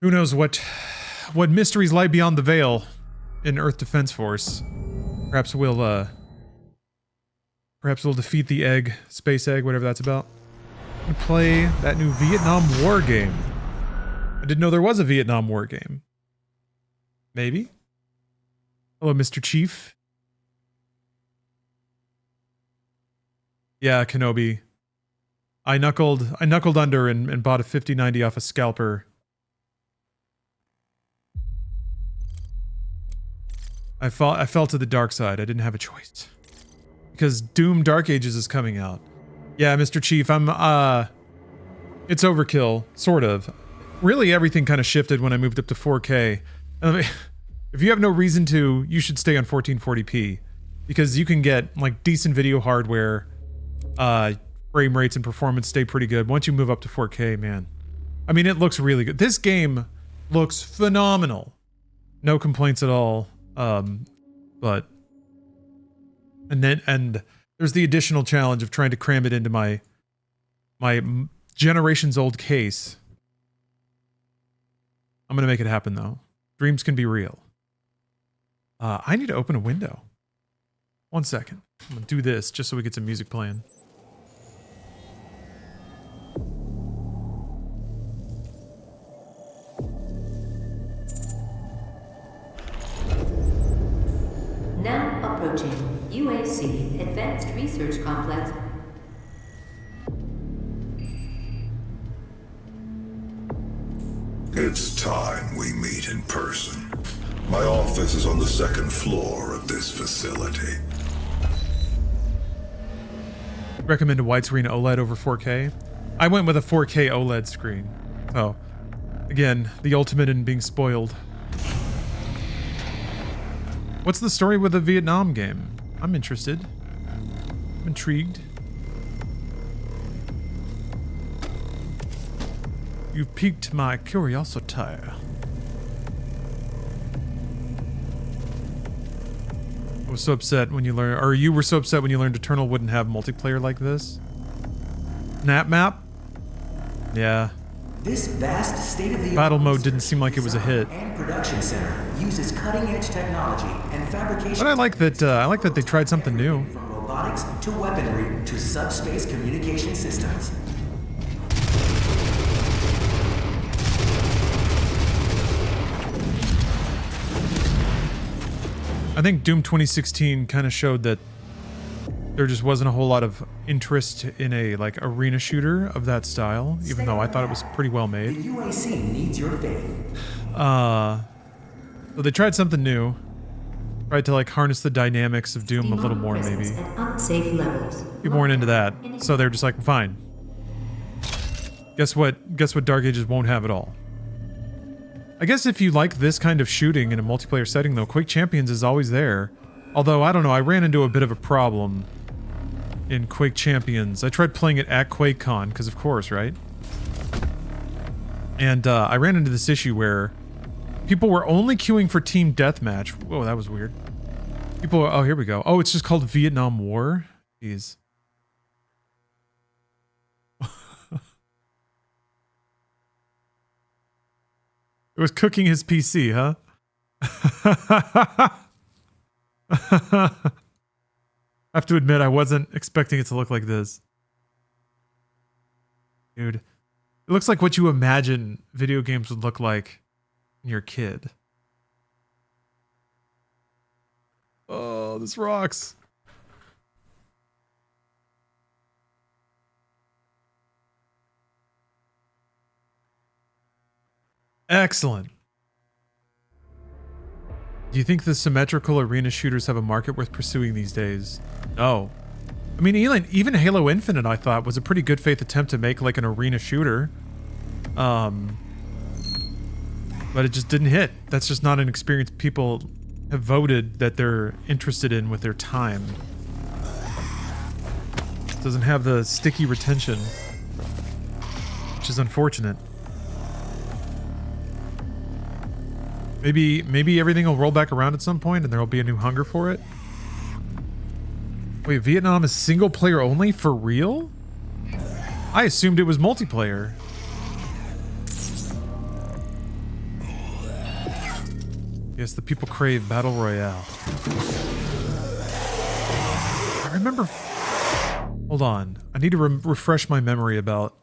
Who knows what mysteries lie beyond the veil in Earth Defense Force. Perhaps we'll defeat the egg, space egg, whatever that's about. And play that new Vietnam War game. I didn't know there was a Vietnam War game. Maybe. Hello, Mr. Chief. Yeah, Kenobi. I knuckled under and bought a 5090 off a scalper. I fell to the dark side. I didn't have a choice. Because Doom Dark Ages is coming out. Yeah, Mr. Chief, it's overkill, sort of. Really, everything kind of shifted when I moved up to 4K. If you have no reason to, you should stay on 1440p. Because you can get, like, decent video hardware, frame rates and performance stay pretty good. Once you move up to 4K, man. I mean, it looks really good. This game looks phenomenal. No complaints at all. But... And there's the additional challenge of trying to cram it into my generations old case. I'm gonna make it happen though. Dreams can be real. I need to open a window. 1 second. I'm gonna do this just so we get some music playing. Now approaching UAC Advanced Research Complex. It's time we meet in person. My office is on the second floor of this facility. Recommend a widescreen OLED over 4K? I went with a 4K OLED screen. Oh, again, the ultimate in being spoiled. What's the story with the Vietnam game? I'm interested. I'm intrigued. You've piqued my curiosity. I was so upset when you learned, or you were so upset when you learned Eternal wouldn't have multiplayer like this. Nap map? Yeah. This vast state-of-the-art battle mode didn't seem like it was a hit. And production center uses cutting-edge technology and fabrication. But I like that they tried something new. From robotics to weaponry to subspace communication systems. I think Doom 2016 kind of showed that there just wasn't a whole lot of interest in a like arena shooter of that style, even though I thought it was pretty well made. The UAC needs your faith. So they tried something new. Tried to like harness the dynamics of Doom a little more, maybe. Unsafe levels. People weren't into that, so they're just like, fine. Guess what? Guess what Dark Ages won't have at all. I guess if you like this kind of shooting in a multiplayer setting, though, Quake Champions is always there. Although, I don't know, I ran into a bit of a problem in Quake Champions. I tried playing it at QuakeCon, because of course, right? And I ran into this issue where people were only queuing for Team Deathmatch. Whoa, that was weird. People, oh, here we go. Oh, it's just called Vietnam War? Jeez. It was cooking his PC, huh? I have to admit, I wasn't expecting it to look like this. Dude, it looks like what you imagine video games would look like when you're a kid. Oh, this rocks. Excellent. Do you think the symmetrical arena shooters have a market worth pursuing these days? No. I mean, even Halo Infinite, I thought, was a pretty good faith attempt to make like an arena shooter. But it just didn't hit. That's just not an experience people have voted that they're interested in with their time. It doesn't have the sticky retention, which is unfortunate. Maybe everything will roll back around at some point and there'll be a new hunger for it. Wait, Vietnam is single player only? For real? I assumed it was multiplayer. Yes, the people crave Battle Royale. I remember... Hold on. I need to refresh my memory about...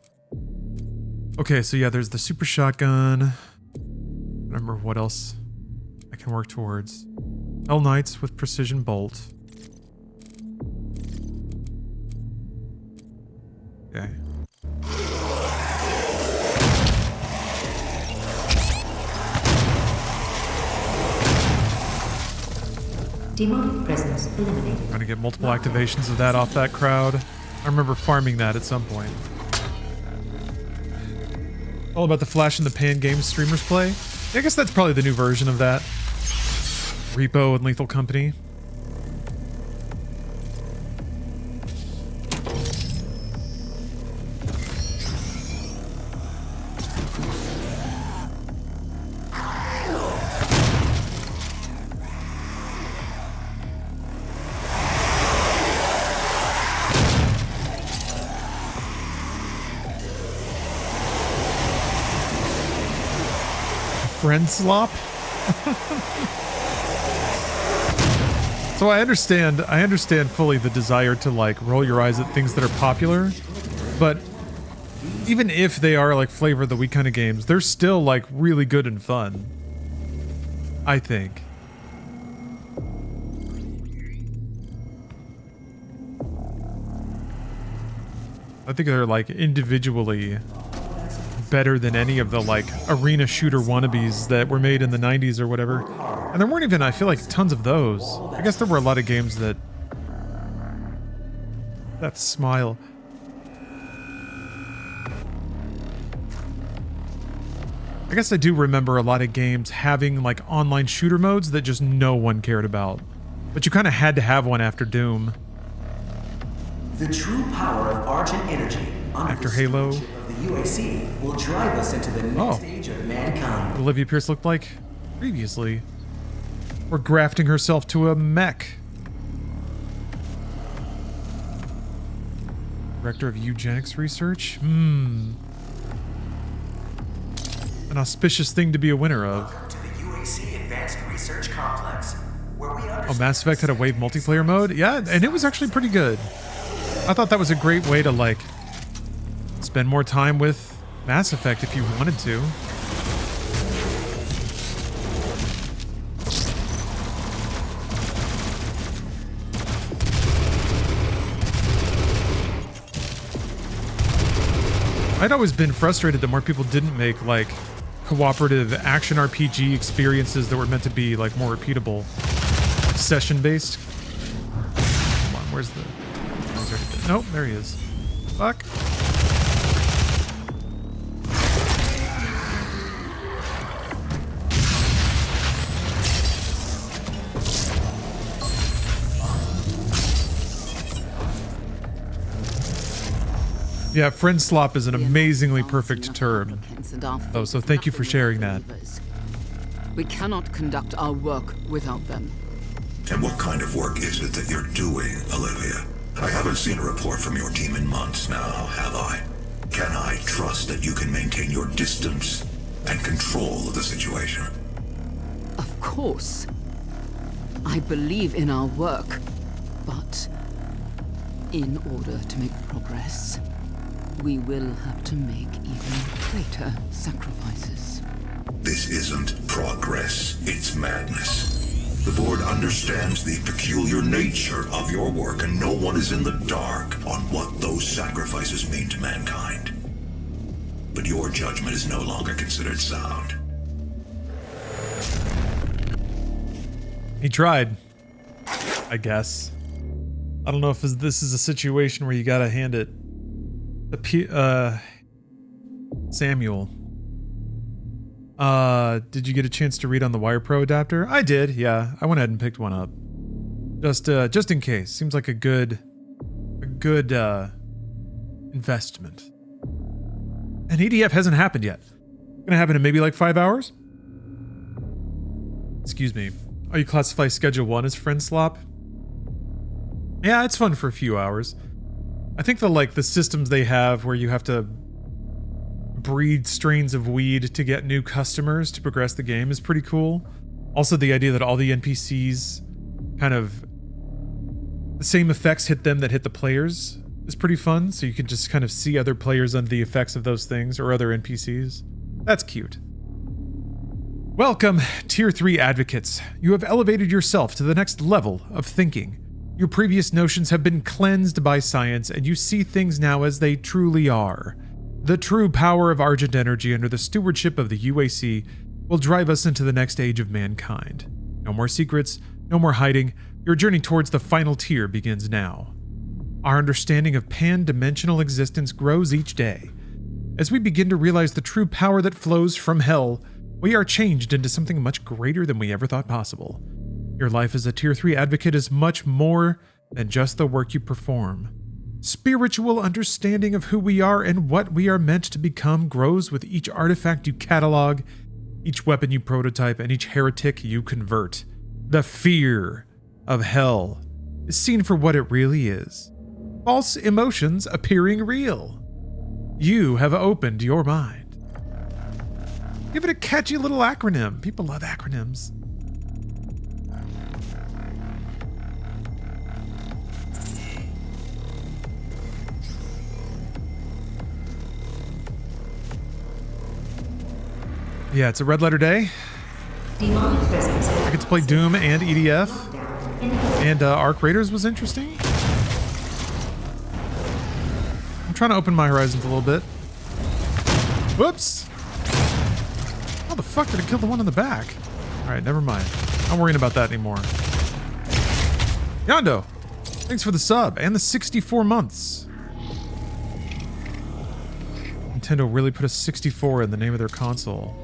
Okay, so yeah, there's the super shotgun. Remember what else I can work towards. Hell Knights with precision bolt. Okay. Demonic presence eliminated. I'm gonna get multiple activations of that off that crowd. I remember farming that at some point. All about the flash in the pan games streamers play. I guess that's probably the new version of that. Repo and Lethal Company. Friend slop? So I understand fully the desire to like roll your eyes at things that are popular, but even if they are like flavor of the week kind of games, they're still like really good and fun, I think. I think they're like individually better than any of the like arena shooter wannabes that were made in the 90s or whatever. And there weren't even, I feel like, tons of those. I guess there were a lot of games that... That smile. I guess I do remember a lot of games having like online shooter modes that just no one cared about. But you kind of had to have one after Doom. The true power of Argent energy After Halo. of the UAC will drive us into the next stage of mankind. What Olivia Pierce looked like previously. Or grafting herself to a mech. Director of Eugenics Research? An auspicious thing to be a winner of. Welcome to the UAC Advanced Research Complex, where we understand... Oh, Mass Effect had a wave multiplayer mode? Yeah, and it was actually pretty good. I thought that was a great way to, like, spend more time with Mass Effect if you wanted to. I'd always been frustrated that more people didn't make, like, cooperative action RPG experiences that were meant to be, like, more repeatable. Session-based. Come on, where's the... Nope, there he is. Fuck. Yeah, friend slop is an amazingly perfect term. Oh, so thank you for sharing that. We cannot conduct our work without them. And what kind of work is it that you're doing, Olivia? I haven't seen a report from your team in months now, have I? Can I trust that you can maintain your distance and control of the situation? Of course. I believe in our work, but in order to make progress, we will have to make even greater sacrifices. This isn't progress, it's madness. The board understands the peculiar nature of your work, and no one is in the dark on what those sacrifices mean to mankind. But your judgment is no longer considered sound. He tried, I guess. I don't know if this is a situation where you gotta hand it to Samuel. Did you get a chance to read on the Wire Pro adapter? I did, yeah. I went ahead and picked one up. Just in case. Seems like a good investment. And EDF hasn't happened yet. Gonna happen in maybe like 5 hours? Excuse me. Oh, you classify Schedule 1 as friend slop? Yeah, it's fun for a few hours. I think the systems they have where you have to breed strains of weed to get new customers to progress the game is pretty cool. Also, the idea that all the NPCs kind of the same effects hit them that hit the players is pretty fun. So you can just kind of see other players under the effects of those things or other NPCs. That's cute. Welcome, Tier 3 advocates. You have elevated yourself to the next level of thinking. Your previous notions have been cleansed by science, and you see things now as they truly are. The true power of Argent Energy under the stewardship of the UAC will drive us into the next age of mankind. No more secrets, no more hiding. Your journey towards the final tier begins now. Our understanding of pan-dimensional existence grows each day. As we begin to realize the true power that flows from hell, we are changed into something much greater than we ever thought possible. Your life as a Tier 3 advocate is much more than just the work you perform. Spiritual understanding of who we are and what we are meant to become grows with each artifact you catalog, each weapon you prototype, and each heretic you convert. The fear of hell is seen for what it really is. False emotions appearing real. You have opened your mind. Give it a catchy little acronym. People love acronyms. Yeah, it's a red letter day. I get to play Doom and EDF. And Arc Raiders was interesting. I'm trying to open my horizons a little bit. Whoops! How the fuck did I kill the one in the back? Alright, never mind. I'm not worrying about that anymore. Yondo! Thanks for the sub and the 64 months. Nintendo really put a 64 in the name of their console.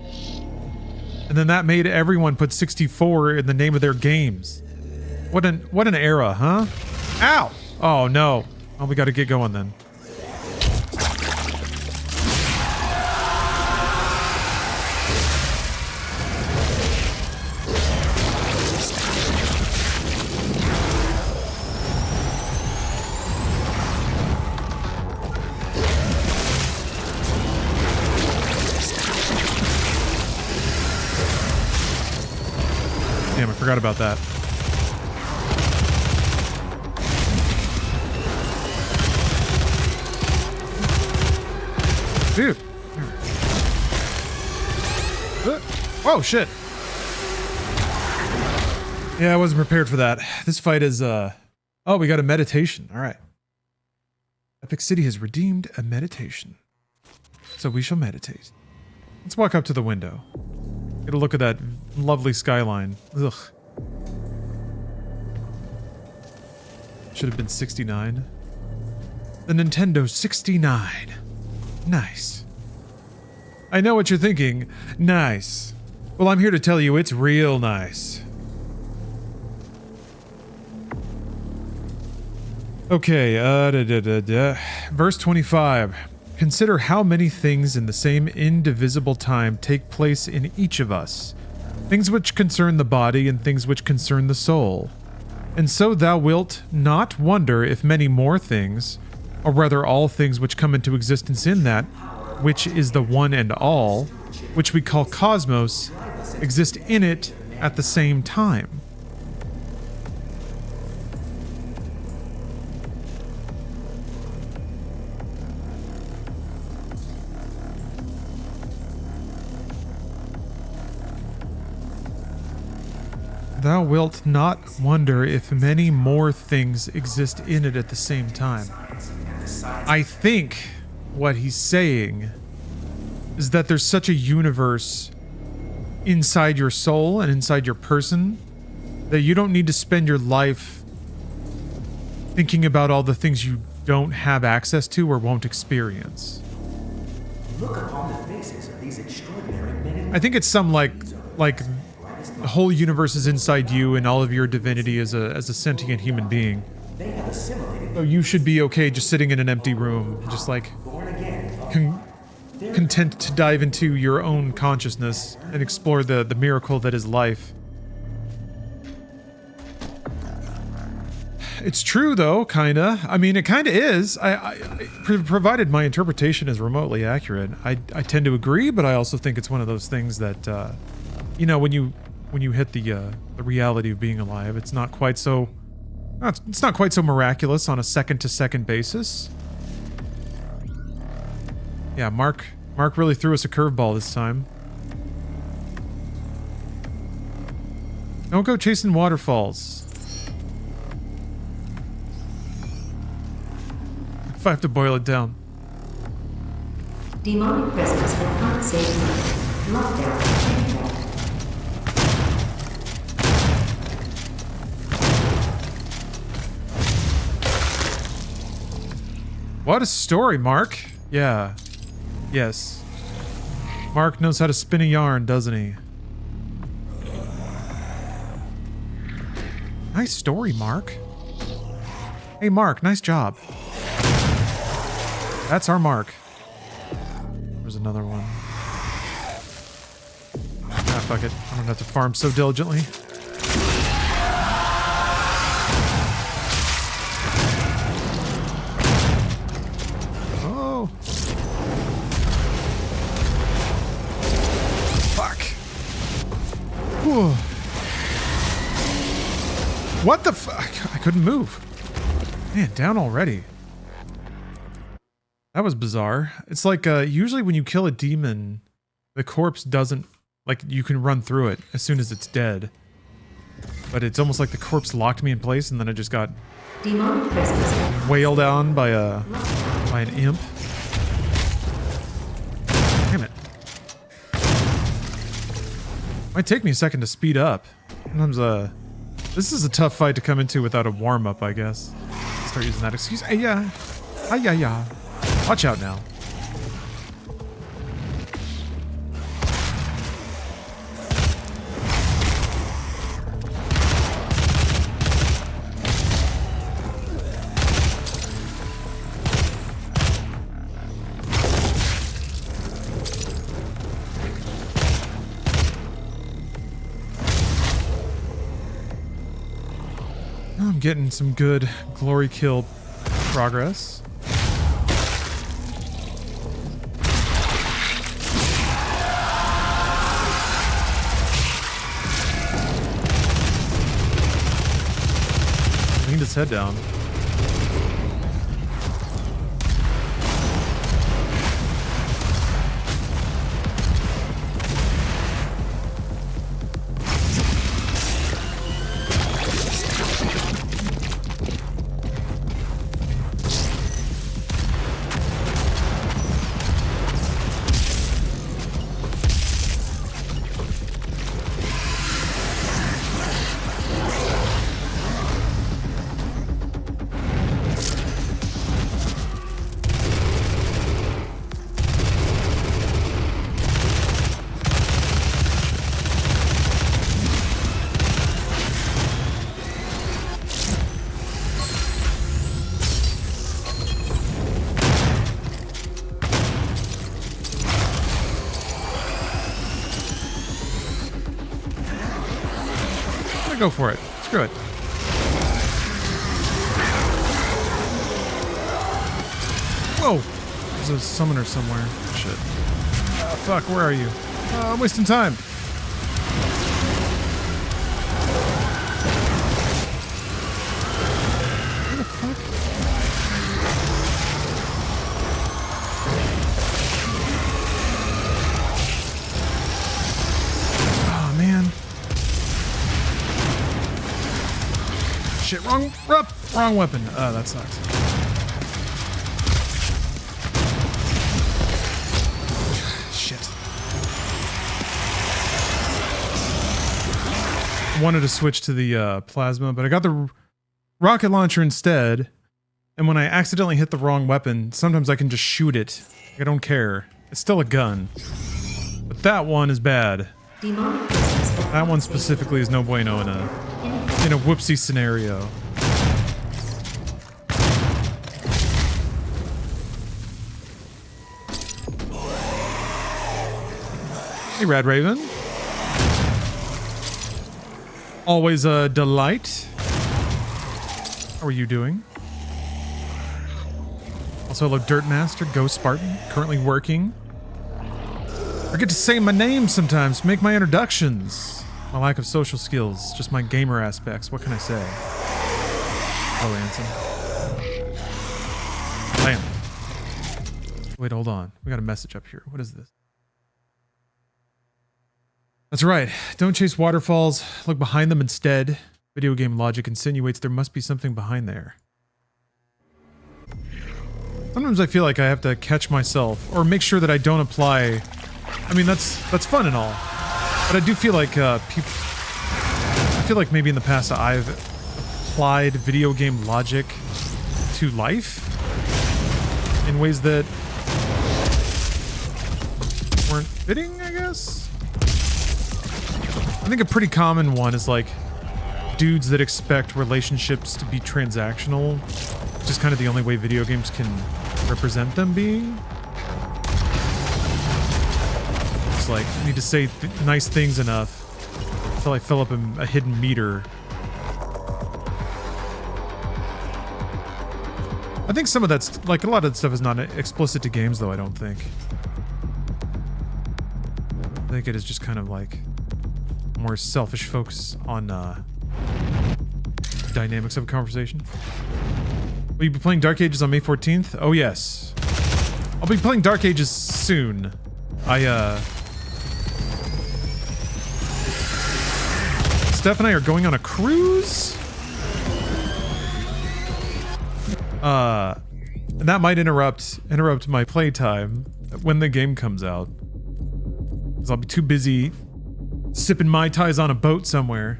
And then that made everyone put 64 in the name of their games. What an era, huh? Ow! Oh no. Oh, we gotta get going then. Damn, I forgot about that. Dude. Oh, shit. Yeah, I wasn't prepared for that. This fight is, oh, we got a meditation. All right. Epic City has redeemed a meditation. So we shall meditate. Let's walk up to the window. Get a look at that lovely skyline. Ugh. Should have been 69. The Nintendo 69. Nice. I know what you're thinking. Nice. Well, I'm here to tell you it's real nice. Okay, verse 25. Consider how many things in the same indivisible time take place in each of us. Things which concern the body and things which concern the soul. And so thou wilt not wonder if many more things, or rather all things which come into existence in that, which is the one and all, which we call cosmos, exist in it at the same time. Thou wilt not wonder if many more things exist in it at the same time. I think what he's saying is that there's such a universe inside your soul and inside your person that you don't need to spend your life thinking about all the things you don't have access to or won't experience. Look upon the faces of these extraordinary men. I think it's some like the whole universe is inside you and all of your divinity as a sentient human being. They have assimilated. So you should be okay just sitting in an empty room, just like Born again. content to dive into your own consciousness and explore the miracle that is life. It's true though, kinda. I mean, it kinda is. Provided my interpretation is remotely accurate. I tend to agree, but I also think it's one of those things that, you know, when you when you hit the reality of being alive. It's not quite so it's not quite so miraculous on a second-to-second basis. Yeah, Mark really threw us a curveball this time. Don't go chasing waterfalls. If I have to boil it down. Demonic presence at unsafe level. Lockdown in effect. What a story, Mark. Yeah. Yes. Mark knows how to spin a yarn, doesn't he? Nice story, Mark. Hey, Mark, nice job. That's our Mark. There's another one. Ah, fuck it. I don't have to farm so diligently. Oh. Fuck. Whew. What the fuck? I couldn't move. Man, down already. That was bizarre. It's like, usually when you kill a demon, the corpse doesn't, like, you can run through it as soon as it's dead. But it's almost like the corpse locked me in place and then I just got wailed on by an imp. Damn it. Might take me a second to speed up. Sometimes, this is a tough fight to come into without a warm-up, I guess. Start using that excuse. Hey, yeah. Yeah. Watch out now. I'm getting some good glory kill progress. Leaned his head down. Go for it. Screw it. Whoa! There's a summoner somewhere. Shit. Fuck, where are you? I'm wasting time. Where the fuck? Oh, man. Shit, wrong weapon. Oh, that sucks. Shit. Wanted to switch to the plasma, but I got the rocket launcher instead. And when I accidentally hit the wrong weapon, sometimes I can just shoot it. I don't care. It's still a gun. But that one is bad. That one specifically is no bueno in a whoopsie scenario. Hey, Rad Raven. Always a delight. How are you doing? Also, hello, Dirt Master, Ghost Spartan, currently working. I get to say my name sometimes, make my introductions. My lack of social skills, just my gamer aspects. What can I say? Oh, Ansem. Bam. Wait, hold on. We got a message up here. What is this? That's right. Don't chase waterfalls. Look behind them instead. Video game logic insinuates there must be something behind there. Sometimes I feel like I have to catch myself or make sure that I don't apply. I mean, that's fun and all, but I do feel like people. I feel like maybe in the past I've applied video game logic to life in ways that weren't fitting, I guess. I think a pretty common one is like dudes that expect relationships to be transactional, which is kind of the only way video games can represent them being. It's like, I need to say nice things enough until I fill up a hidden meter. I think some of that's, like, a lot of that stuff is not explicit to games, though, I don't think. I think it is just kind of like more selfish focus on dynamics of a conversation. Will you be playing Dark Ages on May 14th? Oh, yes. I'll be playing Dark Ages soon. Steph and I are going on a cruise. And that might interrupt my playtime when the game comes out. Because I'll be too busy sipping Mai Tais on a boat somewhere.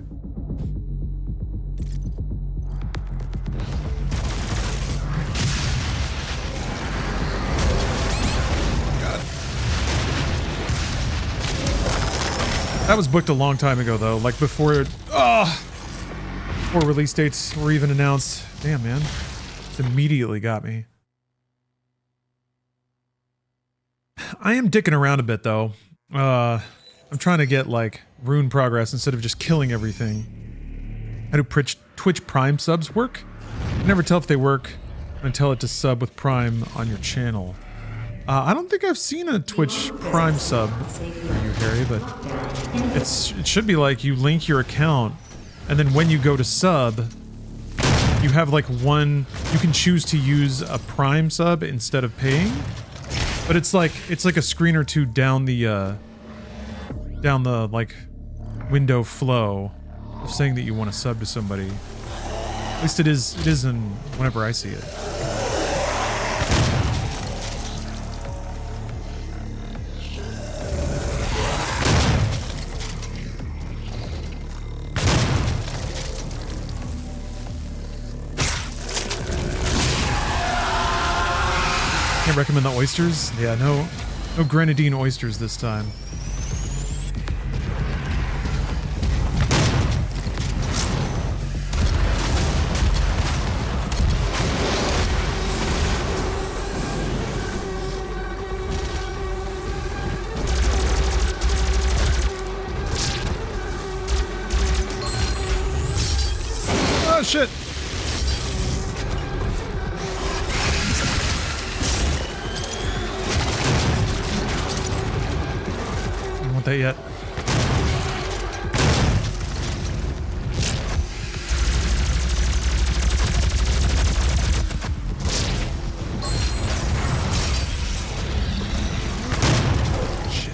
That was booked a long time ago, though. Like before release dates were even announced. Damn, man. It immediately got me. I am dicking around a bit, though. I'm trying to get, like, Rune progress instead of just killing everything. How do Twitch Prime subs work? I can never tell if they work and tell it to sub with Prime on your channel. I don't think I've seen a Twitch Prime sub for you, Harry, but it should be like you link your account, and then when you go to sub, you have like you can choose to use a Prime sub instead of paying, but it's like a screen or two down the like window flow of saying that you want to sub to somebody. At least it is in whenever I see it. Can't recommend the oysters. Yeah, no grenadine oysters this time. Oh shit. That yet. Shit.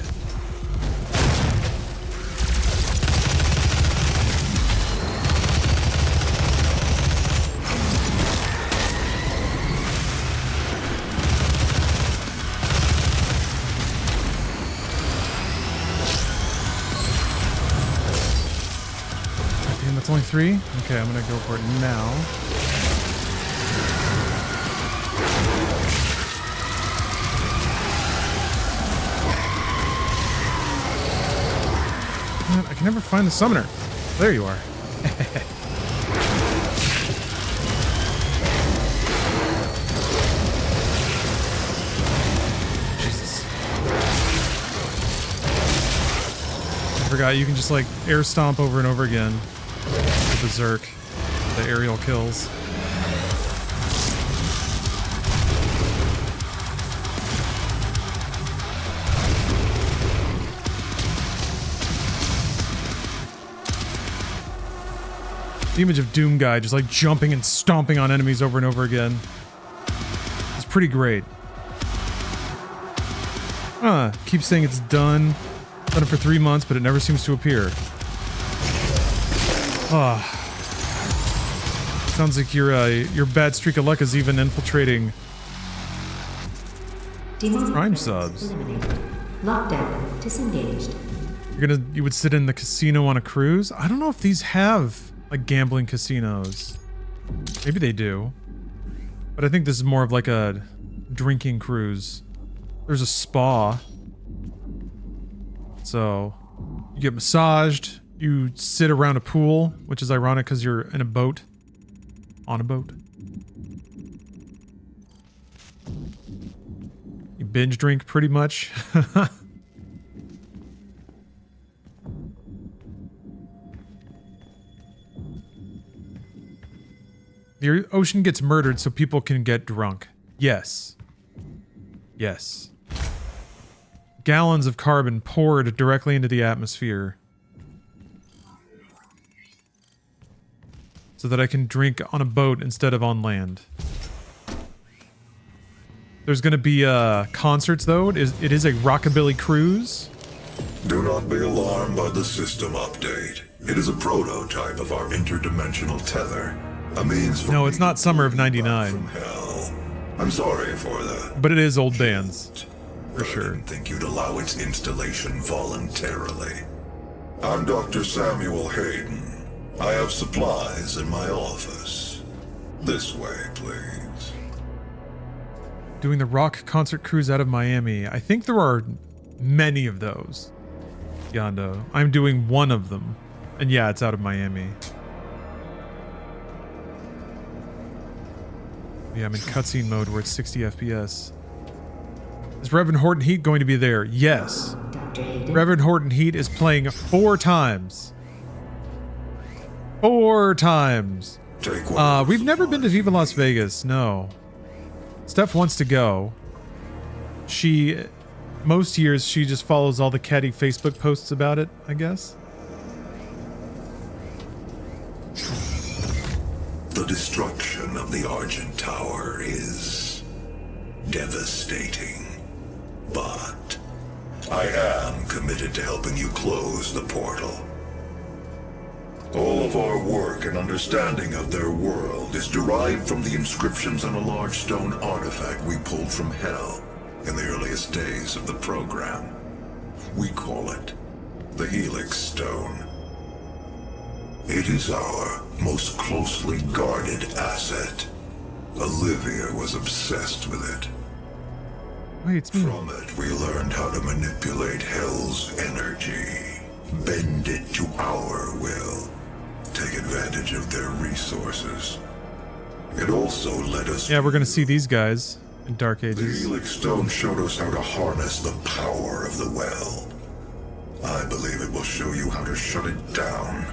It's only 3? Okay, I'm gonna go for it now. Man, I can never find the summoner. There you are. Jesus. I forgot you can just like air stomp over and over again. Berserk, the aerial kills. The image of Doom guy just like jumping and stomping on enemies over and over again. It's pretty great. Keep saying it's done. Done it for 3 months, but it never seems to appear. Sounds like your bad streak of luck is even infiltrating Prime subs. Lockdown disengaged. You would sit in the casino on a cruise? I don't know if these have like gambling casinos. Maybe they do. But I think this is more of like a drinking cruise. There's a spa. So you get massaged, you sit around a pool, which is ironic because you're in a boat. On a boat. You binge drink pretty much. The ocean gets murdered so people can get drunk. Yes. Yes. Gallons of carbon poured directly into the atmosphere. So that I can drink on a boat instead of on land. There's gonna be concerts though. It is a rockabilly cruise. Do not be alarmed by the system update. It is a prototype of our interdimensional tether. A means for no, it's not summer of '99. From hell. I'm sorry for that. But it is old bands. For sure. I didn't think you'd allow its installation voluntarily. I'm Dr. Samuel Hayden. I have supplies in my office. This way, please. Doing the rock concert cruise out of Miami. I think there are many of those. Yondo. I'm doing one of them. And yeah, it's out of Miami. Yeah, I'm in cutscene mode where it's 60 FPS. Is Reverend Horton Heat going to be there? Yes. Reverend Horton Heat is playing 4 times. 4 times. We've never been to Viva Las Vegas. No. Steph wants to go. Most years, she just follows all the catty Facebook posts about it, I guess. The destruction of the Argent Tower is devastating, but I am committed to helping you close the portal. All of our work and understanding of their world is derived from the inscriptions on a large stone artifact we pulled from Hell in the earliest days of the program. We call it the Helix Stone. It is our most closely guarded asset. Olivia was obsessed with it. Wait, it's me. From it, we learned how to manipulate Hell's energy, bend it to our will, take advantage of their resources. It also let us... Yeah, we're gonna see these guys in Dark Ages. The Helix Stone showed us how to harness the power of the well. I believe it will show you how to shut it down.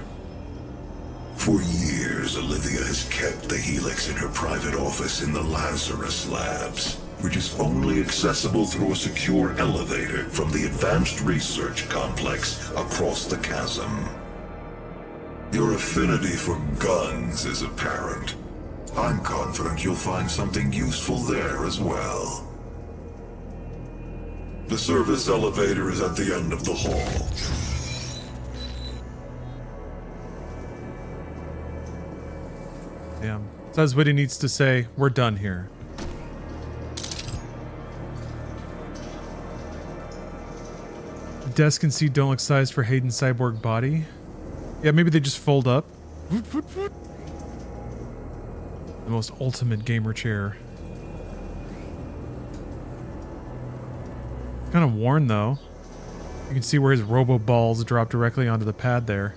For years, Olivia has kept the Helix in her private office in the Lazarus Labs, which is only accessible through a secure elevator from the Advanced Research Complex across the chasm. Your affinity for guns is apparent. I'm confident you'll find something useful there as well. The service elevator is at the end of the hall. Damn. Says what he needs to say. We're done here. Desk and seat don't look sized for Hayden's cyborg body. Yeah, maybe they just fold up. The most ultimate gamer chair. Kind of worn though. You can see where his robo balls drop directly onto the pad there.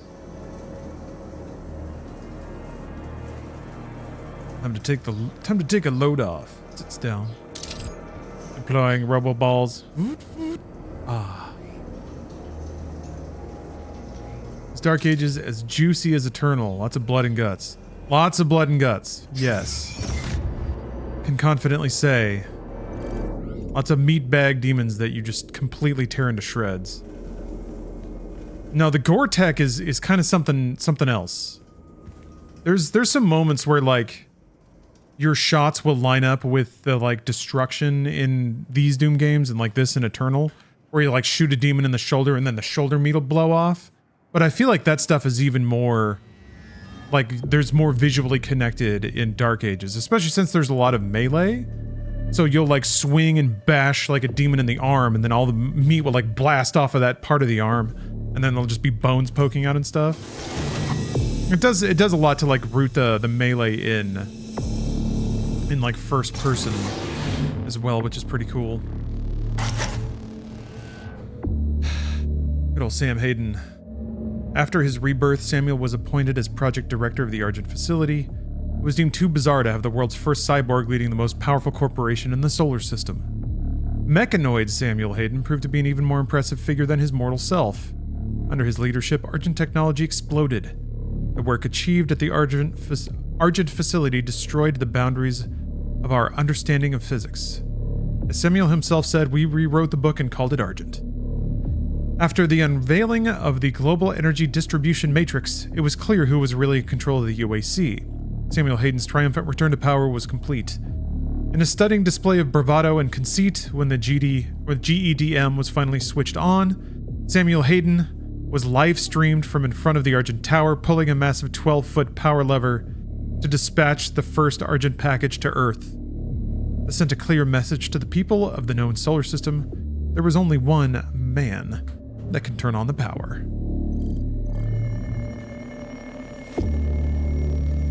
Time to take a load off. Sits down. Deploying robo balls. Ah. This Dark Ages as juicy as Eternal. Lots of blood and guts. Lots of blood and guts. Yes. Can confidently say. Lots of meat bag demons that you just completely tear into shreds. No, the gore tech is kind of something else. There's some moments where like your shots will line up with the like destruction in these Doom games and like this in Eternal, where you like shoot a demon in the shoulder and then the shoulder meat will blow off. But I feel like that stuff is even more like there's more visually connected in Dark Ages, especially since there's a lot of melee. So you'll like swing and bash like a demon in the arm, and then all the meat will like blast off of that part of the arm, and then there'll just be bones poking out and stuff. It does a lot to like root the melee in like first person as well, which is pretty cool. Good old Sam Hayden. After his rebirth, Samuel was appointed as project director of the Argent facility. It was deemed too bizarre to have the world's first cyborg leading the most powerful corporation in the solar system. Mechanoid Samuel Hayden proved to be an even more impressive figure than his mortal self. Under his leadership, Argent technology exploded. The work achieved at the Argent facility destroyed the boundaries of our understanding of physics. As Samuel himself said, we rewrote the book and called it Argent. After the unveiling of the global energy distribution matrix, it was clear who was really in control of the UAC. Samuel Hayden's triumphant return to power was complete. In a stunning display of bravado and conceit, when the GEDM was finally switched on, Samuel Hayden was live-streamed from in front of the Argent Tower, pulling a massive 12-foot power lever to dispatch the first Argent package to Earth. This sent a clear message to the people of the known solar system. There was only one man that can turn on the power.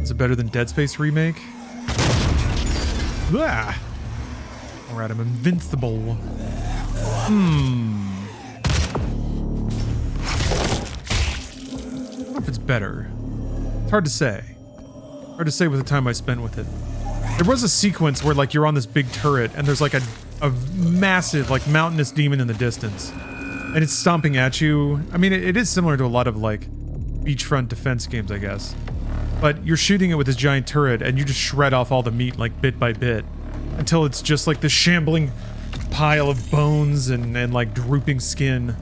Is it better than Dead Space Remake? Ah! Alright, I'm invincible. I don't know if it's better. It's hard to say. Hard to say with the time I spent with it. There was a sequence where like you're on this big turret and there's like a massive like mountainous demon in the distance. And it's stomping at you. I mean, it is similar to a lot of like beachfront defense games, I guess. But you're shooting it with this giant turret and you just shred off all the meat like bit by bit until it's just like this shambling pile of bones and like drooping skin.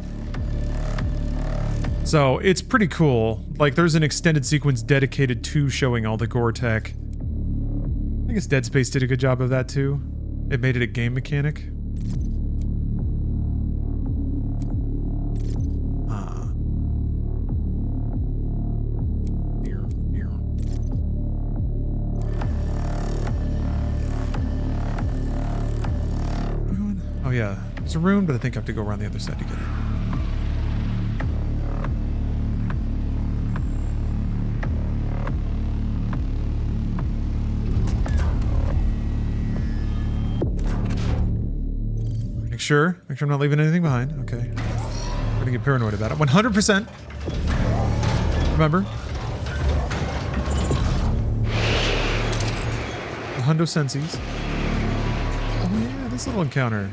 So it's pretty cool. Like there's an extended sequence dedicated to showing all the gore tech. I guess Dead Space did a good job of that too. It made it a game mechanic. Oh yeah, there's a Rune, but I think I have to go around the other side to get it. Make sure I'm not leaving anything behind. Okay. I'm gonna get paranoid about it. 100%. Remember. The Hundo Senses. Oh yeah, this little encounter.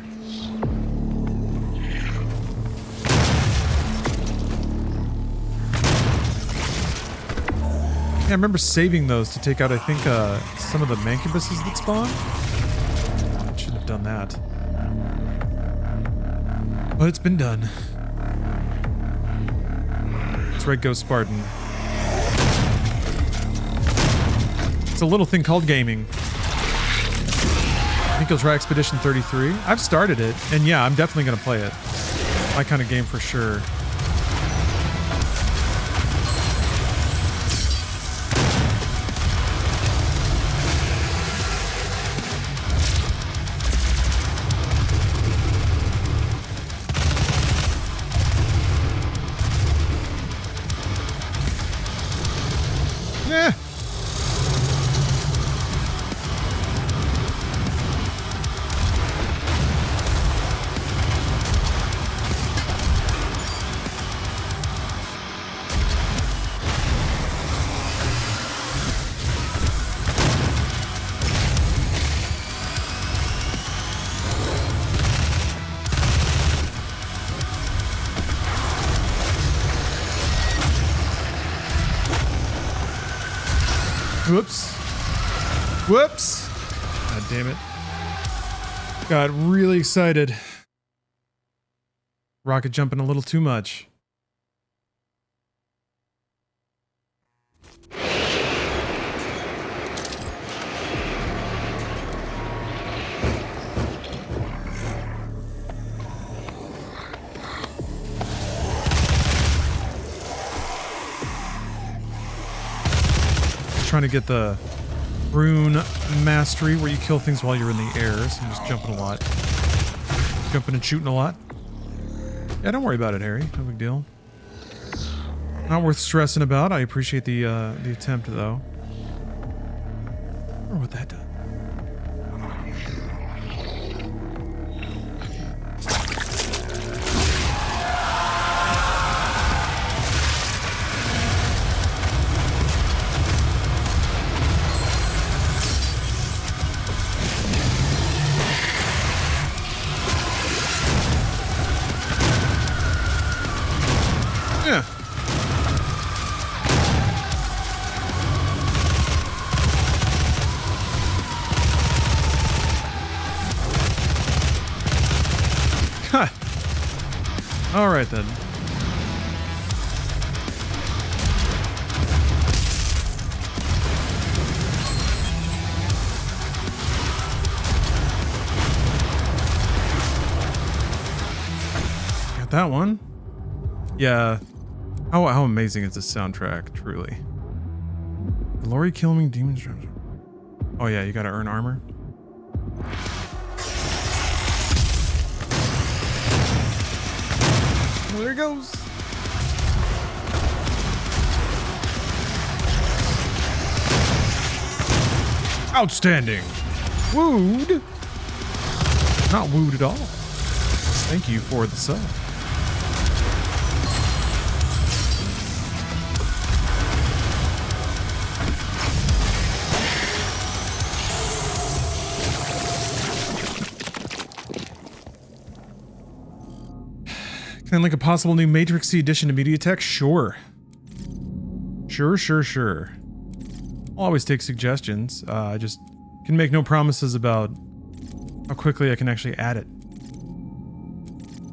I remember saving those to take out, I think, some of the mancubuses that spawn. I should have done that. But it's been done. That's right, Ghost Spartan. It's a little thing called gaming. I think you'll try Expedition 33. I've started it, and yeah, I'm definitely going to play it. My kind of game for sure. Whoops. Whoops. God damn it. Got really excited. Rocket jumping a little too much. trying to get the Rune mastery where you kill things while you're in the air, so I'm just jumping a lot. Jumping and shooting a lot. Yeah, don't worry about it, Harry. No big deal. Not worth stressing about. I appreciate the attempt, though. I wonder what that does. Yeah. All right then. Got that one. Yeah. How amazing is this soundtrack, truly. Glory killing demons. Oh yeah, you gotta earn armor. Oh, there it goes. Outstanding. Wooed. Not wooed at all. Thank you for the sub. Can like a possible new Matrixy addition to Mediatek? Sure. Sure. I'll always take suggestions. I just can make no promises about how quickly I can actually add it.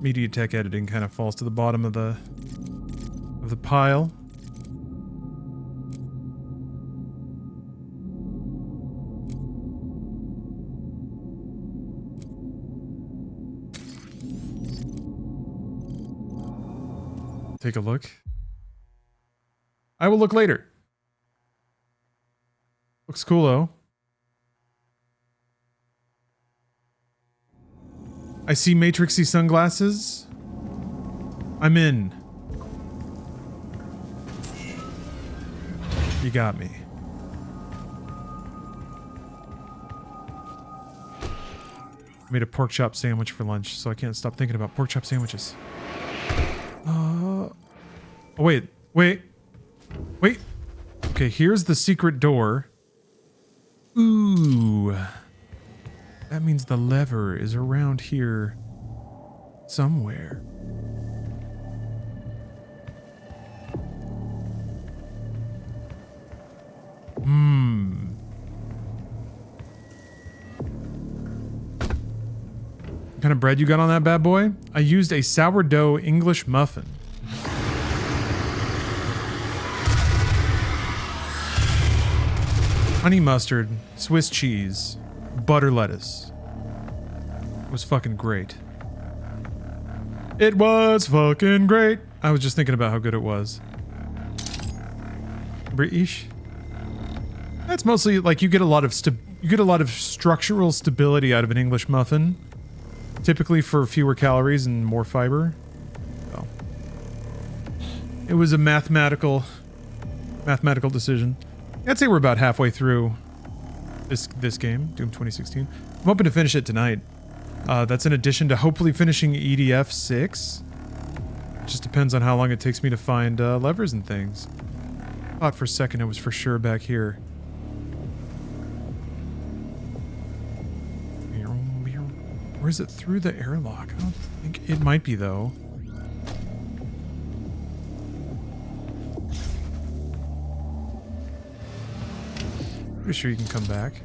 Mediatek editing kind of falls to the bottom of the pile. Take a look. I will look later. Looks cool though. I see Matrixy sunglasses. I'm in. You got me. I made a pork chop sandwich for lunch, so I can't stop thinking about pork chop sandwiches. Oh, wait. Okay, here's the secret door. Ooh. That means the lever is around here somewhere. What kind of bread you got on that bad boy? I used a sourdough English muffin. Honey mustard, Swiss cheese, butter lettuce. It was fucking great. It was fucking great. I was just thinking about how good it was. British. That's mostly like you get a lot of structural stability out of an English muffin. Typically for fewer calories and more fiber. So it was a mathematical decision. I'd say we're about halfway through this game, Doom 2016. I'm hoping to finish it tonight. That's in addition to hopefully finishing EDF 6. Just depends on how long it takes me to find levers and things. Thought for a second it was for sure back here. Or is it through the airlock? I don't think it might be though. Pretty sure you can come back.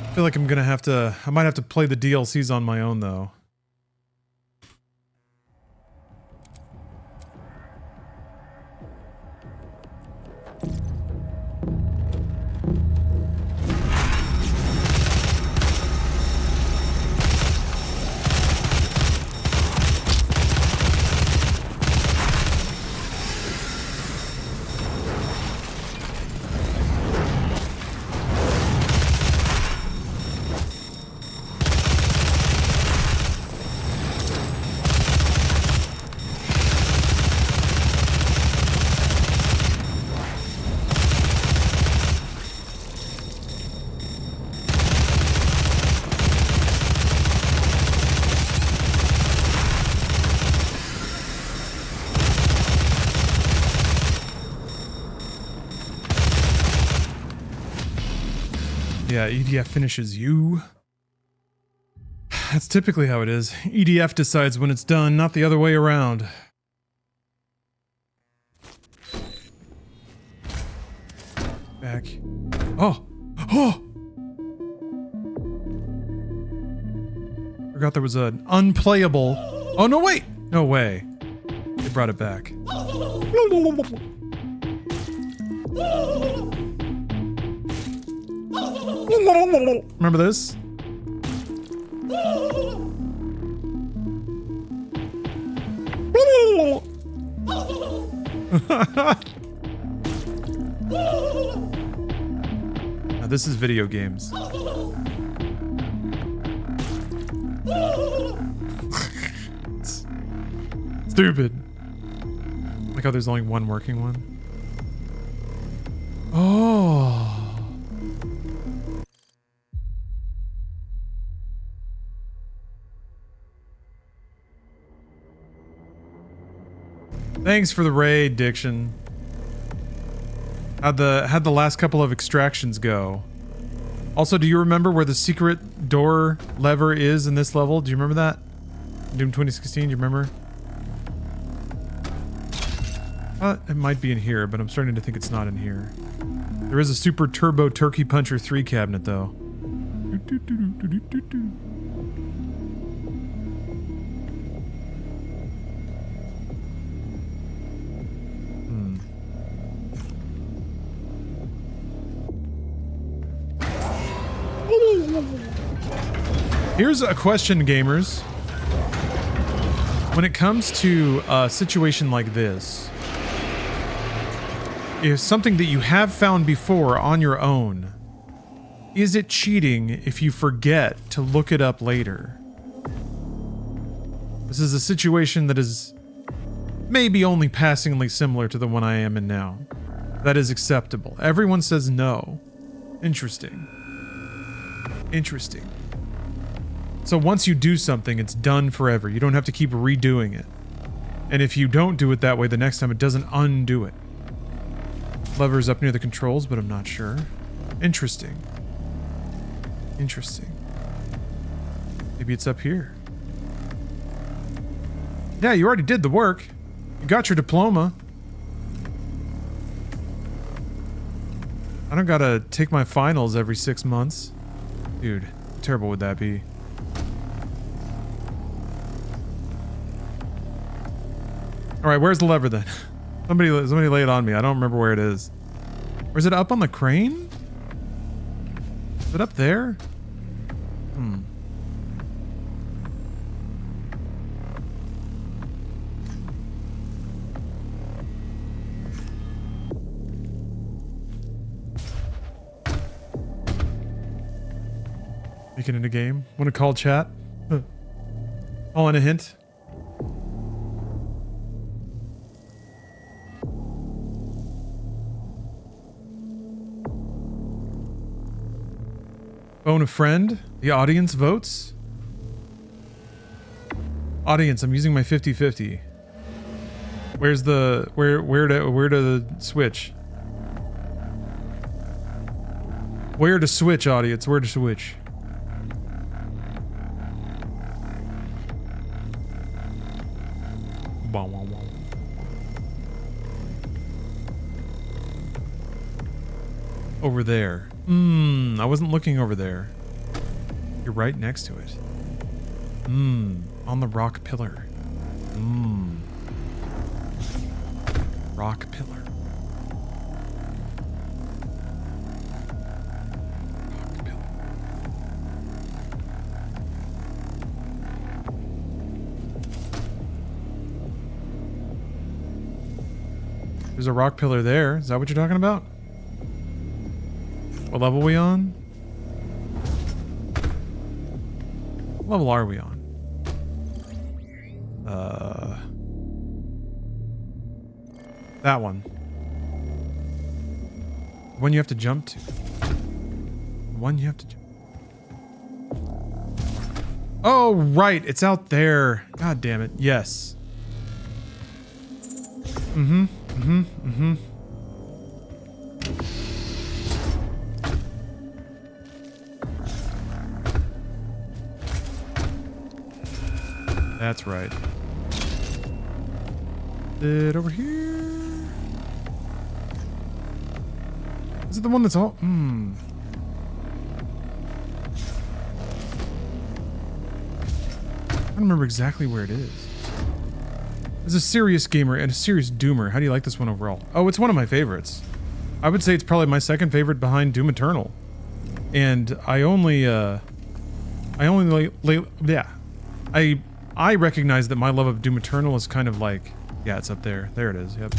I feel like I'm gonna have to, I might have to play the DLCs on my own though. yeah, EDF finishes you. That's typically how it is. EDF decides when it's done, not the other way around. Back. Oh! Oh! Forgot there was an unplayable... Oh, no, wait! No way. They brought it back. Remember this? Now this is video games. Stupid. Like how there's only one working one. Oh. Thanks for the raid, Diction. How'd the last couple of extractions go? Also, do you remember where the secret door lever is in this level? Do you remember that? Doom 2016, do you remember? It might be in here, but I'm starting to think it's not in here. There is a Super Turbo Turkey Puncher 3 cabinet, though. Here's a question, gamers. When it comes to a situation like this, if something that you have found before on your own, is it cheating if you forget to look it up later? This is a situation that is maybe only passingly similar to the one I am in now. That is acceptable. Everyone says no. Interesting. Interesting. So once you do something, it's done forever. You don't have to keep redoing it. And if you don't do it that way the next time, it doesn't undo it. Lever's up near the controls, but I'm not sure. Interesting. Interesting. Maybe it's up here. Yeah, you already did the work. You got your diploma. I don't gotta take my finals every 6 months. Dude, how terrible would that be? Alright, where's the lever then? Somebody lay it on me. I don't remember where it is. Or is it up on the crane? Is it up there? Making it a game. Want to call chat? Call in a hint? Phone a friend? The audience votes? Audience, I'm using my 50-50. Where's the where to switch? Where to switch, audience? Where to switch? Over there. I wasn't looking over there. You're right next to it. On the rock pillar. Rock pillar. Rock pillar. There's a rock pillar there. Is that what you're talking about? What level are we on? What level are we on? That one. One you have to jump to. One you have to jump. Oh, right. It's out there. God damn it. Yes. That's right. It over here. Is it the one that's all? I don't remember exactly where it is. As a serious gamer and a serious doomer, how do you like this one overall? Oh, it's one of my favorites. I would say it's probably my second favorite behind Doom Eternal. And I recognize that my love of Doom Eternal is kind of like, yeah, it's up there. There it is. Yep.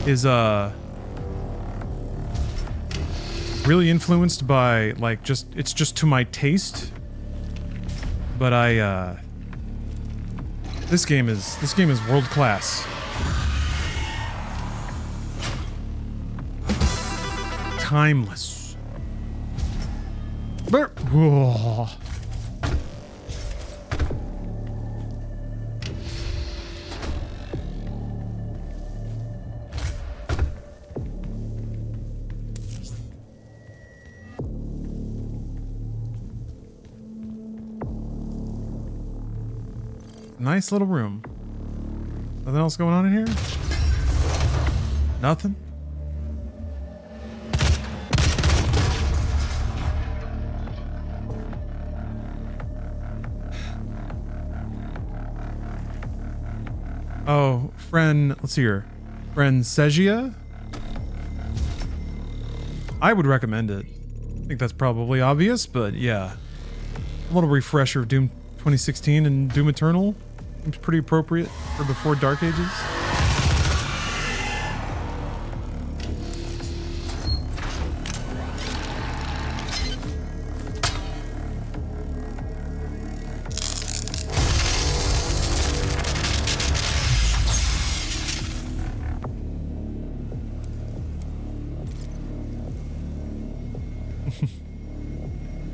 Is really influenced by like it's just to my taste. But this game is world class. Timeless. Whoa. Nice little room. Nothing else going on in here? Nothing? Oh, friend, let's see here. Friend Segia? I would recommend it. I think that's probably obvious, but yeah. A little refresher of Doom 2016 and Doom Eternal. Seems pretty appropriate for before Dark Ages.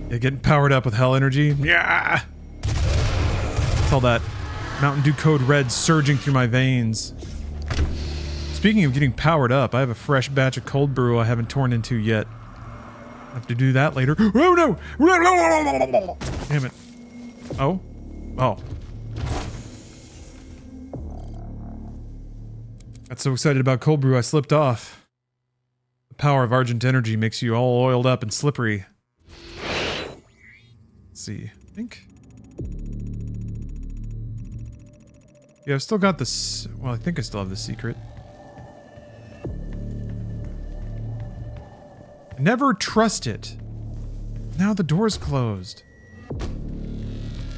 Yeah, getting powered up with hell energy. Yeah! It's all that Mountain Dew Code Red surging through my veins. Speaking of getting powered up, I have a fresh batch of cold brew I haven't torn into yet. I have to do that later. Oh no! Damn it. Oh? Oh. Got so excited about cold brew I slipped off. The power of Argent energy makes you all oiled up and slippery. Let's see. I think... Yeah, I've still got this. Well, I think I still have the secret. Never trust it. Now the door's closed.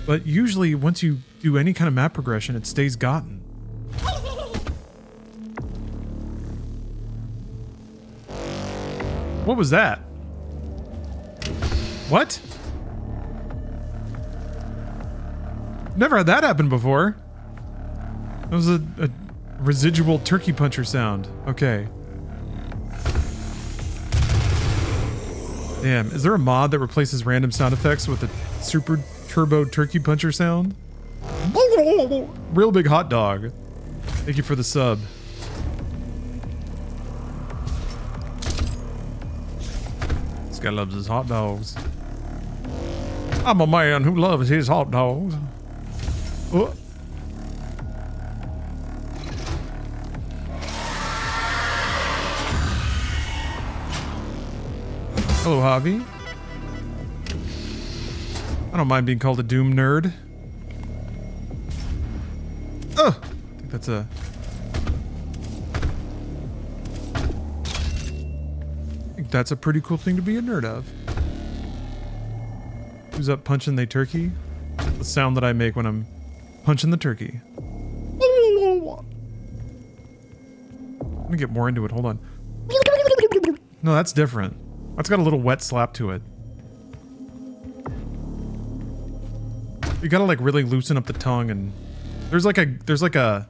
But usually, once you do any kind of map progression, it stays gotten. What was that? What? Never had that happen before. That was a residual turkey puncher sound. Okay. Damn, is there a mod that replaces random sound effects with a super turbo turkey puncher sound? Real big hot dog. Thank you for the sub. This guy loves his hot dogs. I'm a man who loves his hot dogs. Oh. Hello, Javi. I don't mind being called a Doom nerd. Oh! I think that's a... I think that's a pretty cool thing to be a nerd of. Who's up punching the turkey? The sound that I make when I'm punching the turkey. Let me get more into it. Hold on. No, that's different. That's got a little wet slap to it. You gotta like really loosen up the tongue, and there's like a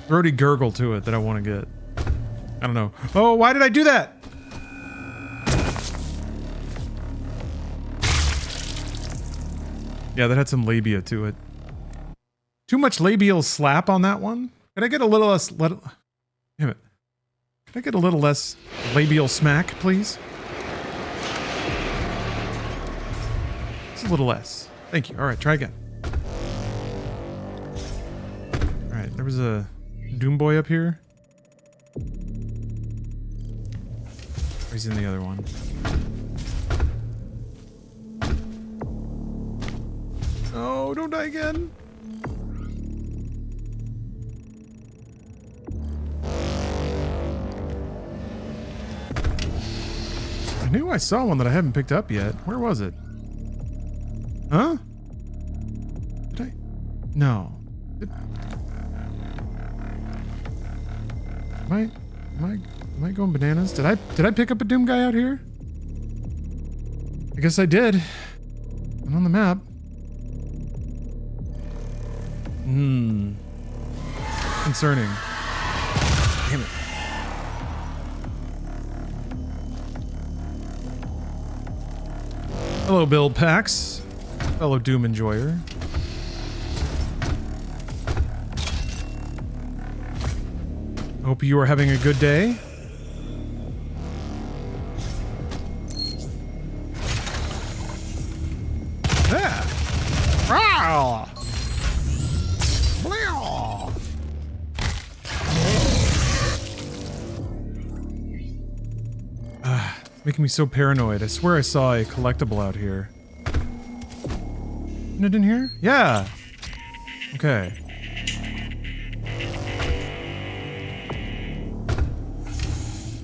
throaty gurgle to it that I want to get. I don't know. Oh, why did I do that? Yeah, that had some labia to it. Too much labial slap on that one? Could I get a little less... Damn it. Could I get a little less labial smack, please? Just a little less. Thank you. Alright, try again. There was a Doom Boy up here. Or he's in the other one. Oh, don't die again. I knew I saw one that I haven't picked up yet. Where was it? Huh? Did I? No. Am I going bananas? Did I pick up a Doom guy out here? I guess I did. I'm on the map. Concerning. Damn it. Hello, Build Packs. Fellow Doom enjoyer. Hope you are having a good day. Yeah. Ah. Making me so paranoid. I swear I saw a collectible out here. Isn't it in here? Yeah. Okay.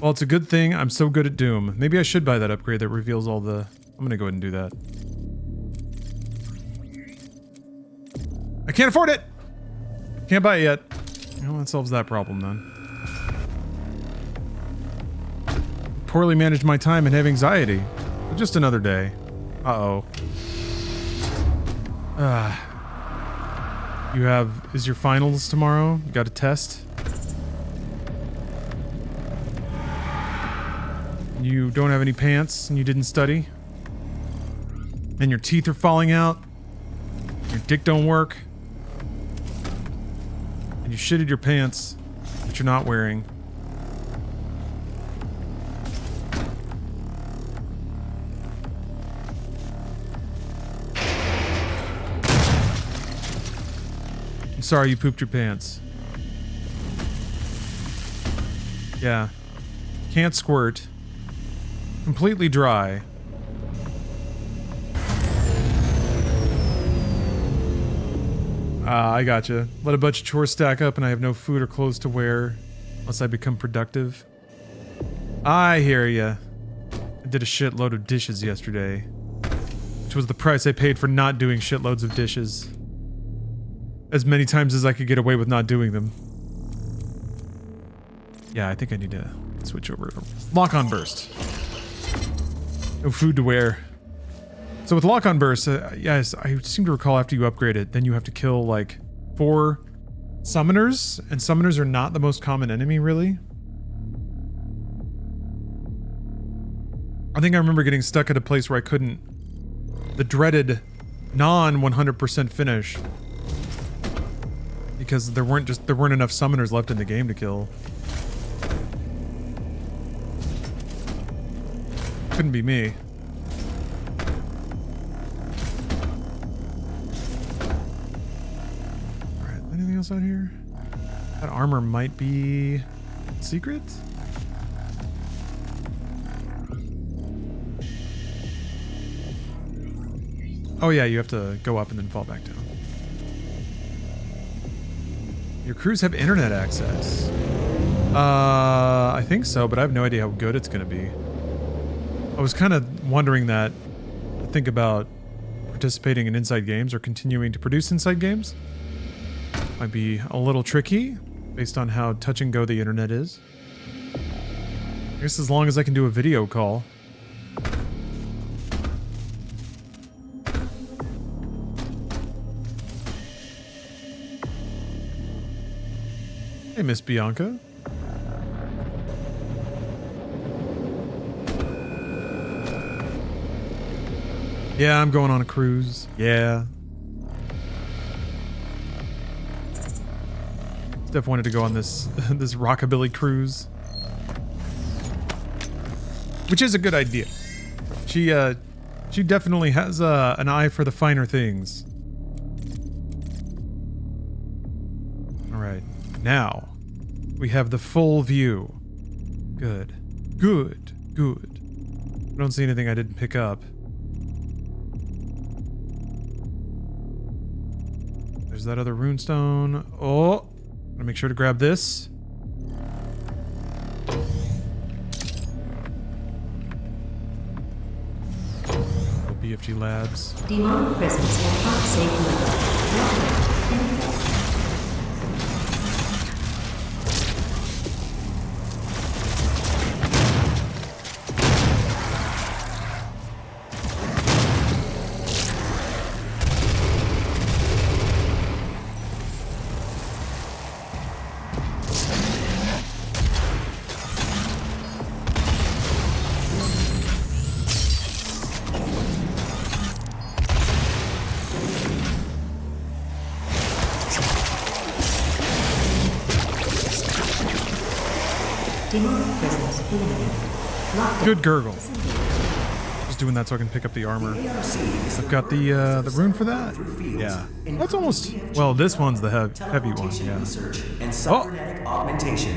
Well, it's a good thing I'm so good at Doom. Maybe I should buy that upgrade that reveals all the... I'm gonna go ahead and do that. I can't afford it! Can't buy it yet. Well, that solves that problem then. Poorly managed my time and have anxiety. But just another day. Uh-oh. You have... Is your finals tomorrow? You got a test? You don't have any pants and you didn't study? And your teeth are falling out? Your dick don't work? And you shitted your pants that you're not wearing? I'm sorry you pooped your pants. Yeah. Can't squirt. Completely dry. I gotcha. Let a bunch of chores stack up and I have no food or clothes to wear unless I become productive. I hear ya. I did a shitload of dishes yesterday, which was the price I paid for not doing shitloads of dishes. As many times as I could get away with not doing them. Yeah, I think I need to switch over. Lock-on burst. No food to wear. So with lock-on burst, yes, I seem to recall after you upgrade it, then you have to kill like 4 summoners, and summoners are not the most common enemy, really. I think I remember getting stuck at a place where I couldn't... The dreaded non-100% finish. Because there weren't enough summoners left in the game to kill. Couldn't be me. Alright, anything else out here? That armor might be secret? Oh yeah, you have to go up and then fall back down. Your crews have internet access. I think so, but I have no idea how good it's gonna be. I was kind of wondering that, to think about participating in inside games or continuing to produce inside games. Might be a little tricky, based on how touch and go the internet is. I guess as long as I can do a video call. Hey, Miss Bianca. Yeah, I'm going on a cruise. Yeah. Steph wanted to go on this this rockabilly cruise, which is a good idea. She definitely has an eye for the finer things. All right. Now, we have the full view. Good. Good. Good. I don't see anything I didn't pick up. There's that other runestone. Oh! Gotta make sure to grab this. Oh, BFG Labs. Demonic presence in not safe mode. Demonic presence eliminated. Lockdown. Good gurgle. Just doing that so I can pick up the armor. I've got the rune for that. Yeah, that's almost. Well, this one's the heavy one. Yeah. Research and cybernetic augmentation.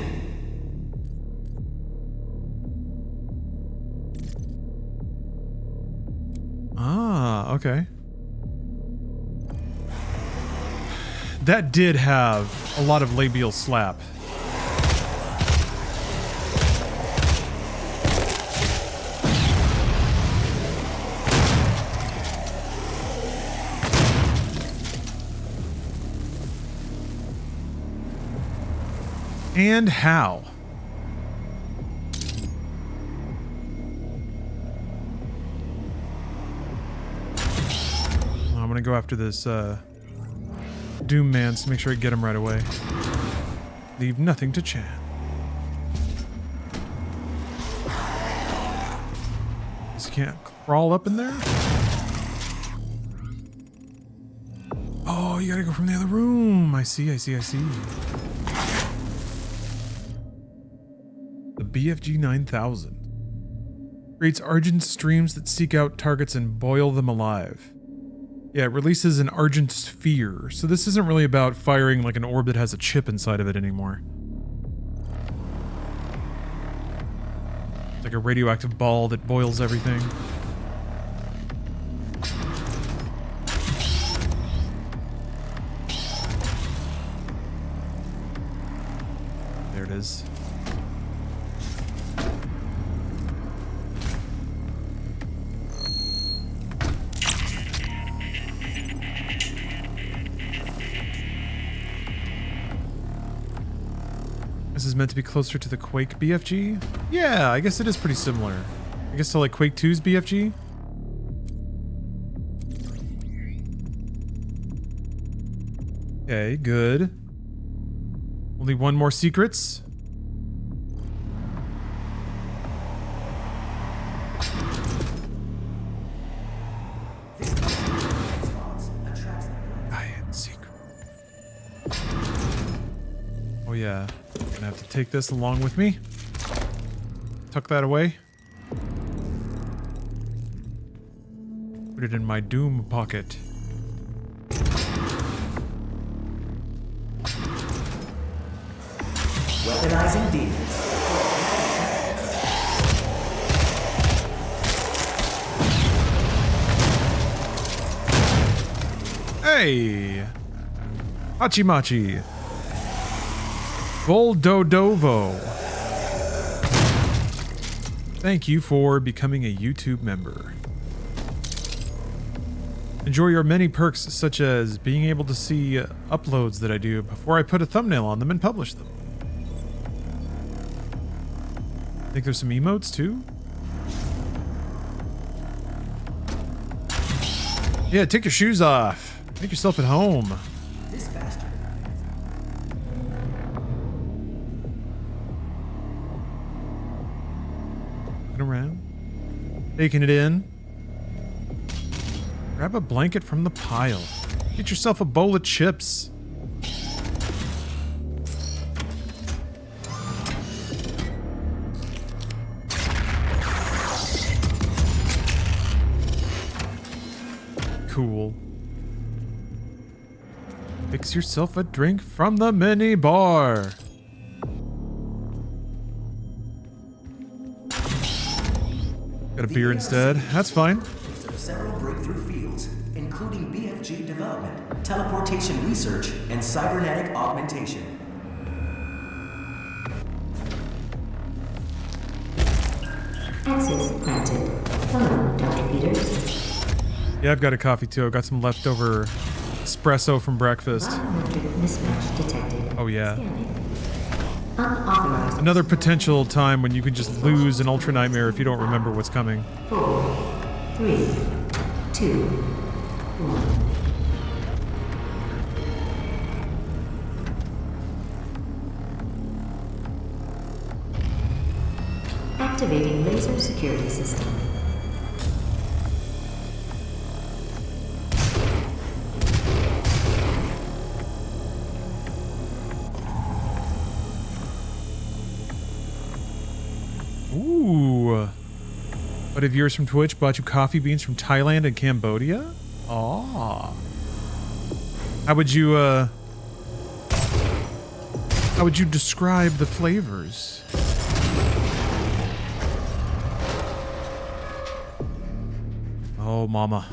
Ah, okay. That did have a lot of labial slap. And how? I'm gonna go after this Doom man to make sure I get him right away. Leave nothing to chance. Guess you can't crawl up in there? Oh, you gotta go from the other room. I see. The BFG 9000 creates Argent streams that seek out targets and boil them alive. Yeah, it releases an Argent sphere, so this isn't really about firing like an orb that has a chip inside of it anymore. It's like a radioactive ball that boils everything. There it is. This is meant to be closer to the Quake BFG? Yeah, I guess it is pretty similar. I guess to like Quake 2's BFG? Okay, good. Only one more secrets. Hidden secret. Oh yeah. I have to take this along with me. Tuck that away. Put it in my Doom pocket. Weaponizing demons. Hey! Hachimachi. Voldodovo. Thank you for becoming a YouTube member. Enjoy your many perks such as being able to see uploads that I do before I put a thumbnail on them and publish them. I think there's some emotes too. Yeah, take your shoes off. Make yourself at home. This bastard. Looking around. Taking it in. Grab a blanket from the pile. Get yourself a bowl of chips. Cool. Fix yourself a drink from the mini bar. Got a beer instead. That's fine. Of several breakthrough fields, including BFG development, teleportation research, and cybernetic augmentation. Access granted. Hello, Dr. Peters. Yeah, I've got a coffee too. I've got some leftover espresso from breakfast. Biometric mismatch detected. Oh yeah. Scanning. Unauthorized. Another potential time when you could just lose an Ultra Nightmare if you don't remember what's coming. 4, 3, 2, 1. Activating laser security system. Ooh. But if viewers from Twitch bought you coffee beans from Thailand and Cambodia? Ah. How would you describe the flavors? Oh, mama.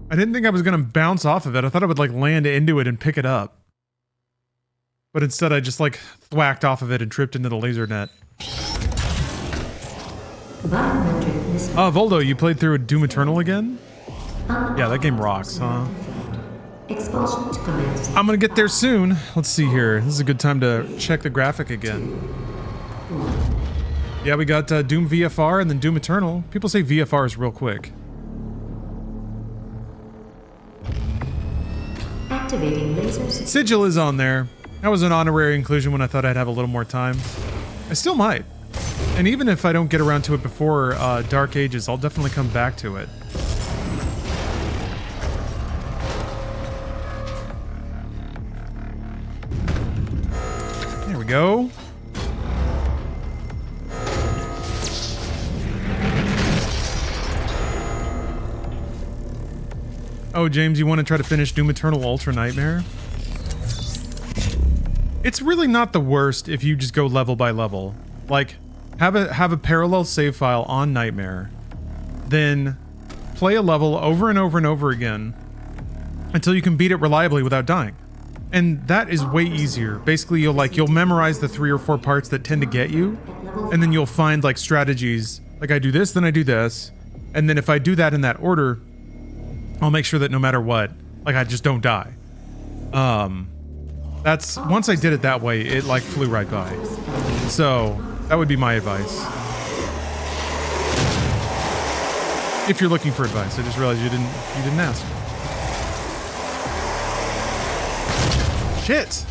I didn't think I was gonna bounce off of it. I thought I would like land into it and pick it up. But instead I just like thwacked off of it and tripped into the laser net. Voldo, you played through Doom Eternal again? Yeah, that game rocks, huh? Expulsion to commence. I'm gonna get there soon. Let's see here. This is a good time to check the graphic again. Yeah, we got Doom VFR and then Doom Eternal. People say VFR is real quick. Activating laser Sigil is on there. That was an honorary inclusion when I thought I'd have a little more time. I still might. And even if I don't get around to it before Dark Ages, I'll definitely come back to it. There we go. Oh, James, you want to try to finish Doom Eternal Ultra Nightmare? It's really not the worst if you just go level by level. Like, have a parallel save file on Nightmare, then play a level over and over and over again until you can beat it reliably without dying. And that is way easier. Basically, you'll memorize the 3 or 4 parts that tend to get you, and then you'll find like strategies. Like I do this, then I do this, and then if I do that in that order, I'll make sure that no matter what, like I just don't die. That's once I did it that way, it like flew right by. So that would be my advice. If you're looking for advice, I just realized you didn't ask. Shit!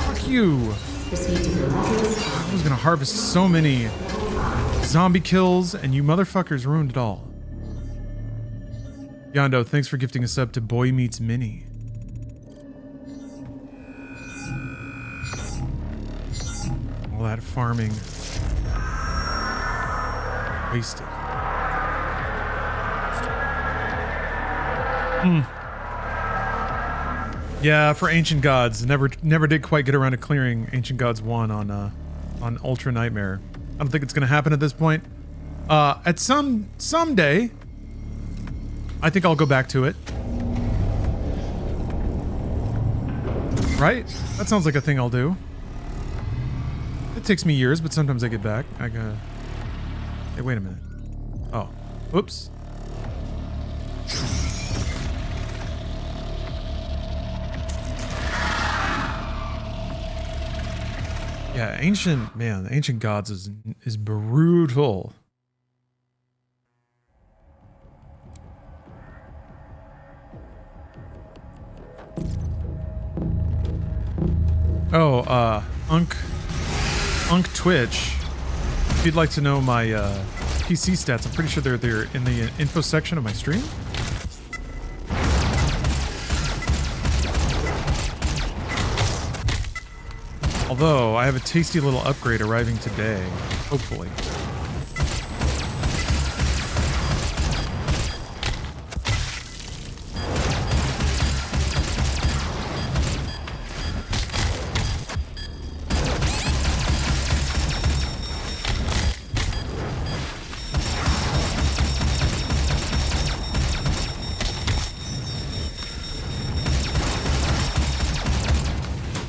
Fuck you! I was gonna harvest so many zombie kills, and you motherfuckers ruined it all. Yondo, thanks for gifting a sub to Boy Meets Mini. All that farming. Wasted. Yeah, for Ancient Gods. Never did quite get around to clearing Ancient Gods 1 on Ultra Nightmare. I don't think it's gonna happen at this point. At someday, I think I'll go back to it. Right? That sounds like a thing I'll do. It takes me years, but sometimes I get back. I gotta... Hey, wait a minute. Oh. Whoops. Yeah, Ancient Gods is brutal. Oh, Unk Twitch. If you'd like to know my PC stats, I'm pretty sure they're in the info section of my stream. Although, I have a tasty little upgrade arriving today, hopefully.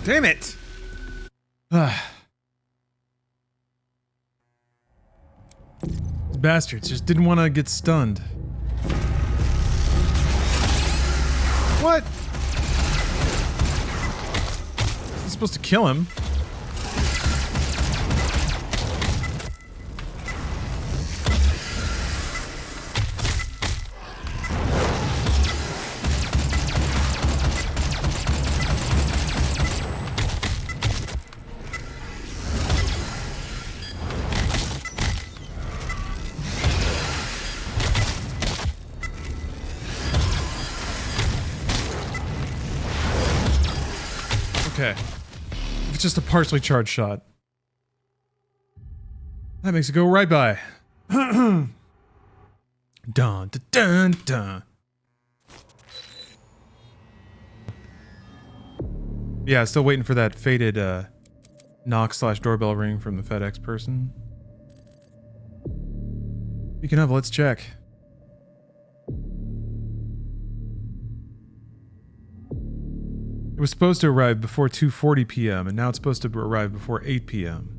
Damn it! These bastards just didn't want to get stunned. What? I'm supposed to kill him. Okay. It's just a partially charged shot. That makes it go right by. Dun, dun, dun, dun. Yeah, still waiting for that faded knock/doorbell ring from the FedEx person. Speaking of, let's check. It was supposed to arrive before 2:40 p.m. and now it's supposed to arrive before 8 p.m.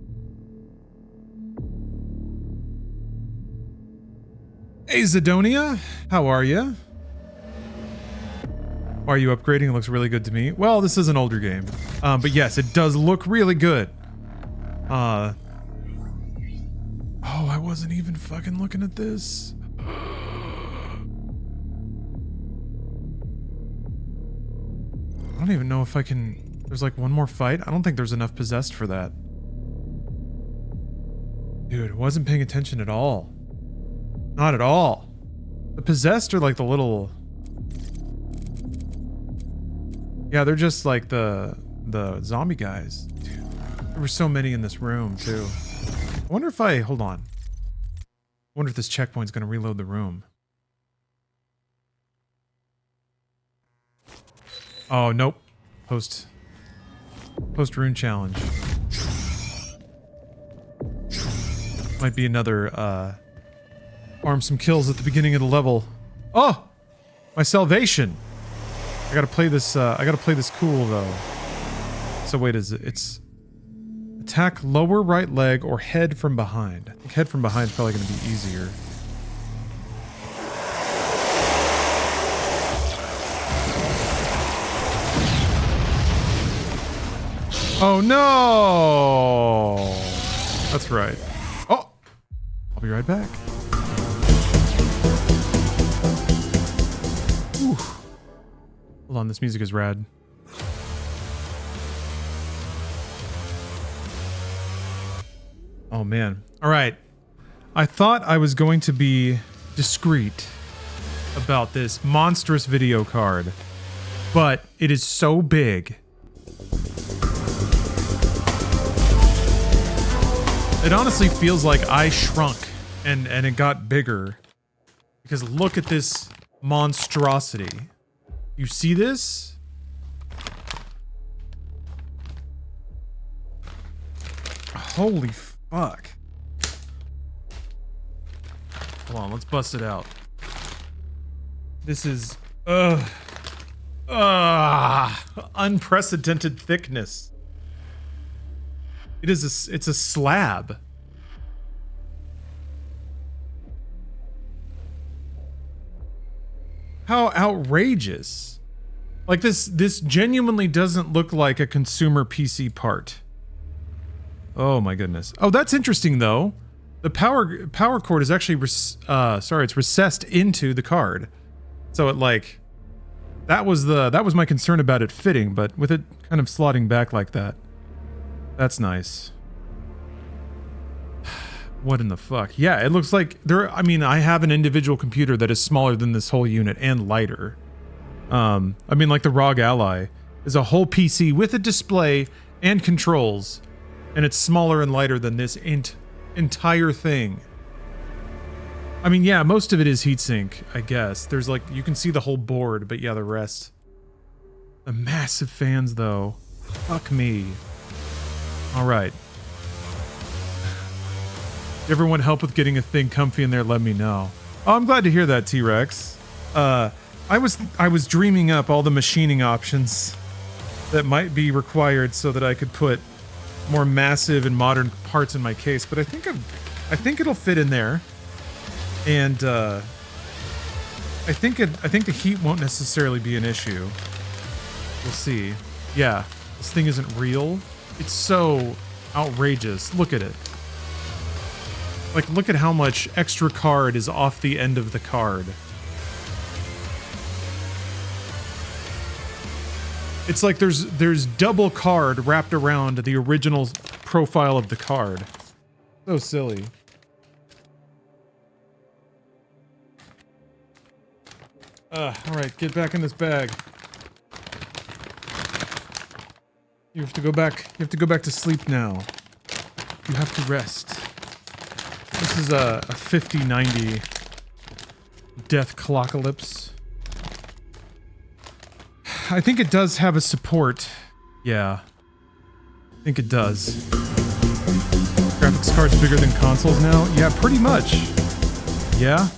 Hey Zidonia, how are you? Why are you upgrading? It looks really good to me. Well, this is an older game. But yes, it does look really good. Oh, I wasn't even fucking looking at this. I don't even know if I can... There's like one more fight? I don't think there's enough possessed for that. Dude, I wasn't paying attention at all. Not at all. The possessed are like the little... Yeah, they're just like the zombie guys. Dude, there were so many in this room too. I wonder if I... Hold on. I wonder if this checkpoint's gonna reload the room. Oh, nope. Post Rune challenge. Might be another, farm some kills at the beginning of the level. Oh! My salvation! I gotta play this cool, though. So wait, it's... Attack lower right leg or head from behind. I think head from behind is probably gonna be easier. Oh no! That's right. Oh! I'll be right back. Ooh. Hold on, this music is rad. Oh man. Alright. I thought I was going to be discreet about this monstrous video card, but it is so big. It honestly feels like I shrunk and it got bigger. Because look at this monstrosity. You see this? Holy fuck. Hold on, let's bust it out. This is unprecedented thickness. It's a slab. How outrageous. Like this genuinely doesn't look like a consumer PC part. Oh my goodness. Oh, that's interesting though. The power cord is actually it's recessed into the card. So it like that was my concern about it fitting, but with it kind of slotting back like that. That's nice. What in the fuck? Yeah, it looks like I mean, I have an individual computer that is smaller than this whole unit and lighter. I mean, like the ROG Ally is a whole PC with a display and controls, and it's smaller and lighter than this entire thing. I mean, yeah, most of it is heatsink, I guess. There's like, you can see the whole board, but yeah, the rest. The massive fans, though. Fuck me. Alright. If you ever want help with getting a thing comfy in there, let me know. Oh, I'm glad to hear that, T-Rex. I was dreaming up all the machining options that might be required so that I could put more massive and modern parts in my case, but I think it'll fit in there. And I think the heat won't necessarily be an issue. We'll see. Yeah, this thing isn't real. It's so outrageous. Look at it. Like, look at how much extra card is off the end of the card. It's like there's double card wrapped around the original profile of the card. So silly. All right, get back in this bag. You have to go back. You have to go back to sleep now. You have to rest. This is a 50-90 death clockalypse. I think it does have a support. Yeah. I think it does. Graphics cards bigger than consoles now? Yeah, pretty much. Yeah.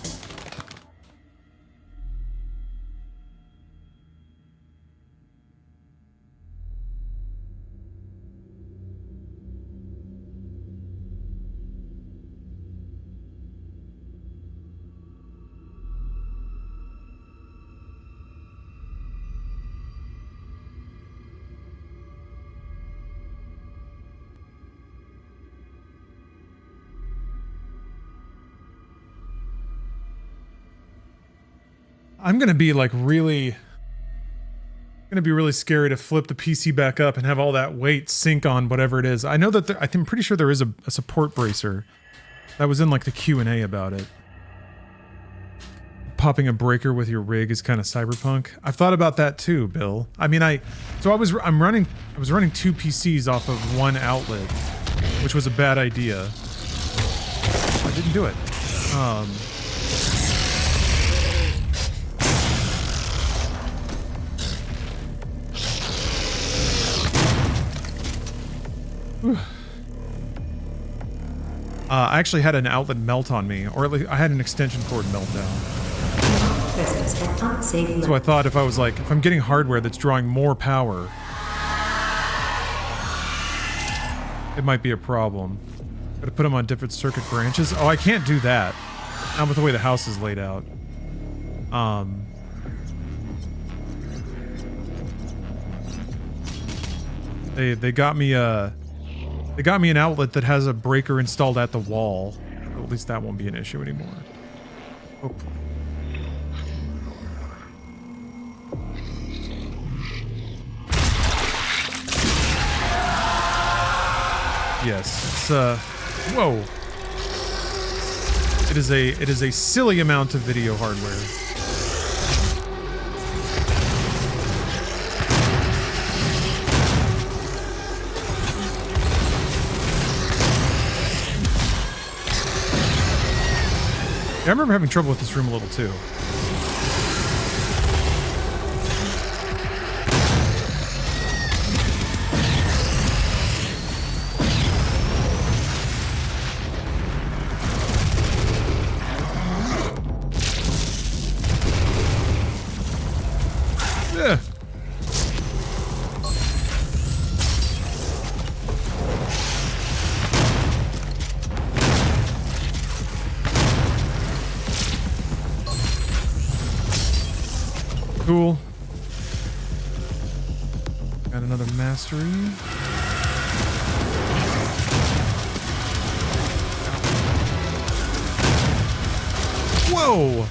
I'm gonna be like really scary to flip the PC back up and have all that weight sink on whatever it is. I know that I'm pretty sure there is a support bracer that was in like the Q&A about it. Popping a breaker with your rig is kind of cyberpunk. I've thought about that too, Bill. I mean, I was running two PCs off of one outlet, which was a bad idea. I didn't do it. I actually had an outlet melt on me, or at least I had an extension cord meltdown. So I thought if I'm getting hardware that's drawing more power, it might be a problem. Gotta put them on different circuit branches. Oh, I can't do that. Not with the way the house is laid out. They got me an outlet that has a breaker installed at the wall. So at least that won't be an issue anymore. Hopefully. Yes, it's whoa. It is a silly amount of video hardware. I remember having trouble with this room a little too. Yeah. Cool. Got another mastery. Whoa!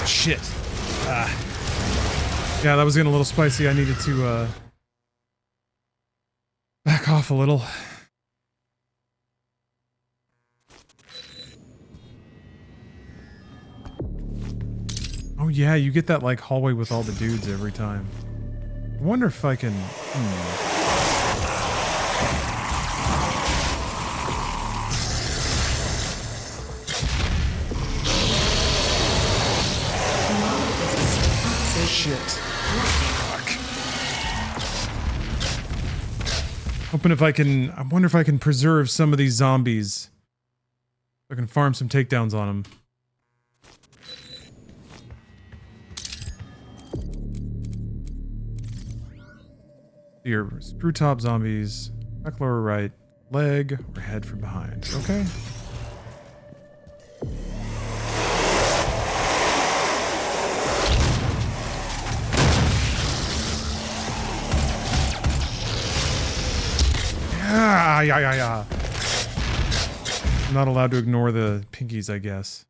Shit. Yeah, that was getting a little spicy. I needed to, back off a little. Oh yeah, you get that like hallway with all the dudes every time. I wonder if I can... Shit. Fuck. Hoping if I can, I wonder if I can preserve some of these zombies. I can farm some takedowns on them. Here, screw top zombies, back lower right, leg, or head from behind. Okay. Yeah. I'm not allowed to ignore the pinkies, I guess.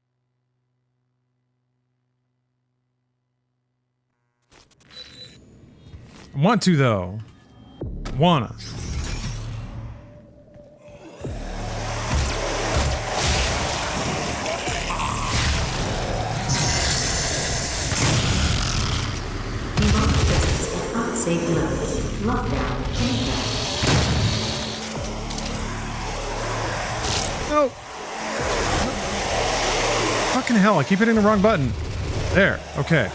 I want to, though. Wanna. Unsafe level. Lockdown. No. Fucking hell, I keep hitting the wrong button. There, okay.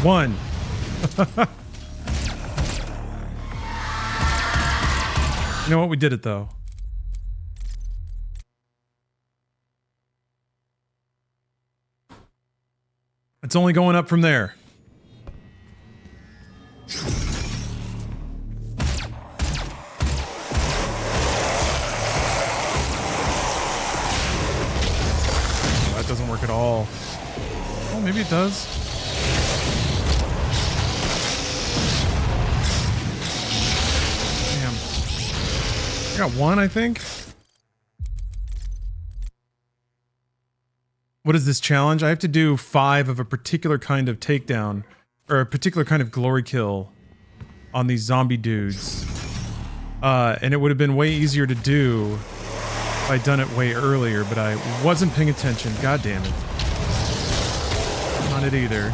One. You know what? We did it, though. It's only going up from there. That doesn't work at all. Oh, maybe it does. Damn. I got one, I think. What is this challenge? I have to do 5 of a particular kind of takedown, or a particular kind of glory kill on these zombie dudes. And it would have been way easier to do if I'd done it way earlier, but I wasn't paying attention. God damn it. Not it either.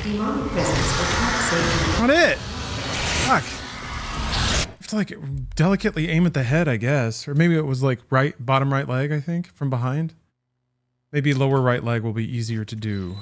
Demonic presence will not save Not it! Fuck. To like delicately aim at the head, I guess. Or maybe it was like bottom right leg, I think, from behind. Maybe lower right leg will be easier to do.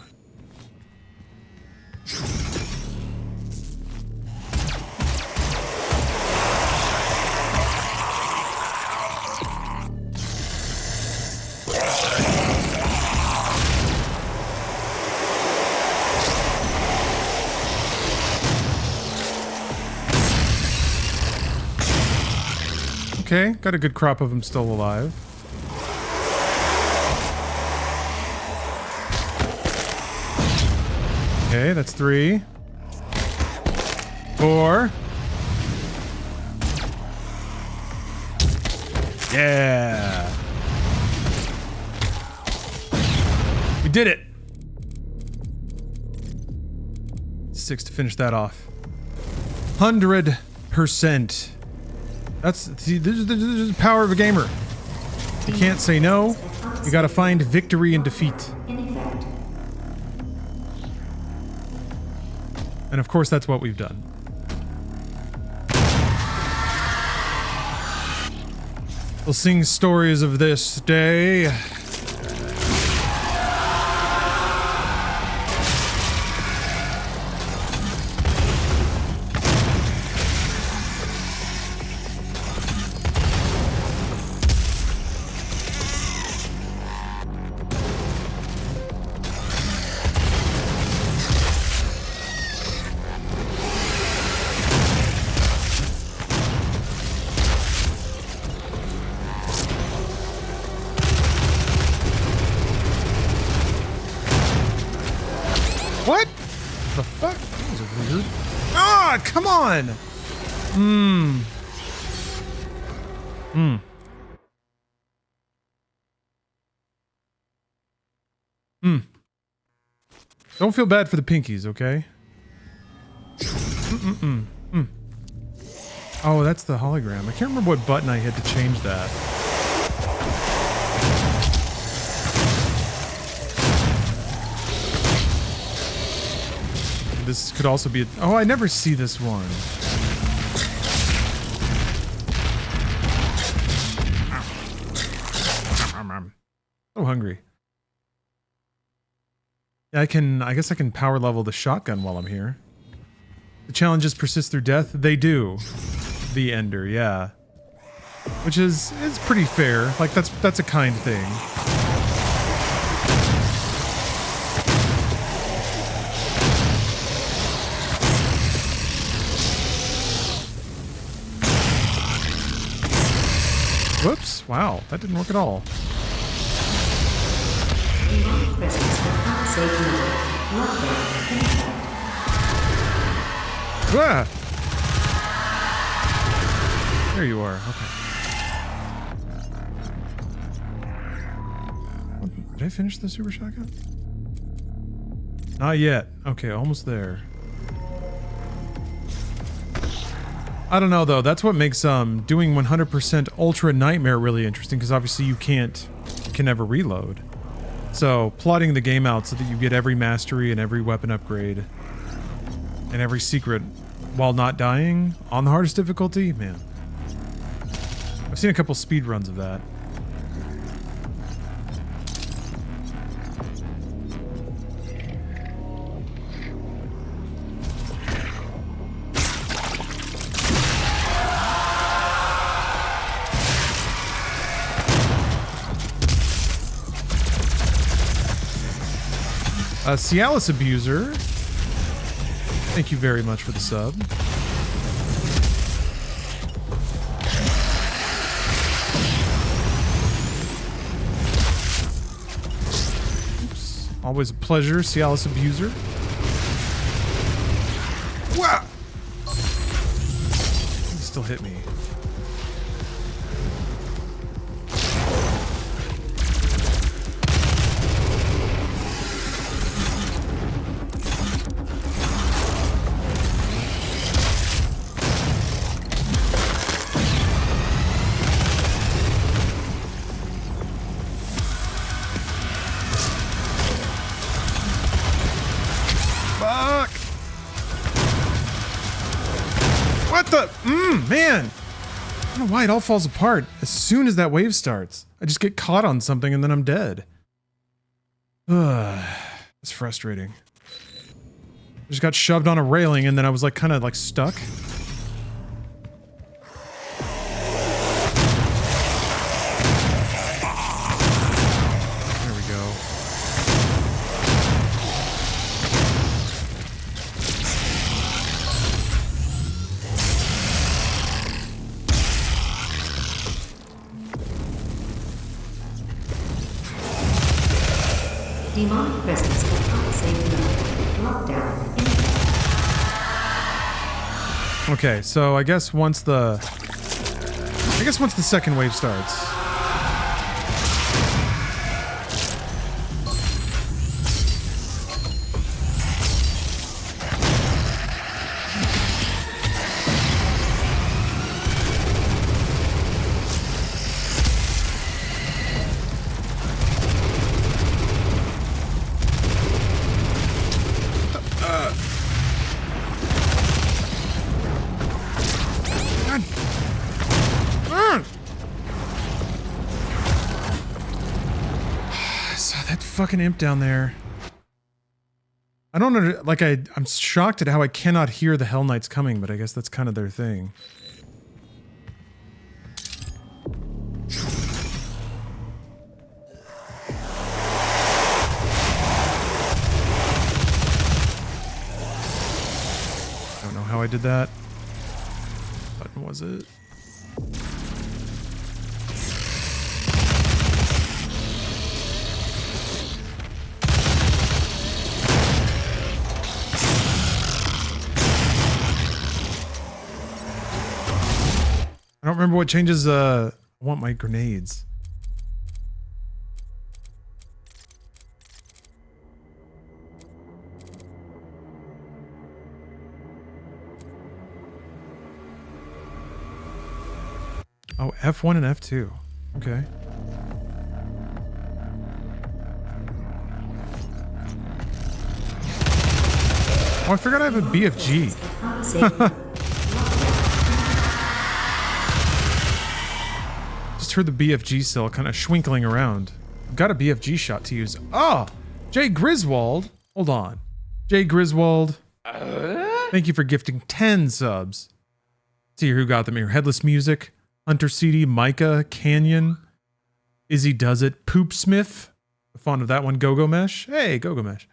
Okay, got a good crop of them still alive. Okay, that's 3. 4. Yeah. We did it. 6 to finish that off. 100%. See, this is the power of a gamer. You can't say no. You gotta find victory in defeat. And of course, that's what we've done. We'll sing stories of this day. What? The fuck? That was weird. Ah, come on! Don't feel bad for the pinkies, okay? Oh, that's the hologram. I can't remember what button I hit to change that. This could also be oh, I never see this one. I'm so hungry. I guess I can power level the shotgun while I'm here. The challenges persist through death. They do. The Ender, yeah. Which is pretty fair. Like that's a kind thing. Whoops! Wow, that didn't work at all. Ah! There you are. Okay. Did I finish the super shotgun? Not yet. Okay, almost there. I don't know though. That's what makes doing 100% Ultra Nightmare really interesting, because obviously you can never reload. So plotting the game out so that you get every mastery and every weapon upgrade and every secret while not dying on the hardest difficulty, man. I've seen a couple speed runs of that. Cialis Abuser, thank you very much for the sub. Oops. Always a pleasure, Cialis Abuser. Wow! He still hit me. Man, I don't know why it all falls apart as soon as that wave starts. I just get caught on something and then I'm dead. Ugh, it's frustrating. I just got shoved on a railing and then I was like kind of like stuck. There we go. Demonic presence of unsafe node. Lockdown. Okay, so I guess once the second wave starts. Fucking imp down there. I don't know, like I'm shocked at how I cannot hear the Hell Knights coming, but I guess that's kind of their thing. I don't know how I did that. What button was it? I don't remember what changes, I want my grenades. Oh, F1 and F2. Okay. Oh, I forgot I have a BFG. Heard the BFG cell kind of schwinkling around. I've got a BFG shot to use. Oh, Jay Griswold. Hold on. Jay Griswold. Thank you for gifting 10 subs. Let's see who got them here. Headless Music, Hunter CD, Micah, Canyon, Izzy Does It, Poop Smith. Fond of that one. Go-Go Mesh. Hey, Go-Go Mesh.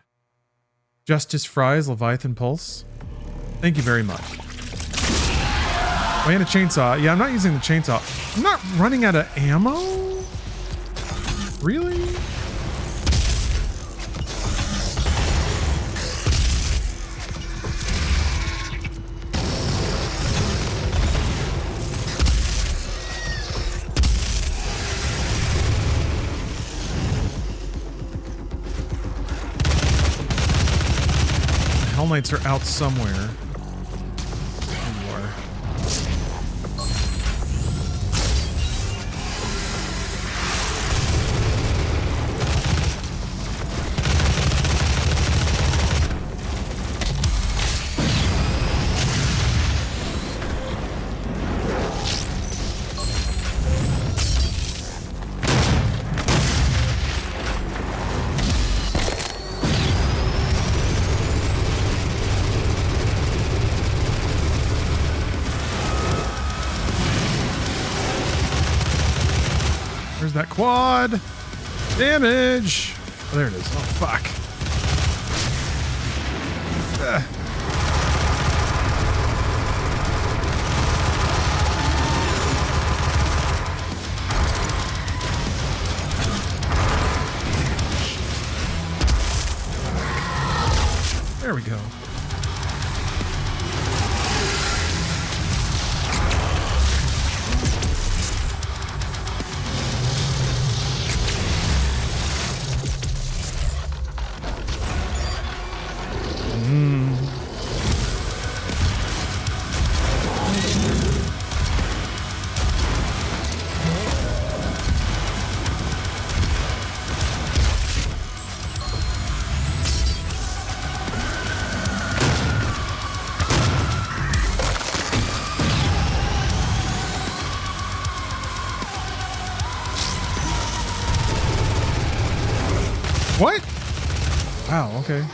Justice Fries, Leviathan Pulse. Thank you very much. Oh, and a chainsaw. Yeah, I'm not using the chainsaw. I'm not running out of ammo? Really? Hell Knights are out somewhere. That quad damage. Oh, there it is. Oh, fuck. There we go. What? Wow, okay.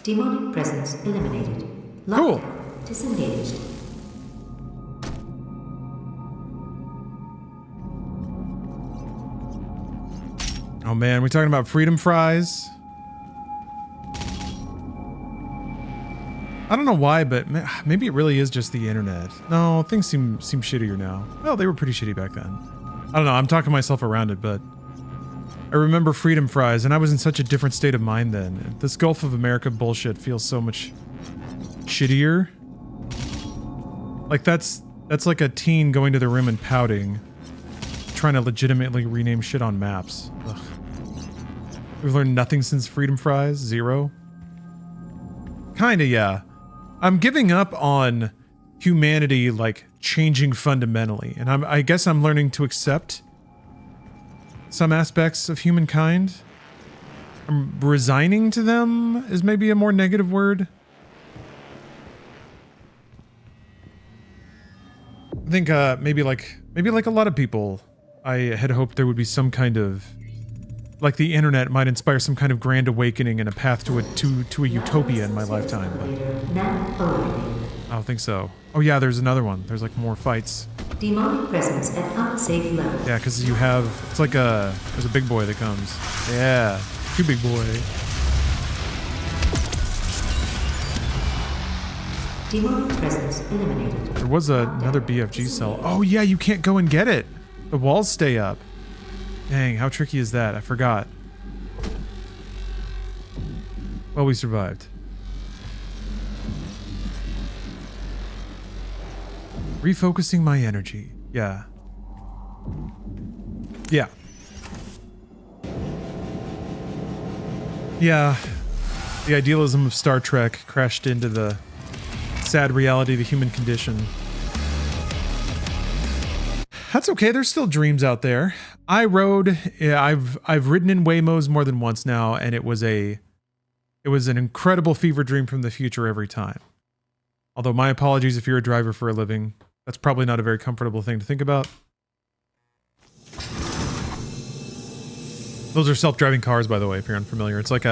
Demonic presence eliminated. Cool. Lockdown disengaged. Oh man, we talking about freedom fries? I don't know why, but maybe it really is just the internet. No, things seem shittier now. Well, they were pretty shitty back then. I don't know, I'm talking myself around it, but I remember freedom fries, and I was in such a different state of mind then. This Gulf of America bullshit feels so much shittier. Like that's like a teen going to the room and pouting, trying to legitimately rename shit on maps. Ugh. We've learned nothing since freedom fries? Zero? Kinda, yeah. I'm giving up on humanity, like, changing fundamentally, and I guess I'm learning to accept some aspects of humankind. I'm resigning to them is maybe a more negative word. I think maybe like a lot of people, I had hoped there would be some kind of, like the internet might inspire some kind of grand awakening and a path to a utopia in my lifetime. But I don't think so. Oh yeah, there's another one. There's like more fights. Demonic presence at unsafe level. Yeah, because you have, it's like there's a big boy that comes. Yeah, too big boy. Demonic presence eliminated. There was another BFG cell. Oh yeah, you can't go and get it. The walls stay up. Dang, how tricky is that? I forgot. Well, we survived. Refocusing my energy. Yeah. Yeah. Yeah. The idealism of Star Trek crashed into the sad reality of the human condition. That's okay. There's still dreams out there. I rode. Yeah, I've ridden in Waymos more than once now, and it was an incredible fever dream from the future every time. Although my apologies if you're a driver for a living. That's probably not a very comfortable thing to think about. Those are self-driving cars, by the way, if you're unfamiliar. It's like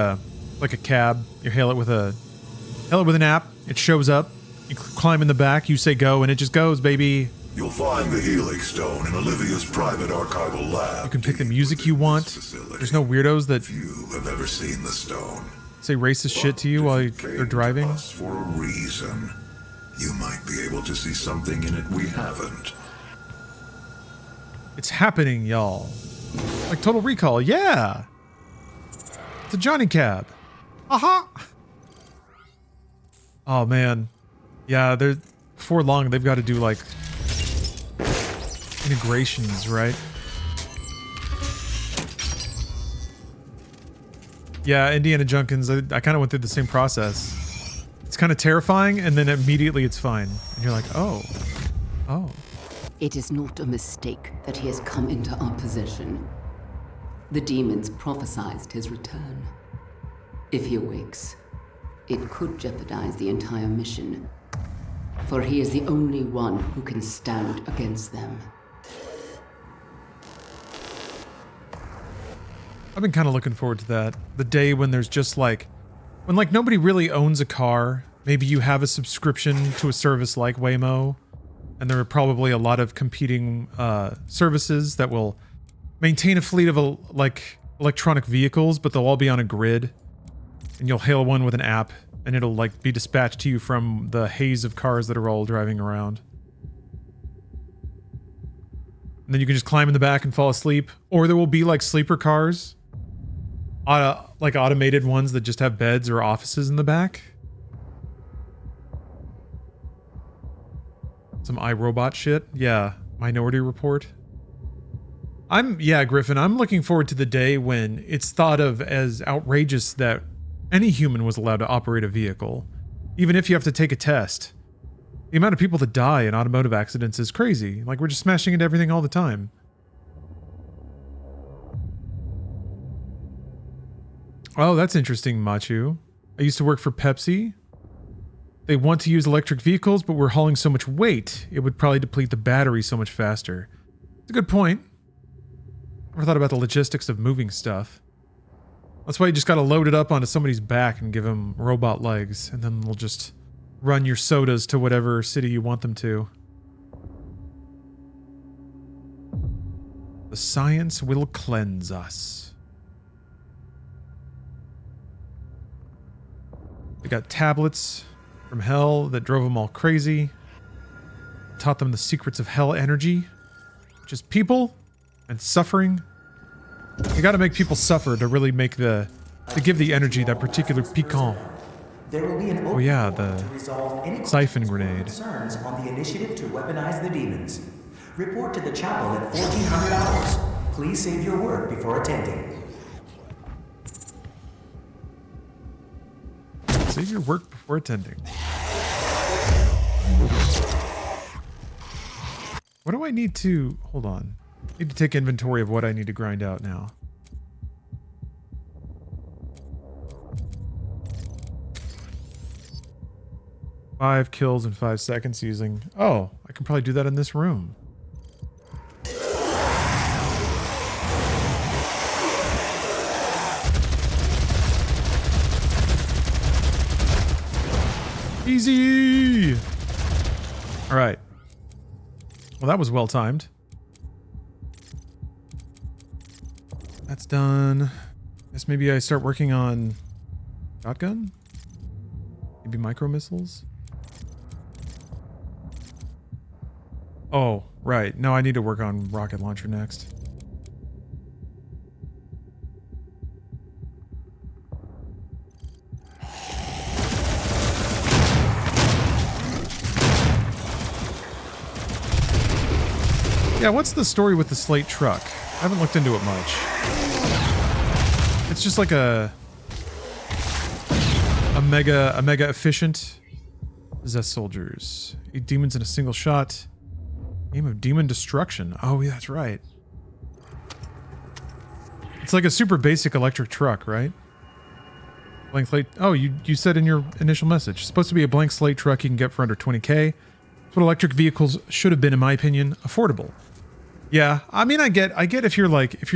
like a cab. You hail it with an app. It shows up. You climb in the back. You say go, and it just goes, baby. You'll find the Helix Stone in Olivia's private archival lab. You can pick the music you want. There's no weirdos that Few have ever seen the stone. say racist shit to you while you're driving. Us for a reason. You might be able to see something in it we haven't. It's happening, y'all. Like Total Recall, yeah. It's a Johnny Cab. Aha. Oh man, yeah. They're before long. They've got to do like integrations, right? Yeah, Indiana Junkins. I kind of went through the same process. It's kind of terrifying, and then immediately it's fine, and you're like, oh. It is not a mistake that he has come into our possession. The demons prophesied his return. If he awakes, it could jeopardize the entire mission, for he is the only one who can stand against them. I've been kind of looking forward to that. The day when there's just like, when like nobody really owns a car. Maybe you have a subscription to a service like Waymo, and there are probably a lot of competing services that will maintain a fleet of like electronic vehicles, but they'll all be on a grid, and you'll hail one with an app, and it'll like be dispatched to you from the haze of cars that are all driving around. And then you can just climb in the back and fall asleep, or there will be like sleeper cars, like automated ones that just have beds or offices in the back. Some iRobot shit. Yeah, Minority Report. Griffin, I'm looking forward to the day when it's thought of as outrageous that any human was allowed to operate a vehicle, even if you have to take a test. The amount of people that die in automotive accidents is crazy. Like, we're just smashing into everything all the time. Oh, that's interesting, Machu. I used to work for Pepsi. They want to use electric vehicles, but we're hauling so much weight, it would probably deplete the battery so much faster. It's a good point. Never thought about the logistics of moving stuff. That's why you just gotta load it up onto somebody's back and give them robot legs, and then they'll just run your sodas to whatever city you want them to. The science will cleanse us. They got tablets from hell that drove them all crazy. Taught them the secrets of hell energy, which is people and suffering. You gotta make people suffer to really make to give the energy that particular piquant. There will be an Oh yeah, to the resolve any siphon questions or grenade. concerns on the initiative to weaponize the demons. Report to the chapel at 1400 hours. Please save your word before attending. Save your work before attending. What do I need to... Hold on. I need to take inventory of what I need to grind out now. Five kills in 5 seconds using... Oh, I can probably do that in this room. Easy! Alright. Well, that was well timed. That's done. Guess maybe I start working on shotgun? Maybe micro missiles? Oh, right. No, I need to work on rocket launcher next. Yeah, what's the story with the slate truck? I haven't looked into it much. It's just like a mega efficient possess soldiers. 8 demons in a single shot. Aim of demon destruction. Oh, yeah, that's right. It's like a super basic electric truck, right? Blank slate. Oh, you said in your initial message. It's supposed to be a blank slate truck you can get for under 20K. That's what electric vehicles should have been, in my opinion, affordable. Yeah, I mean, I get if you're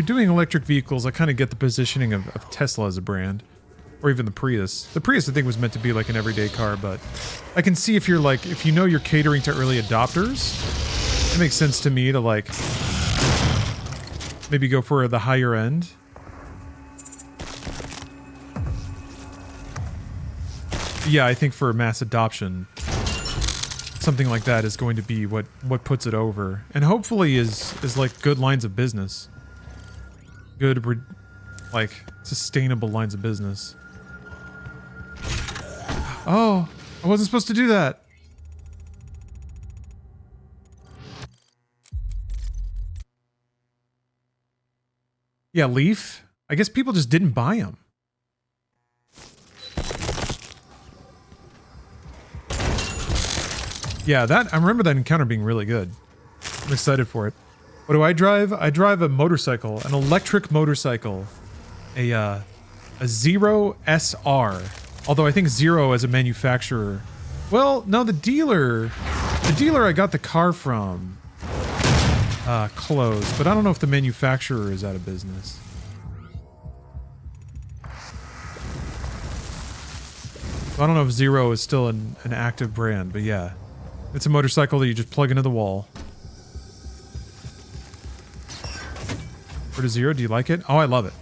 doing electric vehicles, I kind of get the positioning of Tesla as a brand. Or even the Prius. The Prius, I think, was meant to be like an everyday car, but I can see if you're like, if you know you're catering to early adopters, it makes sense to me to like maybe go for the higher end. Yeah, I think for mass adoption, something like that is going to be what puts it over, and hopefully is like good lines of business, good like sustainable lines of business. Oh, I wasn't supposed to do that. Yeah, Leaf. I guess people just didn't buy them. Yeah, that I remember that encounter being really good. I'm excited for it. What do I drive? I drive a motorcycle, an electric motorcycle, a Zero SR. Although I think Zero as a manufacturer, well, no, the dealer I got the car from closed, but I don't know if the manufacturer is out of business. So I don't know if Zero is still an active brand, but yeah. It's a motorcycle that you just plug into the wall. Where to Zero? Do you like it? Oh, I love it.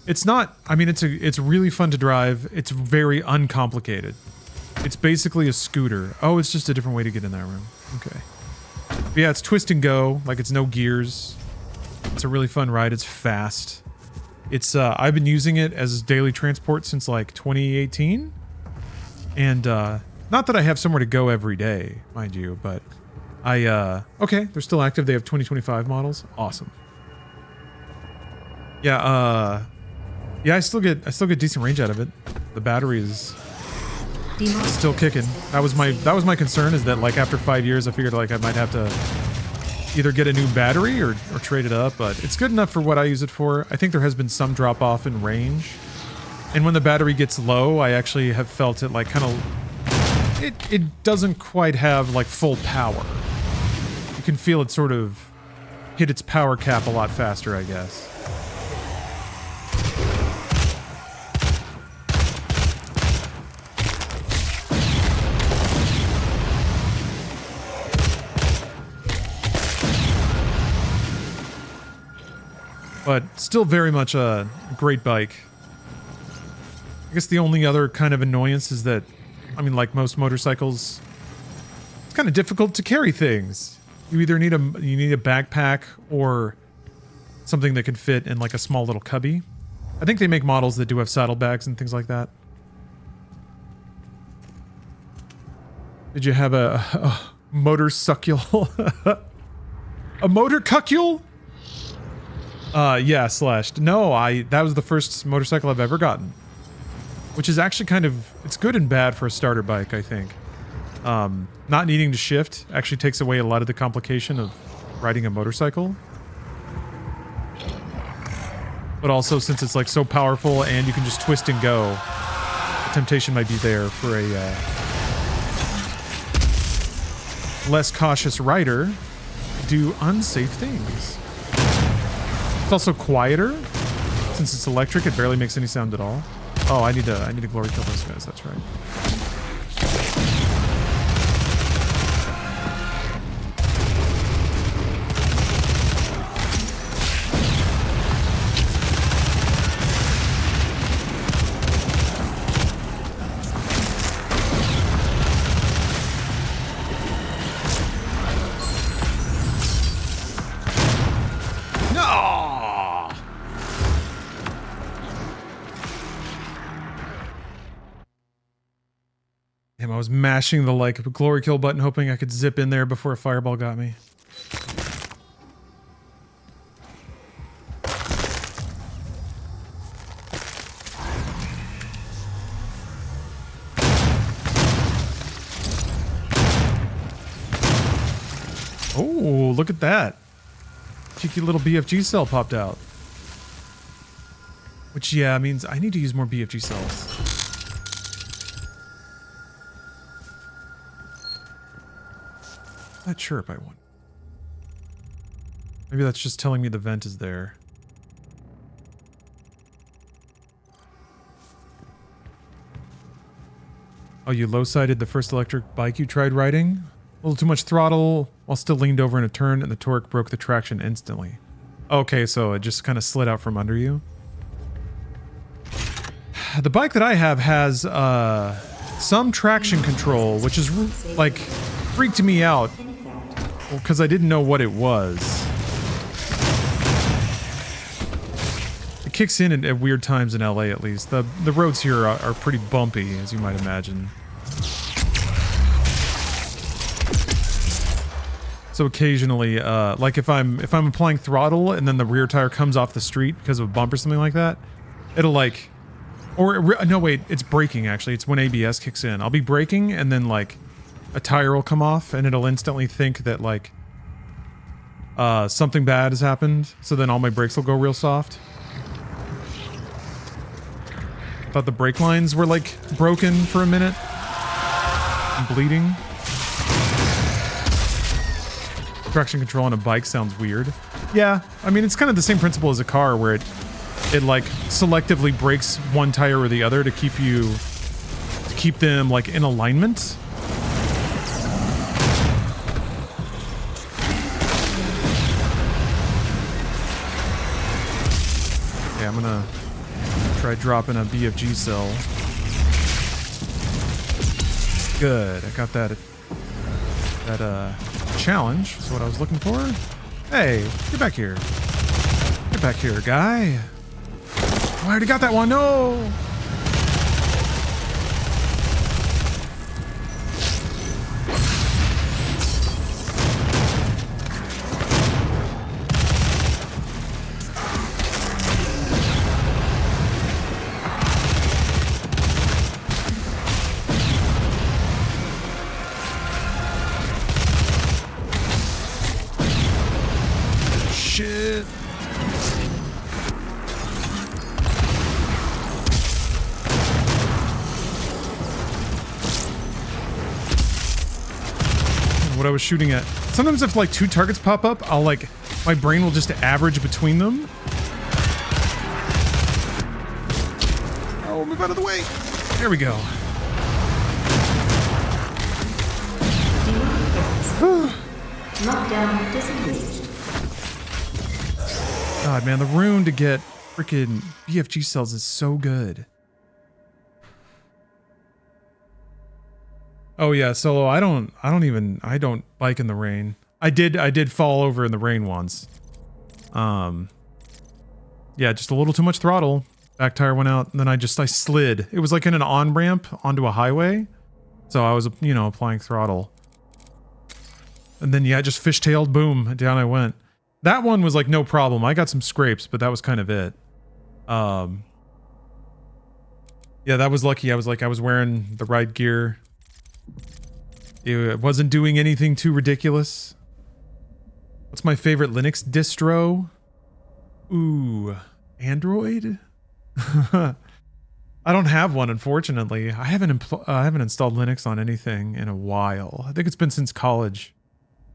It's not, I mean, it's really fun to drive. It's very uncomplicated. It's basically a scooter. Oh, it's just a different way to get in that room. Okay. But yeah, it's twist and go. Like, it's no gears. It's a really fun ride. It's fast. It's, I've been using it as daily transport since like 2018. And, not that I have somewhere to go every day, mind you, but okay, they're still active. They have 2025 models. Awesome. Yeah, yeah, I still get decent range out of it. The battery is still kicking. That was my concern, is that like after 5 years, I figured like I might have to either get a new battery or trade it up, but it's good enough for what I use it for. I think there has been some drop off in range. And when the battery gets low, I actually have felt it like kind of, it doesn't quite have like full power. You can feel it sort of hit its power cap a lot faster, I guess. But still very much a great bike. I guess the only other kind of annoyance is that, I mean, like most motorcycles, it's kind of difficult to carry things. You either need a backpack or something that can fit in like a small little cubby. I think they make models that do have saddlebags and things like that. Did you have a motorsuckle? A motorcuckule? Yeah, Slashed. No, that was the first motorcycle I've ever gotten. Which is actually kind of, it's good and bad for a starter bike, I think. Not needing to shift actually takes away a lot of the complication of riding a motorcycle. But also, since it's like so powerful and you can just twist and go, the temptation might be there for a less cautious rider to do unsafe things. It's also quieter. Since it's electric, it barely makes any sound at all. Oh, I need to glory kill those guys, that's right. Damn, I was mashing the like glory kill button hoping I could zip in there before a fireball got me. Oh, look at that. Cheeky little BFG cell popped out. Which, yeah, means I need to use more BFG cells. That chirp, I want. Maybe that's just telling me the vent is there. Oh, you low-sided the first electric bike you tried riding? A little too much throttle while still leaned over in a turn and the torque broke the traction instantly. Okay, so it just kind of slid out from under you. The bike that I have has some traction control, which is like freaked me out because I didn't know what it was. It kicks in at weird times in LA, at least. The roads here are pretty bumpy, as you might imagine. So occasionally, like if I'm applying throttle and then the rear tire comes off the street because of a bump or something like that, it'll like, no wait, it's braking actually. It's when ABS kicks in. I'll be braking and then like a tire will come off and it'll instantly think that like something bad has happened. So then all my brakes will go real soft. I thought the brake lines were like broken for a minute. I'm bleeding. Traction control on a bike sounds weird. Yeah, I mean, it's kind of the same principle as a car where it like selectively brakes one tire or the other to keep them like in alignment. Yeah, I'm gonna try dropping a BFG cell. Good, I got that challenge. That's what I was looking for. Hey, get back here. Get back here, guy. Oh, I already got that one. No. Shit. What I was shooting at. Sometimes if like two targets pop up, I'll like, my brain will just average between them. Oh, move out of the way. There we go. Lockdown disengaged. God, man, the rune to get freaking BFG cells is so good. Oh yeah, Solo, I don't bike in the rain. I did fall over in the rain once. Yeah, just a little too much throttle. Back tire went out, and then I slid. It was like in an on-ramp onto a highway. So I was, you know, applying throttle. And then yeah, just fishtailed, boom, down I went. That one was like no problem. I got some scrapes, but that was kind of it. Yeah, that was lucky. I was wearing the right gear. It wasn't doing anything too ridiculous. What's my favorite Linux distro? Ooh, Android? I don't have one, unfortunately. I haven't installed Linux on anything in a while. I think it's been since college.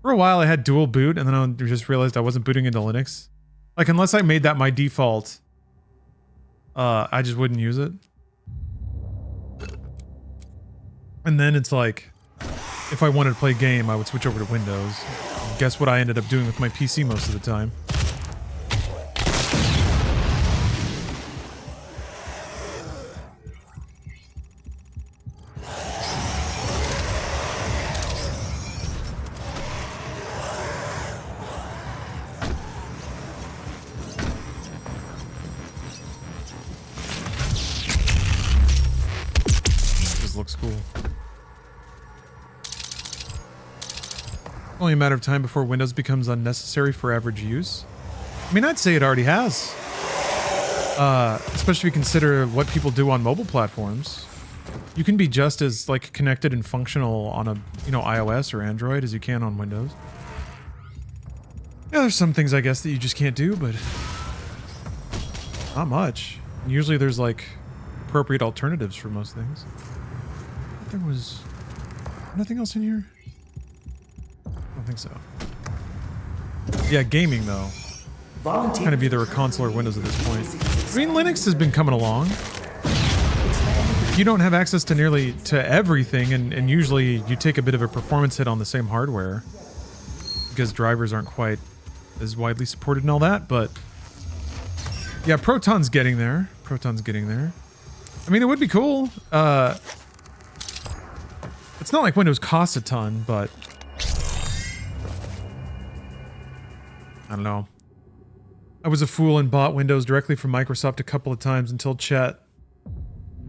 For a while I had dual boot, and then I just realized I wasn't booting into Linux. Like, unless I made that my default, I just wouldn't use it. And then it's like, if I wanted to play a game, I would switch over to Windows. Guess what I ended up doing with my PC most of the time? This looks cool. Only a matter of time before Windows becomes unnecessary for average use. I mean, I'd say it already has. Especially if you consider what people do on mobile platforms. You can be just as like connected and functional on a, you know, iOS or Android as you can on Windows. Yeah, there's some things I guess that you just can't do, but not much. Usually there's like appropriate alternatives for most things. There was nothing else in here? I don't think so. Yeah, gaming though. Kind of either a console or Windows at this point. I mean, Linux has been coming along. you don't have access to nearly to everything, and usually you take a bit of a performance hit on the same hardware because drivers aren't quite as widely supported and all that, but yeah, Proton's getting there. Proton's getting there. I mean, it would be cool. It's not like Windows costs a ton, but I don't know. I was a fool and bought Windows directly from Microsoft a couple of times until chat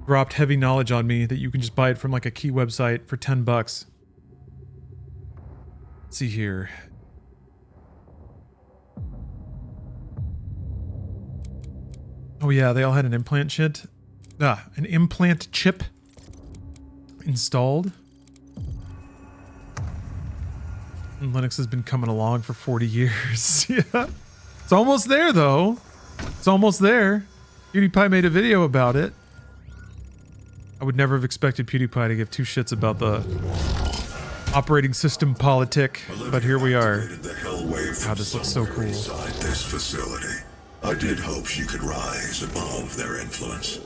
dropped heavy knowledge on me that you can just buy it from like a key website for $10. Let's see here. Oh yeah, they all had an implant chip. An implant chip installed. And Linux has been coming along for 40 years. Yeah. It's almost there though. It's almost there. PewDiePie made a video about it. I would never have expected PewDiePie to give two shits about the operating system politic, but here we are. God, this looks so cool. This facility. I did hope she could rise above their influence.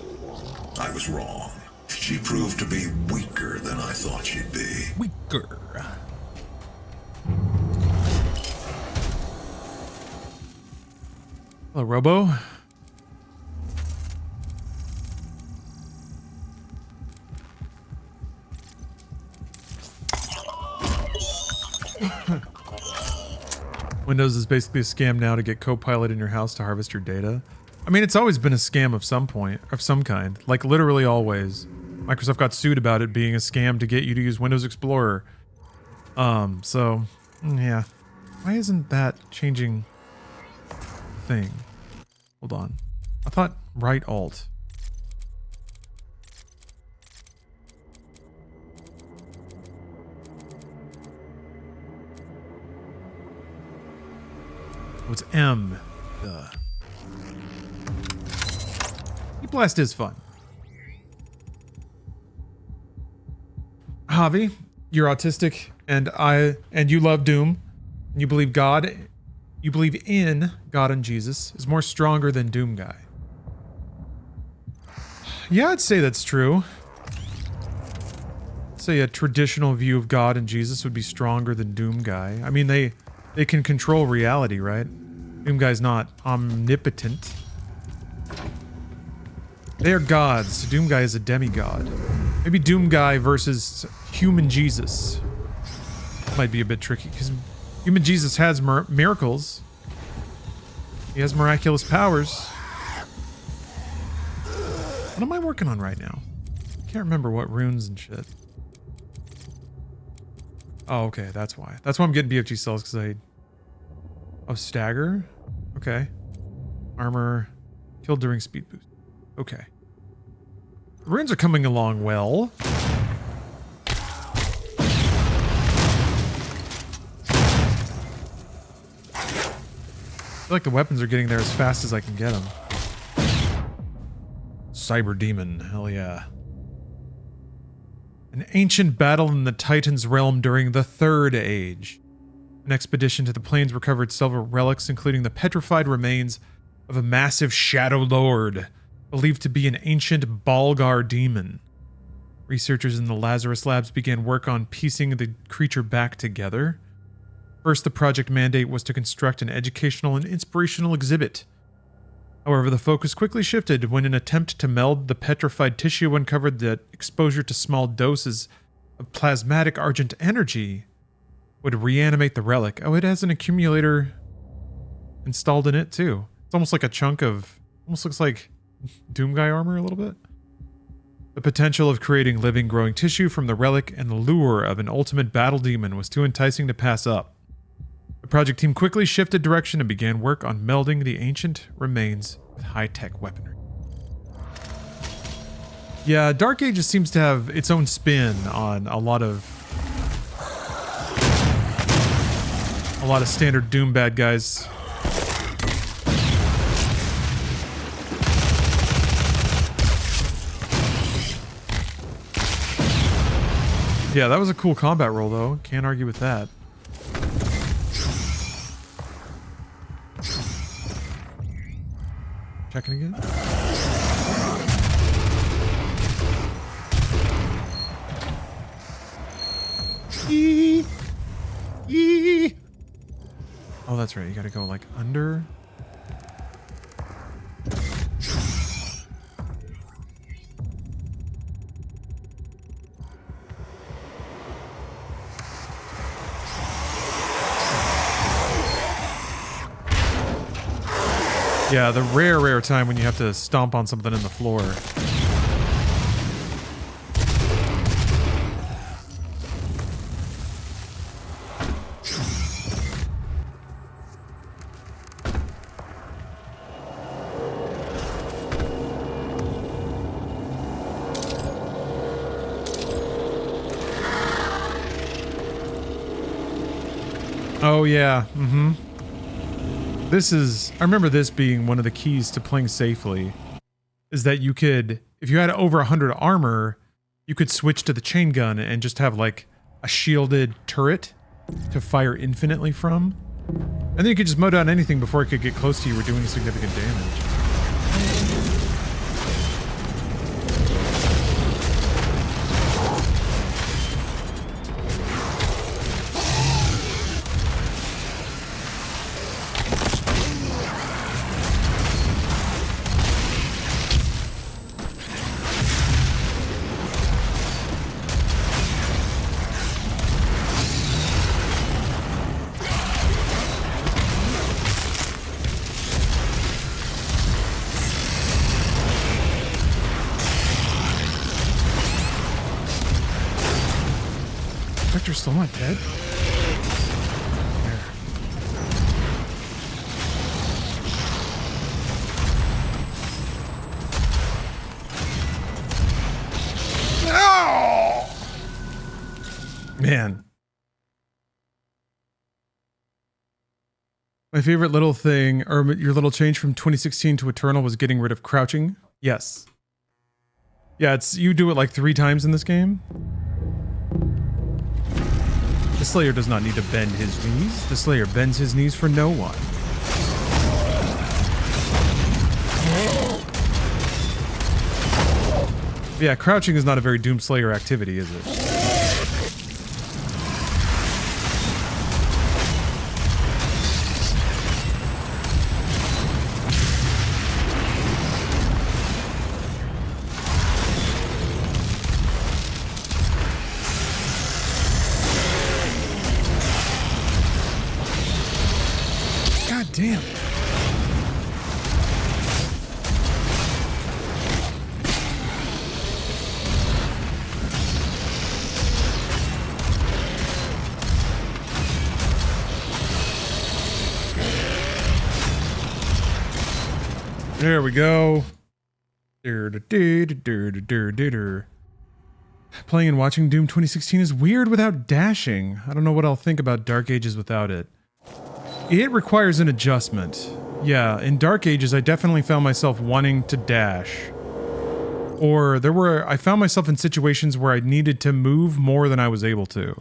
I was wrong. She proved to be weaker than I thought she'd be. Weaker. Hello, Robo. Windows is basically a scam now to get Copilot in your house to harvest your data. I mean, it's always been a scam of some point, of some kind. Like, literally always. Microsoft got sued about it being a scam to get you to use Windows Explorer. So, yeah. Why isn't that changing thing? Hold on. I thought right alt. Oh, it's M. Duh. Heat Blast is fun. Javi, you're autistic, and you love Doom. You believe you believe in God and Jesus is more stronger than Doom Guy. Yeah, I'd say that's true. I'd say a traditional view of God and Jesus would be stronger than Doom Guy. I mean, they can control reality, right? Doom Guy's not omnipotent. They are gods. Doom Guy is a demigod. Maybe Doom Guy versus human Jesus might be a bit tricky, because human Jesus has miracles. He has miraculous powers. What am I working on right now? I can't remember what runes and shit. Oh, okay, that's why. That's why I'm getting BFG cells, because I... Oh, stagger? Okay. Armor. Killed during speed boost. Okay. The runes are coming along well. I feel like the weapons are getting there as fast as I can get them. Cyber Demon, hell yeah. An ancient battle in the Titan's realm during the Third Age. An expedition to the plains recovered several relics, including the petrified remains of a massive Shadow Lord, believed to be an ancient Balgar demon. Researchers in the Lazarus Labs began work on piecing the creature back together. First, the project mandate was to construct an educational and inspirational exhibit. However, the focus quickly shifted when an attempt to meld the petrified tissue uncovered that exposure to small doses of plasmatic argent energy would reanimate the relic. Oh, it has an accumulator installed in it too. It's almost like a chunk of... Almost looks like Doom Guy armor a little bit. The potential of creating living, growing tissue from the relic and the lure of an ultimate battle demon was too enticing to pass up. The project team quickly shifted direction and began work on melding the ancient remains with high-tech weaponry. Yeah, Dark Ages seems to have its own spin on a lot of standard Doom bad guys. Yeah, that was a cool combat roll though. Can't argue with that. Checking again. that's right. You gotta go like under. Yeah, the rare time when you have to stomp on something in the floor. Oh yeah, mm-hmm. I remember this being one of the keys to playing safely, is that you could, if you had over 100 armor, you could switch to the chain gun and just have like a shielded turret to fire infinitely from. And then you could just mow down anything before it could get close to you or do any significant damage. Still not dead? There. No! Man. My favorite little thing, or your little change from 2016 to Eternal, was getting rid of crouching. Yes. Yeah, you do it like 3 times in this game. The Slayer does not need to bend his knees. The Slayer bends his knees for no one. Yeah, crouching is not a very Doom Slayer activity, is it? Damn. There we go. Playing and watching Doom 2016 is weird without dashing. I don't know what I'll think about Dark Ages without it. It requires an adjustment. Yeah, in Dark Ages, I definitely found myself wanting to dash. Or I found myself in situations where I needed to move more than I was able to.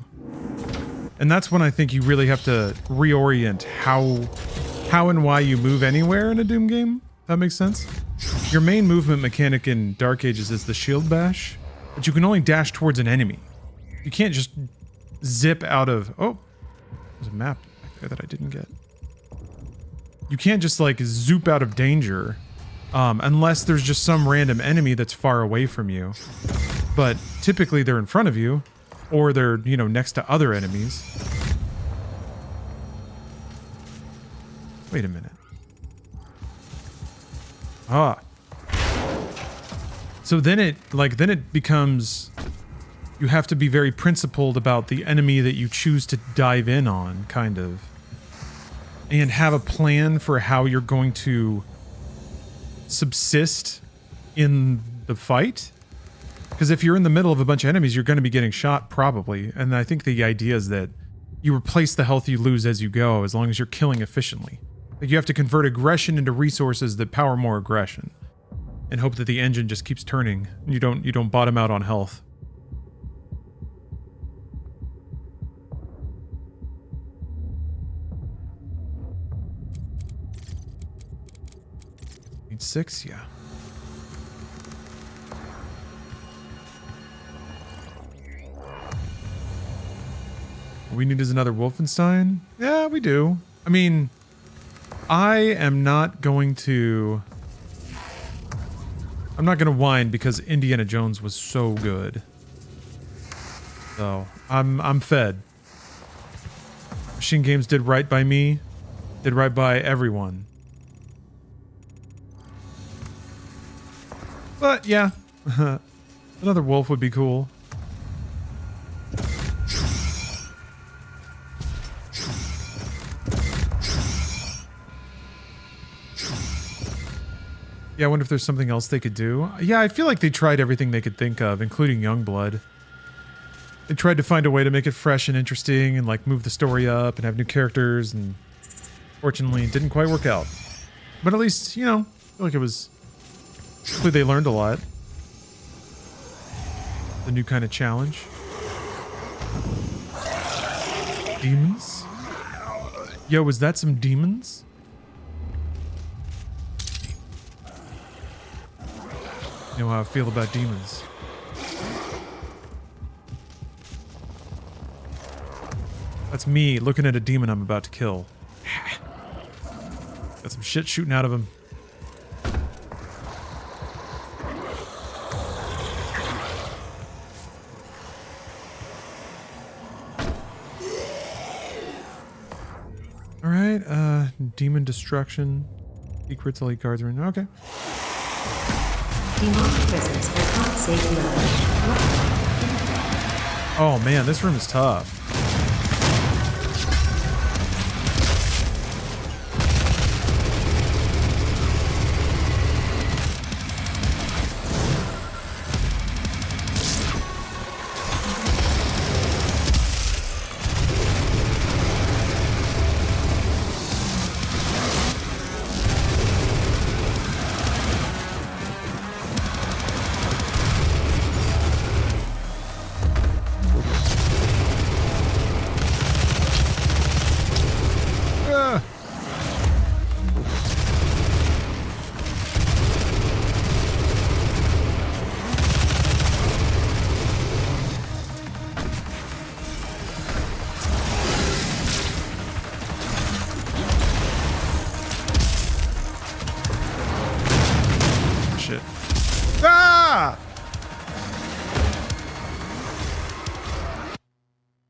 And that's when I think you really have to reorient how and why you move anywhere in a Doom game. That makes sense? Your main movement mechanic in Dark Ages is the shield bash, but you can only dash towards an enemy. You can't just zip out of... Oh, there's a map back there that I didn't get. You can't just like zoop out of danger unless there's just some random enemy that's far away from you. But typically they're in front of you or they're, you know, next to other enemies. Wait a minute. Ah. So then it becomes, you have to be very principled about the enemy that you choose to dive in on, kind of. And have a plan for how you're going to subsist in the fight. Because if you're in the middle of a bunch of enemies, you're going to be getting shot probably. And I think the idea is that you replace the health you lose as you go, as long as you're killing efficiently. Like you have to convert aggression into resources that power more aggression. And hope that the engine just keeps turning. And you don't bottom out on health. Need 6, yeah. What we need is another Wolfenstein? Yeah, we do. I mean, I am not going to... I'm not going to whine because Indiana Jones was so good. So, I'm fed. Machine Games did right by me. Did right by everyone. But, yeah. Another wolf would be cool. Yeah, I wonder if there's something else they could do. Yeah, I feel like they tried everything they could think of, including Youngblood. They tried to find a way to make it fresh and interesting and like move the story up and have new characters, and fortunately it didn't quite work out. But at least, you know, I feel like it was... hopefully they learned a lot. The new kind of challenge. Demons? Yo, was that some demons? You know how I feel about demons. That's me looking at a demon I'm about to kill. Got some shit shooting out of him. Alright, demon destruction. Secrets, elite cards are in. Okay. Demonic presence at unsafe level. Oh man, this room is tough.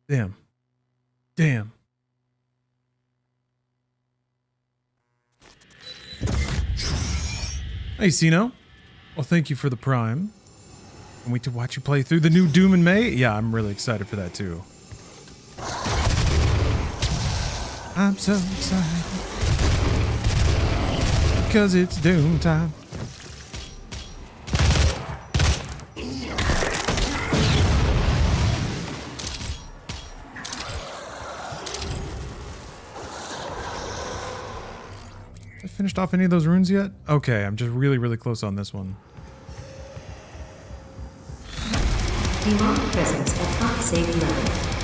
Damn. Damn. Hey, Sino. Well, thank you for the Prime. Can't wait to watch you play through the new Doom in May. Yeah, I'm really excited for that, too. I'm so excited. Because it's Doom time. Finished off any of those runes yet? Okay, I'm just really, really close on this one. Demonic presence at unsafe level.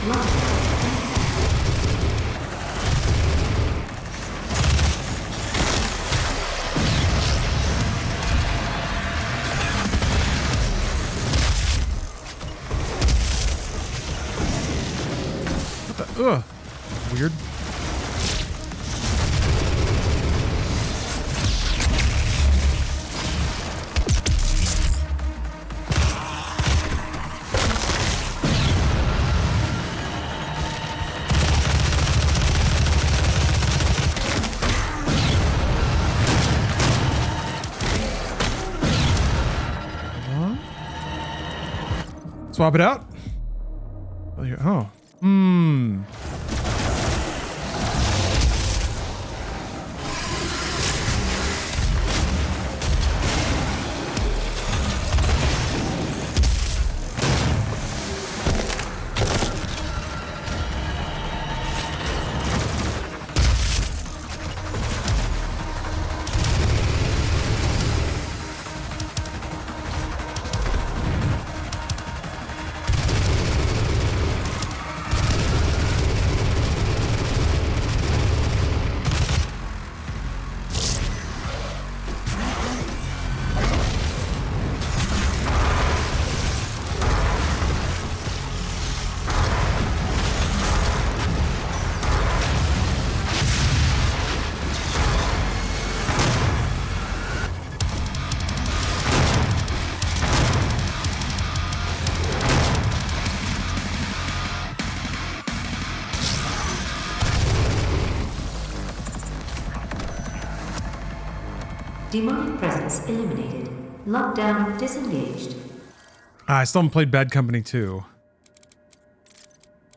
Locked. What the? Ugh. Weird. Swap it out. Oh. Demonic presence eliminated. Lockdown disengaged. I still haven't played Bad Company 2.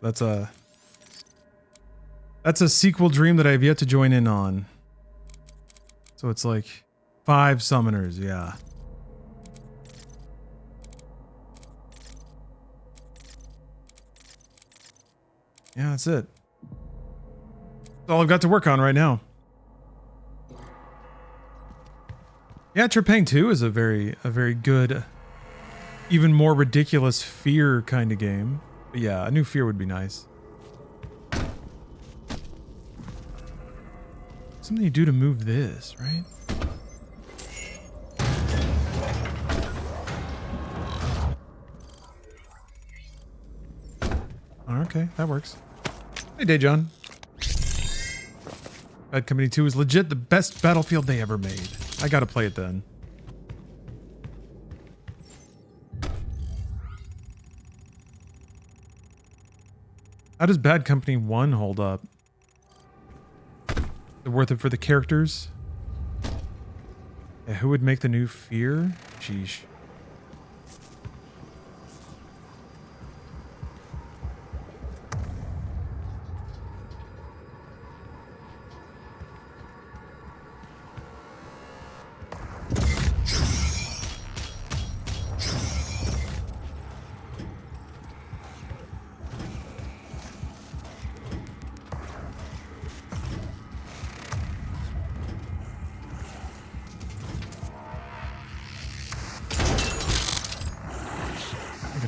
That's a sequel dream that I have yet to join in on. So it's like 5 summoners, yeah. Yeah, that's it. That's all I've got to work on right now. Yeah, Trepang 2 is a very good, even more ridiculous fear kind of game. But yeah, a new fear would be nice. Something you do to move this, right? Okay, that works. Hey, Dayjon. Bad Company 2 is legit the best Battlefield they ever made. I gotta play it then. How does Bad Company 1 hold up? Is it worth it for the characters? Yeah, who would make the new fear? Sheesh.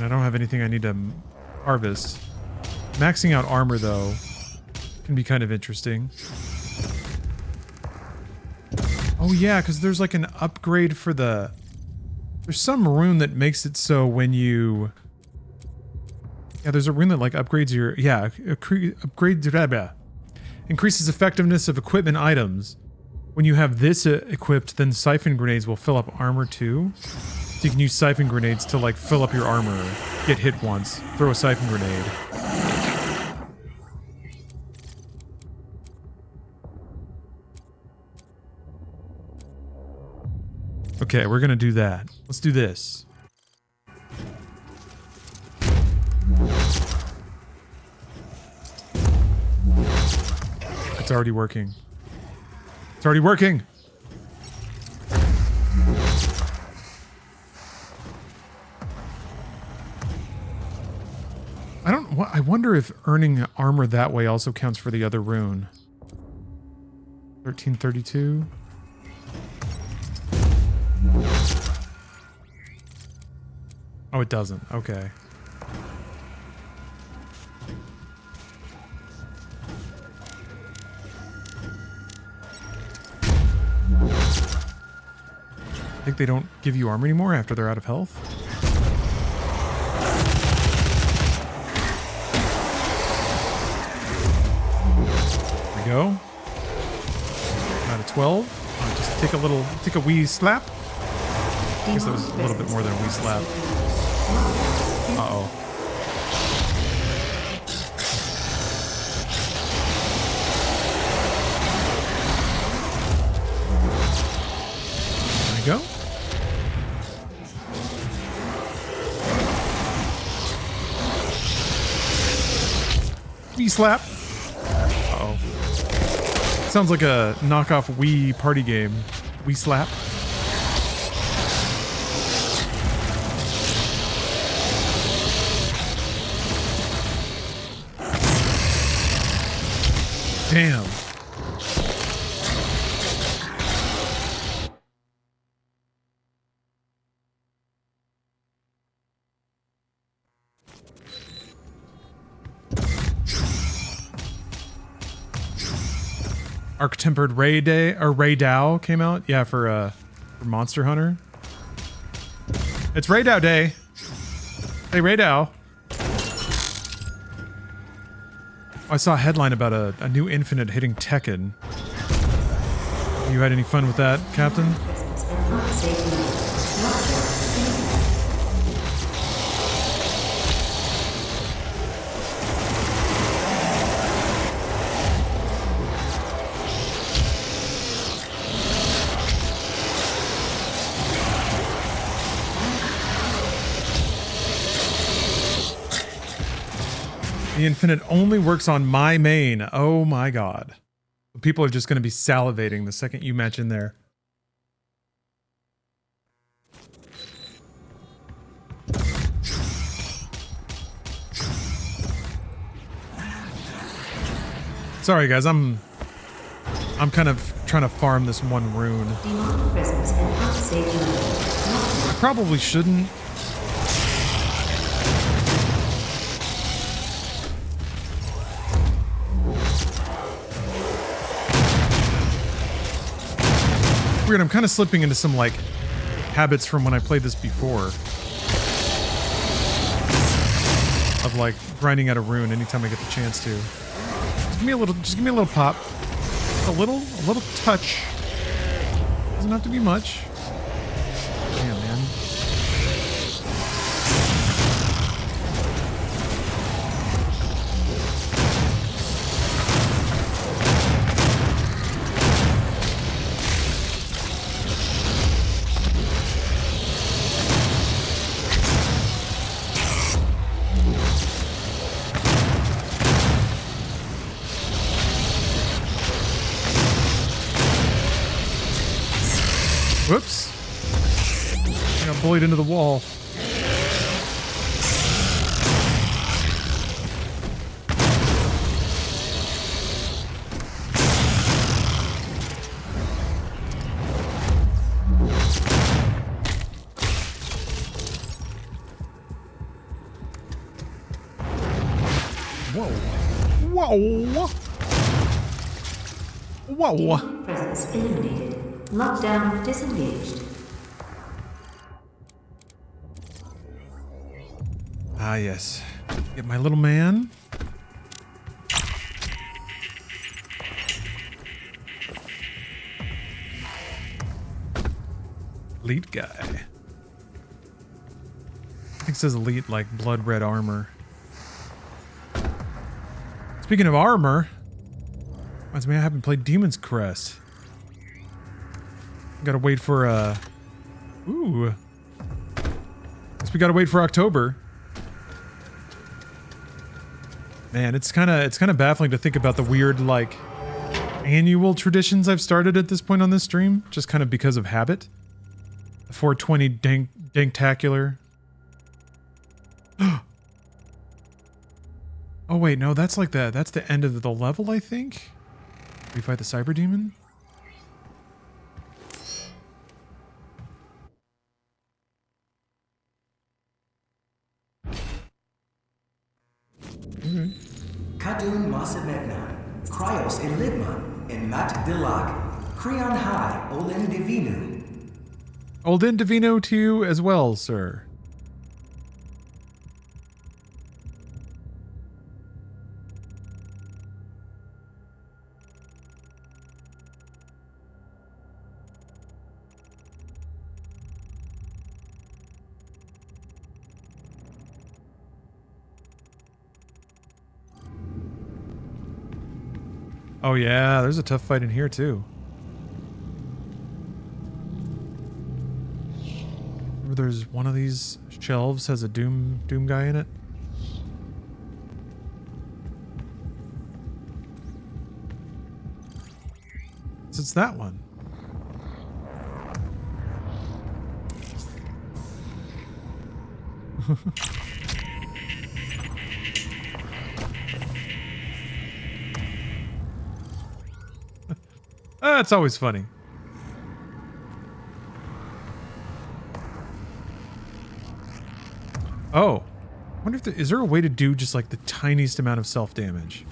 I don't have anything I need to harvest. Maxing out armor, though, can be kind of interesting. Oh, yeah, because there's like an upgrade for the... There's some rune that makes it so when you... Yeah, there's a rune that like upgrades your... Yeah, increases effectiveness of equipment items. When you have this equipped, then siphon grenades will fill up armor too. So you can use siphon grenades to like fill up your armor. Get hit once. Throw a siphon grenade. Okay, we're gonna do that. Let's do this. It's already working. It's already working! I wonder if earning armor that way also counts for the other rune. 1332. Oh, it doesn't. Okay. I think they don't give you armor anymore after they're out of health. Go. Out of 12. Just take a wee slap. I guess that was a little bit more than a wee slap. Uh-oh. There we go. Wee slap. Uh-oh. Sounds like a knockoff Wii party game. Wii Slap. Damn. Arc-tempered Ray Day or Ray Dow came out. Yeah, for Monster Hunter. It's Ray Dow Day. Hey, Ray Dow. I saw a headline about a new Infinite hitting Tekken. You had any fun with that, Captain? The infinite only works on my main. Oh my god. People are just going to be salivating the second you match in there. Sorry guys, I'm kind of trying to farm this one rune. Demonic presence and unstable level. I probably shouldn't. Weird, I'm kind of slipping into some like habits from when I played this before. Of like grinding out a rune anytime I get the chance to. Just give me a little pop. A little touch. Doesn't have to be much. Damn, man. Whoops. I got bullied into the wall. Whoa. Whoa. Whoa. Demonic presence eliminated. Lockdown disengaged. Ah, yes. Get my little man. Elite guy. I think it says elite like blood red armor. Speaking of armor, reminds me I haven't played Demon's Crest. Gotta wait for ooh. Guess we gotta wait for October. Man, it's kinda baffling to think about the weird like annual traditions I've started at this point on this stream, just kind of because of habit. The 420 danktacular. Oh wait, no, that's like that's the end of the level, I think. We fight the cyber demon. Kadun Masamegnan, Cryos Eligma, and Mat Dilag, Creon High, Olen Divinu. Olden Divino to you as well, sir. Oh yeah, there's a tough fight in here too. Remember there's one of these shelves has a Doom guy in it? So it's that one. It's always funny. Oh, I wonder if is there a way to do just like the tiniest amount of self damage?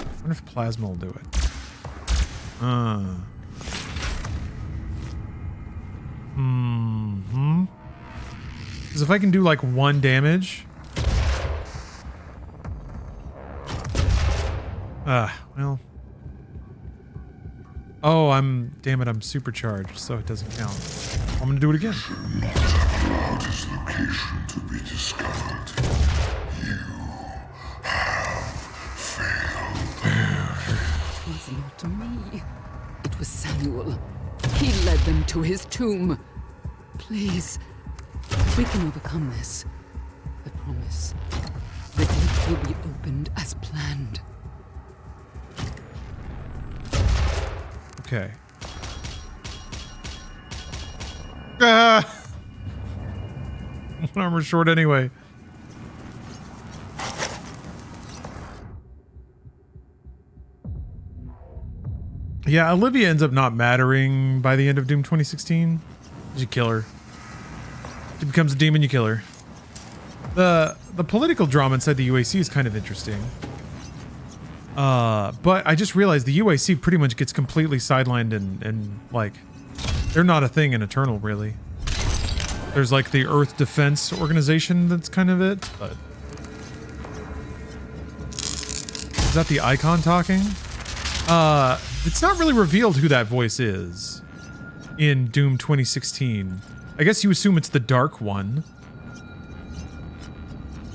I wonder if plasma will do it. Because if I can do like 1 damage. Well. Oh, damn it, I'm supercharged, so it doesn't count. I'm gonna do it again. His location to be discovered. You have failed. It was not me. It was Samuel. He led them to his tomb. Please, we can overcome this. I promise. With you. will be opened as planned. Okay. Ah! One armor short anyway. Yeah, Olivia ends up not mattering by the end of Doom 2016. You kill her. She becomes a demon, you kill her. The political drama inside the UAC is kind of interesting. But I just realized the UAC pretty much gets completely sidelined and like, they're not a thing in Eternal, really. There's like the Earth Defense Organization that's kind of it, but... Is that the icon talking? It's not really revealed who that voice is in Doom 2016. I guess you assume it's the Dark One.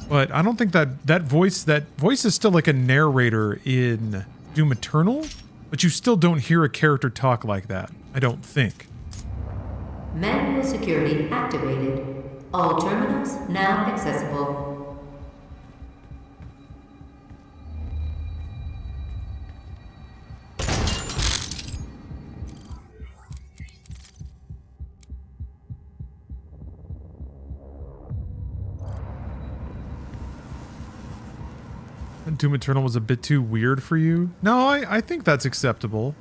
But I don't think that voice is still like a narrator in Doom Eternal, but you still don't hear a character talk like that, I don't think. Manual security activated. All terminals now accessible. Doom Eternal was a bit too weird for you? No, I think that's acceptable.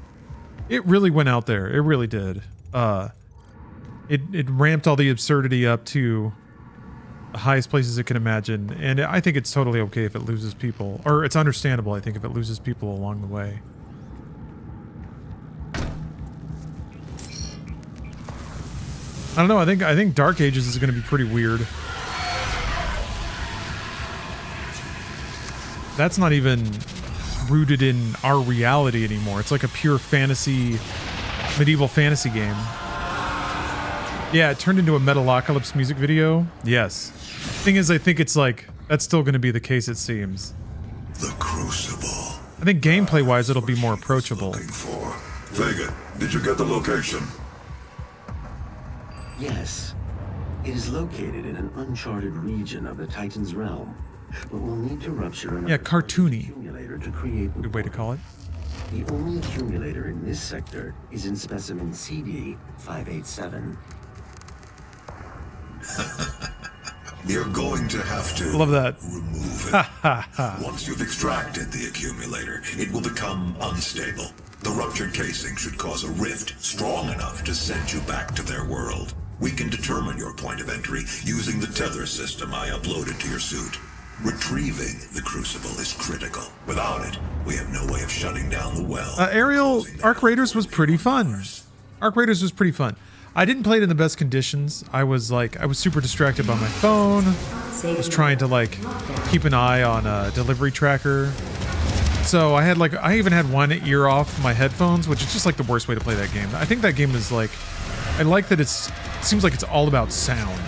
It really went out there. It really did. It ramped all the absurdity up to the highest places it can imagine, and I think it's totally okay if it loses people, or it's understandable, I think, if it loses people along the way. I don't know. I think Dark Ages is going to be pretty weird. That's not even rooted in our reality anymore. It's like a pure fantasy, medieval fantasy game. Yeah, it turned into a Metalocalypse music video. Yes. Thing is, I think it's like, that's still going to be the case, it seems. The Crucible. I think gameplay-wise, it'll be more approachable. Vega, did you get the location? Yes. It is located in an uncharted region of the Titan's realm, but we'll need to rupture another cartoony accumulator to create the good way to call it. The only accumulator in this sector is in specimen CD 587. You're going to have to Love that. remove it. Once you've extracted the accumulator, it will become unstable. The ruptured casing should cause a rift strong enough to send you back to their world. We can determine your point of entry using the tether system I uploaded to your suit. Retrieving the Crucible is critical. Without it, we have no way of shutting down the well. Aerial Arc Raiders was pretty fun. Arc Raiders was pretty fun. I didn't play it in the best conditions. I was super distracted by my phone. I was trying to like keep an eye on a delivery tracker. So I even had one ear off my headphones, which is just like the worst way to play that game. I think that game is like, I like that it seems like it's all about sound,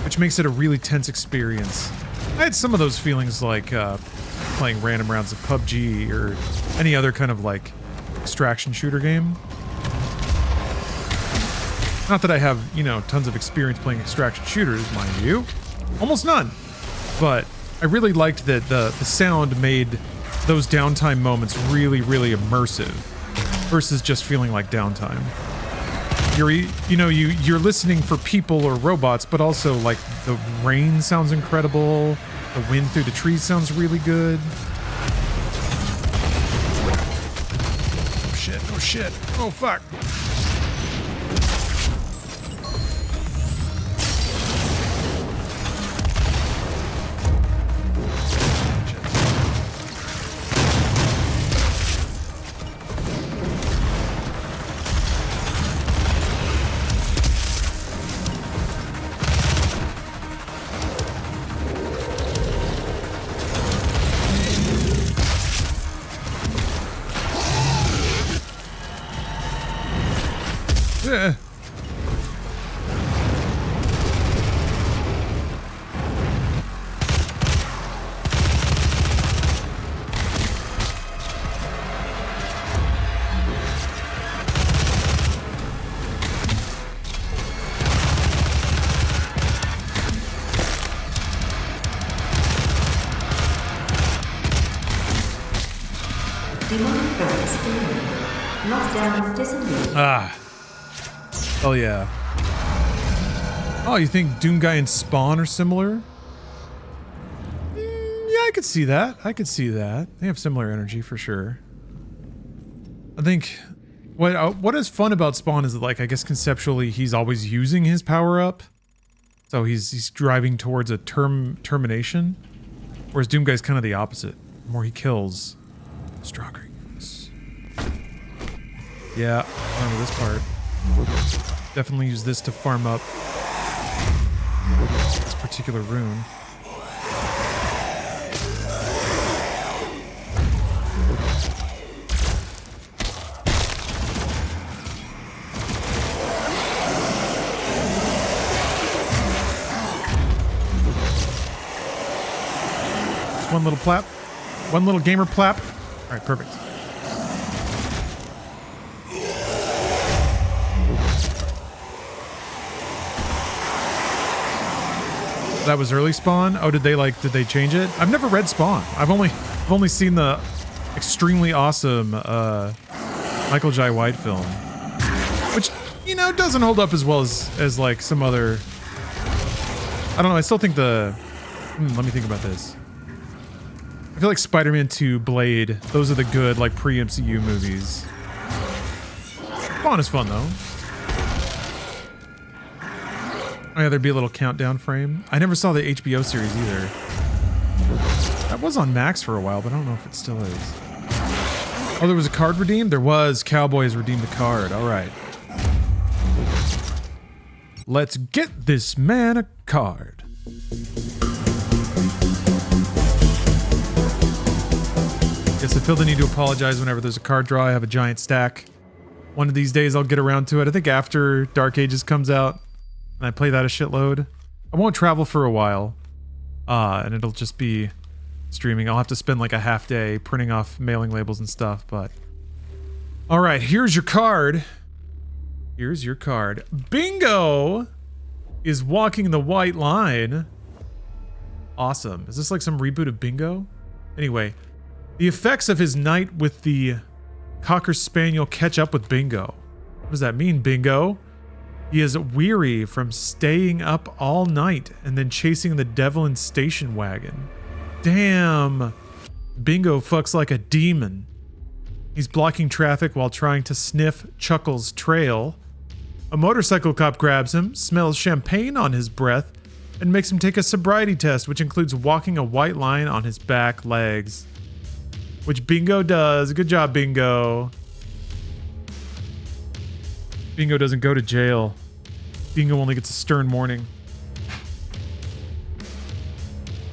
which makes it a really tense experience. I had some of those feelings like playing random rounds of PUBG or any other kind of like extraction shooter game. Not that I have, tons of experience playing extraction shooters, mind you. Almost none. But I really liked that the sound made those downtime moments really, really immersive versus just feeling like downtime. You're listening for people or robots, but also like the rain sounds incredible. The wind through the trees sounds really good. Oh shit, oh shit, oh fuck. Yeah. Demonic furnace eliminated. Lockdown disengaged. Ah. Oh yeah. Oh, you think Doom Guy and Spawn are similar? Yeah, I could see that. I could see that. They have similar energy for sure. I think what is fun about Spawn is that, like, I guess conceptually he's always using his power up. So he's driving towards a termination. Whereas Doom Guy's kind of the opposite. The more he kills, the stronger he gets. Yeah, I remember this part. Definitely use this to farm up this particular rune. Just one little plap. One little gamer plap. All right, perfect. That was early Spawn? Oh, did they change it? I've never read Spawn. I've only seen the extremely awesome Michael Jai White film, which, you know, doesn't hold up as well as like some other. I don't know. I still think the. Let me think about this. I feel like Spider-Man 2, Blade, those are the good like pre-MCU movies. Spawn is fun though. Oh yeah, there'd be a little countdown frame. I never saw the HBO series either. That was on Max for a while, but I don't know if it still is. Oh, there was a card redeemed? There was. Cowboy has redeemed the card. All right. Let's get this man a card. Guess I feel the need to apologize whenever there's a card draw. I have a giant stack. One of these days I'll get around to it. I think after Dark Ages comes out. And I play that a shitload. I won't travel for a while. And it'll just be streaming. I'll have to spend like a half day printing off mailing labels and stuff, but... Alright, here's your card. Here's your card. Bingo is walking the white line. Awesome. Is this like some reboot of Bingo? Anyway, the effects of his night with the Cocker Spaniel catch up with Bingo. What does that mean, Bingo? He is weary from staying up all night and then chasing the devil in station wagon. Damn. Bingo fucks like a demon. He's blocking traffic while trying to sniff Chuckle's trail. A motorcycle cop grabs him, smells champagne on his breath, and makes him take a sobriety test, which includes walking a white line on his back legs. Which Bingo does. Good job, Bingo. Bingo doesn't go to jail. Bingo only gets a stern warning.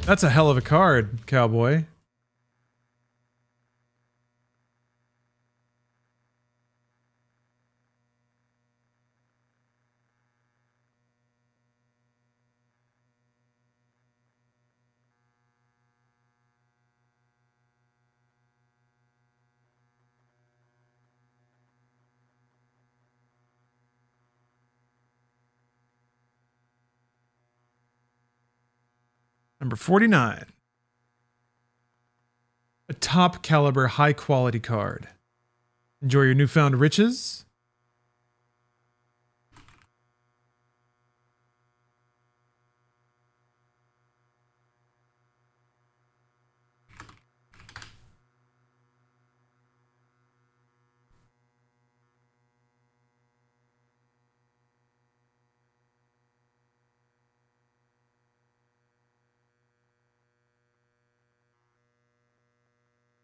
That's a hell of a card, Cowboy. Number 49. A top caliber, high quality card. Enjoy your newfound riches.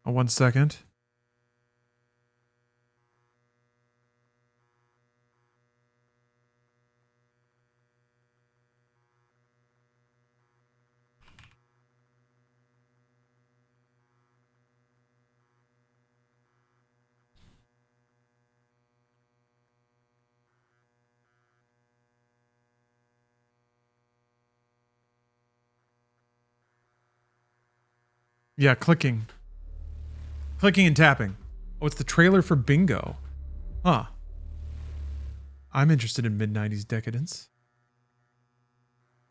Oh, 1 second. Yeah, clicking. Clicking and tapping. Oh, it's the trailer for Bingo. Huh. I'm interested in mid-90s decadence.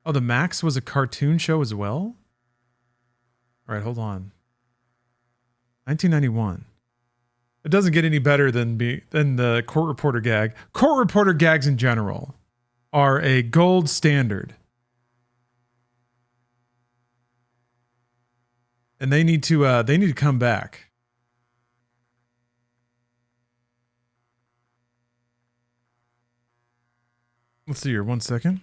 Oh, the Max was a cartoon show as well? Alright, hold on. 1991. It doesn't get any better than the court reporter gag. Court reporter gags in general are a gold standard. And they need to come back. Let's see here, 1 second.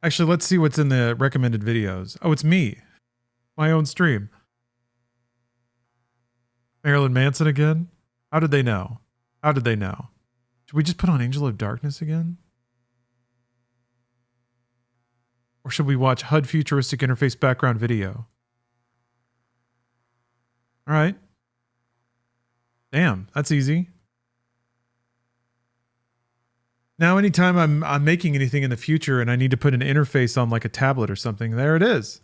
Actually, let's see what's in the recommended videos. Oh, it's me. My own stream. Marilyn Manson again? How did they know? How did they know? Should we just put on Angel of Darkness again? Or should we watch HUD Futuristic Interface background video? All right. Damn, that's easy. Now, anytime I'm making anything in the future and I need to put an interface on like a tablet or something, there it is.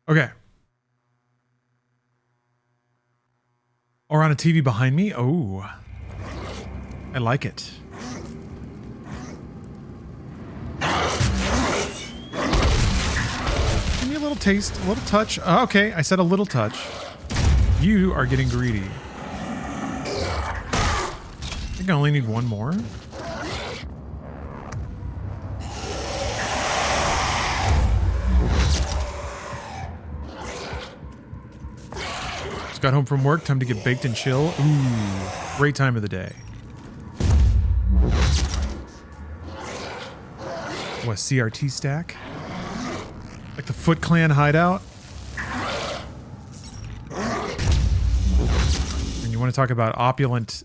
Okay. Or on a TV behind me? Oh. I like it. Give me a little taste, a little touch. Oh, okay, I said a little touch. You are getting greedy. I think I only need one more. Got home from work, time to get baked and chill. Ooh, great time of the day. What, CRT stack? Like the Foot Clan hideout? And you want to talk about opulent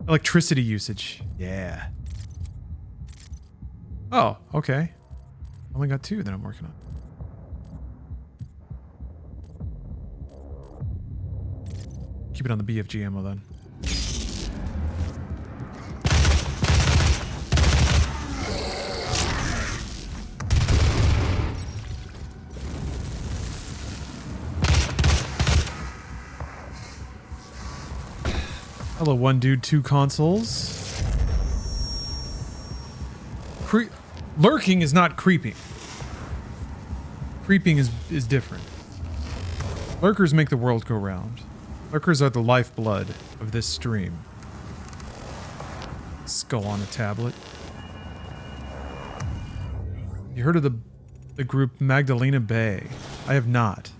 electricity usage. Yeah. Oh, okay. Only got 2 that I'm working on. Keep it on the BFG ammo then. Hello, one dude, 2 consoles. Lurking is not creeping. Creeping is different. Lurkers make the world go round. Lurkers are the lifeblood of this stream. Skull on a tablet. You heard of the group Magdalena Bay? I have not.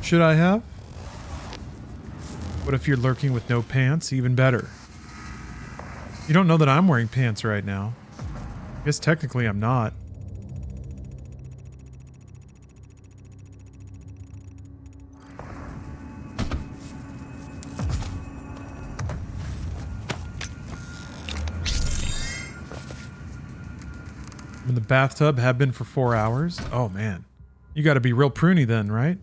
Should I have? What if you're lurking with no pants? Even better. You don't know that I'm wearing pants right now. I guess technically I'm not. In the bathtub, have been for 4 hours. Oh man, you got to be real pruny then, right?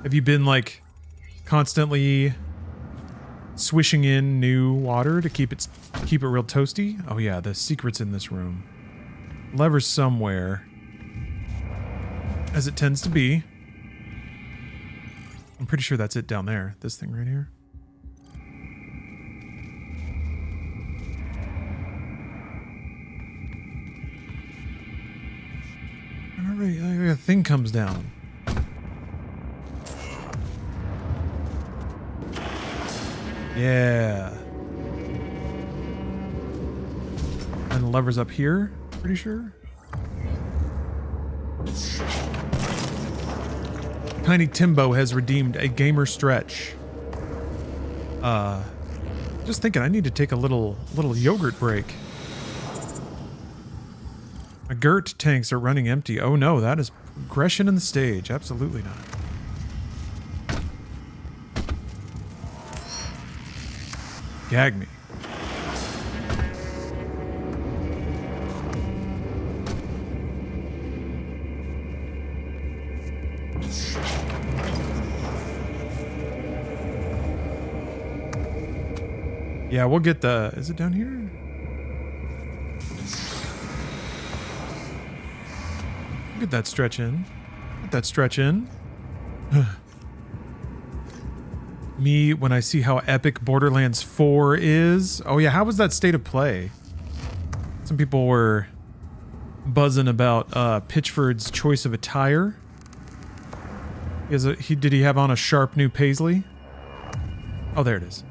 Have you been like constantly swishing in new water to keep it real toasty? Oh yeah, the secret's in this room. Lever's somewhere, as it tends to be. I'm pretty sure that's it down there. This thing right here. A thing comes down. Yeah. And the lever's up here, pretty sure. Tiny Timbo has redeemed a gamer stretch. Just thinking I need to take a little yogurt break. My Gert tanks are running empty. Oh no, that is progression in the stage. Absolutely not. Gag me. Yeah, we'll get the... Is it down here? Get that stretch in. Get that stretch in. Me, when I see how epic Borderlands 4 is. Oh yeah, how was that state of play? Some people were buzzing about Pitchford's choice of attire. Did he have on a sharp new paisley? Oh, there it is.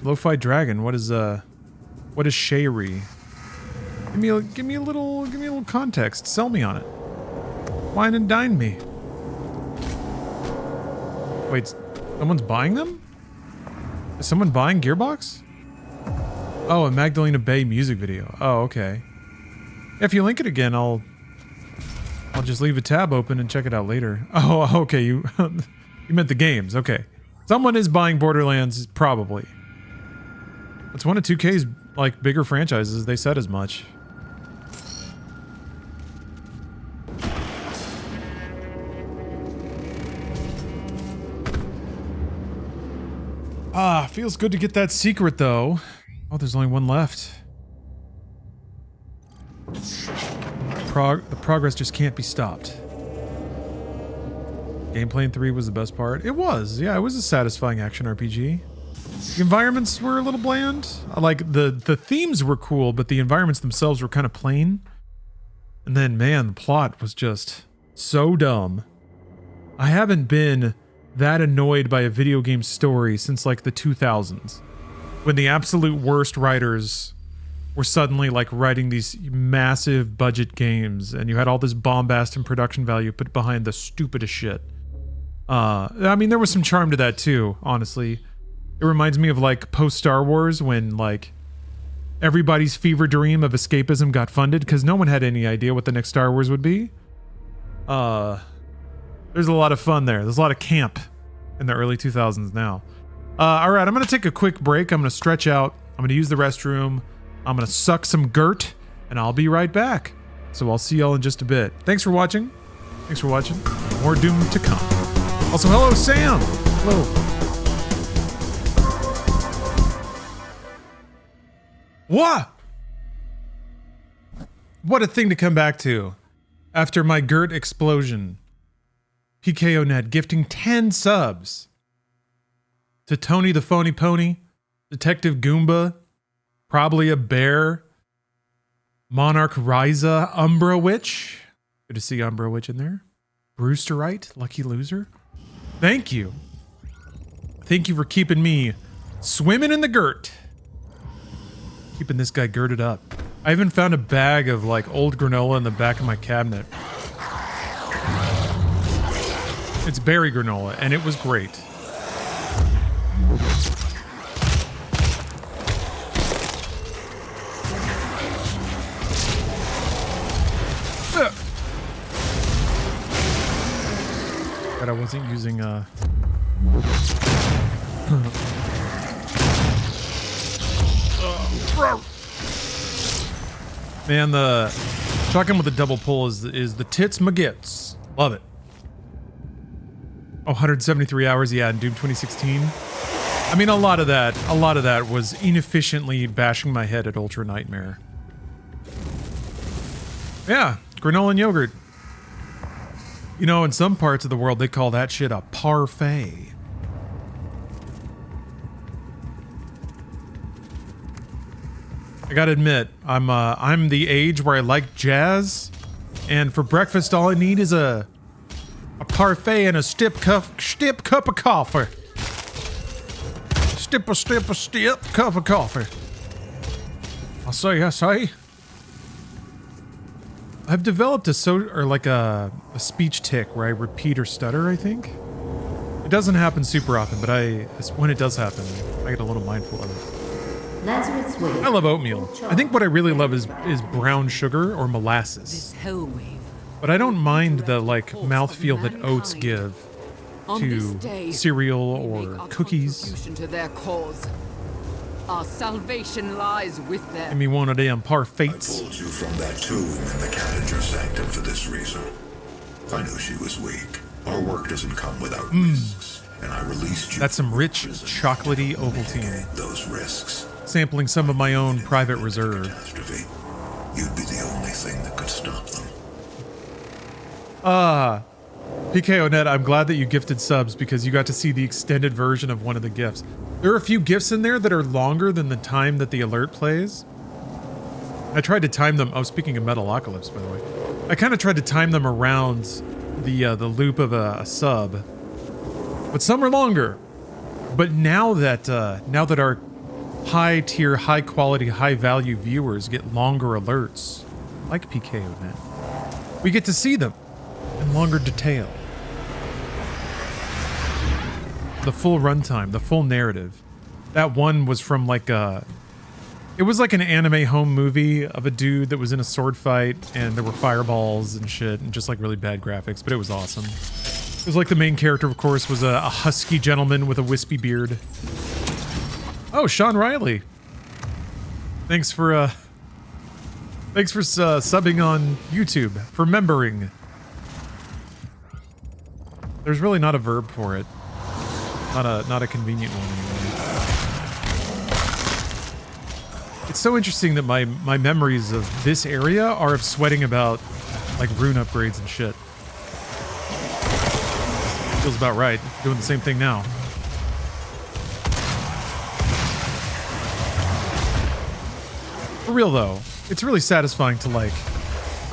Lo-fi dragon. What is Shayri? Give me a little context. Sell me on it. Wine and dine me. Wait, someone's buying them? Is someone buying Gearbox? Oh, a Magdalena Bay music video. Oh, okay. If you link it again, I'll just leave a tab open and check it out later. Oh, okay. You you meant the games. Okay. Someone is buying Borderlands, probably. It's one of 2K's like bigger franchises. They said as much. Ah, feels good to get that secret though. Oh, there's only one left. The progress just can't be stopped. Gameplay in 3 was the best part. It was, yeah, it was a satisfying action RPG. The environments were a little bland. Like the themes were cool, but the environments themselves were kind of plain. And then, man, the plot was just so dumb. I haven't been that annoyed by a video game story since like the 2000s, when the absolute worst writers were suddenly like writing these massive budget games, and you had all this bombast and production value put behind the stupidest shit. I mean, there was some charm to that too, honestly. It reminds me of like post Star Wars, when like everybody's fever dream of escapism got funded because no one had any idea what the next Star Wars would be. There's a lot of fun there. There's a lot of camp in the early 2000s now. All right, I'm going to take a quick break. I'm going to stretch out. I'm going to use the restroom. I'm going to suck some Gert, and I'll be right back. So I'll see y'all in just a bit. Thanks for watching. Thanks for watching. More Doom to come. Also, hello, Sam. Hello. What? What a thing to come back to after my Gert explosion. PKONet gifting 10 subs to Tony the Phony Pony, Detective Goomba, probably a bear, Monarch Ryza, Umbra Witch. Good to see Umbra Witch in there. Brewsterite, lucky loser. Thank you. Thank you for keeping me swimming in the Gert. Keeping this guy girded up. I even found a bag of like old granola in the back of my cabinet. It's berry granola, and it was great. But I wasn't using Man, the shotgun with the double pull is the tits magits. Love it. Oh, 173 hours, yeah, in Doom 2016. I mean, a lot of that was inefficiently bashing my head at Ultra Nightmare. Yeah, granola and yogurt. You know, in some parts of the world, they call that shit a parfait. I gotta admit, I'm the age where I like jazz, and for breakfast, all I need is a parfait and a stip cup of coffee. Stip cup of coffee. I say. I've developed a speech tick where I repeat or stutter, I think. It doesn't happen super often, but when it does happen, I get a little mindful of it. Lazarus Way. I love oatmeal. I think what I really love is brown sugar or molasses. This hell wave. But I don't mind the like mouthfeel that oats give On this to day, cereal we or make our cookies. contribution to their cause. Our salvation lies with Give them. me one of them I parfaits. pulled you from that tomb in the Cadager Sanctum for this reason. I knew she was weak. Our work doesn't come without risks, and I released you. That's some from rich, prison chocolatey to Ovaltine. mitigate those risks. Sampling some of my own private reserve. Catastrophe. You'd be the only thing that could stop them. PKONet, I'm glad that you gifted subs because you got to see the extended version of one of the gifts. There are a few gifts in there that are longer than the time that the alert plays. I tried to time them. Oh, speaking of Metalocalypse, by the way. I kind of tried to time them around the loop of a sub. But some are longer. But now that our high tier, high quality, high value viewers get longer alerts, like PKONet, we get to see them in longer detail. The full runtime, the full narrative. That one was from like it was like an anime home movie of a dude that was in a sword fight and there were fireballs and shit and just like really bad graphics, but it was awesome. It was like the main character, of course, was a husky gentleman with a wispy beard. Oh, Sean Riley. Thanks for subbing on YouTube, for membering. There's really not a verb for it. Not a convenient one anyway. It's so interesting that my memories of this area are of sweating about like rune upgrades and shit. Feels about right. Doing the same thing now. For real though, it's really satisfying to like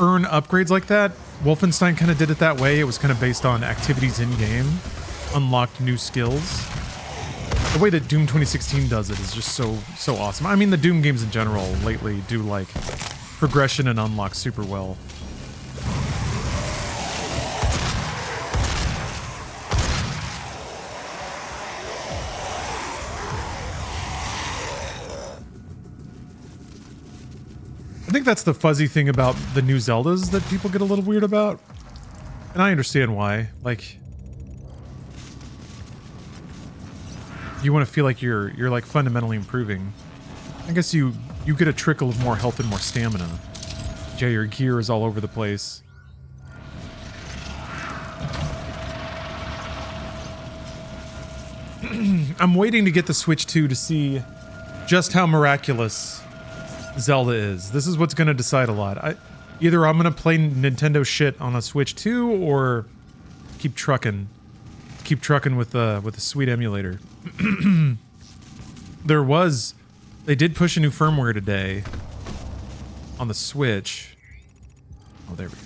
earn upgrades like that. Wolfenstein kind of did it that way. It was kind of based on activities in game, unlocked new skills. The way that Doom 2016 does it is just so awesome. I mean, the Doom games in general lately do like progression and unlock super well. I think that's the fuzzy thing about the new Zeldas that people get a little weird about. And I understand why. Like, you want to feel like you're like fundamentally improving. I guess you get a trickle of more health and more stamina. Yeah, your gear is all over the place. I'm waiting to get the Switch 2 to see just how miraculous Zelda is. This is what's going to decide a lot. Either I'm going to play Nintendo shit on a Switch 2 or keep trucking with a sweet emulator. They did push a new firmware today on the Switch. Oh, there we go.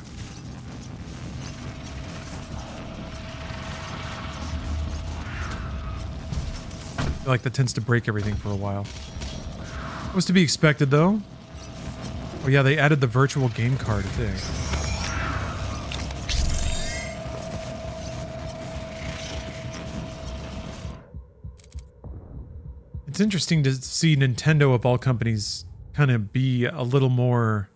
I feel like that tends to break everything for a while. Was to be expected, though. Oh yeah, they added the virtual game card thing. It's interesting to see Nintendo, of all companies, kind of be a little more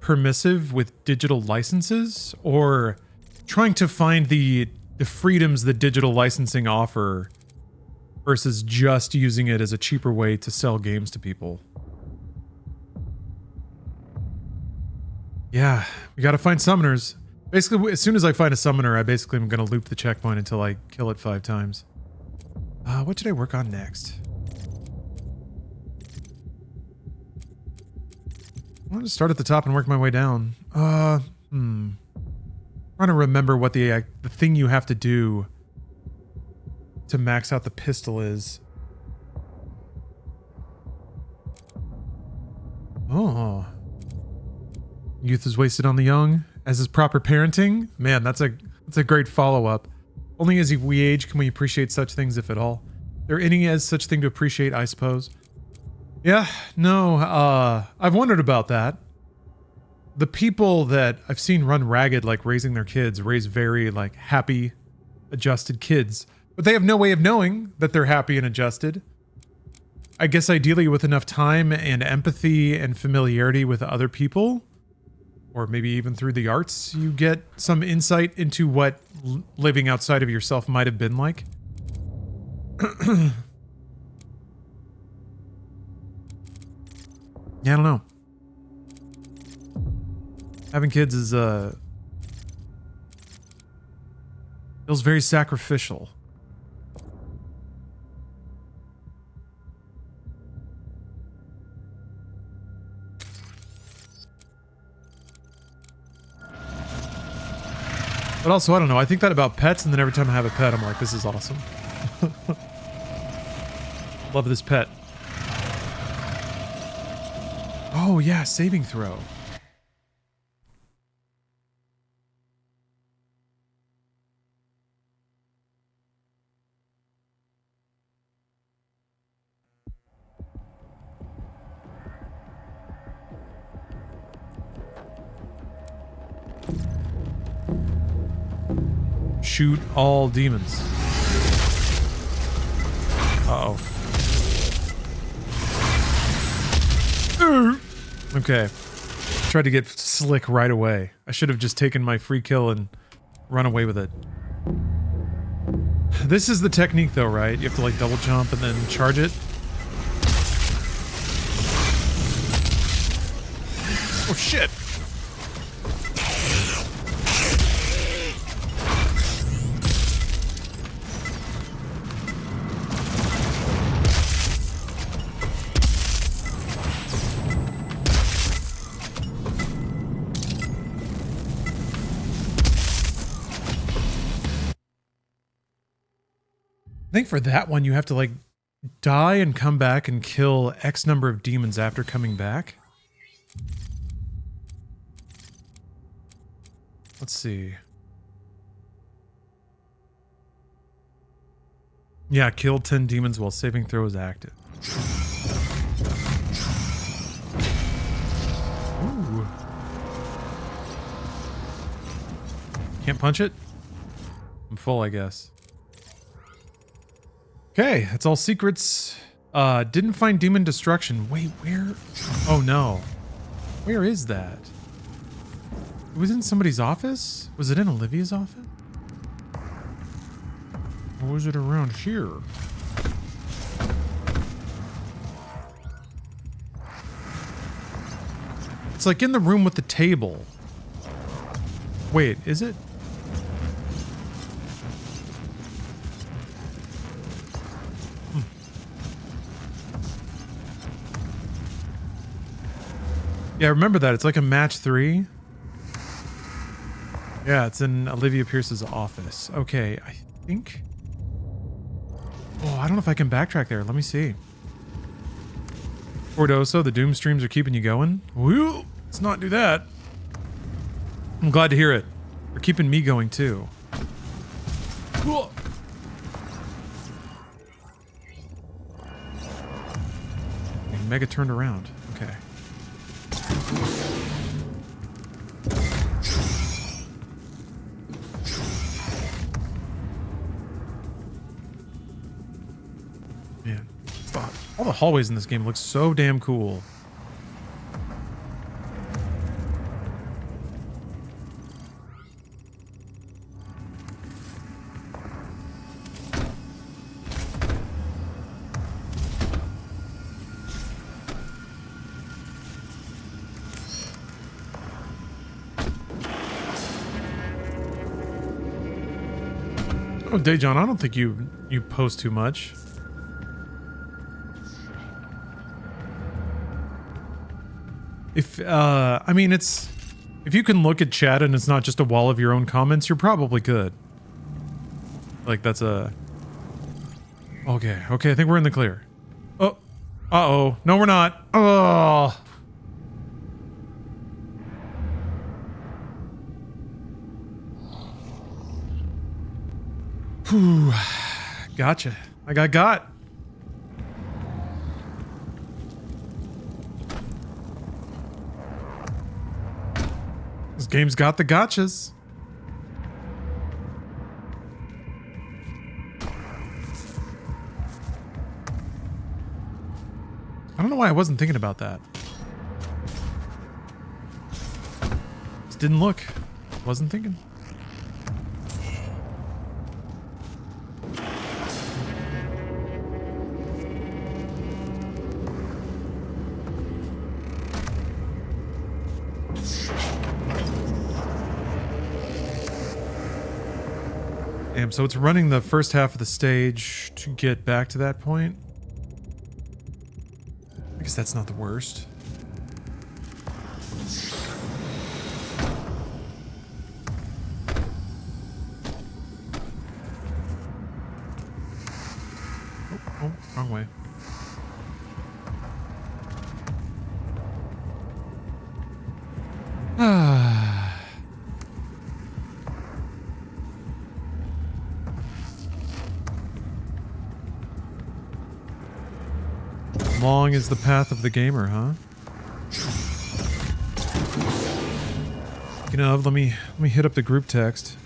permissive with digital licenses, or trying to find the freedoms that digital licensing offer versus just using it as a cheaper way to sell games to people. Yeah, we gotta find summoners. Basically, as soon as I find a summoner, I basically am gonna loop the checkpoint until I kill it 5 times. What should I work on next? I want to start at the top and work my way down. Trying to remember what the thing you have to do to max out the pistol is. Oh. Youth is wasted on the young, as is proper parenting. Man, that's a great follow-up. Only as we age can we appreciate such things, if at all. There any as such thing to appreciate, I suppose. Yeah, no, I've wondered about that. The people that I've seen run ragged, like raising their kids, raise very like happy, adjusted kids. But they have no way of knowing that they're happy and adjusted. I guess ideally with enough time and empathy and familiarity with other people, or maybe even through the arts, you get some insight into what living outside of yourself might have been like. Yeah, I don't know. Having kids is, feels very sacrificial. But also, I don't know, I think that about pets, and then every time I have a pet, I'm like, this is awesome. Love this pet. Oh yeah, saving throw. Shoot all demons. Uh-oh. Okay. Tried to get slick right away. I should have just taken my free kill and run away with it. This is the technique though, right? You have to like double jump and then charge it. Oh shit! I think for that one, you have to like die and come back and kill X number of demons after coming back. Let's see. Yeah, kill 10 demons while saving throw is active. Ooh. Can't punch it? I'm full, I guess. Okay, that's all secrets. Didn't find demon destruction. Wait, where? Oh no. Where is that? It was in somebody's office? Was it in Olivia's office? Or was it around here? It's like in the room with the table. Wait, is it? Yeah, I remember that. It's like a match 3. Yeah, it's in Olivia Pierce's office. Okay, I think... Oh, I don't know if I can backtrack there. Let me see. Cordoso, the Doom streams are keeping you going? Woo! Let's not do that. I'm glad to hear it. They're keeping me going, too. Cool. Mega turned around. Okay. Man, all the hallways in this game look so damn cool. Oh, Dejon, I don't think you post too much. If I mean, it's if you can look at chat and it's not just a wall of your own comments, you're probably good. Like that's a okay. I think we're in the clear. Oh, uh-oh. No, we're not. Oh. Whew. Gotcha. I got. This game's got the gotchas. why I wasn't thinking about that. Just didn't look. Wasn't thinking. Damn, so it's running the first half of the stage to get back to that point. I guess that's not the worst. Oh, wrong way. Long is the path of the gamer, huh? You know, let me hit up the group text.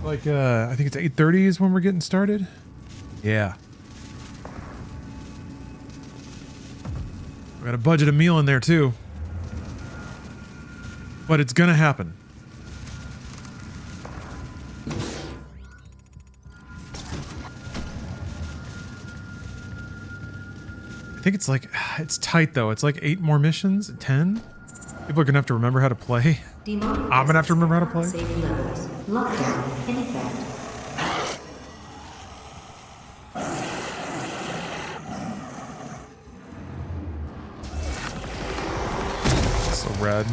Like, I think it's 8:30 is when we're getting started. Yeah. We got a budget a meal in there too. But it's gonna happen. I think it's like, it's tight though. It's like 8 more missions, 10. People are gonna have to remember how to play. I'm gonna have to remember how to play. Safety levels. Lockdown in effect. So rad.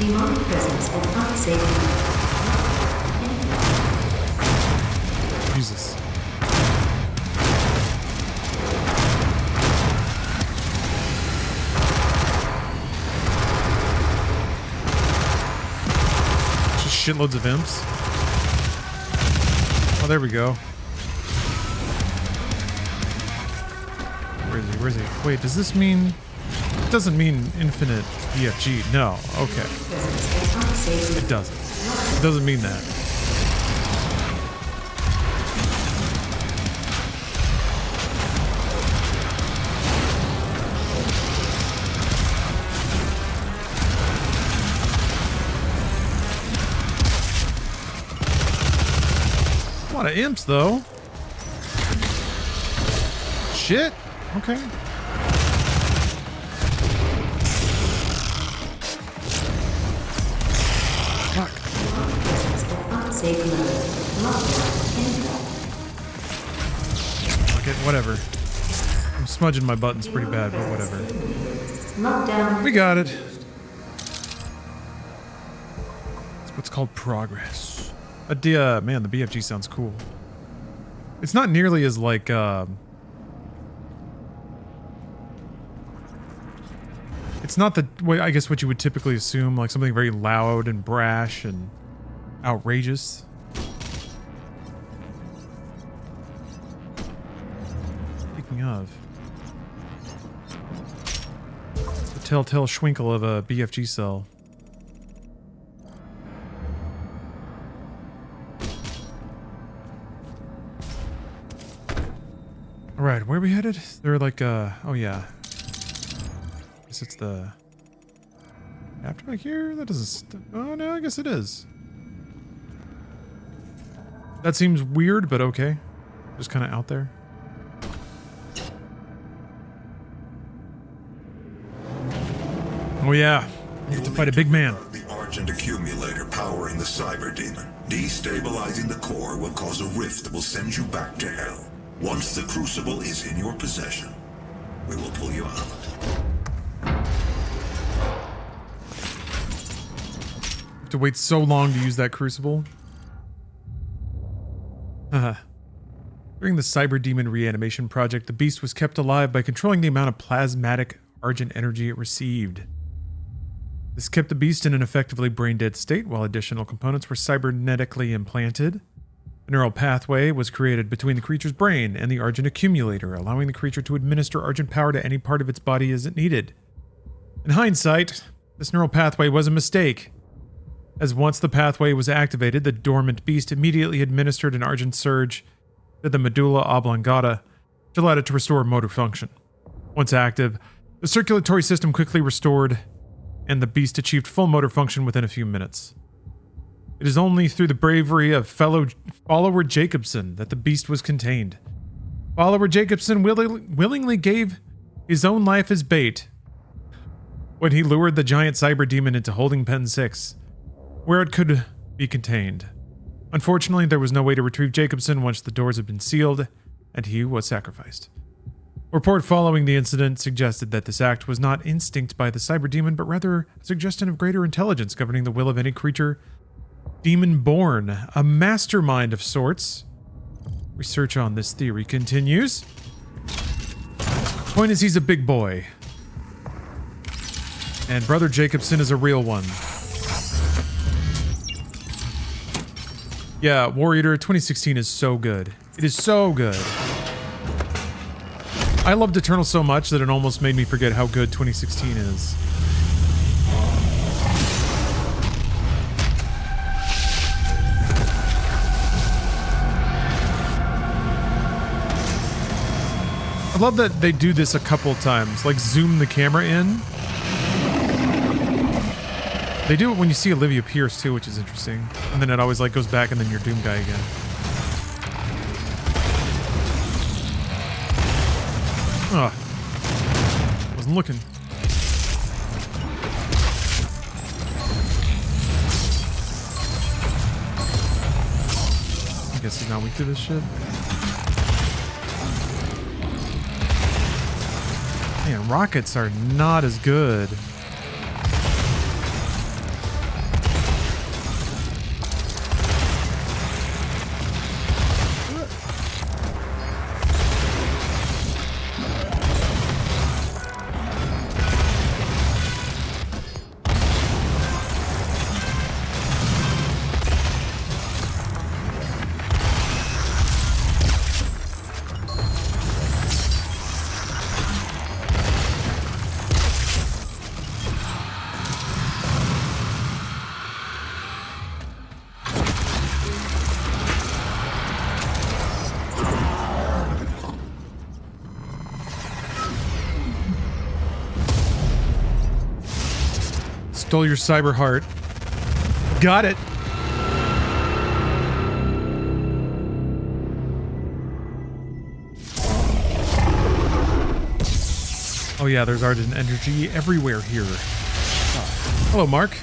Demonic presence at unsafe levels. Jesus. Just shitloads of imps. Oh, there we go. Where is he? Where is he? Wait, does this mean... It doesn't mean infinite BFG. No. Okay. It doesn't. It doesn't mean that. A lot of imps, though. Shit. Okay. Fuck. Unsafe levels. Lockdown in effect. Okay, whatever. I'm smudging my buttons pretty bad, but whatever. Lockdown. We got it. It's what's called progress. Man, the BFG sounds cool. It's not nearly as like, it's not the way, I guess, what you would typically assume, like something very loud and brash and outrageous. Speaking of, the telltale schwinkle of a BFG cell. All right, where are we headed? They're like, oh yeah. I guess it's the afterback here. That doesn't. Oh no, I guess it is. That seems weird, but okay. Just kind of out there. Oh yeah, you have to fight a big man. The Argent accumulator powering the cyber demon. Destabilizing the core will cause a rift that will send you back to hell. Once the crucible is in your possession, we will pull you out. Have to wait so long to use that crucible. During the Cyber Demon reanimation project, the beast was kept alive by controlling the amount of plasmatic Argent energy it received. This kept the beast in an effectively brain-dead state while additional components were cybernetically implanted. A neural pathway was created between the creature's brain and the Argent accumulator, allowing the creature to administer Argent power to any part of its body as it needed. In hindsight, this neural pathway was a mistake, as once the pathway was activated, the dormant beast immediately administered an Argent surge to the medulla oblongata, which allowed it to restore motor function. Once active, the circulatory system quickly restored, and the beast achieved full motor function within a few minutes. It is only through the bravery of follower Jacobson that the beast was contained. Follower Jacobson willingly gave his own life as bait when he lured the giant cyber demon into holding pen 6, where it could be contained. Unfortunately, there was no way to retrieve Jacobson once the doors had been sealed, and he was sacrificed. A report following the incident suggested that this act was not instinct by the cyber demon, but rather a suggestion of greater intelligence governing the will of any creature demon-born, a mastermind of sorts. Research on this theory continues. Point is, he's a big boy. And Brother Jacobson is a real one. Yeah, War Eater 2016 is so good. It is so good. I loved Eternal so much that it almost made me forget how good 2016 is. I love that they do this a couple times, like zoom the camera in. They do it when you see Olivia Pierce too, which is interesting. And then it always like goes back and then you're Doom guy again. Oh, wasn't looking. I guess he's not weak to this shit. Man, rockets are not as good. Stole your cyber heart. Got it. Oh yeah, there's Argent energy everywhere here. Hello, Mark.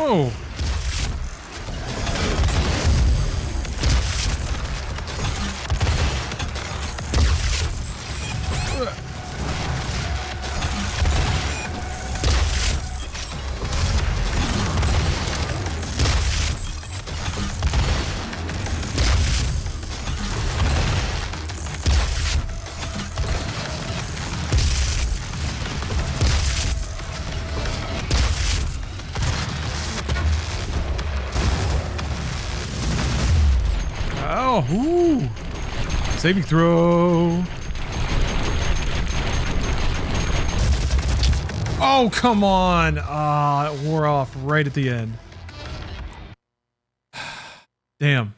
Oh. Oh, ooh. Saving throw. Oh, come on. Ah, it wore off right at the end. Damn.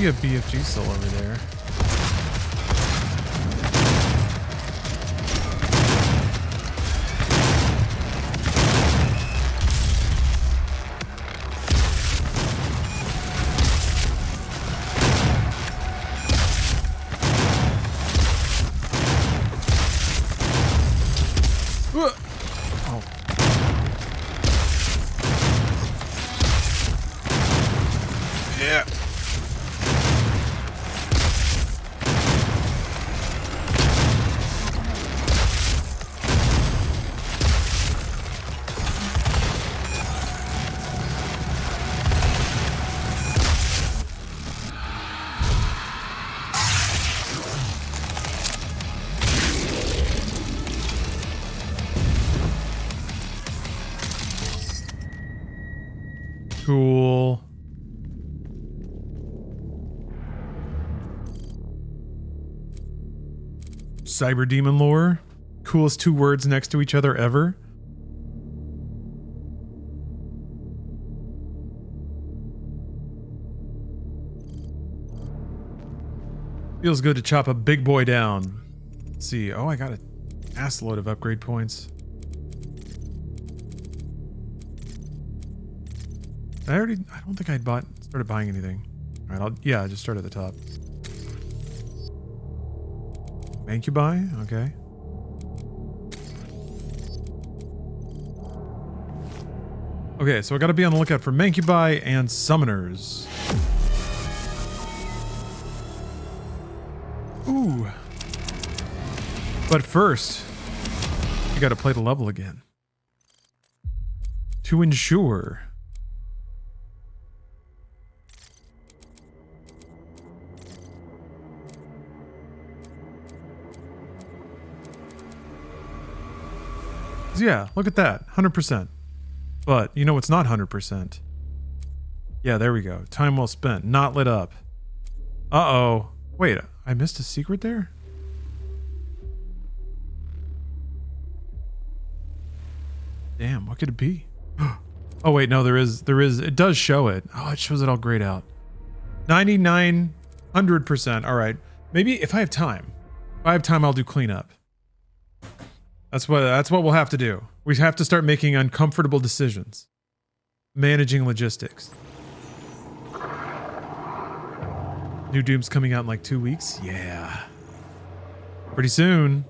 see a BFG still over there. Cool. Cyber demon lore. Coolest 2 words next to each other ever. Feels good to chop a big boy down. Let's see. Oh, I got an ass load of upgrade points. I don't think I'd started buying anything. All right, I just start at the top. Mancubi, okay. Okay, so I gotta be on the lookout for Mancubi and summoners. Ooh. But first, you gotta play the level again. To ensure. Yeah, look at that, 100%. But you know it's not 100%. Yeah, there we go. Time well spent. Not lit up. Uh-oh. Wait, I missed a secret there? Damn, what could it be? Oh wait, no, there is, it does show it. Oh, it shows it all grayed out. 99, 100%. All right, maybe if I have time. If I have time, I'll do cleanup. That's what we'll have to do. We have to start making uncomfortable decisions. Managing logistics. New Doom's coming out in like 2 weeks? Yeah. Pretty soon.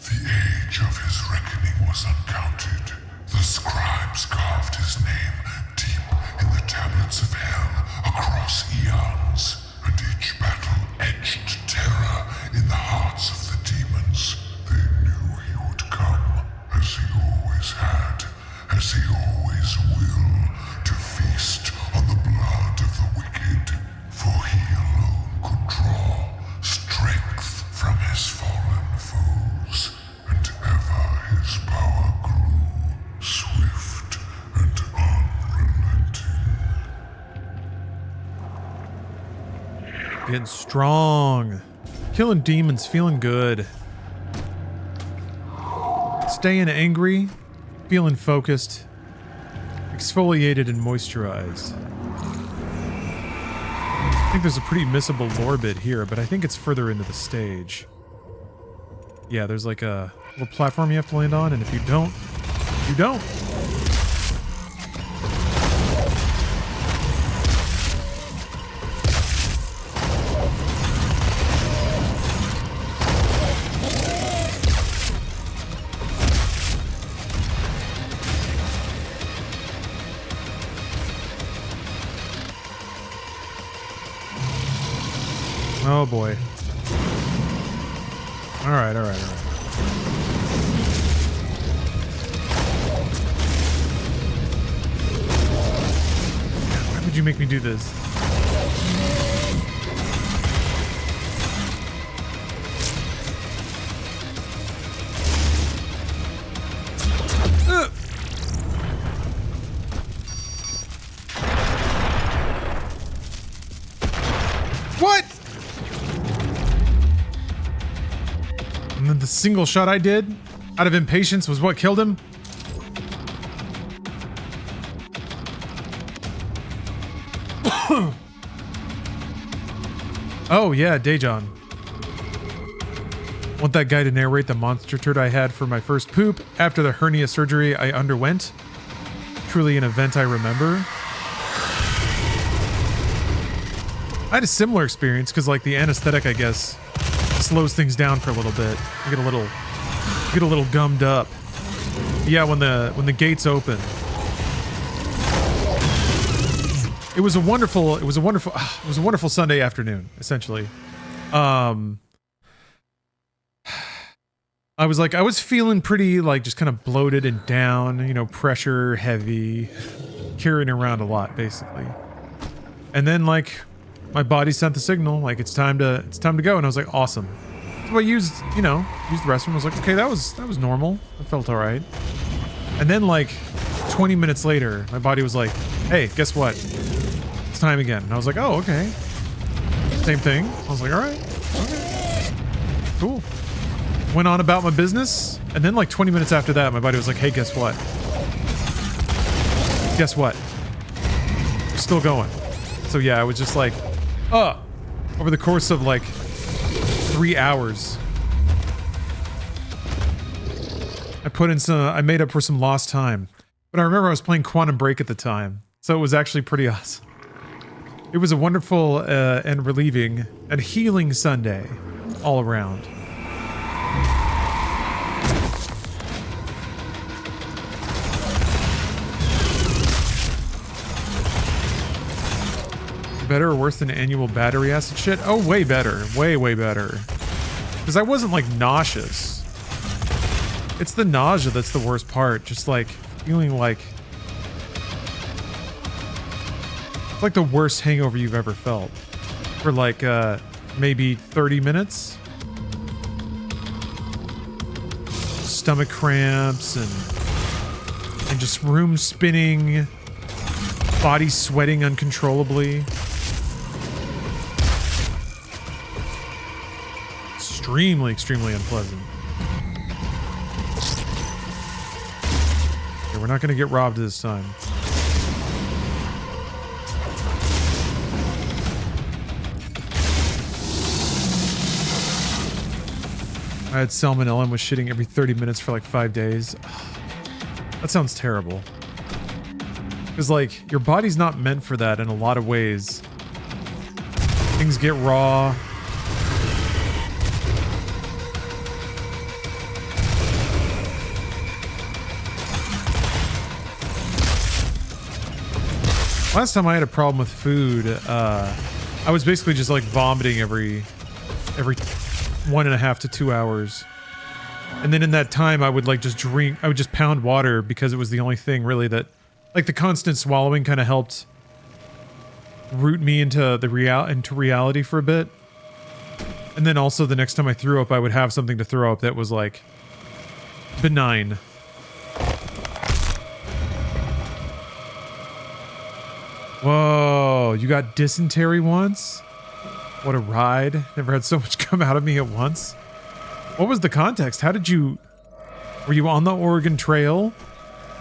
The age of his reckoning was uncounted. The scribes carved his name deep in the tablets of hell across eons, and each battle etched terror in the hearts of the demons. They knew he would come, as he always had, as he always will, to feast on the blood of the wicked, for he alone could draw strength from his fallen foes, and ever his power grew, swift and unrelenting. Getting strong. Killing demons, feeling good. Staying angry, feeling focused, exfoliated and moisturized. I think there's a pretty missable lore bit here, but I think it's further into the stage. Yeah, there's like a little platform you have to land on, and if you don't, you don't. Oh boy. All right. Why would you make me do this? What? single shot I did out of impatience was what killed him. Oh yeah, Daejon. Want that guy to narrate the monster turd I had for my first poop after the hernia surgery I underwent. Truly an event I remember. I had a similar experience because like the anesthetic, I guess, slows things down for a little bit. I get a little gummed up. Yeah, when the gates open. It was a wonderful Sunday afternoon, essentially. I was feeling pretty like just kind of bloated and down, you know, pressure heavy, carrying around a lot basically. And then like my body sent the signal like it's time to go, and I was like, awesome. So I used the restroom. I was like, okay, that was normal. I felt all right. And then like 20 minutes later, my body was like, hey, guess what? It's time again. And I was like, oh, okay. Same thing. I was like, all right, okay, cool. Went on about my business, and then like 20 minutes after that, my body was like, hey, guess what? Guess what? We're still going. So yeah, I was just like, over the course of like 3 hours, I made up for some lost time. But I remember I was playing Quantum Break at the time, so it was actually pretty awesome. It was a wonderful and relieving and healing Sunday all around. Better or worse than annual battery acid shit? Oh, way better. Way, way better. Because I wasn't like nauseous. It's the nausea that's the worst part. Just like feeling like it's like the worst hangover you've ever felt for like maybe 30 minutes. Stomach cramps and just room spinning, body sweating uncontrollably. Extremely unpleasant. Okay, we're not going to get robbed this time. I had salmonella and was shitting every 30 minutes for like 5 days. That sounds terrible. Because like, your body's not meant for that in a lot of ways. Things get raw. Last time I had a problem with food, I was basically just like vomiting every 1.5 to 2 hours. And then in that time I would like just drink, I would just pound water because it was the only thing really that, like the constant swallowing kind of helped root me into reality for a bit. And then also the next time I threw up, I would have something to throw up that was like benign. Whoa, you got dysentery once? What a ride. Never had so much come out of me at once. What was the context? Were you on the Oregon Trail?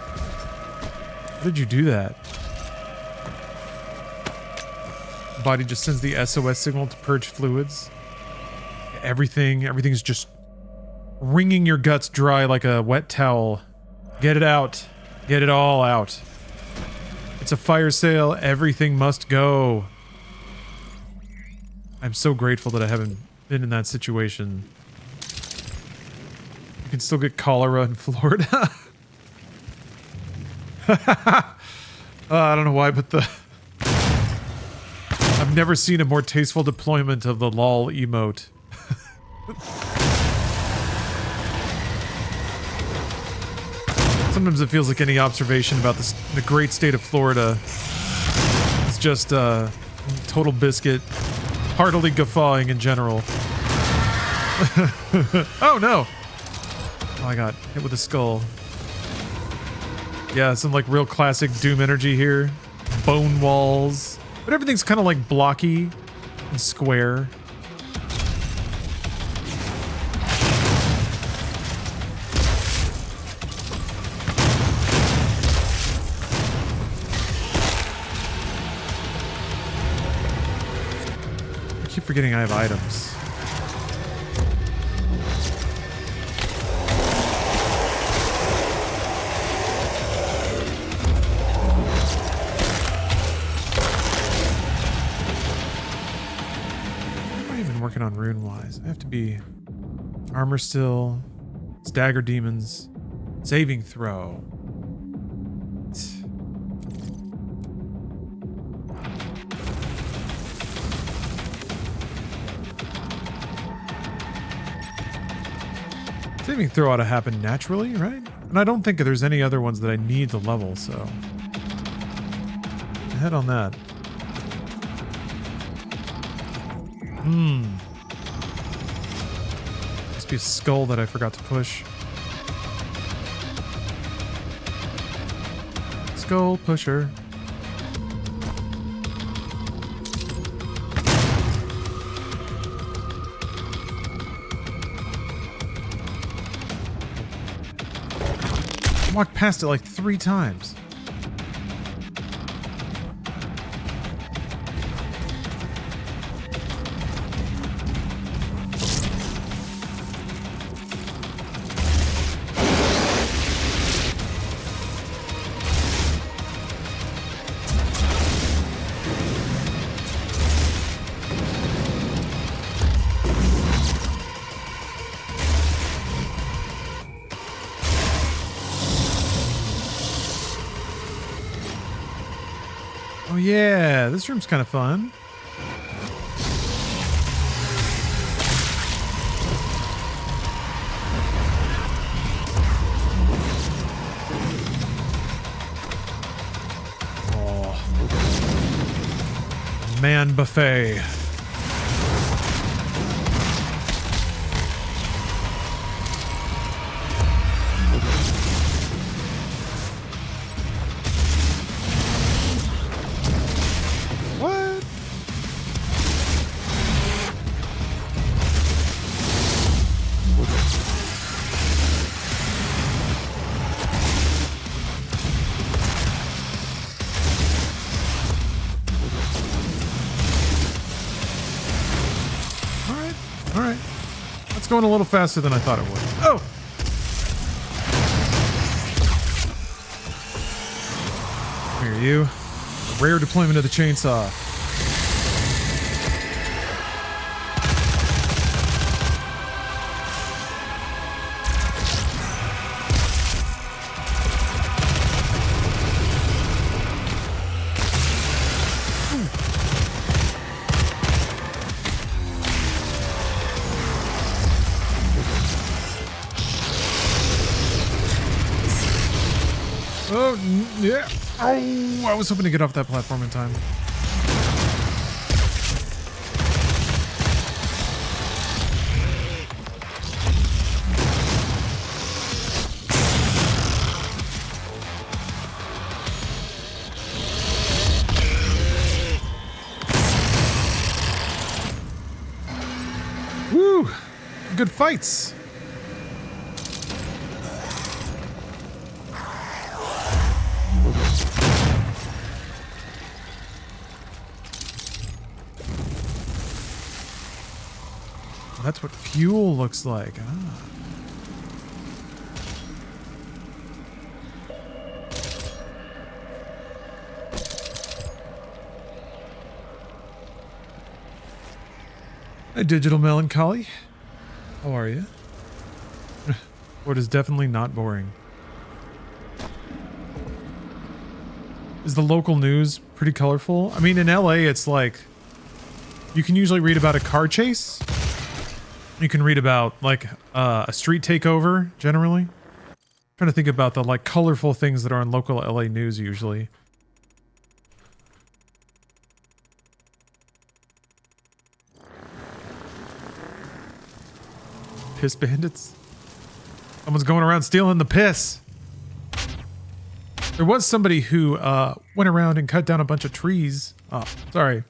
How did you do that? The body just sends the SOS signal to purge fluids. Everything's just wringing your guts dry like a wet towel. Get it out. Get it all out. It's a fire sale. Everything must go. I'm so grateful that I haven't been in that situation. You can still get cholera in Florida. I don't know why, but I've never seen a more tasteful deployment of the lol emote. Sometimes it feels like any observation about the great state of Florida is just total biscuit, heartily guffawing in general. Oh no! Oh, I got hit with a skull. Yeah, some like real classic Doom energy here. Bone walls. But everything's kind of like blocky and square. forgetting I have items. What am I even working on rune-wise? I have to be armor still, stagger demons, saving throw. Saving throw ought to happen naturally, right? And I don't think there's any other ones that I need to level, so head on that. Must be a skull that I forgot to push. Skull pusher. Walked past it like 3 times. Oh yeah, this room's kind of fun. Oh. Man buffet. It's going a little faster than I thought it would. Oh! Here are you. A rare deployment of the chainsaw. Oh, yeah. Oh, I was hoping to get off that platform in time. Woo! Good fights. That's what fuel looks like. Ah. Hey, Digital Melancholy. How are you? What is definitely not boring. Is the local news pretty colorful? I mean, in LA, it's like you can usually read about a car chase. You can read about like a street takeover generally. I'm trying to think about the like colorful things that are on local LA news usually. Piss bandits? Someone's going around stealing the piss. There was somebody who went around and cut down a bunch of trees. Oh, sorry.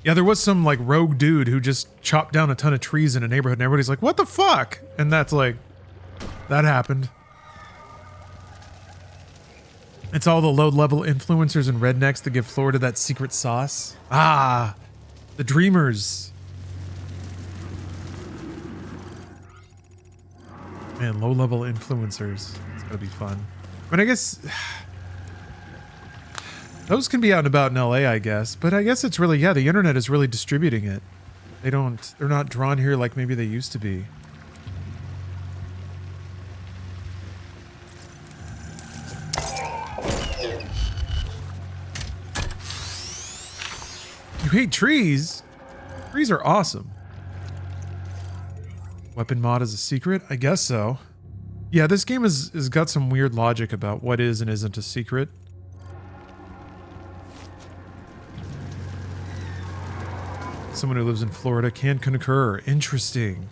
Yeah, there was some like rogue dude who just chopped down a ton of trees in a neighborhood and everybody's like, what the fuck? And that's like, that happened. It's all the low-level influencers and rednecks that give Florida that secret sauce. Ah, the dreamers. Man, low-level influencers. It's gonna be fun. I mean, I guess those can be out and about in LA, I guess. But I guess it's really, yeah, the internet is really distributing it. They're not drawn here like maybe they used to be. You hate trees? Trees are awesome. Weapon mod is a secret? I guess so. Yeah, this game has got some weird logic about what is and isn't a secret. Someone who lives in Florida can concur. Interesting.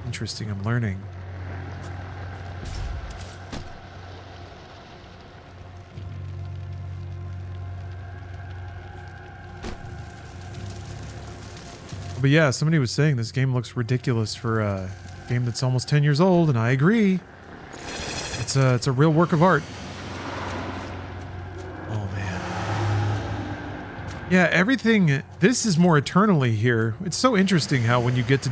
Interesting, I'm learning. But yeah, somebody was saying this game looks ridiculous for a game that's almost 10 years old, and I agree. It's a real work of art. Oh man. Yeah, everything. This is more eternally here. It's so interesting how when you get to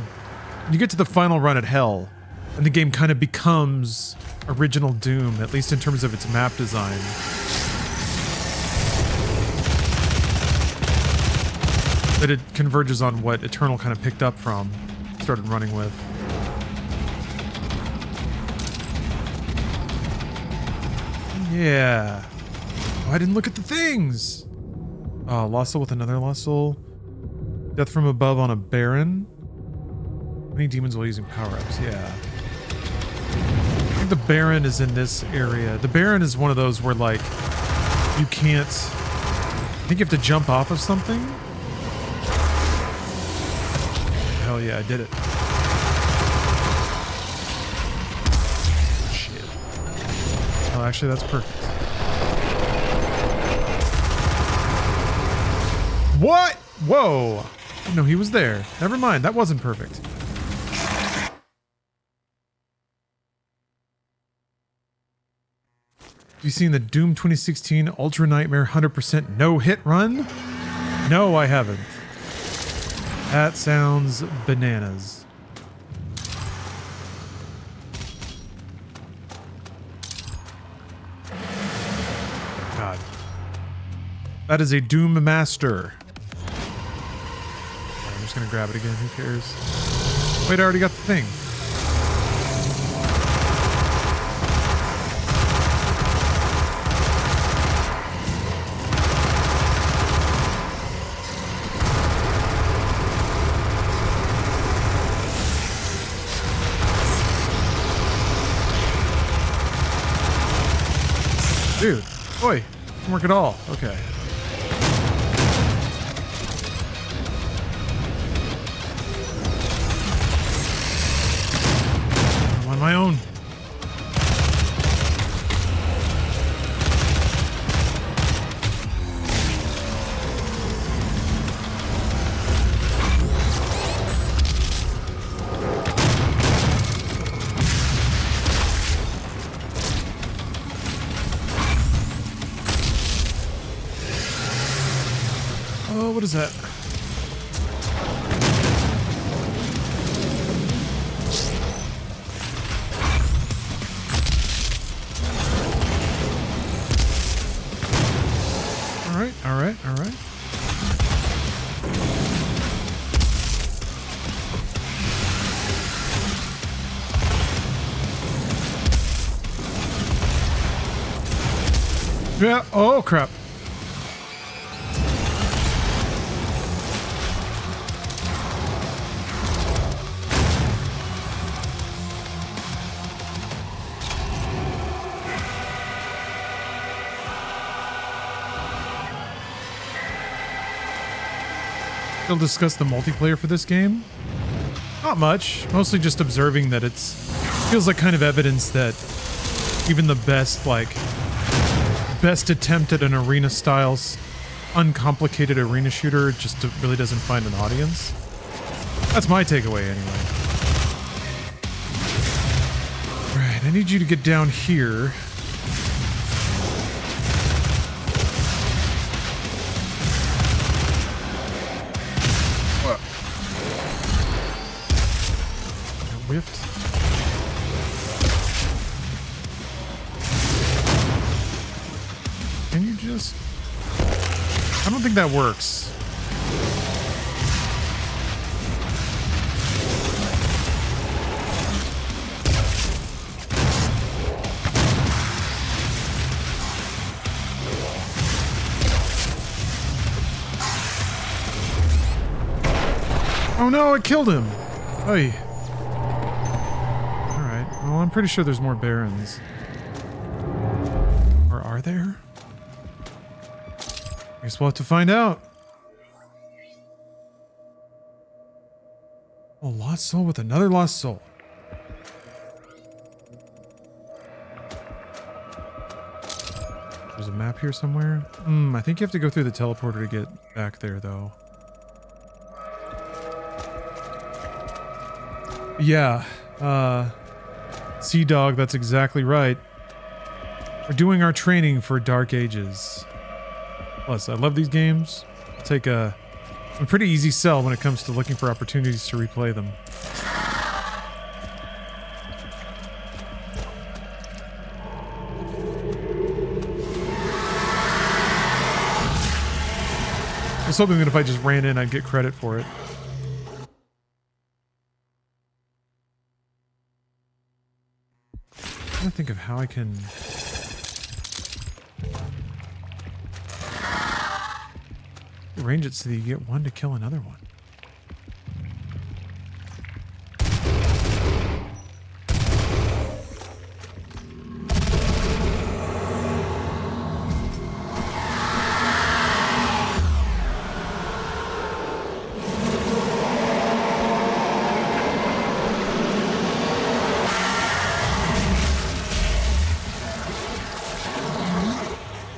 the final run at Hell, and the game kind of becomes original Doom, at least in terms of its map design. That it converges on what Eternal kind of picked up from, started running with. Yeah. Oh, I didn't look at the things. Oh, Lost Soul with another Lost Soul. Death from above on a Baron. Many demons while using power-ups, yeah. I think the Baron is in this area. The Baron is one of those where, like, you can't... I think you have to jump off of something. Hell yeah, I did it. Shit. Oh, actually, that's perfect. What? Whoa. No, he was there. Never mind, that wasn't perfect. Have you seen the Doom 2016 Ultra Nightmare 100% no-hit run? No, I haven't. That sounds bananas. God. That is a Doom Master. I'm just gonna grab it again, who cares? Wait, I already got the thing. Dude, oi, didn't work at all. Okay. I'm on my own. What is that? All right. Yeah, oh crap. Still discuss the multiplayer for this game? Not much. Mostly just observing that it's feels like kind of evidence that even the best attempt at an arena style, uncomplicated arena shooter just really doesn't find an audience. That's my takeaway anyway. Right, I need you to get down here. whiffed. Can you just... I don't think that works. Oh no, it killed him! Oy. Alright, well I'm pretty sure there's more barons. Or are there? I guess we'll have to find out. A lost soul with another lost soul. There's a map here somewhere. I think you have to go through the teleporter to get back there though. Yeah, Sea Dog, that's exactly right. We're doing our training for Dark Ages. Plus, I love these games. I'll take a pretty easy sell when it comes to looking for opportunities to replay them. I was hoping that if I just ran in, I'd get credit for it. I'm trying to think of how I can... arrange it so that you get one to kill another one.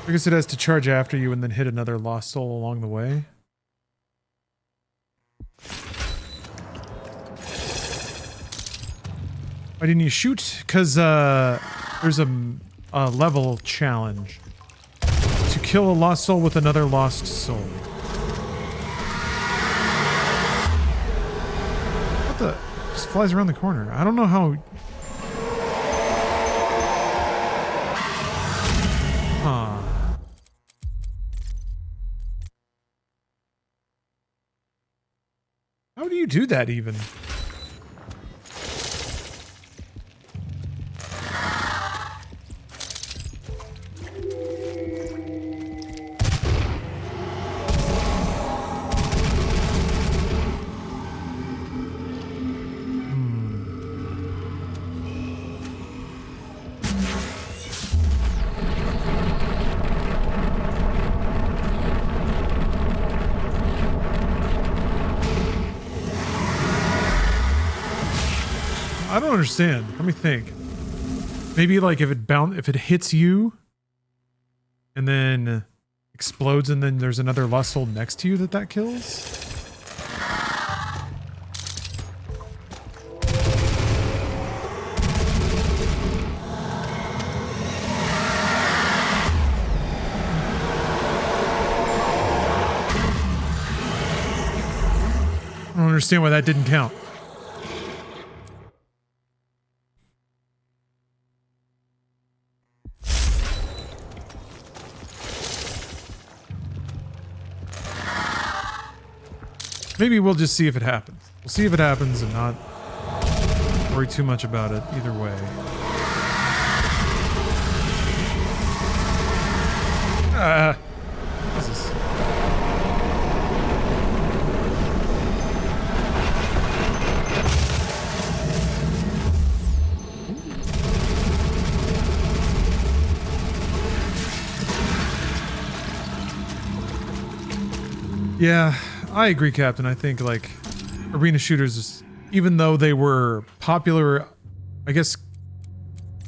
I guess it has to charge after you and then hit another lost soul along the way. Why didn't you shoot? Because there's a level challenge. To kill a lost soul with another lost soul. What the? Just flies around the corner. I don't know how... Huh. How do you do that even? I don't understand. Let me think. Maybe like if it hits you and then explodes and then there's another lost soul next to you that kills? I don't understand why that didn't count. Maybe we'll just see if it happens. We'll see if it happens and not worry too much about it either way. What is this? Yeah. I agree, Captain. I think, like, arena shooters, even though they were popular, I guess,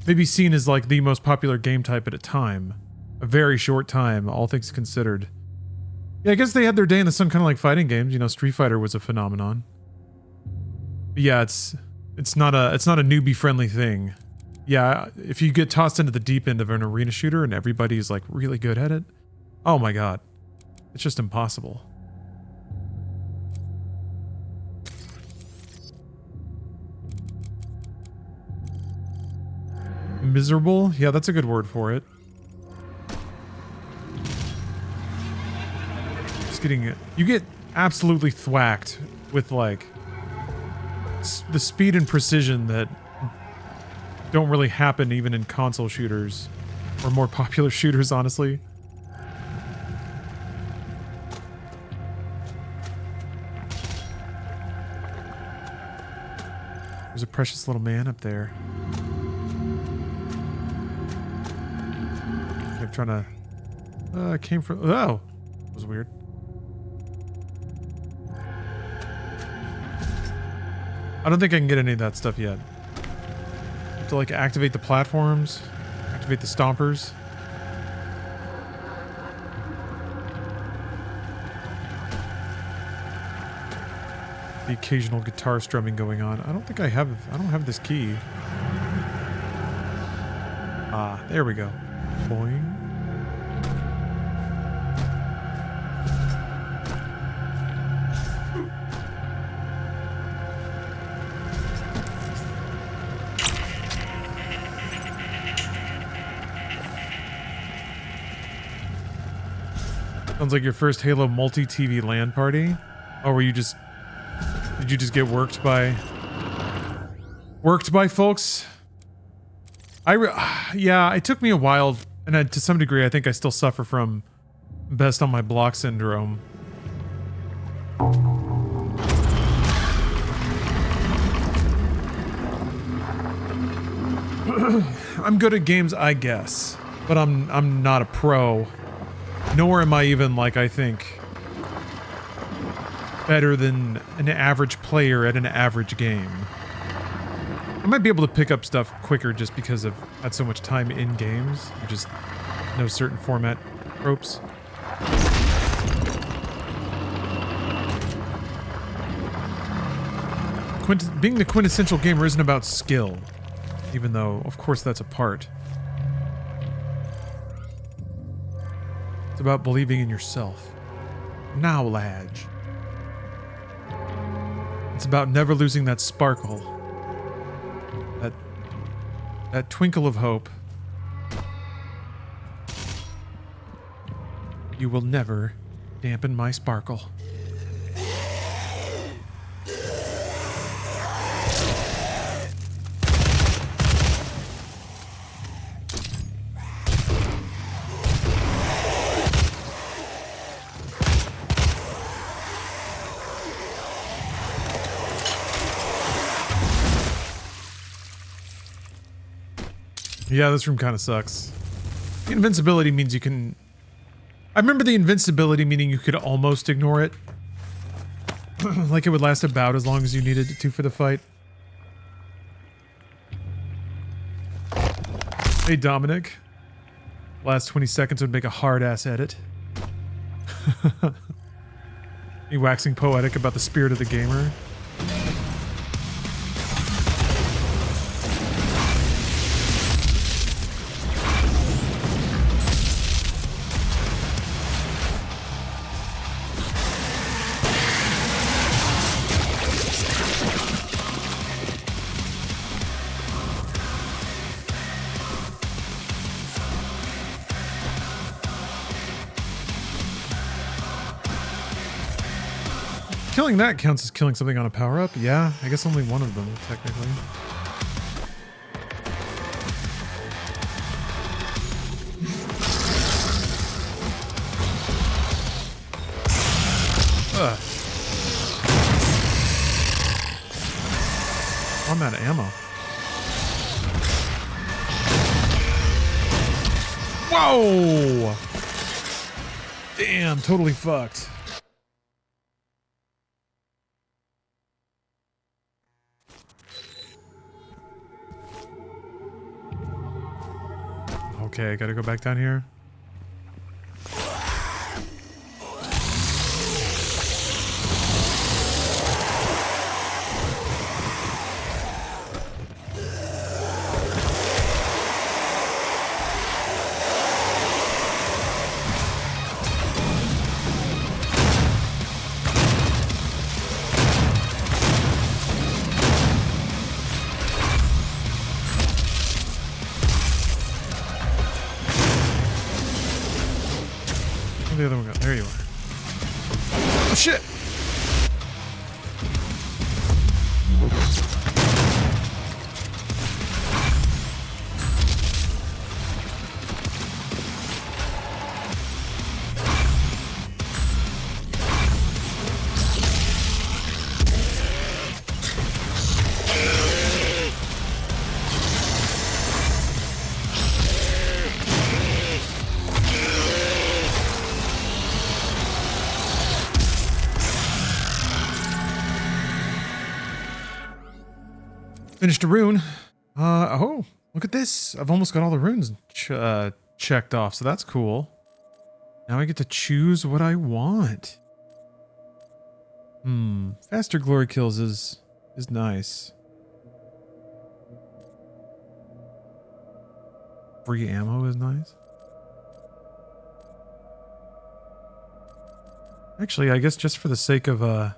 maybe seen as, like, the most popular game type at a time. A very short time, all things considered. Yeah, I guess they had their day in the sun, kind of like fighting games. You know, Street Fighter was a phenomenon. But yeah, it's not a newbie-friendly thing. Yeah, if you get tossed into the deep end of an arena shooter and everybody's, like, really good at it, oh my god. It's just impossible. miserable? Yeah, that's a good word for it. Just getting it. You get absolutely thwacked with like the speed and precision that don't really happen even in console shooters or more popular shooters, honestly. There's a precious little man up there. I'm trying to... came from... Oh! That was weird. I don't think I can get any of that stuff yet. I have to, like, activate the platforms. Activate the stompers. The occasional guitar strumming going on. I don't think I have this key. Ah, there we go. Boing. Sounds like your first Halo multi-TV LAN party. Oh, were you just... Did you just get worked by folks? Yeah, it took me a while, and to some degree, I think I still suffer from best on my block syndrome. I'm good at games, I guess, but I'm not a pro. Nor am I even, like, I think, better than an average player at an average game. I might be able to pick up stuff quicker just because I've had so much time in games. I just know certain format tropes. Being the quintessential gamer isn't about skill, even though, of course, that's a part. It's about believing in yourself. Knowledge. It's about never losing that sparkle. That twinkle of hope. You will never dampen my sparkle. Yeah, this room kind of sucks. The invincibility means you can... I remember the invincibility meaning you could almost ignore it. Like it would last about as long as you needed it to for the fight. Hey, Dominic. Last 20 seconds would make a hard-ass edit. Me waxing poetic about the spirit of the gamer. Killing that counts as killing something on a power-up? Yeah, I guess only one of them, technically. Ugh. I'm out of ammo. Whoa! Damn, totally fucked. Okay, I gotta go back down here. shit. Finished a rune. Oh, look at this. I've almost got all the runes checked off, so that's cool. Now I get to choose what I want. Faster glory kills is nice. Free ammo is nice. Actually, I guess just for the sake of I'll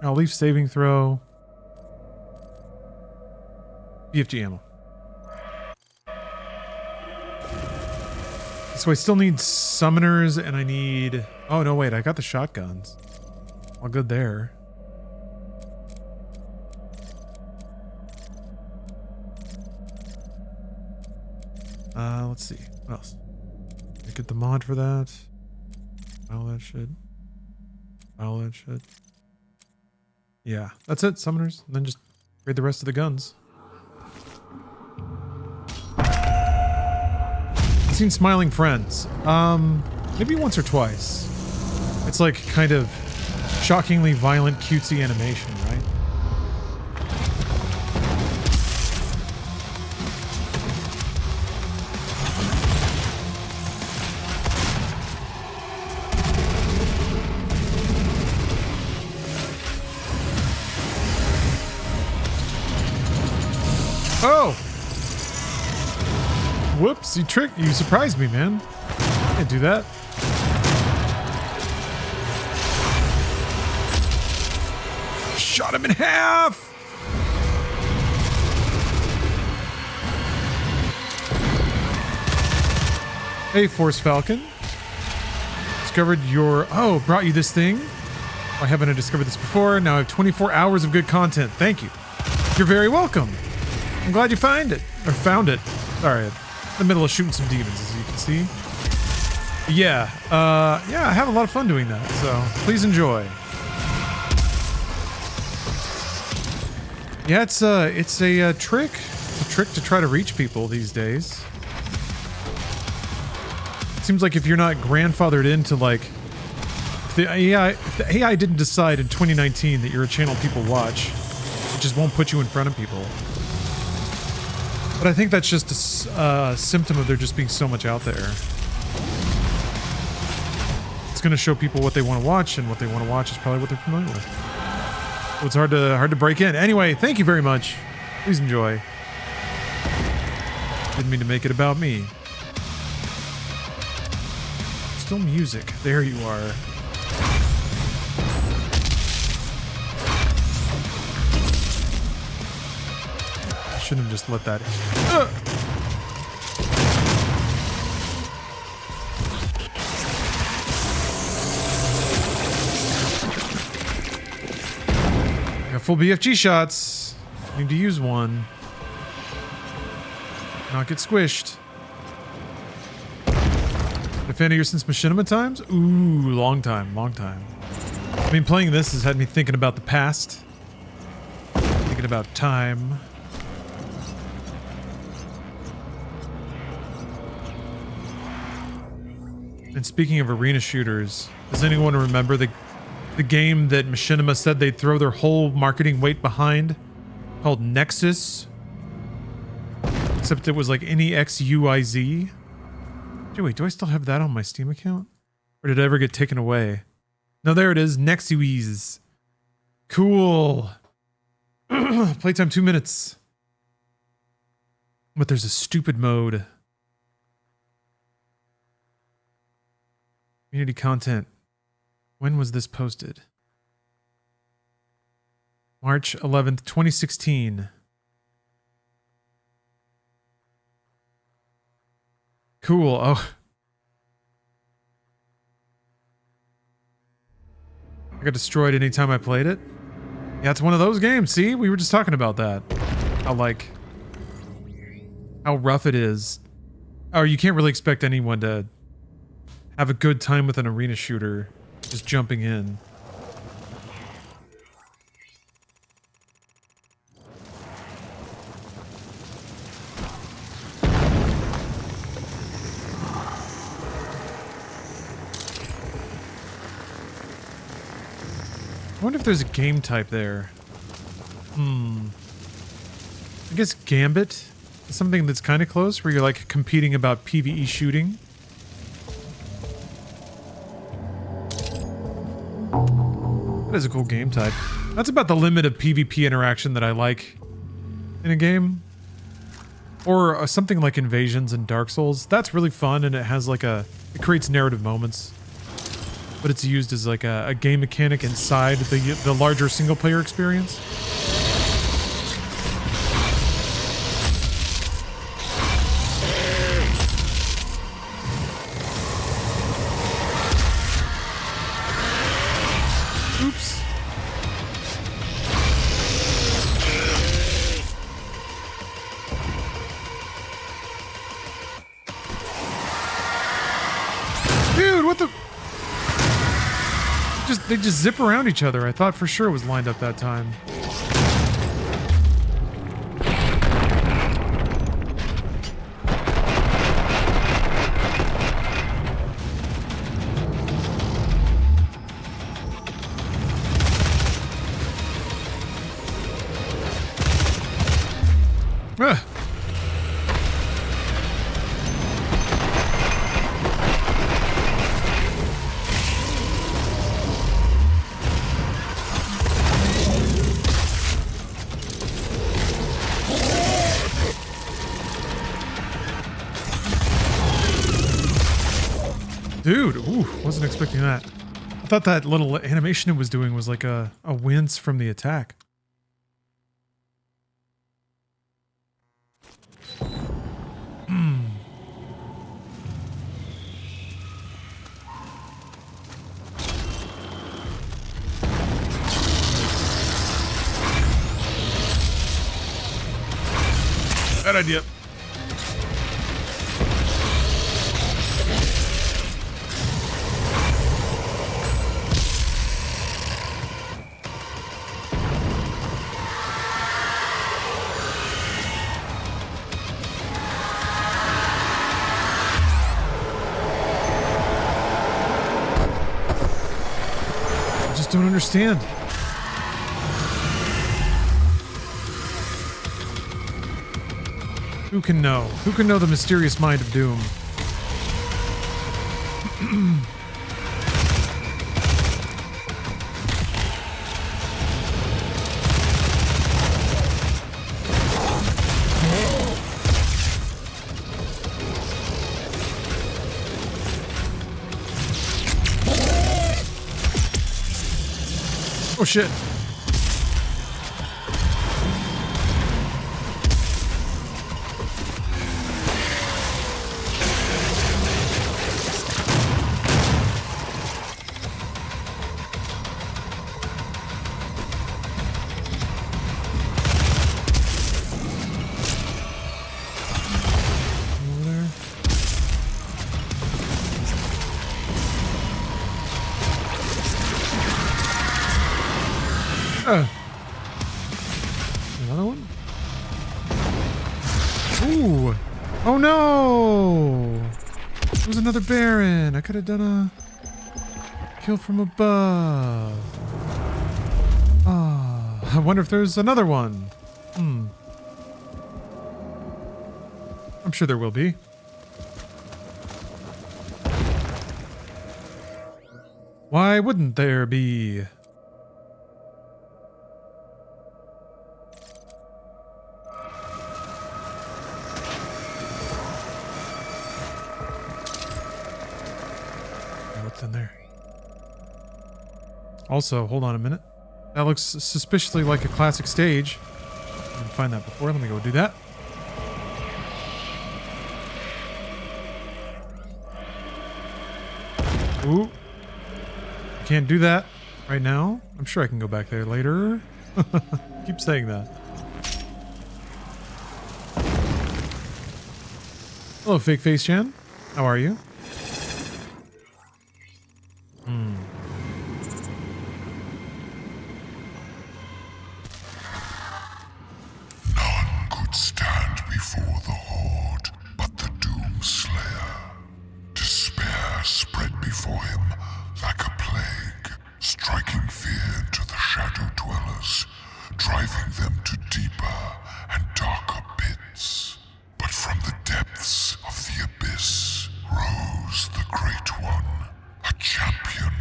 leave saving throw. BFG ammo. So I still need summoners and I need... Oh, no, wait. I got the shotguns. All good there. Let's see. What else? I get the mod for that. All that shit. All that shit. Yeah, that's it. Summoners. And then just grade the rest of the guns. I've seen Smiling Friends. Maybe once or twice. It's like kind of shockingly violent, cutesy animation, right? Oh! Whoops, you surprised me, man. I can't do that. Shot him in half! Hey, Force Falcon. Discovered your... Oh, brought you this thing. Why haven't I discovered this before? Now I have 24 hours of good content. Thank you. You're very welcome. I'm glad you found it. Sorry, in the middle of shooting some demons, as you can see. Yeah, I have a lot of fun doing that, so please enjoy. Yeah, it's a trick. It's a trick to try to reach people these days. It seems like if you're not grandfathered into, like, if the AI didn't decide in 2019 that you're a channel people watch, it just won't put you in front of people. But I think that's just a symptom of there just being so much out there. It's going to show people what they want to watch, and what they want to watch is probably what they're familiar with. So it's hard to break in. Anyway, thank you very much. Please enjoy. Didn't mean to make it about me. Still music. There you are. Shouldn't have just let that in. Got full BFG shots. Need to use one. Not get squished. Been a fan of yours since Machinima times? Ooh, long time. I mean, playing this has had me thinking about the past. Thinking about time. And speaking of arena shooters, does anyone remember the game that Machinima said they'd throw their whole marketing weight behind? Called Nexus? Except it was like NEXUIZ. Wait, do I still have that on my Steam account? Or did it ever get taken away? No, there it is. Nexuiz. Cool. Playtime 2 minutes. But there's a stupid mode. Community content. When was this posted? March 11th, 2016. Cool. Oh. I got destroyed anytime I played it. Yeah, it's one of those games. See, we were just talking about that. How rough it is. Or you can't really expect anyone to have a good time with an arena shooter just jumping in. I wonder if there's a game type there. I guess Gambit is something that's kind of close, where you're like competing about PvE shooting. That is a cool game type. That's about the limit of PvP interaction that I like in a game. Or something like Invasions and Dark Souls. That's really fun, and it has like it creates narrative moments. But it's used as like a game mechanic inside the larger single player experience. Oops. Dude, what the? They just zip around each other. I thought for sure it was lined up that time. Ugh. Dude, ooh, wasn't expecting that. I thought that little animation it was doing was like a wince from the attack. Bad idea. Don't understand. Who can know? Who can know the mysterious mind of Doom? Oh shit. Another one? Ooh! Oh no! There's another Baron! I could have done a kill from above. Ah, I wonder if there's another one. I'm sure there will be. Why wouldn't there be? In there. Also, hold on a minute. That looks suspiciously like a classic stage. I didn't find that before. Let me go do that. Ooh. Can't do that. right now. I'm sure I can go back there later. Keep saying that. Hello, Fake Face Chan. How are you? None could stand before the Horde, but the Doom Slayer. Despair spread before him like a plague, striking fear into the Shadow Dwellers, driving them to deeper and darker pits. But from the depths of the abyss rose the Great One, a champion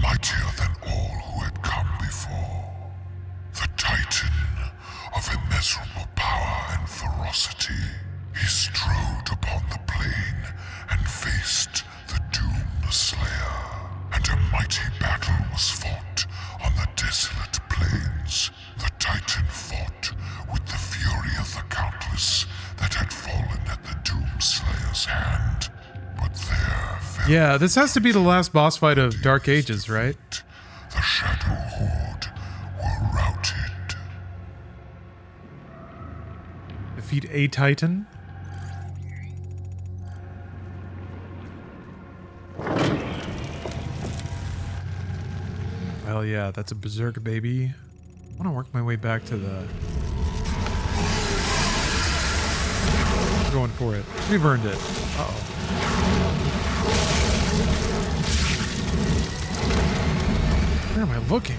mightier than all who had come before. The Titan of immeasurable power and ferocity, he strode upon the plain and faced the Doom Slayer. And a mighty battle was fought on the desolate plains. The Titan fought with the fury of the countless that had fallen at the Doom Slayer's hand. But there fell Yeah, this has to be the last boss fight of Dark Ages, right? the Shadow Horde were routed. Defeat a Titan. Well, yeah, that's a berserk baby. I want to work my way back to the... I'm going for it. We've earned it. Uh-oh. Where am I looking?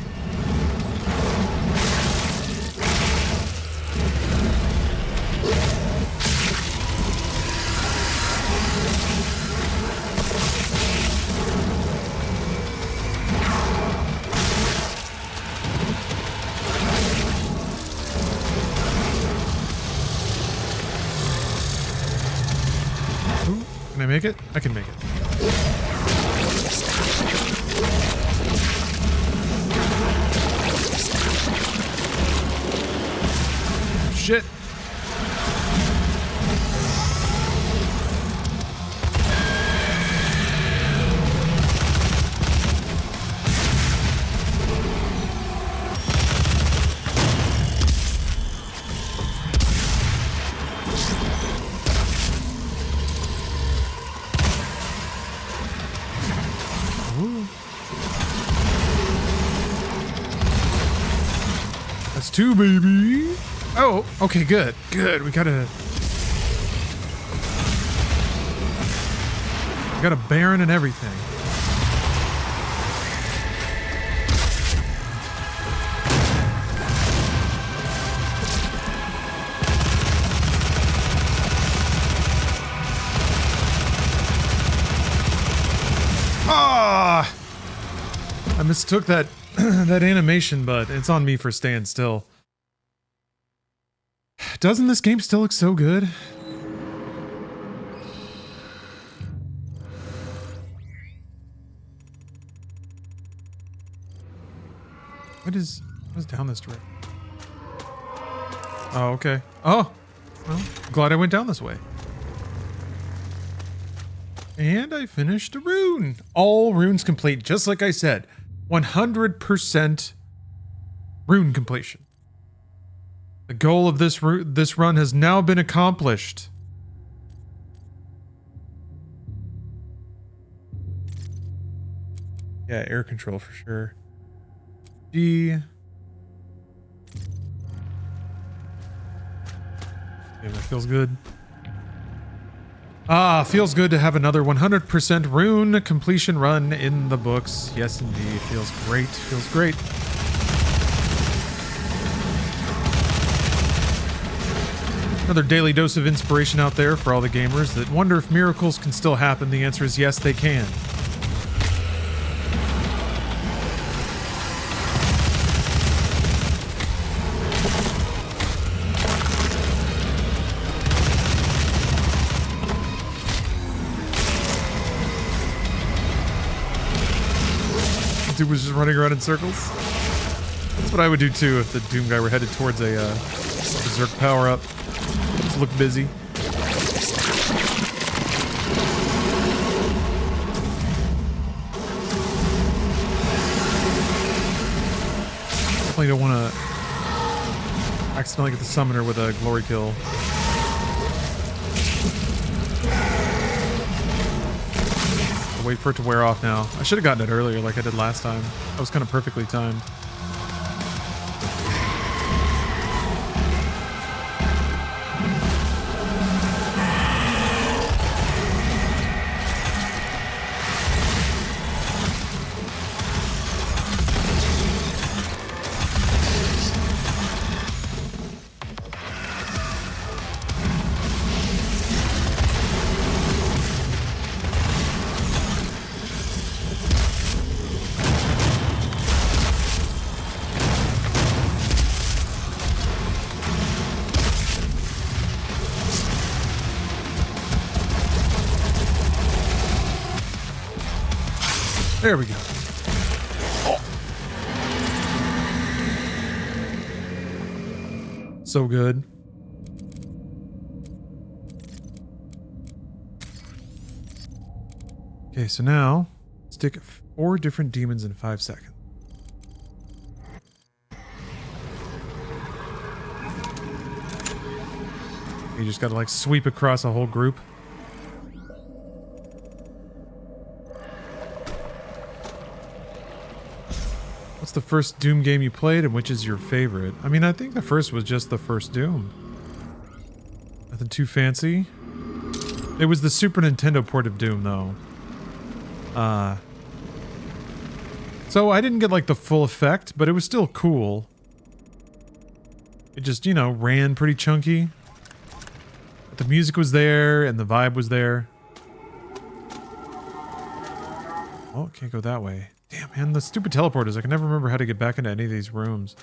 Ooh, can I make it? I can make it. Shit. Ooh. That's two, baby. Oh, okay, good. Good. We got a Baron and everything. Ah! I mistook that that animation, but it's on me for staying still. Doesn't this game still look so good? What is down this direction? Oh, okay. Oh, well, glad I went down this way. And I finished a rune. All runes complete, just like I said. 100% rune completion. The goal of this run has now been accomplished. Yeah, air control for sure. G. Yeah, that feels good. Ah, feels good to have another 100% rune completion run in the books. Yes, indeed. Feels great. Feels great. Another daily dose of inspiration out there for all the gamers that wonder if miracles can still happen. The answer is yes, they can. Dude was just running around in circles. That's what I would do too if the Doom guy were headed towards a berserk power-up. Just look busy. Definitely don't want to accidentally get the summoner with a glory kill. I'll wait for it to wear off now. I should have gotten it earlier like I did last time. That was kind of perfectly timed. There we go. Oh. So good. Okay, so now stick 4 different demons in 5 seconds. You just gotta like sweep across a whole group. What's the first Doom game you played and which is your favorite? I mean, I think the first was just the first Doom. Nothing too fancy. It was the Super Nintendo port of Doom though. So I didn't get like the full effect, but it was still cool. It just, you know, ran pretty chunky. But the music was there and the vibe was there. Oh, can't go that way. Damn, man, the stupid teleporters. I can never remember how to get back into any of these rooms.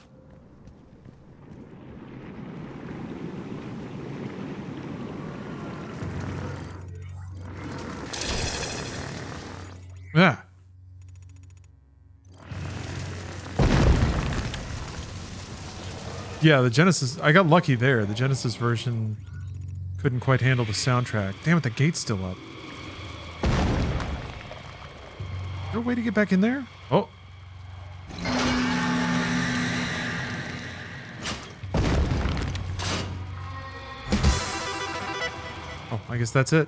Yeah. Yeah, the Genesis... I got lucky there. The Genesis version couldn't quite handle the soundtrack. Damn it, the gate's still up. Is there a way to get back in there? Oh. Oh, I guess that's it.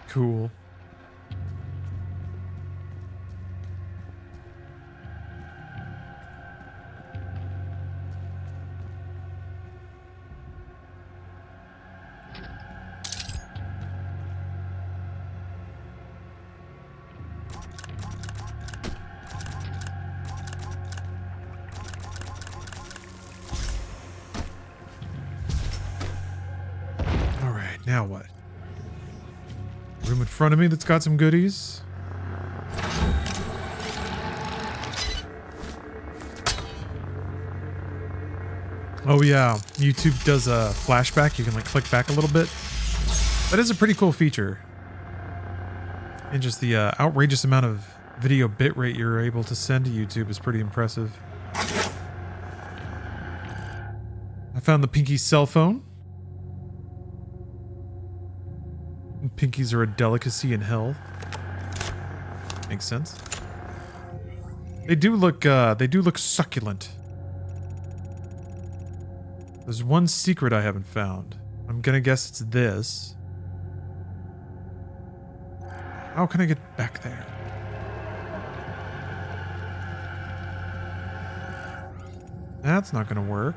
Cool. All right, now what? Room in front of me that's got some goodies. Oh yeah, YouTube does a flashback. You can like click back a little bit. That is a pretty cool feature. And just the outrageous amount of video bitrate you're able to send to YouTube is pretty impressive. I found the Pinky cell phone. Pinkies are a delicacy in hell. Makes sense. They do look succulent. There's one secret I haven't found. I'm gonna guess it's this. How can I get back there? That's not gonna work.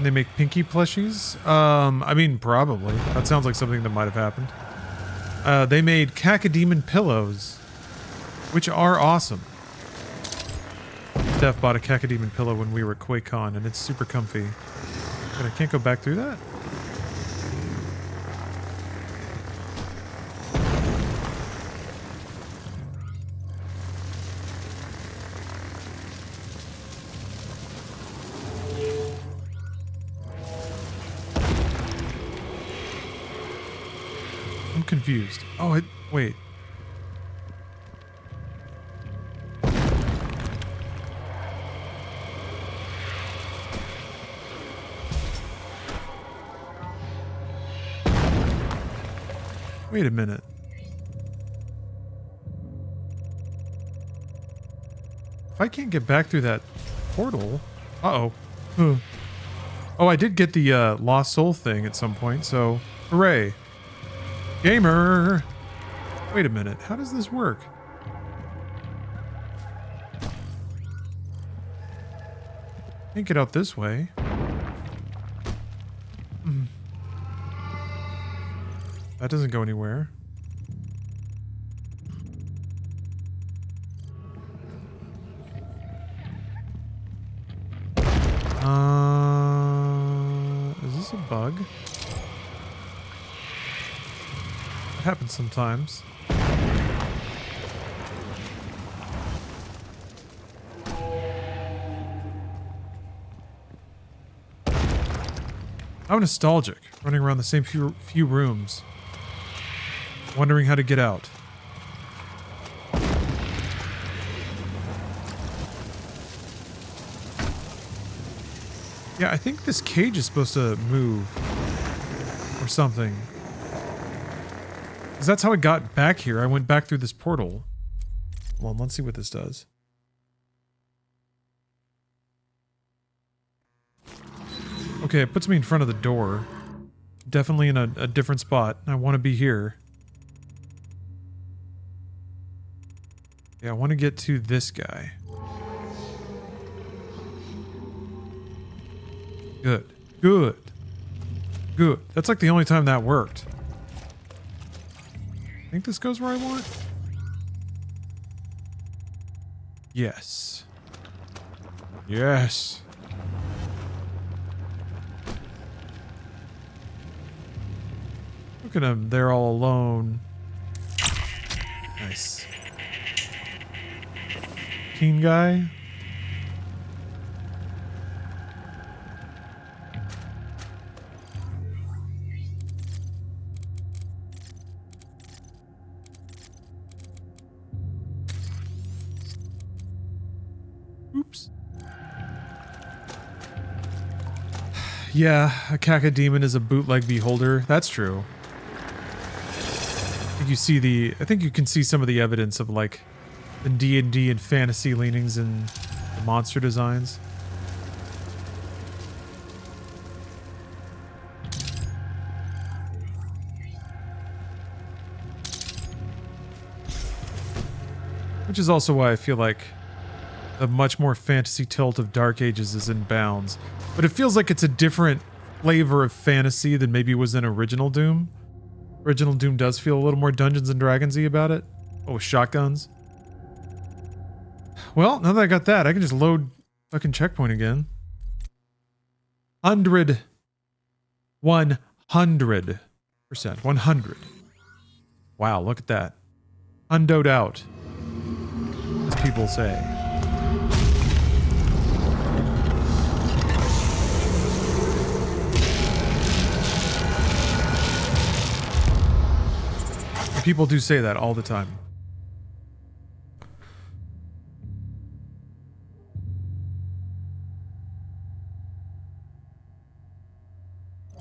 They make Pinky plushies? I mean, probably. That sounds like something that might have happened. They made Cacodemon pillows, which are awesome. Steph bought a Cacodemon pillow when we were at QuakeCon, and it's super comfy. But I can't go back through that? confused. Oh, wait. Wait a minute. If I can't get back through that portal... Uh-oh. Oh, I did get the Lost Soul thing at some point, so hooray. Gamer! Wait a minute. How does this work? Can't get out this way. That doesn't go anywhere. Is this a bug? It happens sometimes. How nostalgic, running around the same few rooms, wondering how to get out. Yeah, I think this cage is supposed to move or something. Because that's how I got back here. I went back through this portal. Well, let's see what this does. Okay, it puts me in front of the door. Definitely in a different spot. I want to be here. Yeah, I want to get to this guy. Good. Good. Good. That's like the only time that worked. Think this goes where I want? Yes. Yes. Look at him. They're all alone. Nice. Keen guy. Oops. Yeah, a cacodemon is a bootleg beholder. That's true. I think you can see some of the evidence of like the D&D and fantasy leanings in the monster designs. Which is also why I feel like the much more fantasy tilt of Dark Ages is in bounds. But it feels like it's a different flavor of fantasy than maybe was in original Doom. Original Doom does feel a little more Dungeons and Dragons-y about it. Oh, with shotguns. Well, now that I got that, I can just load fucking checkpoint again. 100%. 100. Wow, look at that. Undoed out, as people say. People do say that all the time.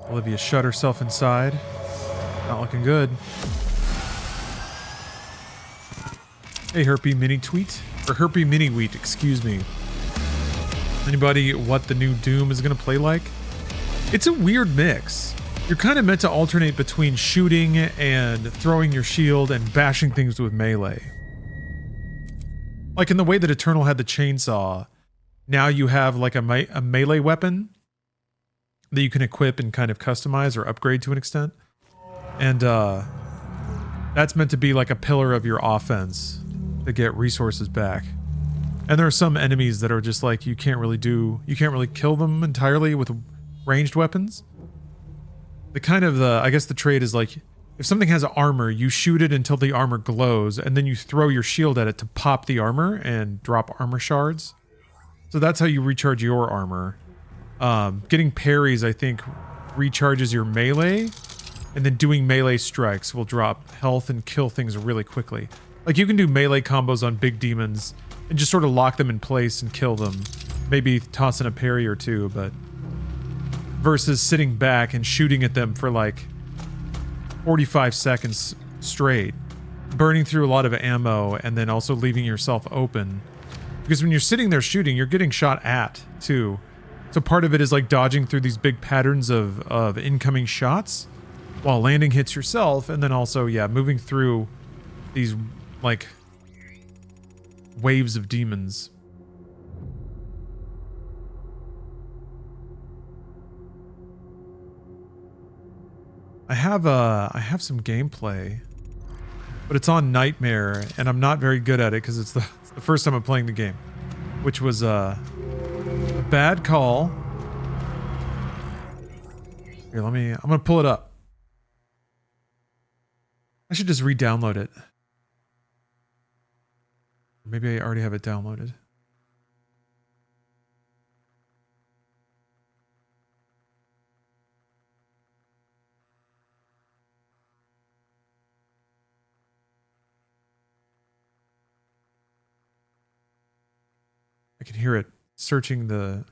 Olivia shut herself inside. Not looking good. Hey, Herpy Mini Tweet. Or Herpy Mini Wheat, excuse me. Anybody what the new Doom is going to play like? It's a weird mix. You're kind of meant to alternate between shooting and throwing your shield and bashing things with melee. Like in the way that Eternal had the chainsaw, now you have like a melee weapon that you can equip and kind of customize or upgrade to an extent. And that's meant to be like a pillar of your offense to get resources back. And there are some enemies that are just like you can't really kill them entirely with ranged weapons. The kind of I guess the trade is like, if something has armor, you shoot it until the armor glows, and then you throw your shield at it to pop the armor and drop armor shards. So that's how you recharge your armor. Getting parries, I think, recharges your melee, and then doing melee strikes will drop health and kill things really quickly. Like you can do melee combos on big demons and just sort of lock them in place and kill them. Maybe toss in a parry or two, but versus sitting back and shooting at them for like 45 seconds straight, burning through a lot of ammo and then also leaving yourself open. Because when you're sitting there shooting, you're getting shot at too. So part of it is like dodging through these big patterns of incoming shots while landing hits yourself, and then also, yeah, moving through these like waves of demons. I have some gameplay, but it's on Nightmare, and I'm not very good at it because it's the first time I'm playing the game, which was a bad call. Here, I'm gonna pull it up. I should just re-download it. Maybe I already have it downloaded. I can hear it searching the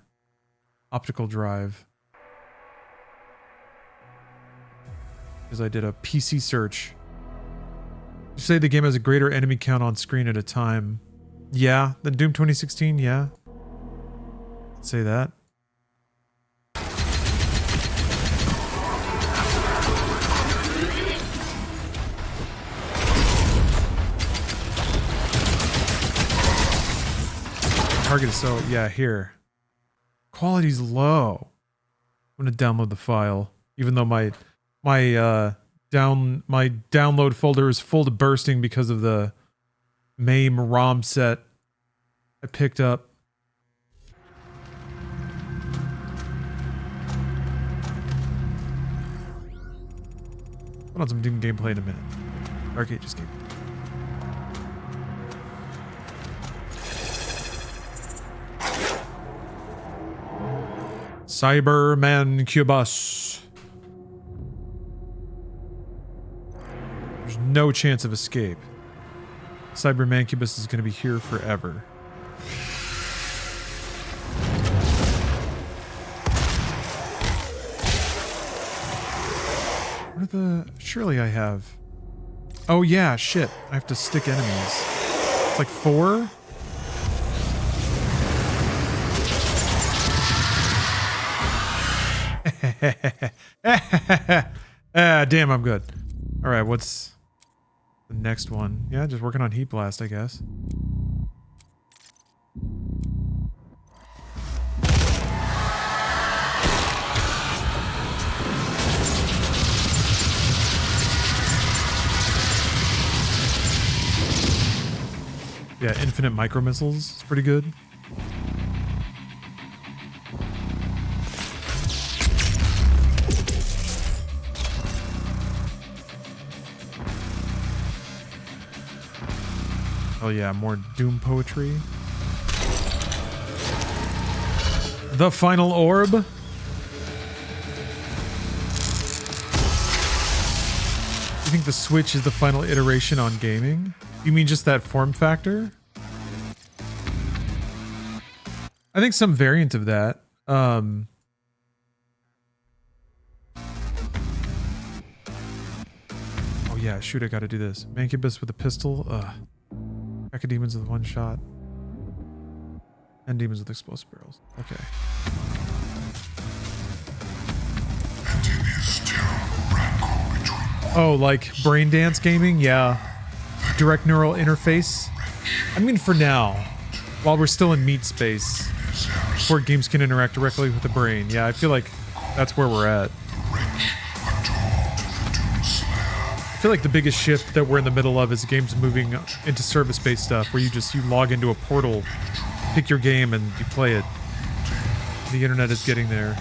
optical drive. Because I did a PC search. You say the game has a greater enemy count on screen at a time. Yeah, than Doom 2016, yeah. I'd say that. Target is so, yeah, here. Quality's low. I'm gonna download the file, even though my download folder is full to bursting because of the MAME ROM set I picked up. Put on some Doom gameplay in a minute. Dark Ages game. Cyberman Cubus. There's no chance of escape. Cyberman Cubus is going to be here forever. What are the... Surely I have... Oh yeah, shit. I have to stick enemies. It's like 4? Damn, I'm good. Alright, what's the next one? Yeah, just working on Heat Blast, I guess. Yeah, infinite micro missiles. It's pretty good. Oh yeah, more Doom poetry. The final orb. You think the Switch is the final iteration on gaming? You mean just that form factor? I think some variant of that. Oh yeah, shoot, I gotta do this. Mancubus with a pistol. Pack of demons with one shot. And demons with explosive barrels. Okay. Oh, like brain dance gaming? Yeah. Direct neural interface? I mean, for now. While we're still in meat space. Before games can interact directly with the brain. Yeah, I feel like that's where we're at. I feel like the biggest shift that we're in the middle of is games moving into service-based stuff where you log into a portal, pick your game, and you play it. The internet is getting there.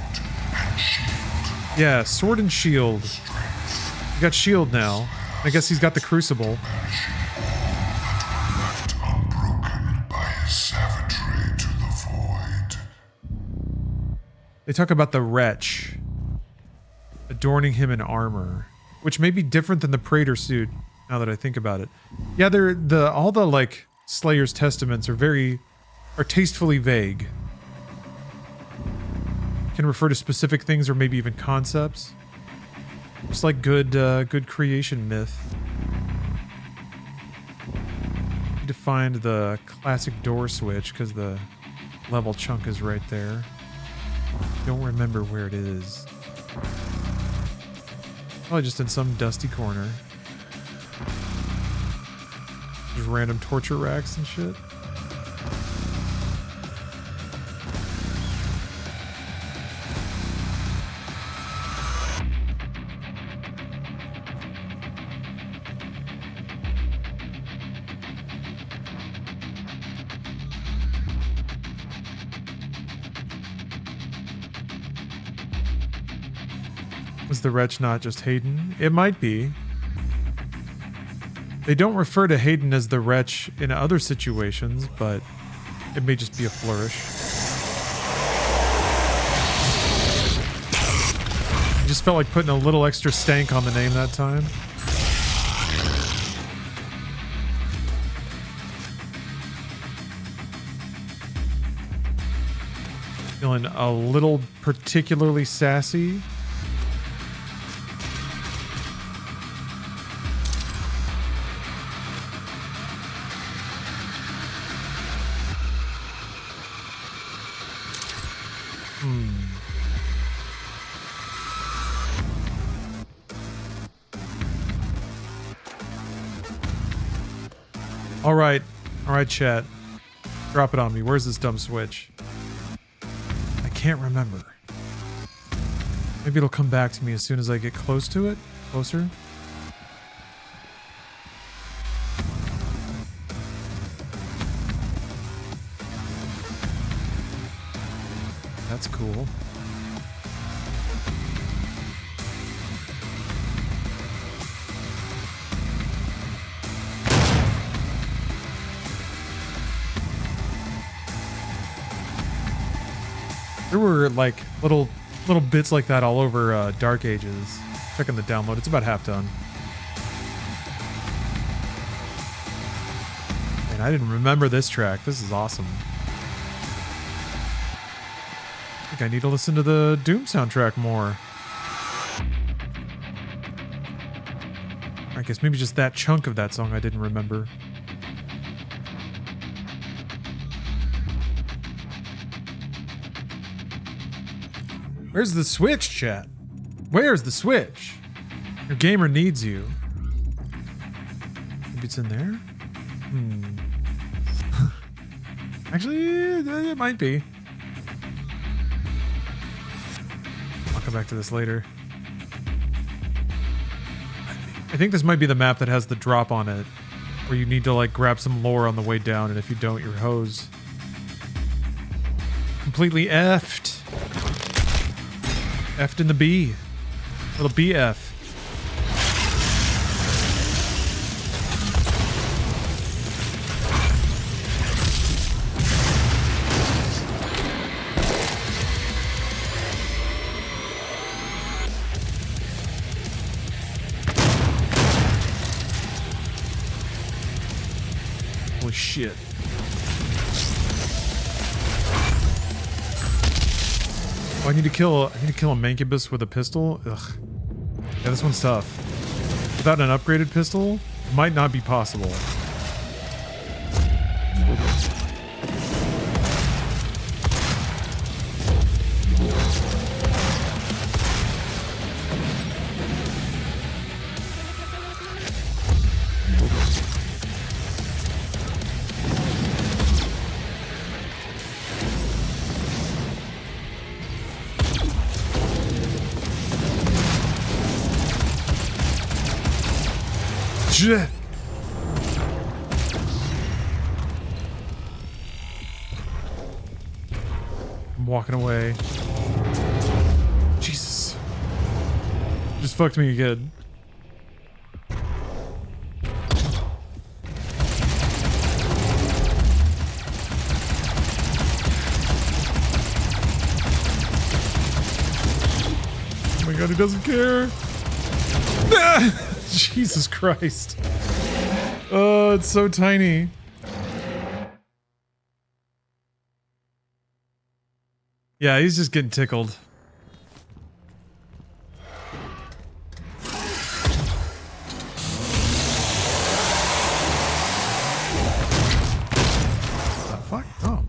Yeah, Sword and Shield. You got Shield now. I guess he's got the Crucible. They talk about the Wretch adorning him in armor. which may be different than the Praetor suit, now that I think about it. Yeah, all the, like, Slayer's testaments are tastefully vague. Can refer to specific things or maybe even concepts. Just like good creation myth. Need to find the classic door switch because the level chunk is right there. Don't remember where it is. Probably just in some dusty corner. Just random torture racks and shit. Was the wretch not just Hayden? It might be. They don't refer to Hayden as the wretch in other situations, but it may just be a flourish. I just felt like putting a little extra stank on the name that time. Feeling a little particularly sassy. All right, chat. Drop it on me. Where's this dumb switch? I can't remember. Maybe it'll come back to me as soon as I get close to it. Closer. That's cool. There were like little bits like that all over Dark Ages. Checking the download. It's about half done. And I didn't remember this track. This is awesome. I think I need to listen to the Doom soundtrack more. I guess maybe just that chunk of that song I didn't remember. Where's the switch, chat? Where's the switch? Your gamer needs you. Maybe it's in there? Actually, it might be. I'll come back to this later. I think this might be the map that has the drop on it, where you need to like grab some lore on the way down, and if you don't, you're hosed. Completely effed. F'd in the B. Little BF. Holy shit. Oh, I need to kill a Mancubus with a pistol? Ugh. Yeah, this one's tough. Without an upgraded pistol, it might not be possible. I'm walking away. Jesus. Just fucked me again. Oh my god, he doesn't care. Jesus Christ. Oh, it's so tiny. Yeah, he's just getting tickled. The fuck? Oh.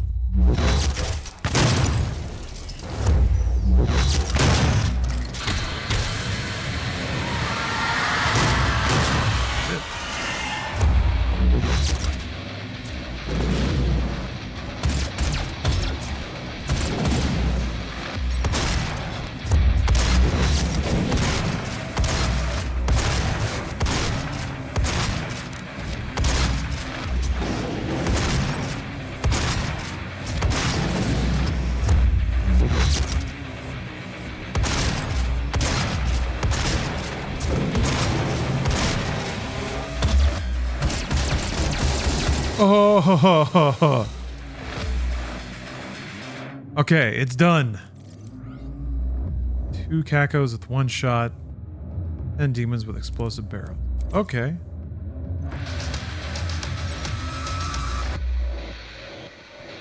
Oh, okay, it's done. 2 cacos with 1 shot, 10 demons with explosive barrel. Okay. I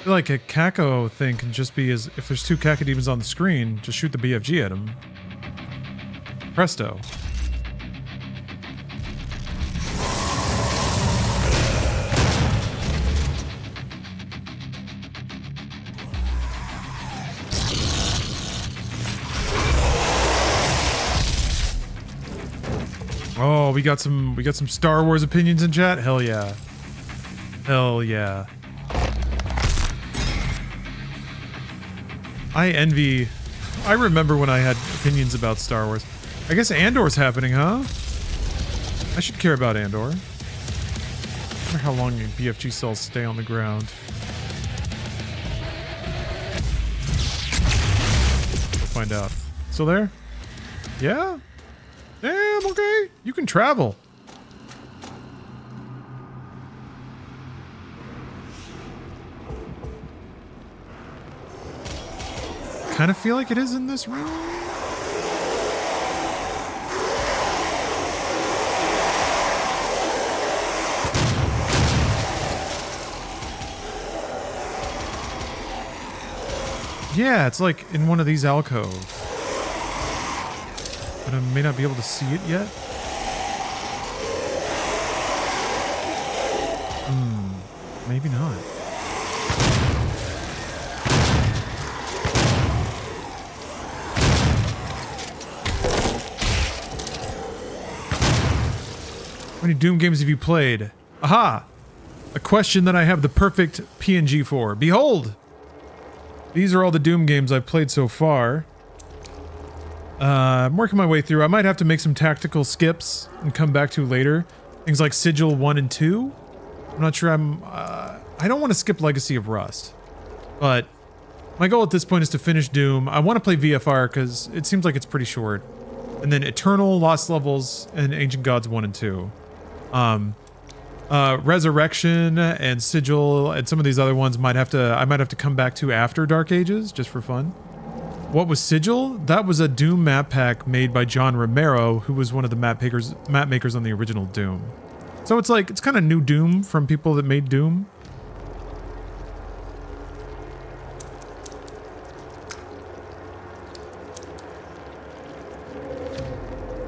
feel like a caco thing can just be as if there's 2 cacodemons on the screen, just shoot the BFG at them. Presto. Oh, we got some Star Wars opinions in chat? Hell yeah. Hell yeah. I remember when I had opinions about Star Wars. I guess Andor's happening, huh? I should care about Andor. I wonder how long BFG cells stay on the ground. We'll find out. Still there? Yeah? Damn, okay. You can travel. Kind of feel like it is in this room. Yeah, it's like in one of these alcoves. But I may not be able to see it yet. Maybe not. How many Doom games have you played? Aha! A question that I have the perfect PNG for. Behold! These are all the Doom games I've played so far. I'm working my way through. I might have to make some tactical skips and come back to later. Things like Sigil 1 and 2. I'm not sure I don't want to skip Legacy of Rust. But my goal at this point is to finish Doom. I want to play VFR because it seems like it's pretty short. And then Eternal, Lost Levels, and Ancient Gods 1 and 2. Resurrection and Sigil and some of these other ones I might have to come back to after Dark Ages, just for fun. What was Sigil? That was a Doom map pack made by John Romero, who was one of the map makers on the original Doom. So it's like, it's kind of new Doom from people that made Doom.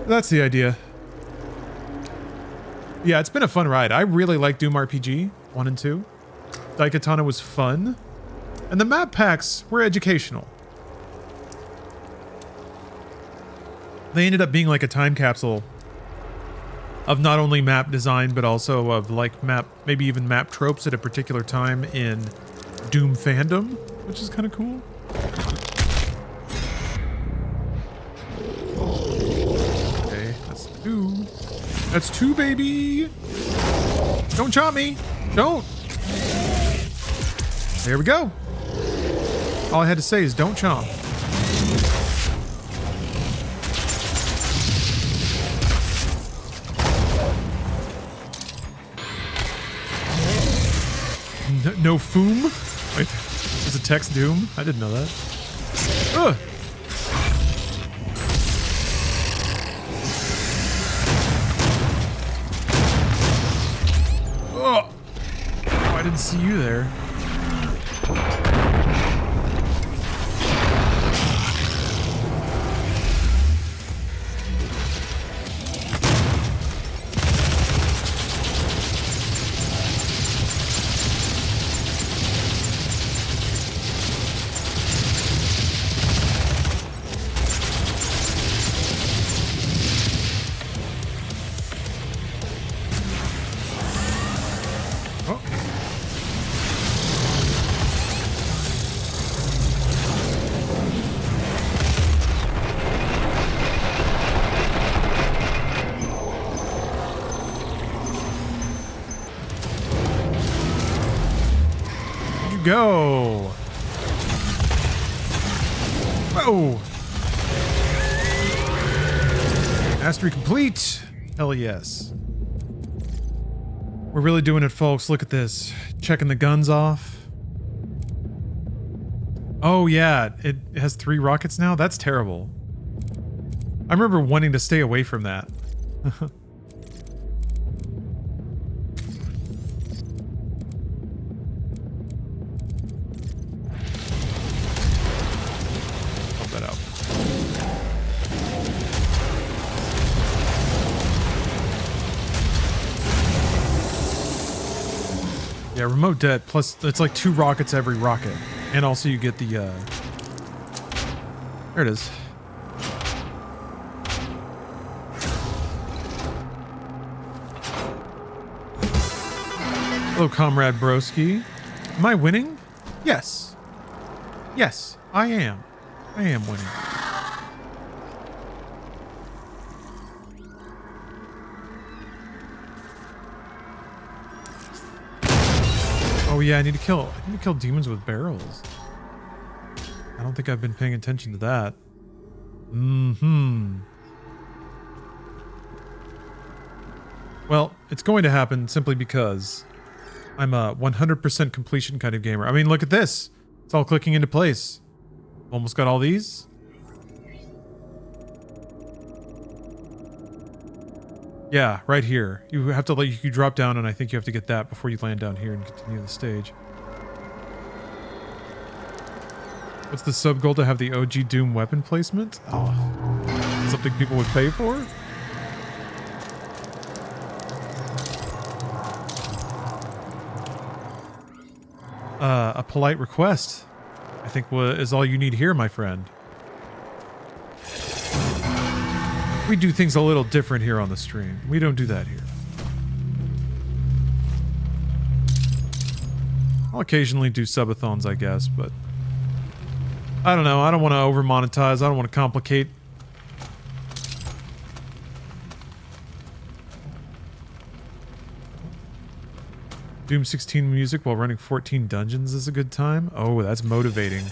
That's the idea. Yeah, it's been a fun ride. I really like Doom RPG 1 and 2. Daikatana was fun. And the map packs were educational. They ended up being like a time capsule of not only map design, but also of like maybe even map tropes at a particular time in Doom fandom, which is kind of cool. Okay, that's 2. That's 2, baby. Don't chomp me. Don't. There we go. All I had to say is don't chomp. No foom? Wait, there's a text Doom? I didn't know that. Ugh. I didn't see you there. Go. Whoa. Mastery complete. Hell yes. We're really doing it, folks. Look at this. Checking the guns off. Oh yeah, it has 3 rockets now? That's terrible. I remember wanting to stay away from that. Yeah, remote det, plus it's like 2 rockets every rocket. And also you get the, there it is. Hello, Comrade Broski. Am I winning? Yes. Yes, I am. I am winning. Oh yeah, I need to kill demons with barrels. I don't think I've been paying attention to that. Well, it's going to happen simply because I'm a 100% completion kind of gamer. I mean, look at this. It's all clicking into place. Almost got all these. Yeah, right here. You have to you drop down, and I think you have to get that before you land down here and continue the stage. What's the sub goal to have the OG Doom weapon placement? Oh, something people would pay for? A polite request, I think, is all you need here, my friend. We do things a little different here on the stream. We don't do that here. I'll occasionally do subathons, I guess, but I don't know. I don't want to over monetize. I don't want to complicate. Doom 16 music while running 14 dungeons is a good time. Oh, that's motivating.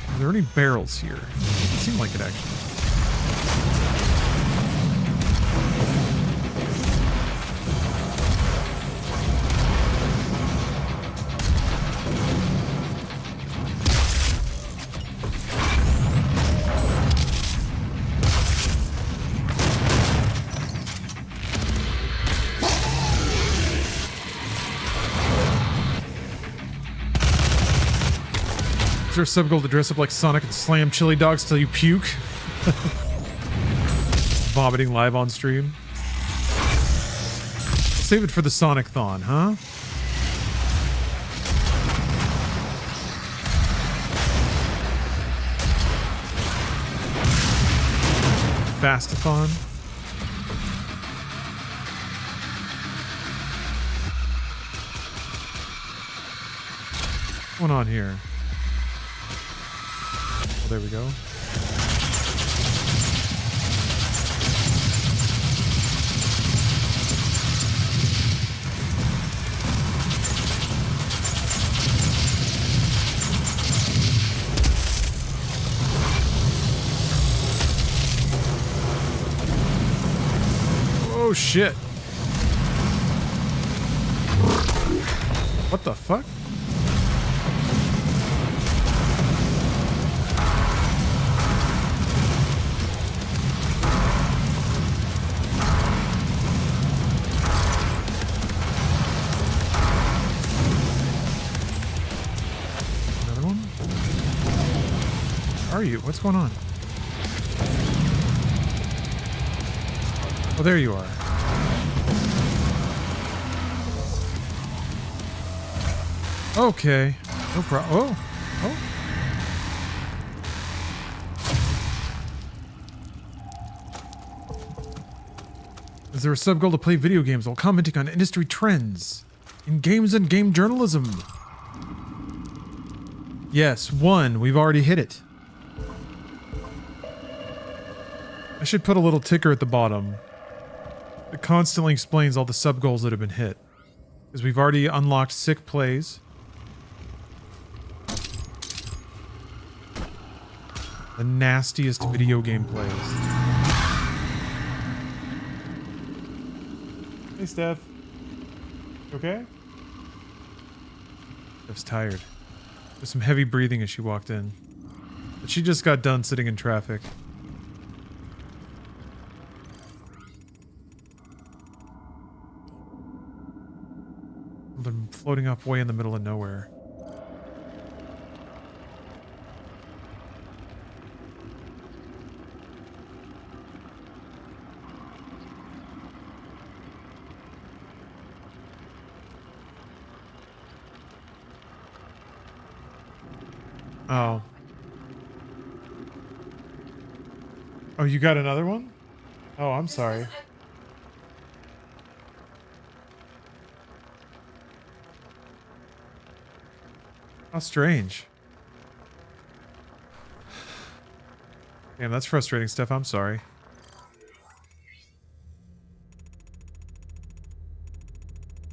Are there any barrels here? It seemed like it actually. Is there a sub goal to dress up like Sonic and slam chili dogs till you puke? Vomiting live on stream. Save it for the Sonic-thon, huh? Fastathon. What's going on here? There we go. Oh shit. What the fuck? are you? What's going on? Oh, there you are. Okay. No problem. Oh. Is there a sub goal to play video games while commenting on industry trends in games and game journalism? Yes, 1. We've already hit it. I should put a little ticker at the bottom. It constantly explains all the sub goals that have been hit. Because we've already unlocked sick plays. The nastiest video game plays. Hey, Steph. You okay? Steph's tired. There's some heavy breathing as she walked in. But she just got done sitting in traffic. They're floating off way in the middle of nowhere. Oh. Oh, you got another one? Oh, I'm sorry. How strange. Damn, that's frustrating stuff. I'm sorry.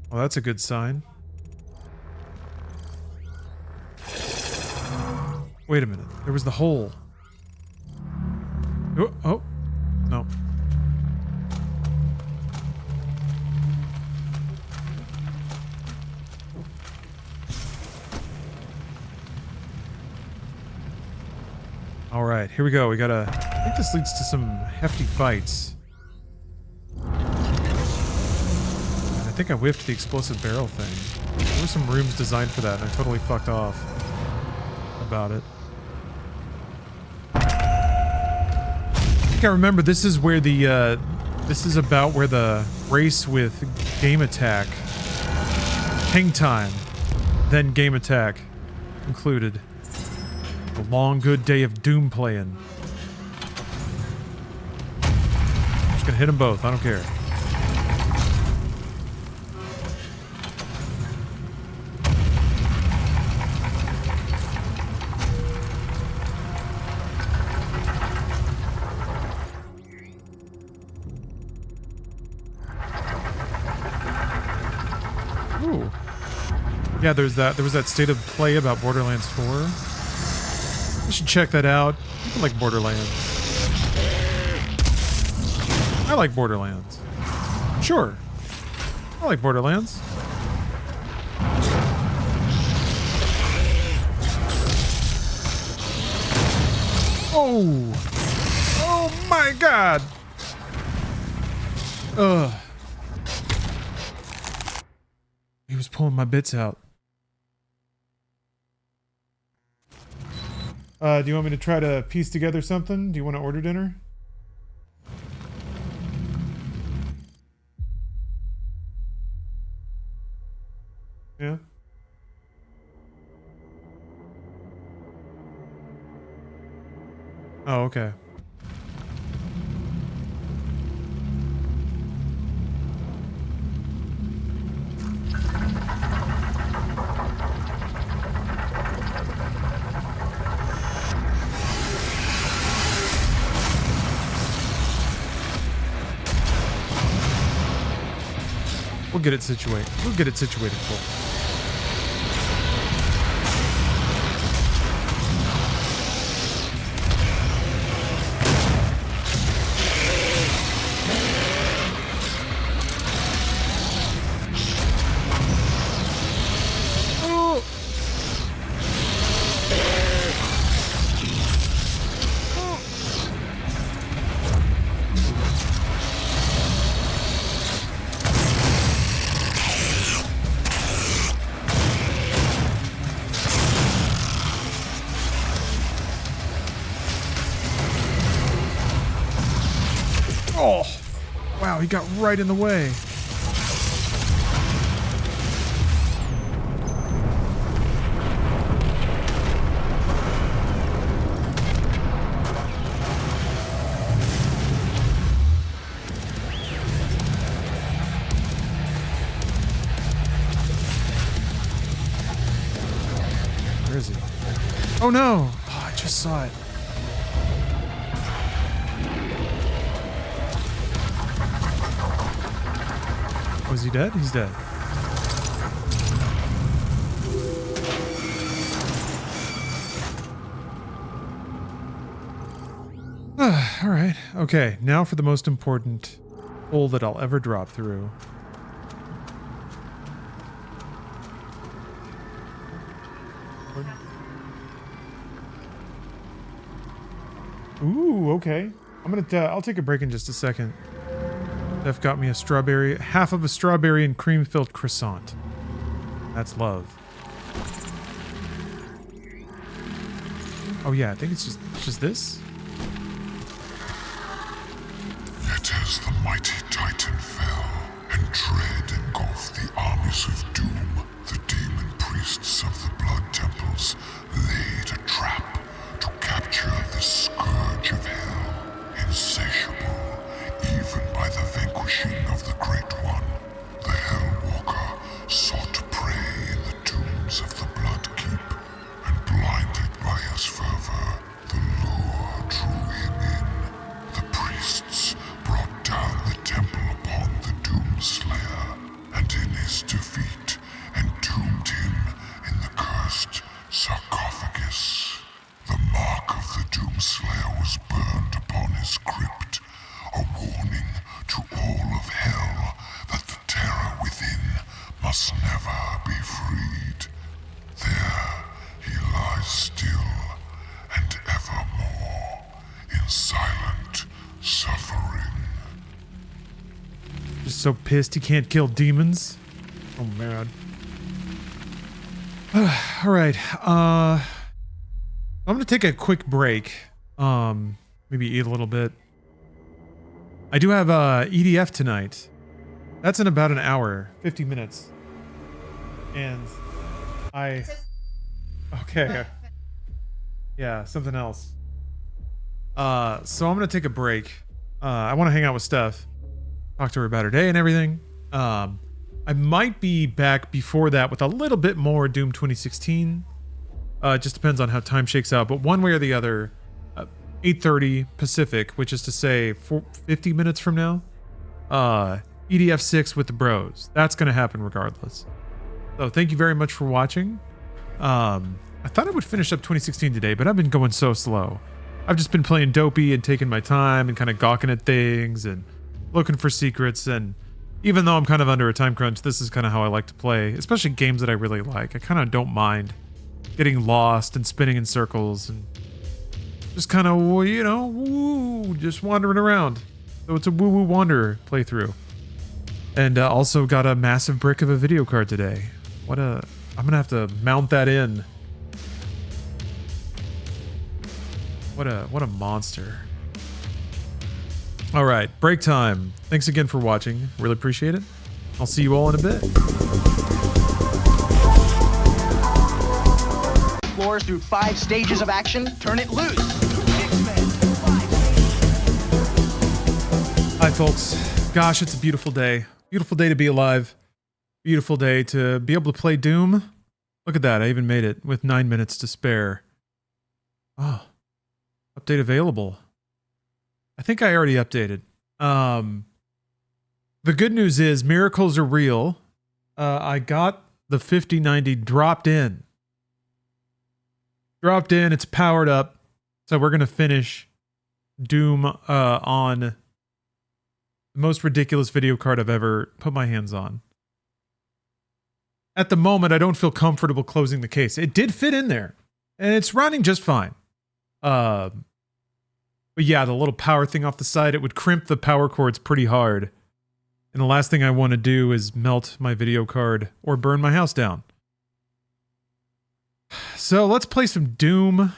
Well, that's a good sign. Wait a minute. There was the hole. Oh. No. All right, here we go. We gotta... I think this leads to some hefty fights. And I think I whiffed the explosive barrel thing. There were some rooms designed for that, and I totally fucked off about it. I think I remember this is where the, this is about where the race with Game Attack, Hang Time, then Game Attack concluded. A long, good day of Doom playing. I'm just gonna hit them both. I don't care. Ooh. Yeah, there was that state of play about Borderlands 4. You should check that out. People like Borderlands. I like Borderlands. Sure. I like Borderlands. Oh! Oh my god! Ugh. He was pulling my bits out. Do you want me to try to piece together something? Do you want to order dinner? Yeah? Oh, okay. We'll get it situated. We'll get it situated for us. Wow, he got right in the way. Where is he? Oh no! Oh, I just saw it. Oh, is he dead? He's dead. All right. Okay, now for the most important hole that I'll ever drop through. Ooh, okay. I'll take a break in just a second. Steph got me a strawberry, half of a strawberry and cream-filled croissant. That's love. Oh yeah, I think it's just this. Yet as the mighty Titan fell, and dread engulfed the armies of doom, the demon priests of the blood temples laid a trap to capture the scourge of hell, insatiable even by the vanquishing of the Great One. The Hellwalker sought prey in the tombs of the Blood Keep, and blinded by his fervor, the lure drew him in. The priests brought down the temple upon the Doomslayer, and in his defeat entombed him in the cursed sarcophagus. The mark of the Doomslayer was burned upon his crypt, a warning to all of hell that the terror within must never be freed. There he lies still and evermore in silent suffering. Just so pissed he can't kill demons. Oh man. All right. I'm gonna take a quick break. Maybe eat a little bit. I do have EDF tonight. That's in about an hour, 50 minutes. And okay. Yeah, something else. So I'm gonna take a break. I want to hang out with Steph, talk to her about her day and everything. I might be back before that with a little bit more Doom 2016. It just depends on how time shakes out, but one way or the other, 8:30 Pacific, which is to say 50 minutes from now, EDF 6 with the bros. That's going to happen regardless. So thank you very much for watching. I thought I would finish up 2016 today, but I've been going so slow. I've just been playing dopey and taking my time and kind of gawking at things and looking for secrets. And even though I'm kind of under a time crunch, this is kind of how I like to play, especially games that I really like. I kind of don't mind getting lost and spinning in circles and just kind of, you know, woo, just wandering around. So it's a woo-woo wanderer playthrough. And also got a massive brick of a video card today. I'm gonna have to mount that in. What a monster. All right, break time. Thanks again for watching. Really appreciate it. I'll see you all in a bit. Floors through 5 stages of action. Turn it loose. Hi, folks. Gosh, it's a beautiful day. Beautiful day to be alive. Beautiful day to be able to play Doom. Look at that. I even made it with 9 minutes to spare. Oh, update available. I think I already updated. The good news is miracles are real. I got the 5090 dropped in. It's powered up. So we're going to finish Doom on the most ridiculous video card I've ever put my hands on. At the moment, I don't feel comfortable closing the case. It did fit in there, and it's running just fine. But yeah, the little power thing off the side, it would crimp the power cords pretty hard. And the last thing I want to do is melt my video card or burn my house down. So let's play some Doom,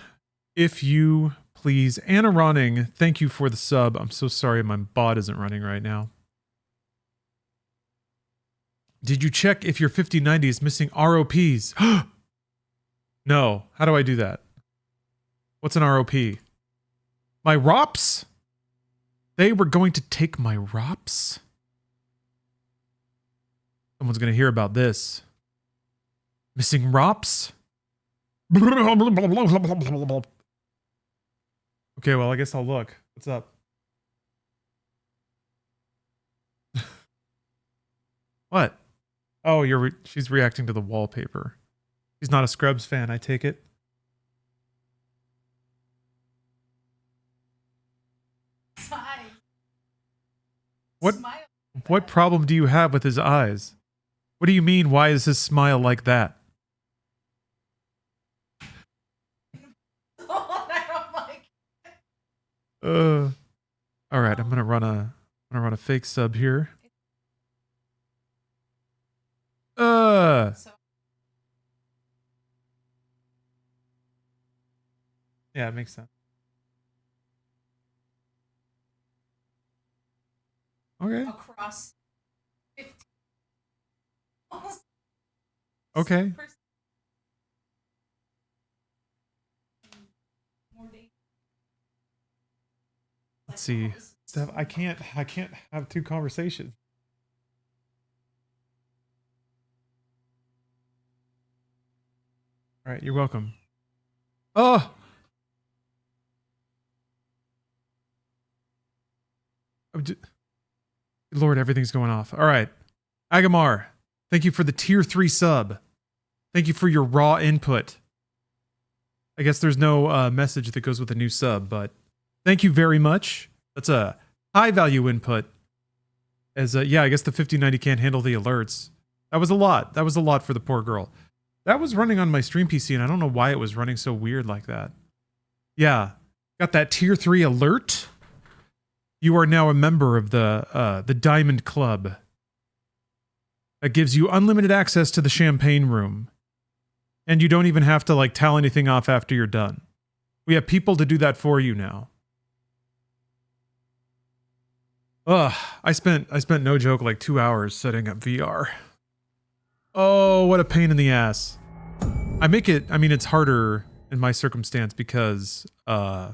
if you please. Anna Ronning, thank you for the sub. I'm so sorry my bot isn't running right now. Did you check if your 5090 is missing ROPs? No. How do I do that? What's an ROP? My ROPs? They were going to take my ROPs? Someone's going to hear about this. Missing ROPs? Okay, well, I guess I'll look. What's up? What? Oh, she's reacting to the wallpaper. She's not a Scrubs fan, I take it. What problem do you have with his eyes? What do you mean, why is his smile like that? All right, I'm gonna run a fake sub here. Yeah, it makes sense. Okay. Across 15. Okay. Let's see. Steph, I can't have two conversations. All right, you're welcome. Oh! Lord, everything's going off. All right. Agamar, thank you for the tier 3 sub. Thank you for your raw input. I guess there's no message that goes with a new sub, but thank you very much. That's a high value input. As yeah, I guess the 5090 can't handle the alerts. That was a lot. That was a lot for the poor girl. That was running on my stream PC, and I don't know why it was running so weird like that. Yeah, got that tier 3 alert. You are now a member of the Diamond Club. That gives you unlimited access to the champagne room. And you don't even have to like towel anything off after you're done. We have people to do that for you now. Ugh, I spent no joke like 2 hours setting up VR. Oh, what a pain in the ass. I mean, it's harder in my circumstance because, I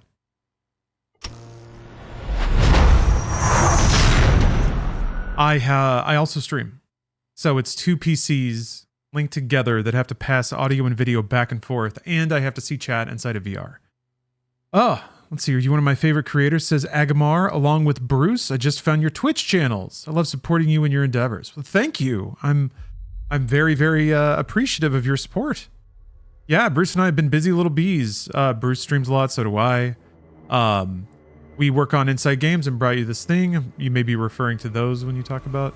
also stream. So it's 2 PCs linked together that have to pass audio and video back and forth, and I have to see chat inside of VR. Oh, let's see. Are you one of my favorite creators? Says Agamar, along with Bruce. I just found your Twitch channels. I love supporting you in your endeavors. Well, thank you. I'm very, very appreciative of your support. Yeah, Bruce and I have been busy little bees. Bruce streams a lot, so do I. We work on Inside Games and brought you this thing. You may be referring to those when you talk about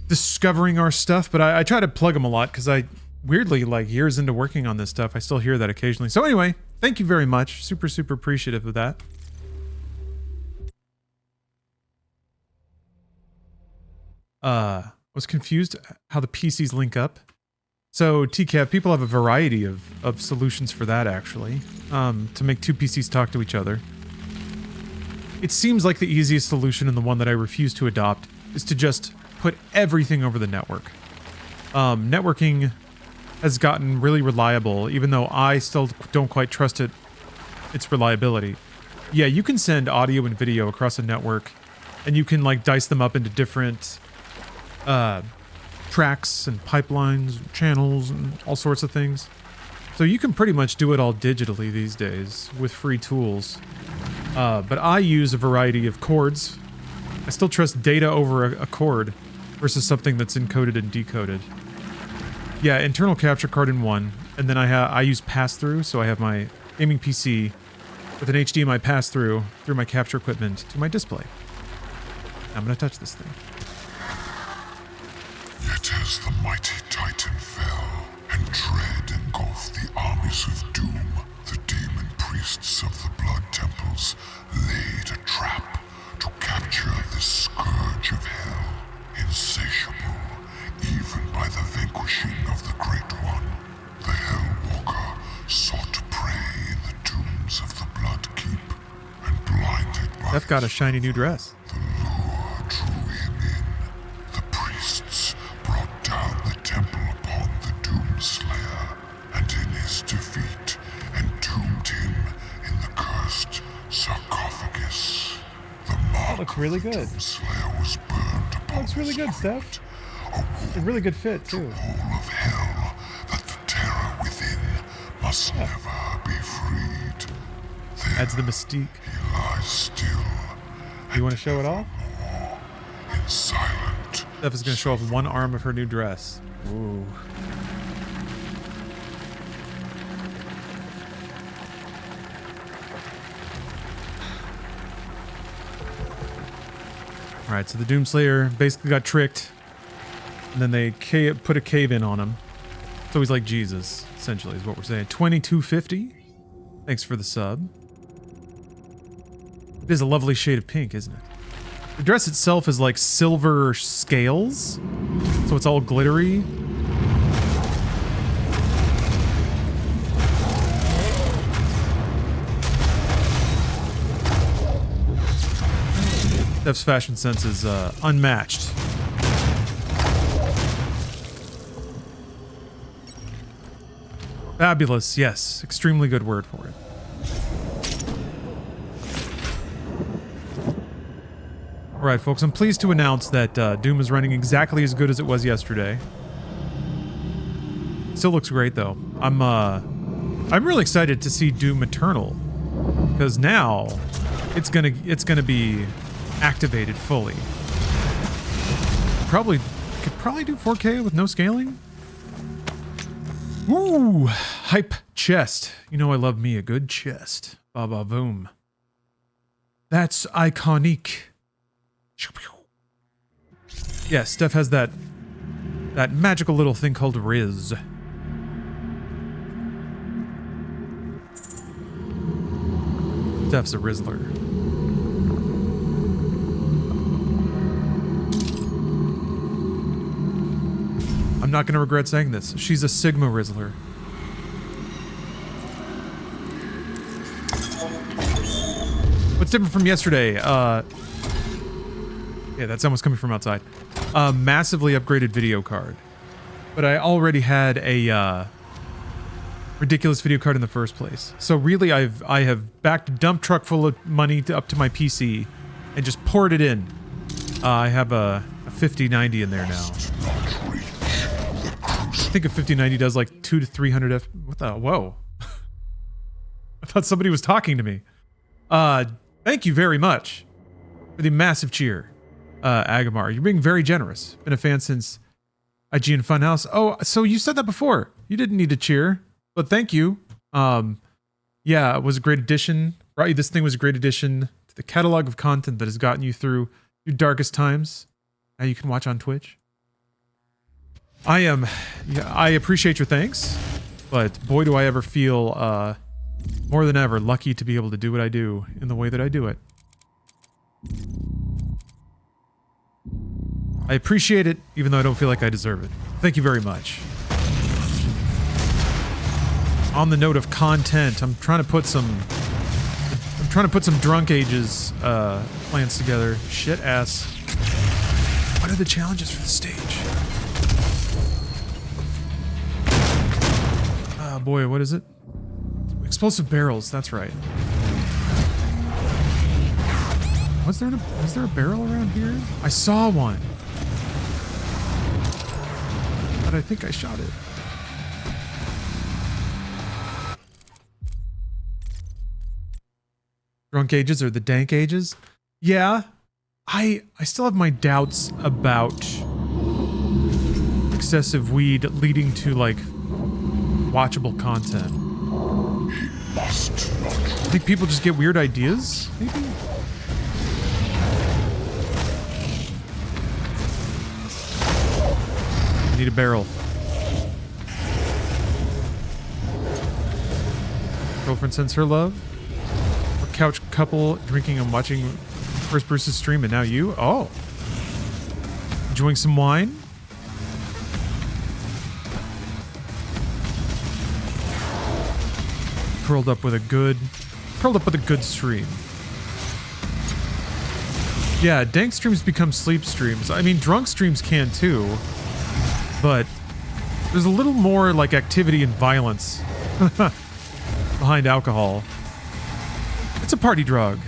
discovering our stuff, but I try to plug them a lot because I weirdly, like years into working on this stuff, I still hear that occasionally. So anyway, thank you very much. Super, super appreciative of that. I was confused how the PCs link up. So TCAP, people have a variety of solutions for that actually, to make 2 PCs talk to each other. It seems like the easiest solution, and the one that I refuse to adopt, is to just put everything over the network. Networking has gotten really reliable, even though I still don't quite trust its reliability. Yeah, you can send audio and video across a network, and you can like dice them up into different tracks and pipelines, and channels, and all sorts of things. So you can pretty much do it all digitally these days with free tools. But I use a variety of chords. I still trust data over a chord versus something that's encoded and decoded. Yeah, internal capture card in one, and then I use pass-through, so I have my gaming PC with an HDMI pass-through through my capture equipment to my display. I'm gonna touch this thing. Yet as the mighty Titan fell, and dread engulfed the armies of doom, the demon priests of the blood temples laid a trap to capture this scourge of hell, insatiable even by the vanquishing of the Great One. The Hellwalker sought prey in the tombs of the Blood Keep, and blinded by Steph got a shiny new dress. the lure drew him in. The priests temple upon the Doomslayer, and in his defeat entombed him in the cursed sarcophagus. The mark looks really of the good. Doomslayer was burned upon Looks really his good, heart, Steph. a A really good fit too. wall of hell that the terror within must never be freed. There Adds the mystique. he lies still, You want to show it off? in silent. Steph is going to show off one arm of her new dress. Ooh. All right, so the Doomslayer basically got tricked, and then they put a cave in on him. So he's like Jesus, essentially, is what we're saying. 2250. Thanks for the sub. It is a lovely shade of pink, isn't it? The dress itself is like silver scales, so it's all glittery. Steph's fashion sense is unmatched. Fabulous, yes. Extremely good word for it. All right, folks, I'm pleased to announce that Doom is running exactly as good as it was yesterday. Still looks great, though. I'm really excited to see Doom Eternal, because now it's gonna be activated fully. Could probably do 4K with no scaling. Ooh, hype chest. You know I love me a good chest. Ba ba boom. That's iconic. Yeah, Steph has that magical little thing called Riz. Steph's a Rizzler. I'm not going to regret saying this. She's a Sigma Rizzler. What's different from yesterday? Yeah, that sound was coming from outside. Massively upgraded video card. But I already had a ridiculous video card in the first place. So really, I have backed a dump truck full of money up to my PC and just poured it in. I have a 5090 in there now. I think a 5090 does like 200 to 300 F. What the? Whoa. I thought somebody was talking to me. Thank you very much for the massive cheer, Agamar. You're being very generous. Been a fan since IGN Funhouse. Oh, so you said that before. You didn't need to cheer, but thank you. Yeah, it was a great addition. Right, this thing was a great addition to the catalog of content that has gotten you through your darkest times. Now you can watch on Twitch. I appreciate your thanks, but boy do I ever feel more than ever lucky to be able to do what I do in the way that I do it. I appreciate it, even though I don't feel like I deserve it. Thank you very much. On the note of content, I'm trying to put some Drunk Ages plans together. Shit ass. What are the challenges for the stage? Oh boy, what is it? Explosive barrels, that's right. Was there a barrel around here? I saw one. But I think I shot it. Drunk Ages or the Dank Ages? Yeah. I still have my doubts about excessive weed leading to like watchable content. I think people just get weird ideas, maybe? I need a barrel. Girlfriend sends her love. A couch couple drinking and watching first Bruce's stream, and now you? Oh. Enjoying some wine? Curled up with a good stream. Yeah, dank streams become sleep streams. I mean, drunk streams can too, but There's a little more like activity and violence behind alcohol. It's a party drug.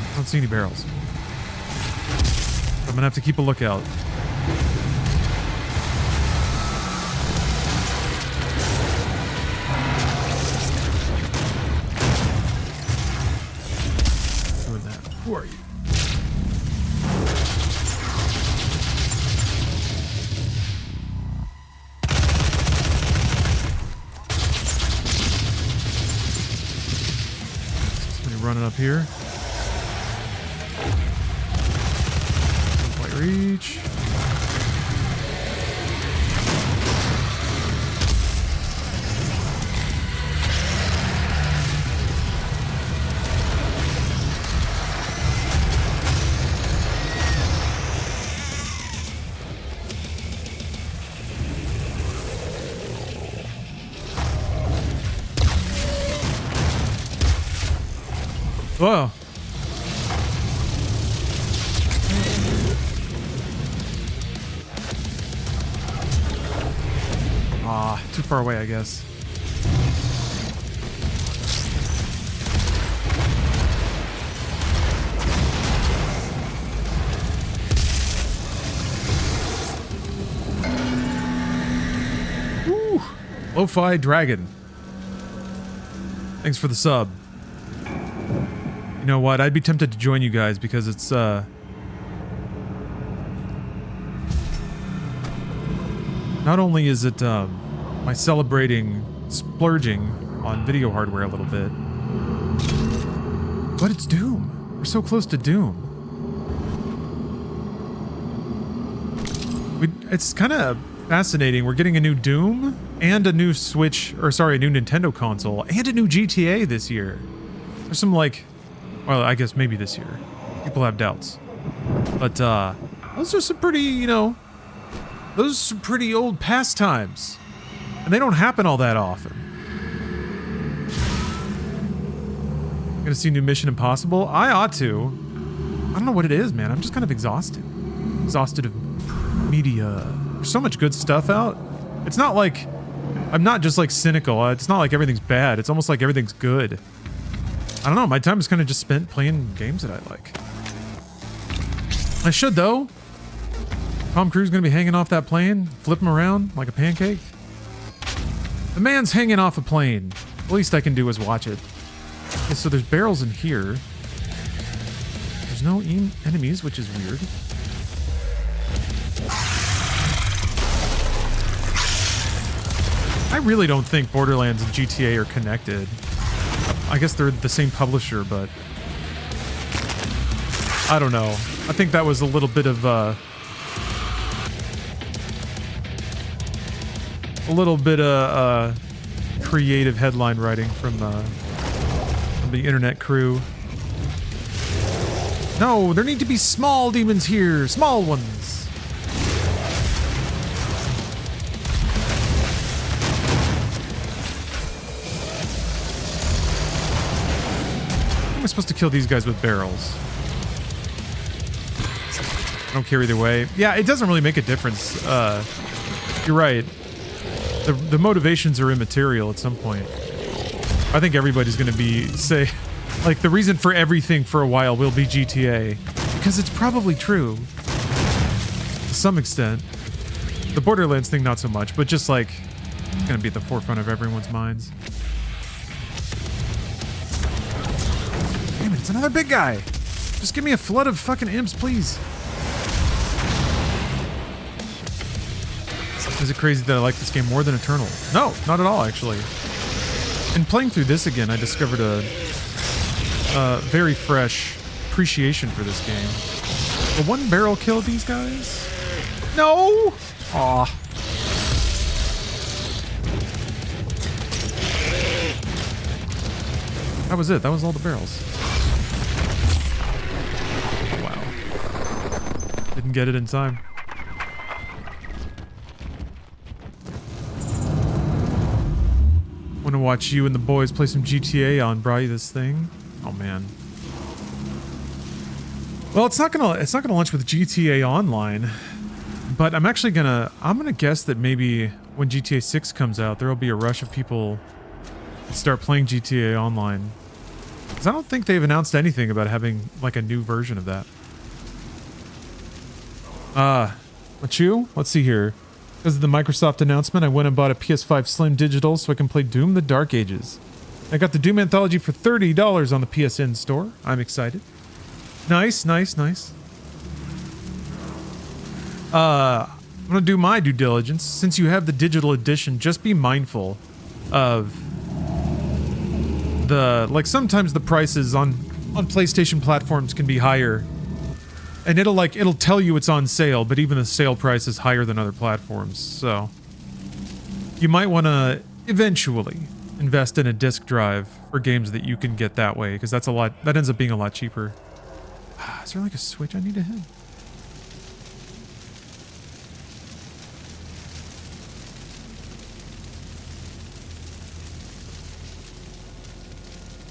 I don't see any barrels. I'm gonna have to keep a lookout. Doing that. Who are you? Somebody running up here. Don't quite reach. Whoa. Ah, too far away, I guess. Woo! Lo-Fi Dragon. Thanks for the sub. You know what? I'd be tempted to join you guys because it's, not only is it, my celebrating splurging on video hardware a little bit, but it's Doom. We're so close to Doom. It's kind of fascinating. We're getting a new Doom and a new Switch, or sorry, a new Nintendo console and a new GTA this year. There's some like, well, I guess maybe this year. People have doubts. But, those are some pretty, you know, those are some pretty old pastimes. And they don't happen all that often. Gonna see new Mission Impossible? I ought to. I don't know what it is, man. I'm just kind of exhausted. Exhausted of media. There's so much good stuff out. It's not like, I'm not just like cynical. It's not like everything's bad. It's almost like everything's good. I don't know, my time is kind of just spent playing games that I like. I should, though. Tom Cruise gonna be hanging off that plane, flip him around like a pancake. The man's hanging off a plane. The least I can do is watch it. Okay, so there's barrels in here. There's no enemies, which is weird. I really don't think Borderlands and GTA are connected. I guess they're the same publisher, but I don't know. I think that was a little bit of creative headline writing from the internet crew. No, there need to be small demons here, small ones. How am I supposed to kill these guys with barrels? I don't care either way. Yeah, it doesn't really make a difference. You're right. The motivations are immaterial at some point. I think everybody's going to be, say, like, the reason for everything for a while will be GTA. Because it's probably true. To some extent. The Borderlands thing, not so much, but just, like, it's going to be at the forefront of everyone's minds. Damn it, it's another big guy! Just give me a flood of fucking imps, please. Is it crazy that I like this game more than Eternal? No, not at all, actually. In playing through this again, I discovered a very fresh appreciation for this game. Will one barrel kill these guys? No! Aw. That was it. That was all the barrels. Wow. Didn't get it in time. Want to watch you and the boys play some GTA on, bro, this thing. Oh, man. Well, it's not gonna launch with GTA Online, but I'm gonna guess that maybe when GTA 6 comes out, there'll be a rush of people to start playing GTA Online. Because I don't think they've announced anything about having like a new version of that. Machu? Let's see here. Because of the Microsoft announcement, I went and bought a PS5 Slim Digital so I can play Doom the Dark Ages. I got the Doom Anthology for $30 on the PSN store. I'm excited. Nice, nice, nice. I'm gonna do my due diligence. Since you have the digital edition, just be mindful of like sometimes the prices on PlayStation platforms can be higher. And it'll tell you it's on sale, but even the sale price is higher than other platforms. So you might want to eventually invest in a disc drive for games that you can get that way, because that ends up being a lot cheaper. Is there like a switch I need to hit?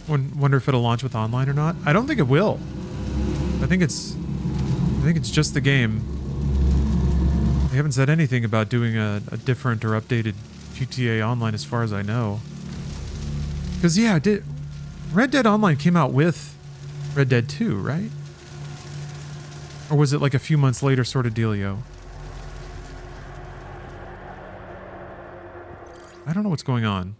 Wonder if it'll launch with online or not. I don't think it will. I think it's just the game. They haven't said anything about doing a different or updated GTA Online as far as I know. Because yeah, Red Dead Online came out with Red Dead 2, right? Or was it like a few months later sort of dealio? I don't know what's going on.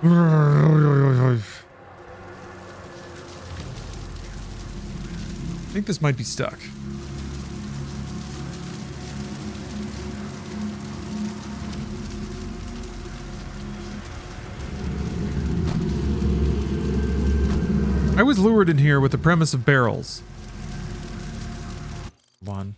I think this might be stuck. I was lured in here with the premise of barrels. Hold on.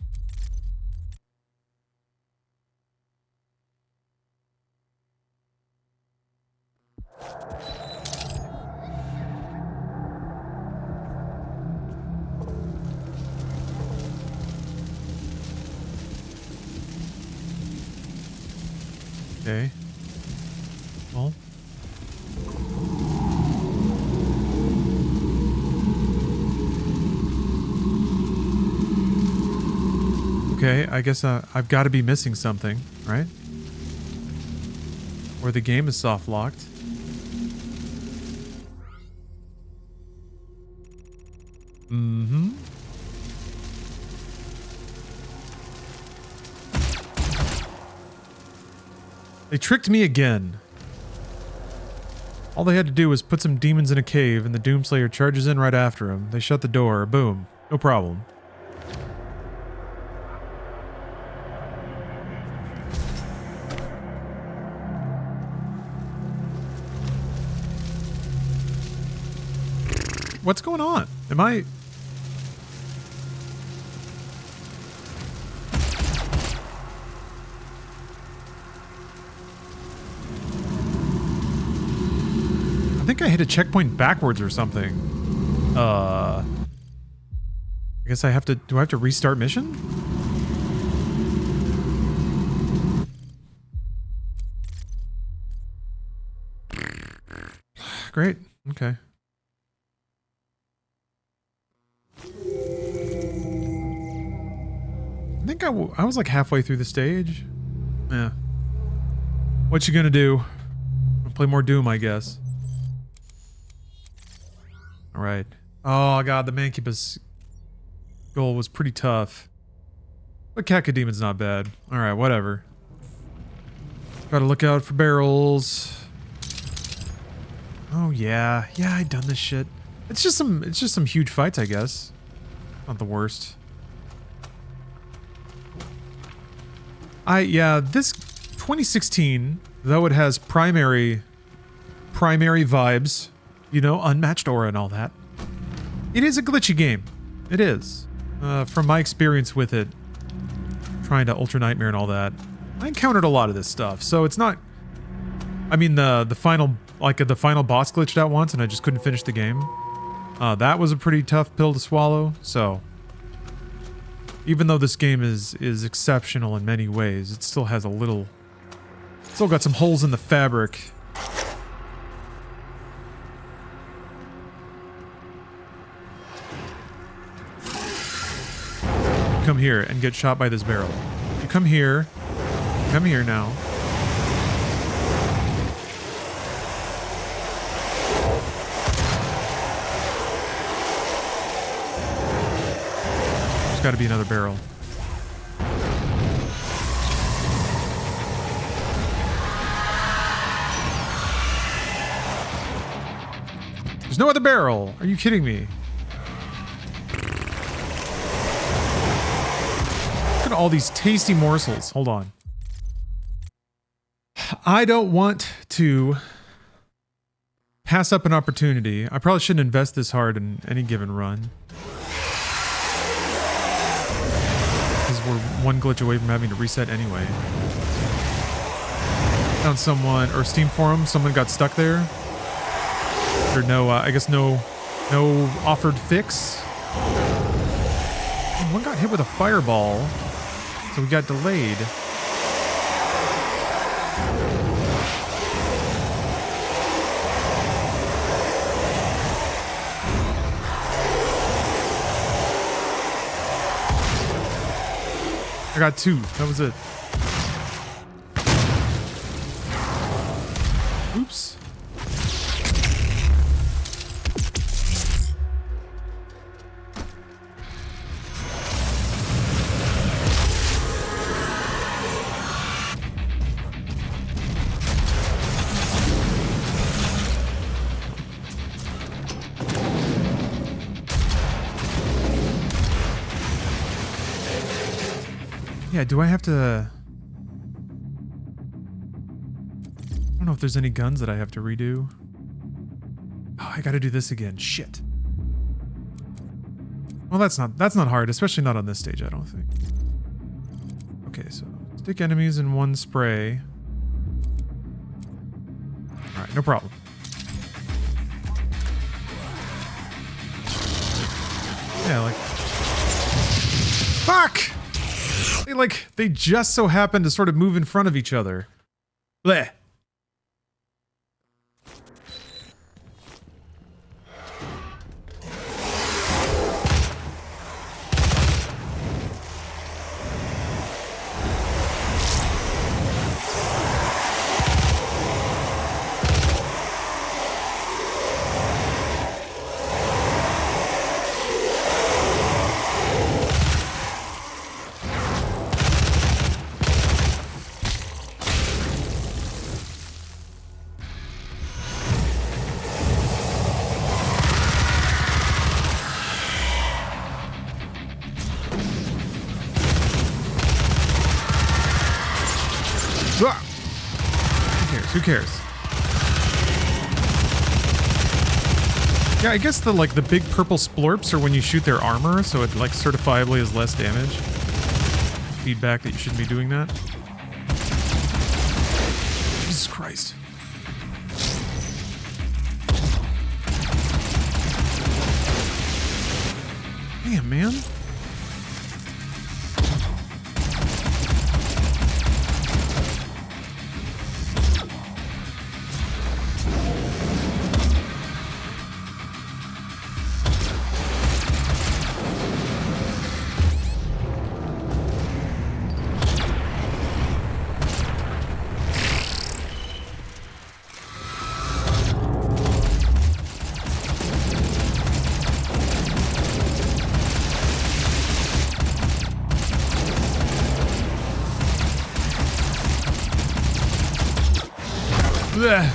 Okay. Well. Okay, I guess I've got to be missing something, right? Or the game is soft locked. Mm-hmm. They tricked me again. All they had to do was put some demons in a cave and the Doomslayer charges in right after him. They shut the door. Boom. No problem. What's going on? Am I... I think I hit a checkpoint backwards or something. I guess I have to... Do I have to restart mission? Great. Okay. I think I was like halfway through the stage. Yeah. What you gonna do? I'll play more Doom, I guess. Alright. Oh god, the Mancubus goal was pretty tough. But Cacademon's not bad. Alright, whatever. Gotta look out for barrels. Oh yeah. Yeah, I've done this shit. It's just some huge fights, I guess. Not the worst. This 2016, though it has primary vibes, you know, unmatched aura and all that, it is a glitchy game. It is. From my experience with it, trying to Ultra Nightmare and all that, I encountered a lot of this stuff. So it's not... I mean, the final boss glitched out once and I just couldn't finish the game. That was a pretty tough pill to swallow, so... Even though this game is exceptional in many ways, it still has a little... Still got some holes in the fabric. Come here and get shot by this barrel. You come here. Come here now. There's got to be another barrel. There's no other barrel. Are you kidding me? Look at all these tasty morsels. Hold on. I don't want to pass up an opportunity. I probably shouldn't invest this hard in any given run. Because we're one glitch away from having to reset anyway. Found someone, or Steam forum, someone got stuck there. Or no, I guess no offered fix. And one got hit with a fireball, so we got delayed. I got 2. That was it. Oops. Yeah, do I have to... I don't know if there's any guns that I have to redo. Oh, I gotta do this again. Shit. Well, that's not hard, especially not on this stage, I don't think. Okay, so stick enemies in one spray. Alright, no problem. Yeah, like... Fuck! They just so happen to sort of move in front of each other. Bleh. Who cares? Yeah, I guess the big purple splorps are when you shoot their armor, so it like certifiably is less damage. Feedback that you shouldn't be doing that. Jesus Christ. Damn, man. Blech.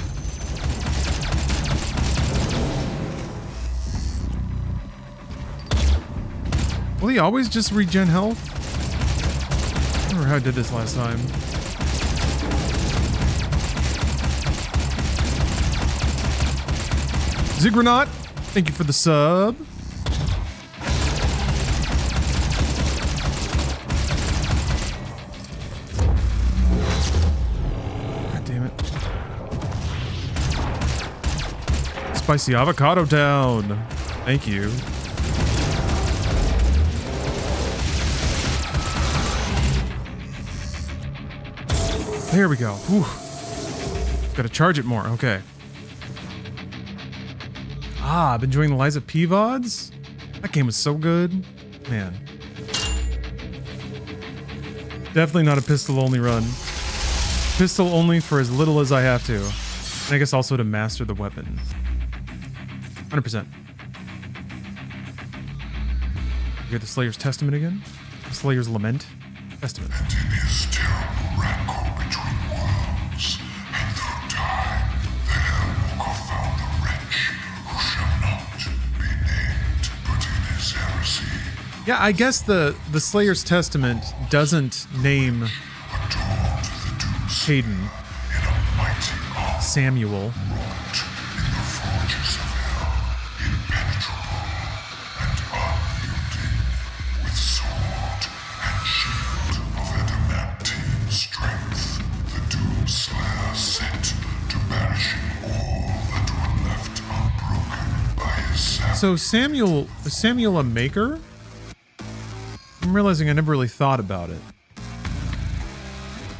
Will he always just regen health? I don't remember how I did this last time. Zigronaut, thank you for the sub. God damn it. Spicy avocado down. Thank you. There we go. Whew. Gotta charge it more. Okay. Ah, I've been enjoying the Liza P VODs. That game was so good. Man. Definitely not a pistol only run. Pistol only for as little as I have to. And I guess also to master the weapon. 100%. You get the Slayer's Testament again? The Slayer's Lament? Testament. And in his terrible rancor between worlds, and through time, there will confound the wretch who shall not be named, but in his heresy. Yeah, I guess the Slayer's Testament doesn't name Hayden, Samuel. So is Samuel a maker? I'm realizing I never really thought about it.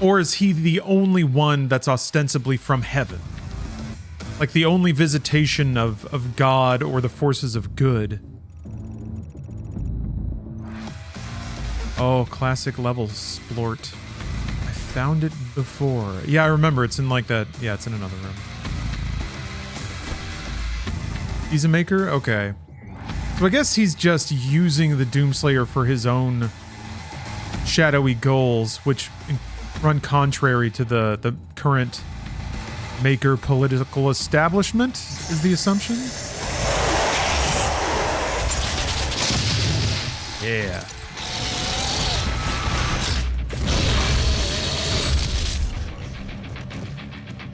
Or is he the only one that's ostensibly from heaven? Like the only visitation of God or the forces of good? Oh, classic level splort. I found it before. Yeah, I remember. It's in like that. Yeah, it's in another room. He's a maker? Okay. So I guess he's just using the Doomslayer for his own shadowy goals, which run contrary to the current maker political establishment, is the assumption? Yeah.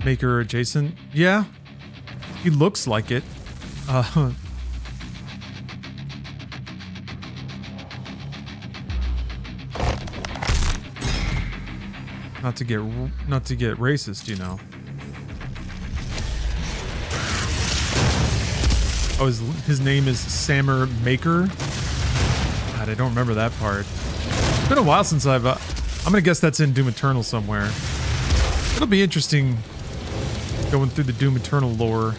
Maker adjacent? Yeah. He looks like it. Not to get racist, you know. Oh, his name is Sammer Maker. God, I don't remember that part. It's been a while since I'm gonna guess that's in Doom Eternal somewhere. It'll be interesting going through the Doom Eternal lore.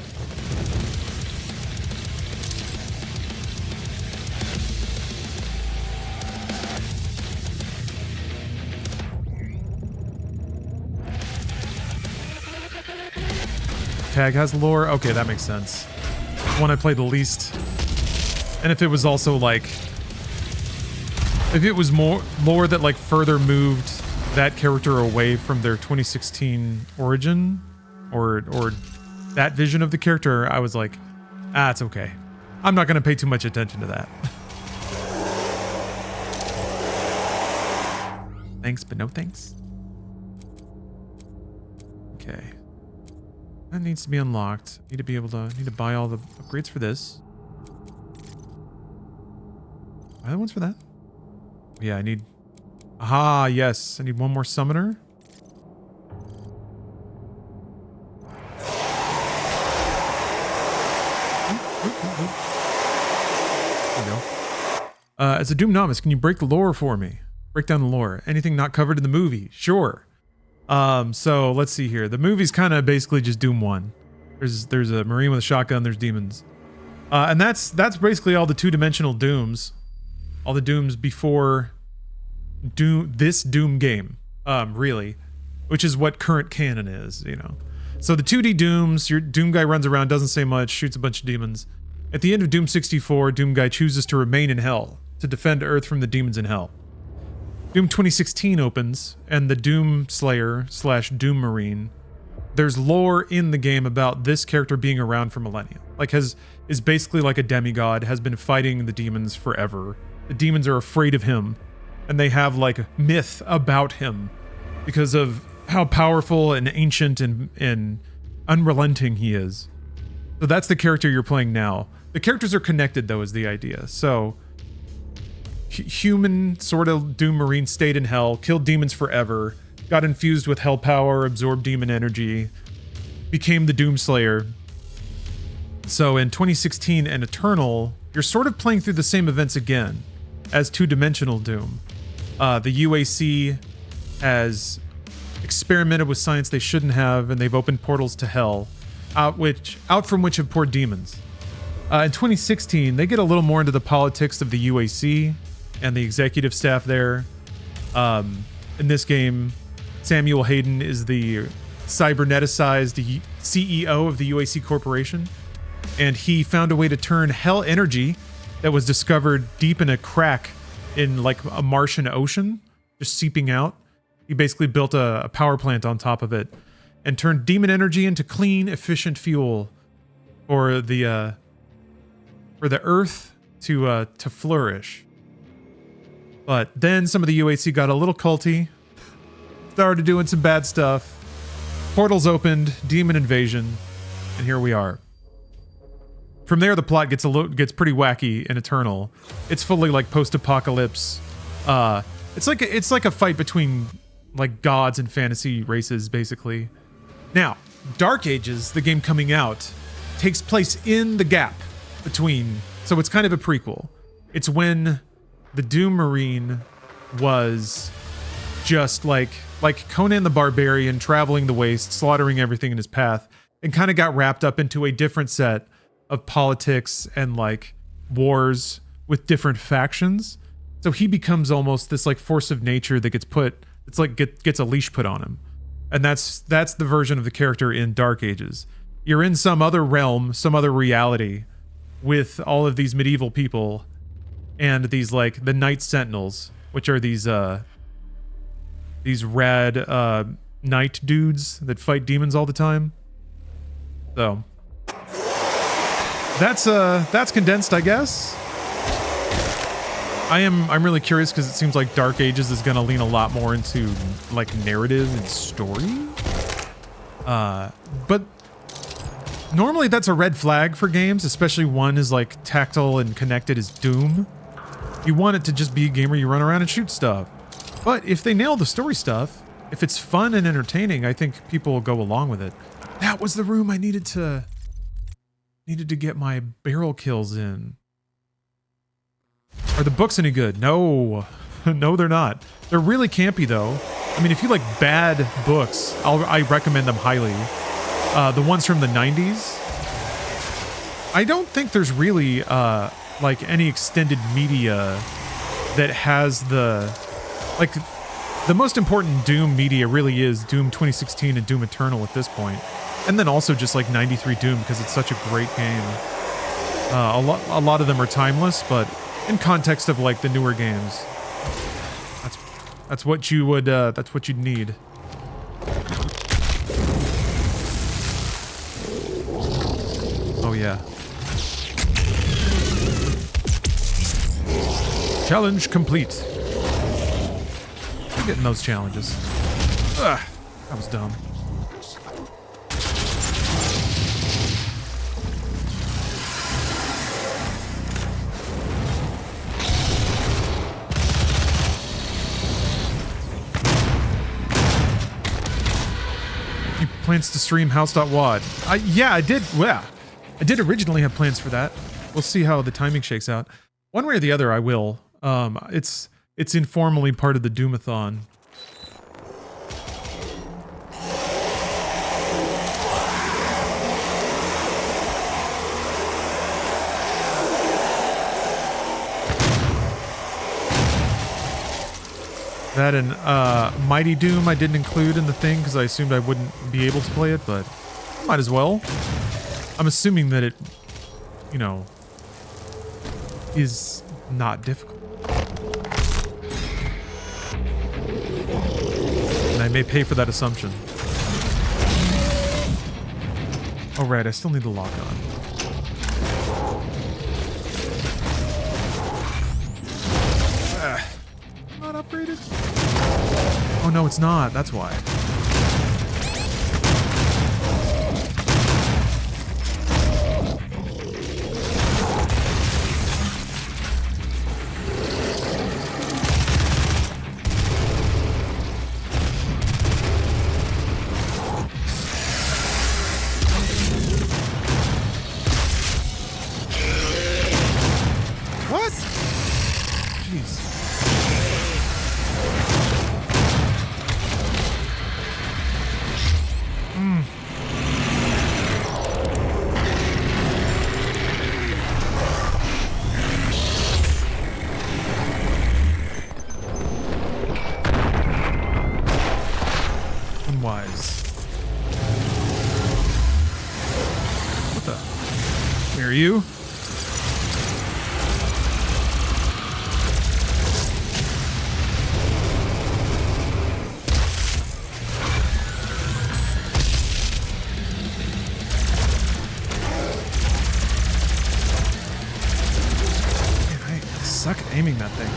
Tag has lore? Okay, that makes sense. One I played the least. And if it was also like... If it was more lore that like further moved that character away from their 2016 origin, or that vision of the character, I was like, ah, it's okay. I'm not going to pay too much attention to that. Thanks, but no thanks. Okay. That needs to be unlocked. Need to buy all the upgrades for this. Buy the ones for that? Yeah, I need... Aha, yes. I need one more summoner. There we go. As a Doom novice, can you break the lore for me? Break down the lore. Anything not covered in the movie? Sure. So let's see here. The movie's kind of basically just Doom 1. There's a Marine with a shotgun, there's demons. And that's basically all the two-dimensional Dooms. All the Dooms before this Doom game, really. Which is what current canon is, you know. So the 2D Dooms, your Doom guy runs around, doesn't say much, shoots a bunch of demons. At the end of Doom 64, Doom guy chooses to remain in hell, to defend Earth from the demons in hell. Doom 2016 opens, and the Doom Slayer / Doom Marine, there's lore in the game about this character being around for millennia. Like is basically like a demigod, has been fighting the demons forever. The demons are afraid of him, and they have like myth about him because of how powerful and ancient and unrelenting he is. So that's the character you're playing now. The characters are connected though, is the idea. So human sort of Doom Marine stayed in hell, killed demons forever, got infused with hell power, absorbed demon energy, became the Doom Slayer. So in 2016 and Eternal, you're sort of playing through the same events again as two-dimensional Doom. The UAC has experimented with science they shouldn't have, and they've opened portals to hell, out from which have poured demons. In 2016, they get a little more into the politics of the UAC and the executive staff there. In this game, Samuel Hayden is the cyberneticized CEO of the UAC Corporation, and he found a way to turn hell energy that was discovered deep in a crack in like a Martian ocean, just seeping out. He basically built a power plant on top of it and turned demon energy into clean, efficient fuel for the Earth to flourish. But then some of the UAC got a little culty, started doing some bad stuff. Portals opened, demon invasion, and here we are. From there, the plot gets pretty wacky and eternal. It's fully like post-apocalypse. It's like a fight between like gods and fantasy races, basically. Now, Dark Ages, the game coming out, takes place in the gap between. So it's kind of a prequel. It's when the Doom Marine was just like Conan the Barbarian, traveling the waste, slaughtering everything in his path, and kind of got wrapped up into a different set of politics and like wars with different factions. So he becomes almost this like force of nature that gets a leash put on him. And that's the version of the character in Dark Ages. You're in some other realm, some other reality with all of these medieval people and these like the Night Sentinels, which are these rad knight dudes that fight demons all the time. So that's condensed, I guess. I'm really curious because it seems like Dark Ages is going to lean a lot more into like narrative and story. But normally that's a red flag for games, especially one as like tactile and connected as Doom. You want it to just be a game where you run around and shoot stuff. But if they nail the story stuff, if it's fun and entertaining, I think people will go along with it. That was the room I needed to get my barrel kills in. Are the books any good? No. No, they're not. They're really campy, though. I mean, if you like bad books, I recommend them highly. The ones from the 90s. I don't think there's really like any extended media that has the most important Doom media really is Doom 2016 and Doom Eternal at this point. And then also just like 93 Doom because it's such a great game. A lot of them are timeless, but in context of like the newer games, that's what you would that's what you'd need. Oh yeah. Challenge complete. I'm getting those challenges. Ugh, that was dumb. Plans to stream house.wad. Yeah, I did. Well, I did originally have plans for that. We'll see how the timing shakes out. One way or the other, I will. It's informally part of the Doomathon. That and Mighty Doom I didn't include in the thing because I assumed I wouldn't be able to play it, but might as well. I'm assuming that it, you know, is not difficult. And I may pay for that assumption. Oh right, I still need the lock on. Not upgraded? Oh no, it's not. That's why. What? Jeez. wise. What the? Where are you? Suck at aiming that thing.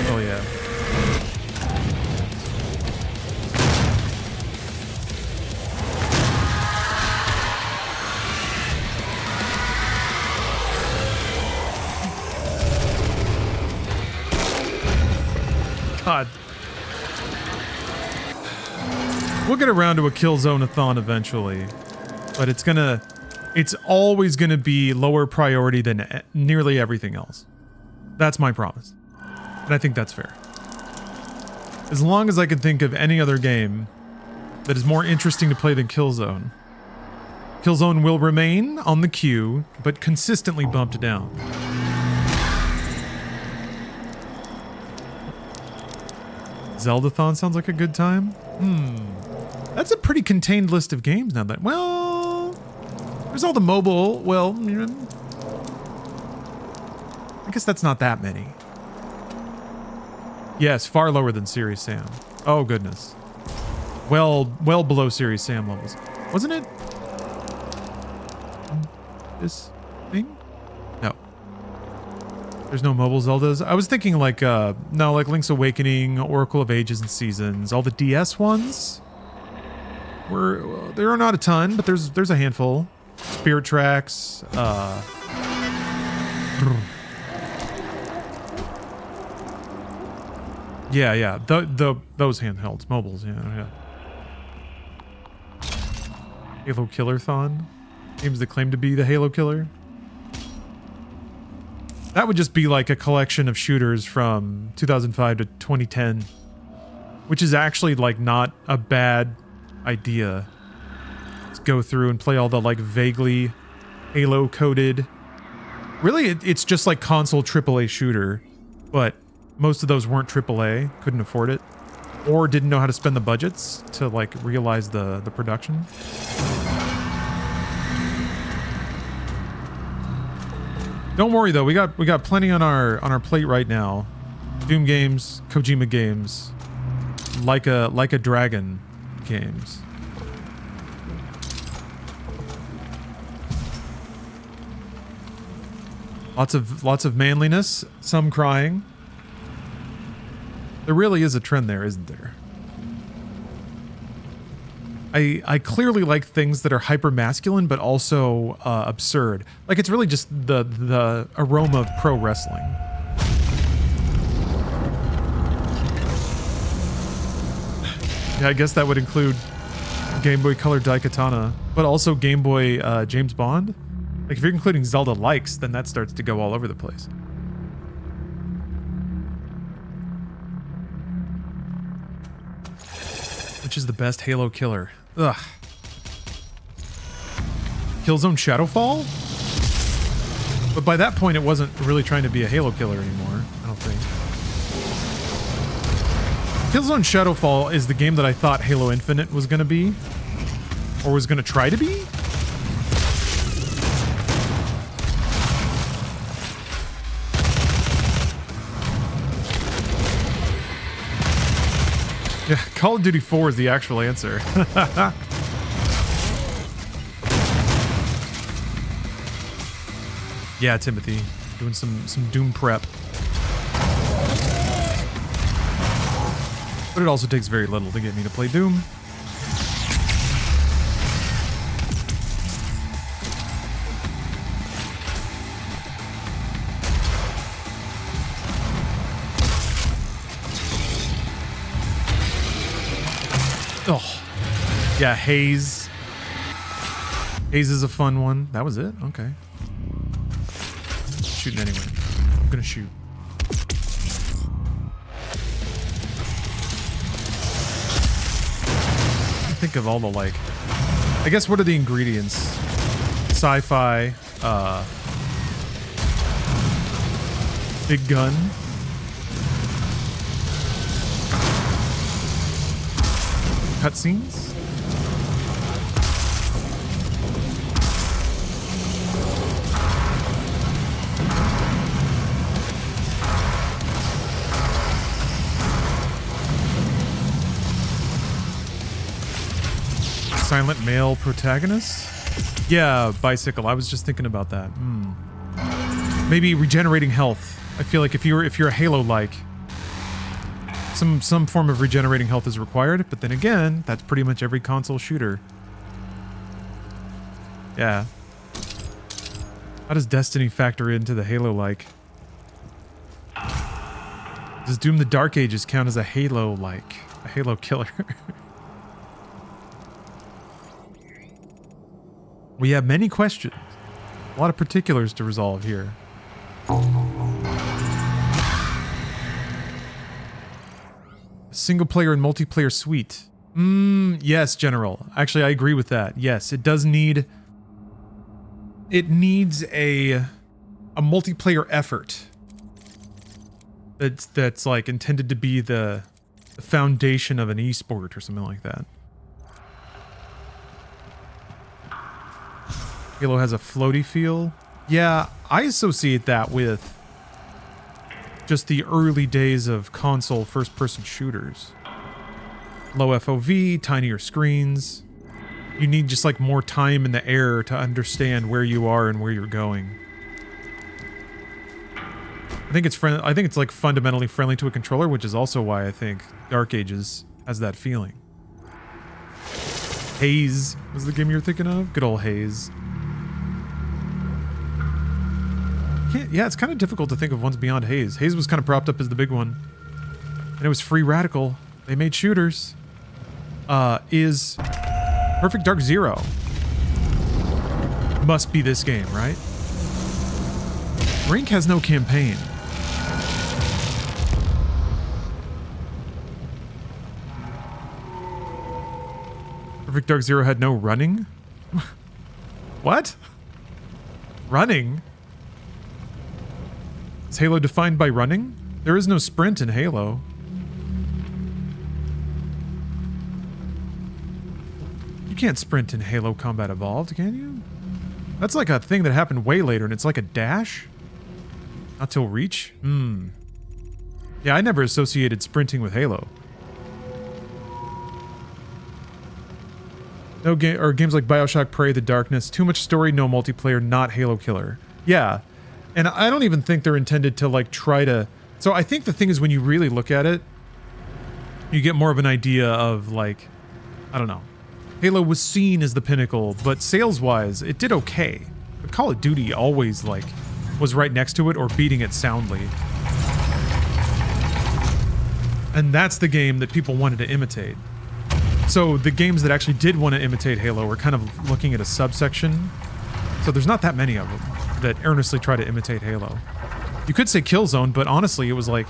Oh yeah. God. We'll get around to a Killzone-a-thon eventually, but it's always gonna be lower priority than nearly everything else. That's my promise. And I think that's fair. As long as I can think of any other game that is more interesting to play than Killzone, Killzone will remain on the queue, but consistently bumped down. Zelda-thon sounds like a good time. That's a pretty contained list of games now that, well, there's all the mobile, well, I guess that's not that many. Yes, far lower than Serious Sam. Oh, goodness. Well below Serious Sam levels. Wasn't it? This thing? No. There's no mobile Zeldas. I was thinking like, no, like Link's Awakening, Oracle of Ages and Seasons, all the DS ones. There are not a ton, but there's a handful. Spirit Tracks, yeah, those handhelds, mobiles, yeah. Halo Killer-thon, games that claim to be the Halo Killer. That would just be like a collection of shooters from 2005 to 2010, which is actually like not a bad idea. Let's go through and play all the like vaguely Halo coded. Really, it's just like console AAA shooter, but most of those weren't AAA, couldn't afford it, or didn't know how to spend the budgets to like realize the production. Don't worry though, we got plenty on our plate right now. Doom games, Kojima games, like a Dragon games. Lots of manliness, some crying. There really is a trend there, isn't there? I clearly like things that are hyper masculine but also absurd. Like it's really just the aroma of pro wrestling. Yeah, I guess that would include Game Boy Color Daikatana, but also Game Boy James Bond. Like if you're including Zelda likes, then that starts to go all over the place. Which is the best Halo killer? Ugh. Killzone Shadowfall? But by that point, it wasn't really trying to be a Halo killer anymore, I don't think. Killzone Shadowfall is the game that I thought Halo Infinite was going to be. Or was going to try to be? Yeah, Call of Duty 4 is the actual answer. Yeah, Timothy, doing some Doom prep. But it also takes very little to get me to play Doom. Oh, yeah, Haze. Haze is a fun one. That was it? Okay. Shooting anyway. I'm gonna shoot. Think of all the like, I guess what are the ingredients? Sci-fi, big gun. Cutscenes. Silent male protagonist? Yeah, bicycle. I was just thinking about that. Maybe regenerating health. I feel like if you're a Halo-like, some form of regenerating health is required, but then again, that's pretty much every console shooter. Yeah. How does Destiny factor into the Halo-like? Does Doom the Dark Ages count as a Halo-like? A Halo killer? We have many questions. A lot of particulars to resolve here. Single player and multiplayer suite. Yes, General. Actually, I agree with that. Yes, it does need... It needs a multiplayer effort. That's like intended to be the foundation of an esport or something like that. Halo has a floaty feel. Yeah, I associate that with just the early days of console first-person shooters. Low FOV, tinier screens. You need just like more time in the air to understand where you are and where you're going. I think it's like fundamentally friendly to a controller, which is also why I think Dark Ages has that feeling. Haze was the game you're thinking of? Good old Haze. Yeah, it's kind of difficult to think of ones beyond Haze. Haze was kind of propped up as the big one. And it was Free Radical. They made shooters. Is Perfect Dark Zero. Must be this game, right? Rink has no campaign. Perfect Dark Zero had no running? What? Running? Is Halo defined by running? There is no sprint in Halo. You can't sprint in Halo Combat Evolved, can you? That's like a thing that happened way later, and it's like a dash? Not till Reach? Yeah, I never associated sprinting with Halo. No game or games like BioShock, Prey, The Darkness. Too much story, no multiplayer, not Halo killer. Yeah. And I don't even think they're intended to like try to... So I think the thing is when you really look at it, you get more of an idea of like, I don't know. Halo was seen as the pinnacle, but sales-wise, it did okay. But Call of Duty always like was right next to it or beating it soundly. And that's the game that people wanted to imitate. So the games that actually did want to imitate Halo were kind of looking at a subsection. So there's not that many of them that earnestly try to imitate Halo. You could say Killzone, but honestly, it was like,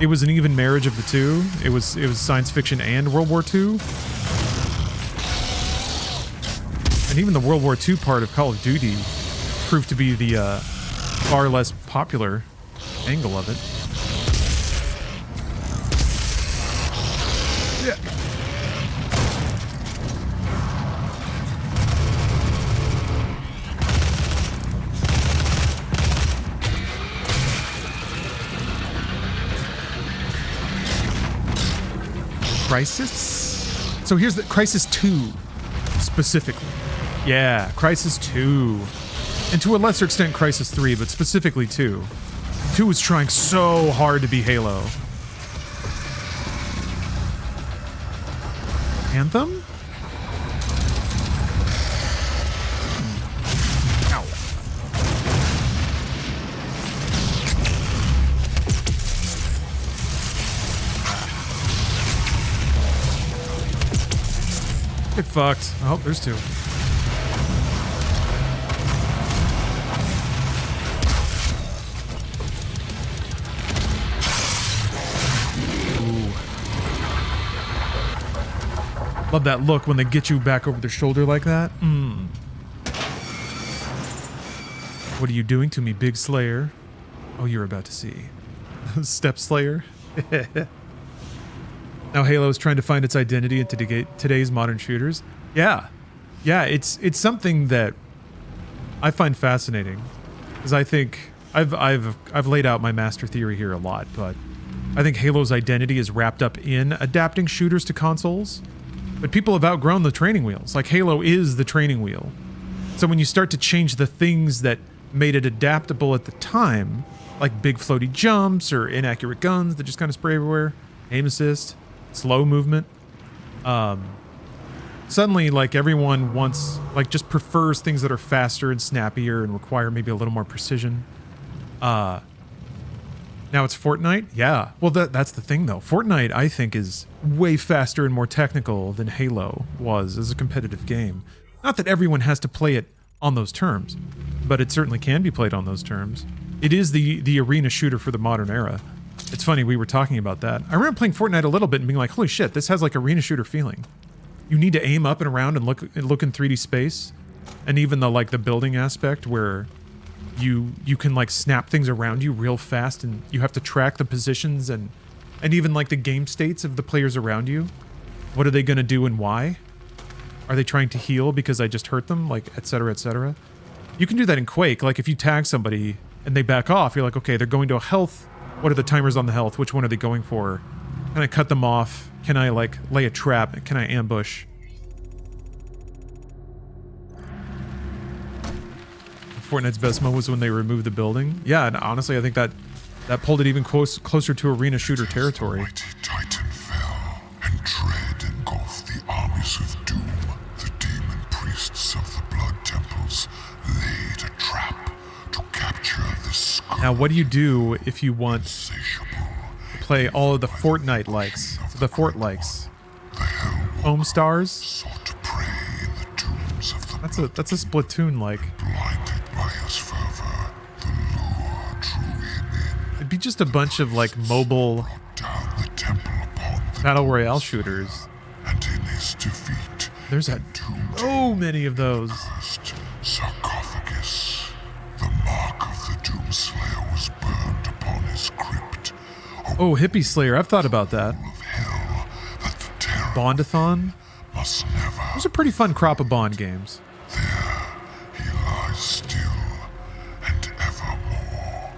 it was an even marriage of the two. It was science fiction and World War II. And even the World War II part of Call of Duty proved to be the far less popular angle of it. Yeah. Crisis? So here's the Crisis 2 specifically. Yeah, Crisis 2. And to a lesser extent Crisis 3, but specifically 2. 2 was trying so hard to be Halo. Anthem? Ow. Get fucked. Oh, there's two. Love that look when they get you back over their shoulder like that. What are you doing to me, Big Slayer? Oh, you're about to see. Step Slayer. Now Halo is trying to find its identity in today's modern shooters. Yeah. Yeah, it's something that I find fascinating. Because I think I've laid out my master theory here a lot, but I think Halo's identity is wrapped up in adapting shooters to consoles. But people have outgrown the training wheels. Like, Halo is the training wheel. So when you start to change the things that made it adaptable at the time, like big floaty jumps or inaccurate guns that just kind of spray everywhere, aim assist, slow movement, suddenly, like, everyone wants, like, just prefers things that are faster and snappier and require maybe a little more precision. Now it's Fortnite? Yeah. Well, that's the thing, though. Fortnite, I think, is way faster and more technical than Halo was as a competitive game. Not that everyone has to play it on those terms, but it certainly can be played on those terms. It is the arena shooter for the modern era. It's funny, we were talking about that. I remember playing Fortnite a little bit and being like, holy shit, this has like arena shooter feeling. You need to aim up and around and look in 3D space. And even the building aspect where you can like snap things around you real fast, and you have to track the positions and even like the game states of the players around you. What are they going to do and why? Are they trying to heal because I just hurt them? Like, etc., etc. You can do that in Quake. Like, if you tag somebody and they back off, you're like, okay, they're going to a health. What are the timers on the health? Which one are they going for? Can I cut them off? Can I like lay a trap? Can I ambush? Fortnite's best moment was when they removed the building. Yeah, and honestly, I think that pulled it even closer to arena shooter territory. The mighty Titan fell, and dread engulfed the armies of Doom. The demon priests of the blood temples laid a trap to capture the skull. Now, what do you do if you want to play all of the Fortnite likes, the Fort likes? Home stars? Sought to prey in the tombs of the That's a Splatoon like. blinded by his fervor, the lure drew him in. It'd be just a bunch of like mobile Down the temple upon the battle royale shooters. and in his defeat, There's so many of those. cursed sarcophagus. The mark of the Doomslayer was burned upon his crypt. Oh, Hippie Slayer. I've thought about that. Of hell that the terror Bondathon. must never. Those are pretty fun crop of Bond games. There he lies still and evermore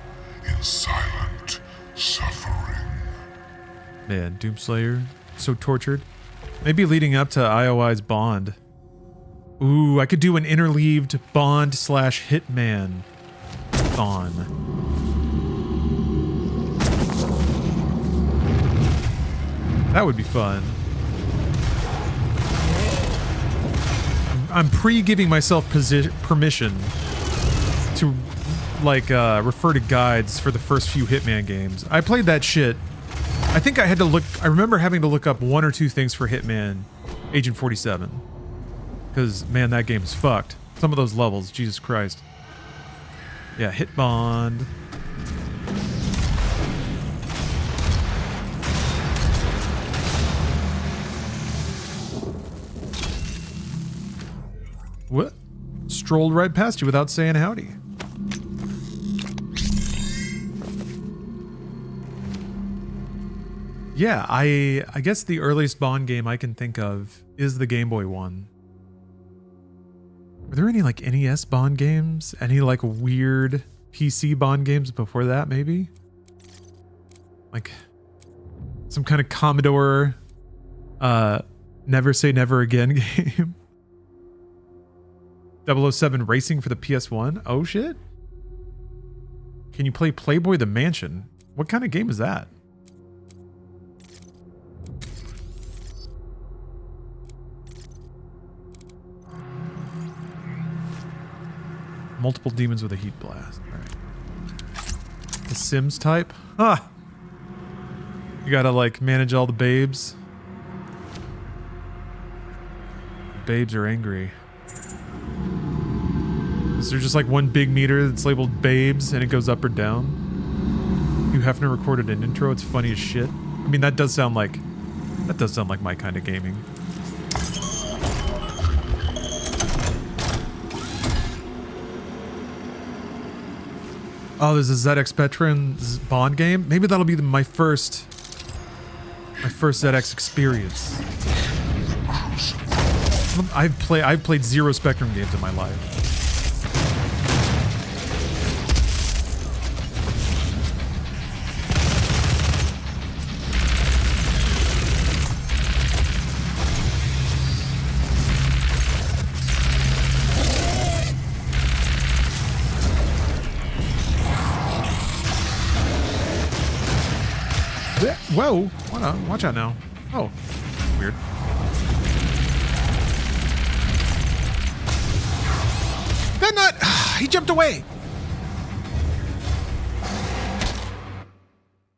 in silent suffering. Man, Doomslayer. So tortured. Maybe leading up to IOI's Bond. Ooh, I could do an interleaved Bond/Hitman Thon. That would be fun. I'm pre-giving myself permission to like refer to guides for the first few Hitman games. I played that shit. I think I had to look. I remember having to look up 1 or 2 things for Hitman Agent 47. Because, man, that game is fucked. Some of those levels, Jesus Christ. Yeah, Hit Bond. What? Strolled right past you without saying howdy. Yeah, I guess the earliest Bond game I can think of is the Game Boy one. Were there any like NES Bond games? Any like weird PC Bond games before that, maybe? Like some kind of Commodore Never Say Never Again game? 007 Racing for the PS1? Oh shit. Can you play Playboy the Mansion? What kind of game is that? Multiple demons with a heat blast. Alright. The Sims type? Huh. You gotta like manage all the babes. The babes are angry. Is there just like one big meter that's labeled babes and it goes up or down? Hugh Hefner recorded an intro. It's funny as shit. I mean, that does sound like my kind of gaming. Oh, there's a ZX Spectrum Bond game. Maybe that'll be my first ZX experience. I've played 0 Spectrum games in my life. Whoa! Watch out now. Oh, weird. That nut! He jumped away!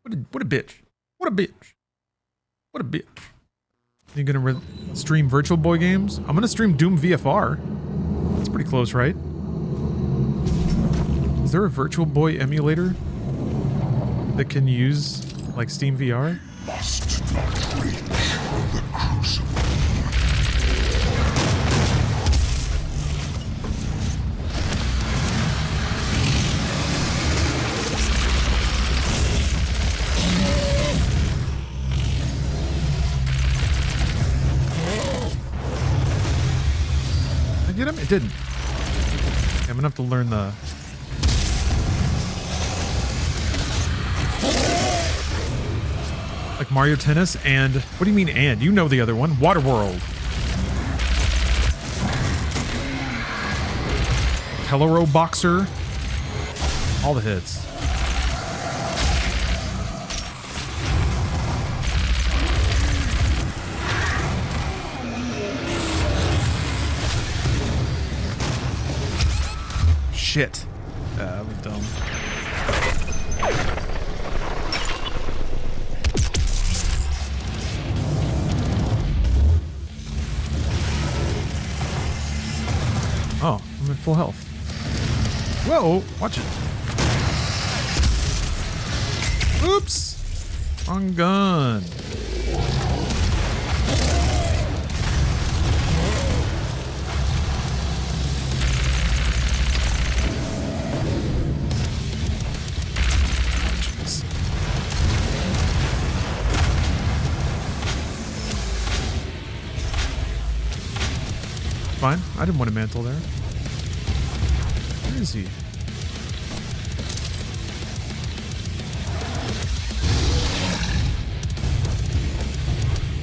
What a bitch. What a bitch. What a bitch. You gonna stream Virtual Boy games? I'm gonna stream Doom VFR. That's pretty close, right? Is there a Virtual Boy emulator that can use, like, Steam VR? Must not reach the crucible. Did I get him? It didn't. Okay, I'm gonna have to learn the... Like Mario Tennis and... What do you mean and? You know the other one. Waterworld. Telero Boxer. All the hits. Shit. That was dumb. Oh, I'm at full health. Whoa, watch it. Oops. Wrong gun. Jeez. Fine. I didn't want to mantle there. Where is he?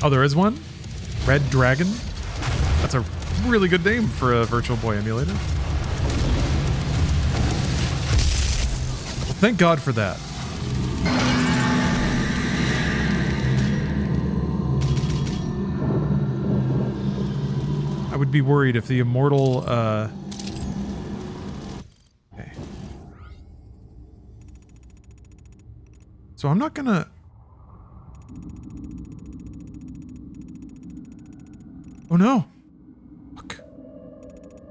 Oh, there is one? Red Dragon? That's a really good name for a Virtual Boy emulator. Well, thank God for that. I would be worried if the immortal, okay. So I'm not gonna... Oh no! Look.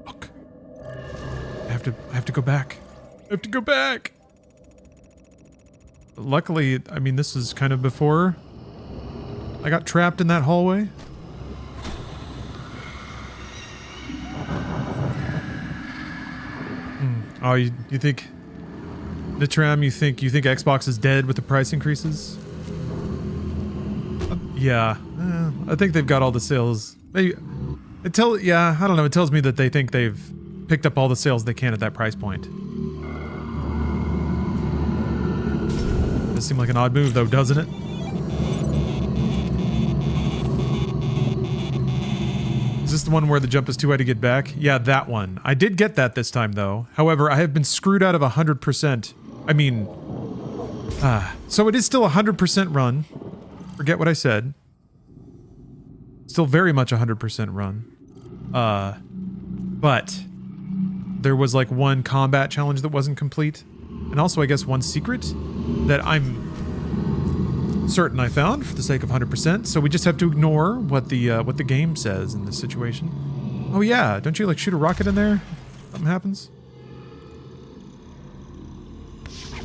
Look. I have to go back. I have to go back! Luckily, I mean, this is kind of before I got trapped in that hallway. Oh, you think Nitram, you think Xbox is dead with the price increases? Yeah, I think they've got all the sales. I don't know. It tells me that they think they've picked up all the sales they can at that price point. Does seem like an odd move, though, doesn't it? Is this the one where the jump is too high to get back? Yeah, that one. I did get that this time, though. However, I have been screwed out of 100%. I mean... so it is still a 100% run. Forget what I said. Still very much 100% run. But... there was like one combat challenge that wasn't complete. And also, I guess, one secret that I'm certain I found for the sake of 100%. So we just have to ignore what the game says in this situation. Oh yeah, don't you like shoot a rocket in there? Something happens.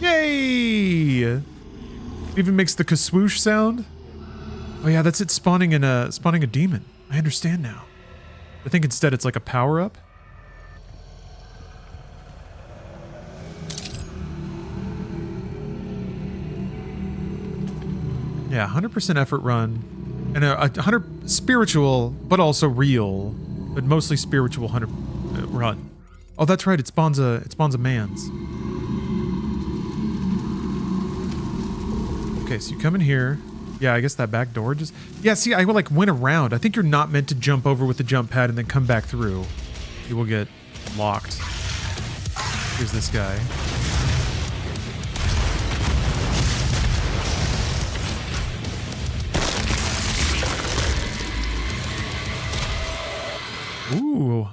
Yay! It even makes the kaswoosh sound. Oh yeah, that's it spawning a demon. I understand now. I think instead it's like a power up. Yeah, 100% effort run. And a 100 spiritual, but also real, but mostly spiritual 100 run. Oh, that's right. It spawns a man's. Okay, so you come in here. Yeah, I guess that back door just... Yeah, see, I like went around. I think you're not meant to jump over with the jump pad and then come back through. You will get locked. Here's this guy. Ooh,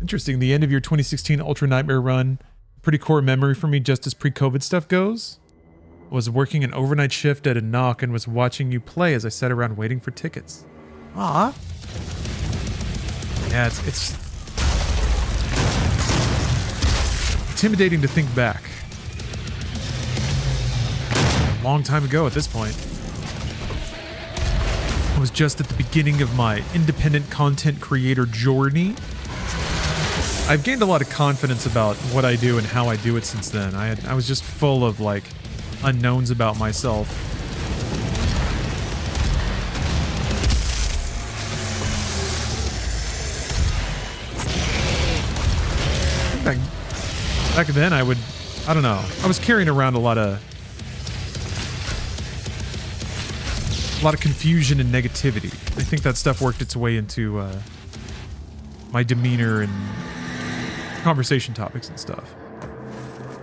interesting. The end of your 2016 Ultra Nightmare run. Pretty core memory for me just as pre-COVID stuff goes. Was working an overnight shift at a knock and was watching you play as I sat around waiting for tickets. Ah. Yeah, it's intimidating to think back. A long time ago at this point. I was just at the beginning of my independent content creator journey. I've gained a lot of confidence about what I do and how I do it since then. I was just full of like unknowns about myself. Back then I don't know. I was carrying around a lot of confusion and negativity. I think that stuff worked its way into my demeanor and conversation topics and stuff.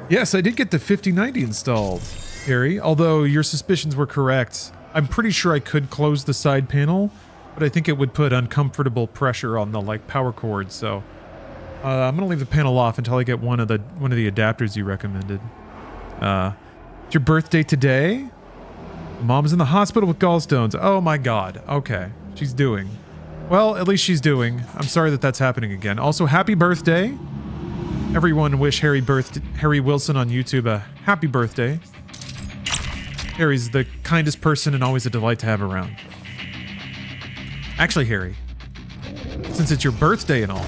Yes, I did get the 5090 installed, Harry, although your suspicions were correct. I'm pretty sure I could close the side panel, but I think it would put uncomfortable pressure on the like power cord, so I'm gonna leave the panel off until I get one of the adapters you recommended. It's your birthday today? Mom's in the hospital with gallstones. Oh my god. Okay. She's doing. Well, at least she's doing. I'm sorry that that's happening again. Also, happy birthday. Everyone wish Harry Wilson on YouTube a happy birthday. Harry's the kindest person and always a delight to have around. Actually, Harry, since it's your birthday and all,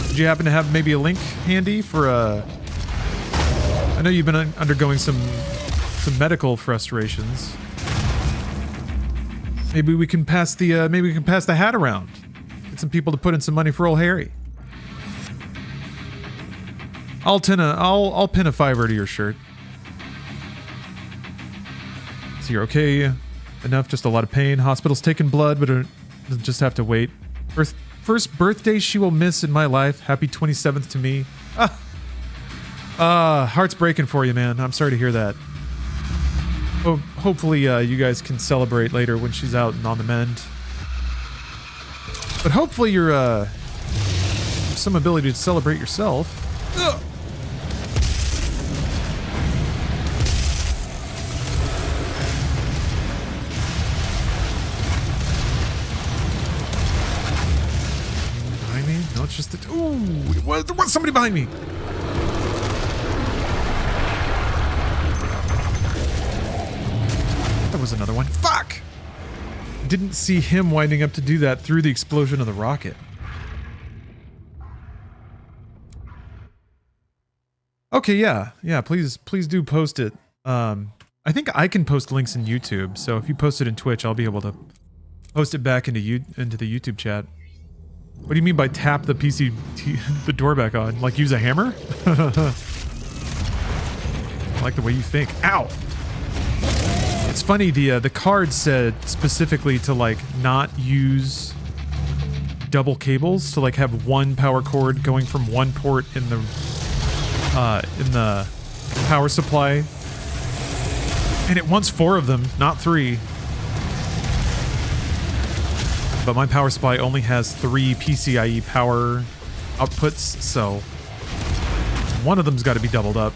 did you happen to have maybe a link handy for I know you've been undergoing some medical frustrations. Maybe we can pass the hat around. Get some people to put in some money for old Harry. I'll pin a $5 to your shirt. So you're okay enough, just a lot of pain. Hospital's taking blood, but doesn't just have to wait. First birthday she will miss in my life. Happy 27th to me. Heart's breaking for you, man. I'm sorry to hear that. Oh, hopefully you guys can celebrate later when she's out and on the mend. But hopefully you're have some ability to celebrate yourself. Ugh. Behind me? No, it's just that. Ooh, there was somebody behind me. That was another one. Fuck! Didn't see him winding up to do that through the explosion of the rocket. Okay, yeah. Please do post it. I think I can post links in YouTube, so if you post it in Twitch, I'll be able to post it back into the YouTube chat. What do you mean by tap the the door back on? Like use a hammer? I like the way you think. Ow! It's funny, the card said specifically to like not use double cables, to like have one power cord going from one port in the power supply. And it wants 4 of them, not 3. But my power supply only has 3 PCIe power outputs, so one of them's got to be doubled up.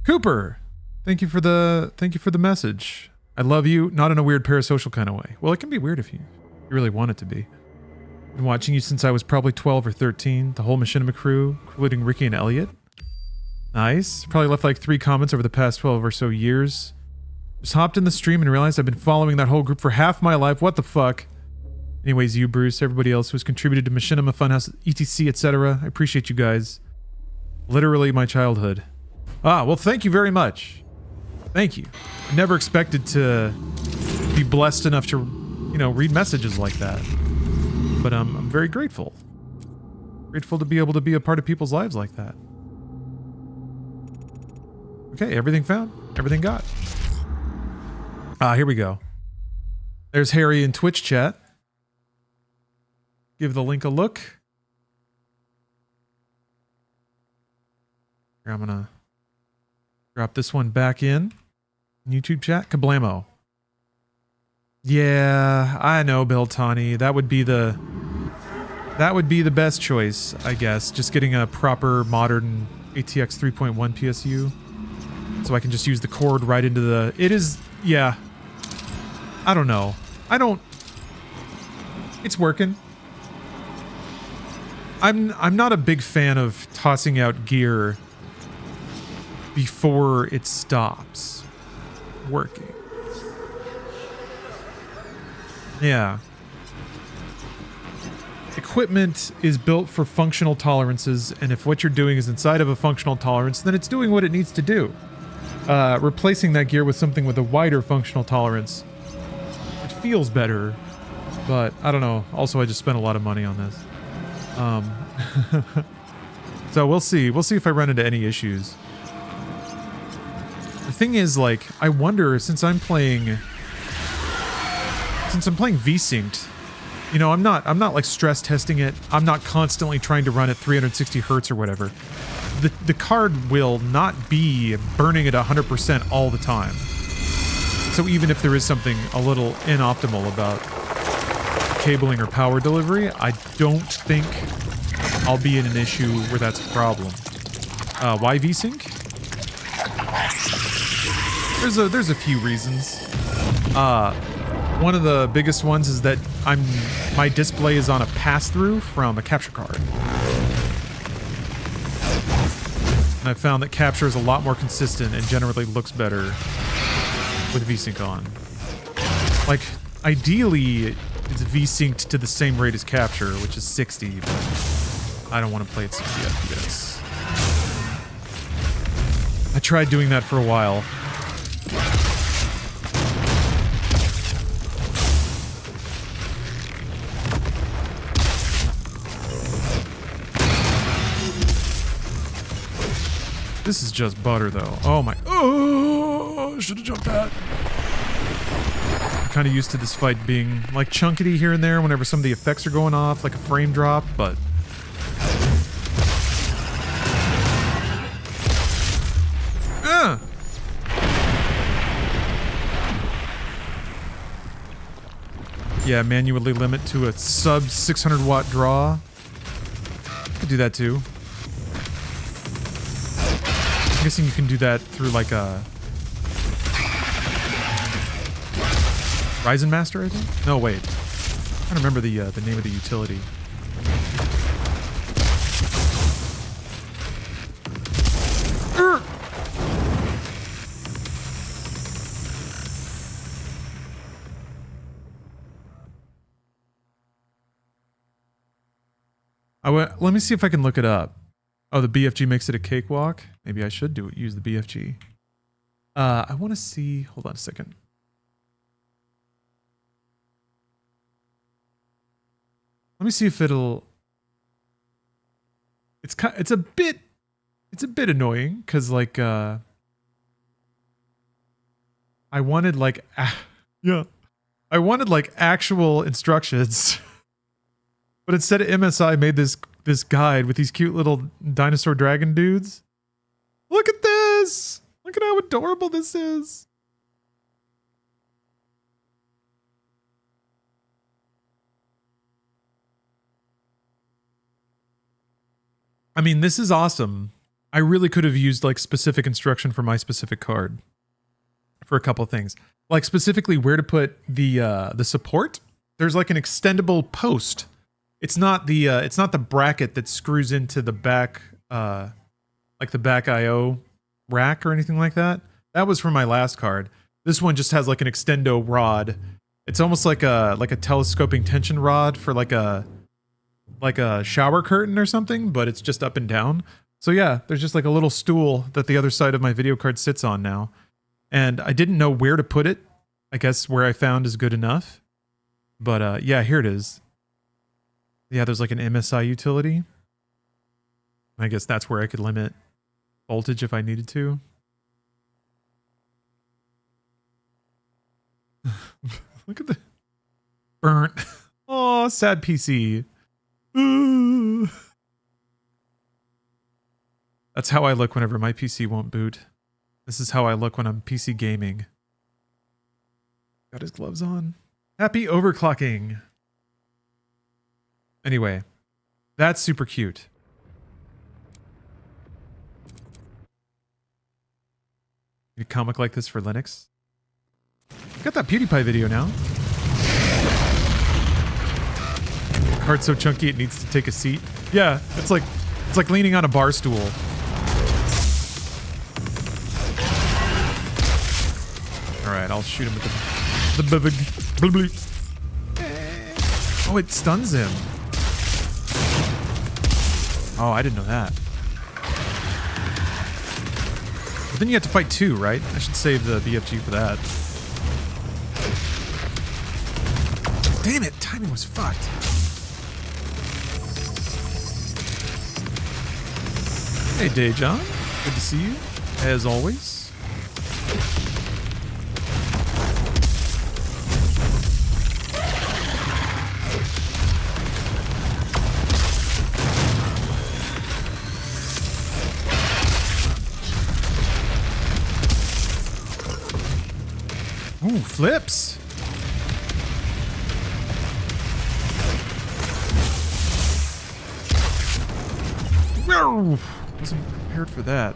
Cooper, thank you for the message. I love you, not in a weird parasocial kind of way. Well, it can be weird if you really want it to be. Been watching you since I was probably 12 or 13. The whole Machinima crew, including Ricky and Elliot. Nice. Probably left like 3 comments over the past 12 or so years. Just hopped in the stream and realized I've been following that whole group for half my life. What the fuck? Anyways, you, Bruce, everybody else who's contributed to Machinima Funhouse, etc., etc. I appreciate you guys. Literally my childhood. Ah, well, thank you very much. Thank you. I never expected to be blessed enough to, you know, read messages like that. But I'm very grateful. Grateful to be able to be a part of people's lives like that. Okay, everything found. Everything got. Here we go. There's Harry in Twitch chat. Give the link a look. Here, I'm gonna drop this one back in. YouTube chat. Kablamo. Yeah, I know, Beltani. That would be the best choice, I guess. Just getting a proper modern ATX 3.1 PSU. So I can just use the cord right into the... It is... Yeah. I don't know. It's working. I'm not a big fan of tossing out gear before it stops working. Yeah. Equipment is built for functional tolerances, and if what you're doing is inside of a functional tolerance, then it's doing what it needs to do. Replacing that gear with something with a wider functional tolerance, it feels better, but I don't know. Also, I just spent a lot of money on this. So we'll see. We'll see if I run into any issues. The thing is, like, I wonder, since I'm playing V-Synced, you know, I'm not like stress testing it. I'm not constantly trying to run at 360 hertz or whatever. The card will not be burning at 100% all the time. So even if there is something a little inoptimal about cabling or power delivery, I don't think I'll be in an issue where that's a problem. Why V-Sync? There's a few reasons. One of the biggest ones is that my display is on a pass-through from a capture card. And I found that capture is a lot more consistent and generally looks better with V-Sync on. Like, ideally, it's V-Synced to the same rate as capture, which is 60, but I don't want to play at 60 FPS. I tried doing that for a while. This is just butter, though. Oh my... Oh! Should have jumped that. I'm kind of used to this fight being, like, chunkety here and there whenever some of the effects are going off, like a frame drop, but... Yeah, manually limit to a sub 600 watt draw. Could do that too. I'm guessing you can do that through like a Ryzen Master, I think? No, wait. I don't remember the name of the utility. Let me see if I can look it up. Oh, the BFG makes it a cakewalk. Maybe I should use the BFG. I want to see. Hold on a second. Let me see if it'll. It's a bit annoying because like I wanted like I wanted like actual instructions. But instead of MSI made this guide with these cute little dinosaur dragon dudes. Look at this! Look at how adorable this is. I mean, this is awesome. I really could have used like specific instruction for my specific card for a couple of things. Like specifically where to put the support. There's like an extendable post. It's not the bracket that screws into the back, like the back IO rack or anything like that. That was for my last card. This one just has like an extendo rod. It's almost like a telescoping tension rod for like a shower curtain or something, but it's just up and down. So yeah, there's just like a little stool that the other side of my video card sits on now. And I didn't know where to put it. I guess where I found is good enough. But yeah, here it is. Yeah, there's like an MSI utility. I guess that's where I could limit voltage if I needed to. Look at the burnt. Oh, sad PC. Ooh. That's how I look whenever my PC won't boot. This is how I look when I'm PC gaming. Got his gloves on. Happy overclocking. Anyway, that's super cute. A comic like this for Linux. Got that PewDiePie video now. Card's so chunky it needs to take a seat. Yeah, it's like leaning on a bar stool. All right, I'll shoot him with the oh, it stuns him. Oh, I didn't know that. But then you have to fight two, right? I should save the BFG for that. Damn it, timing was fucked. Hey, Dejan. Good to see you, as always. Ooh, flips. Wasn't prepared for that.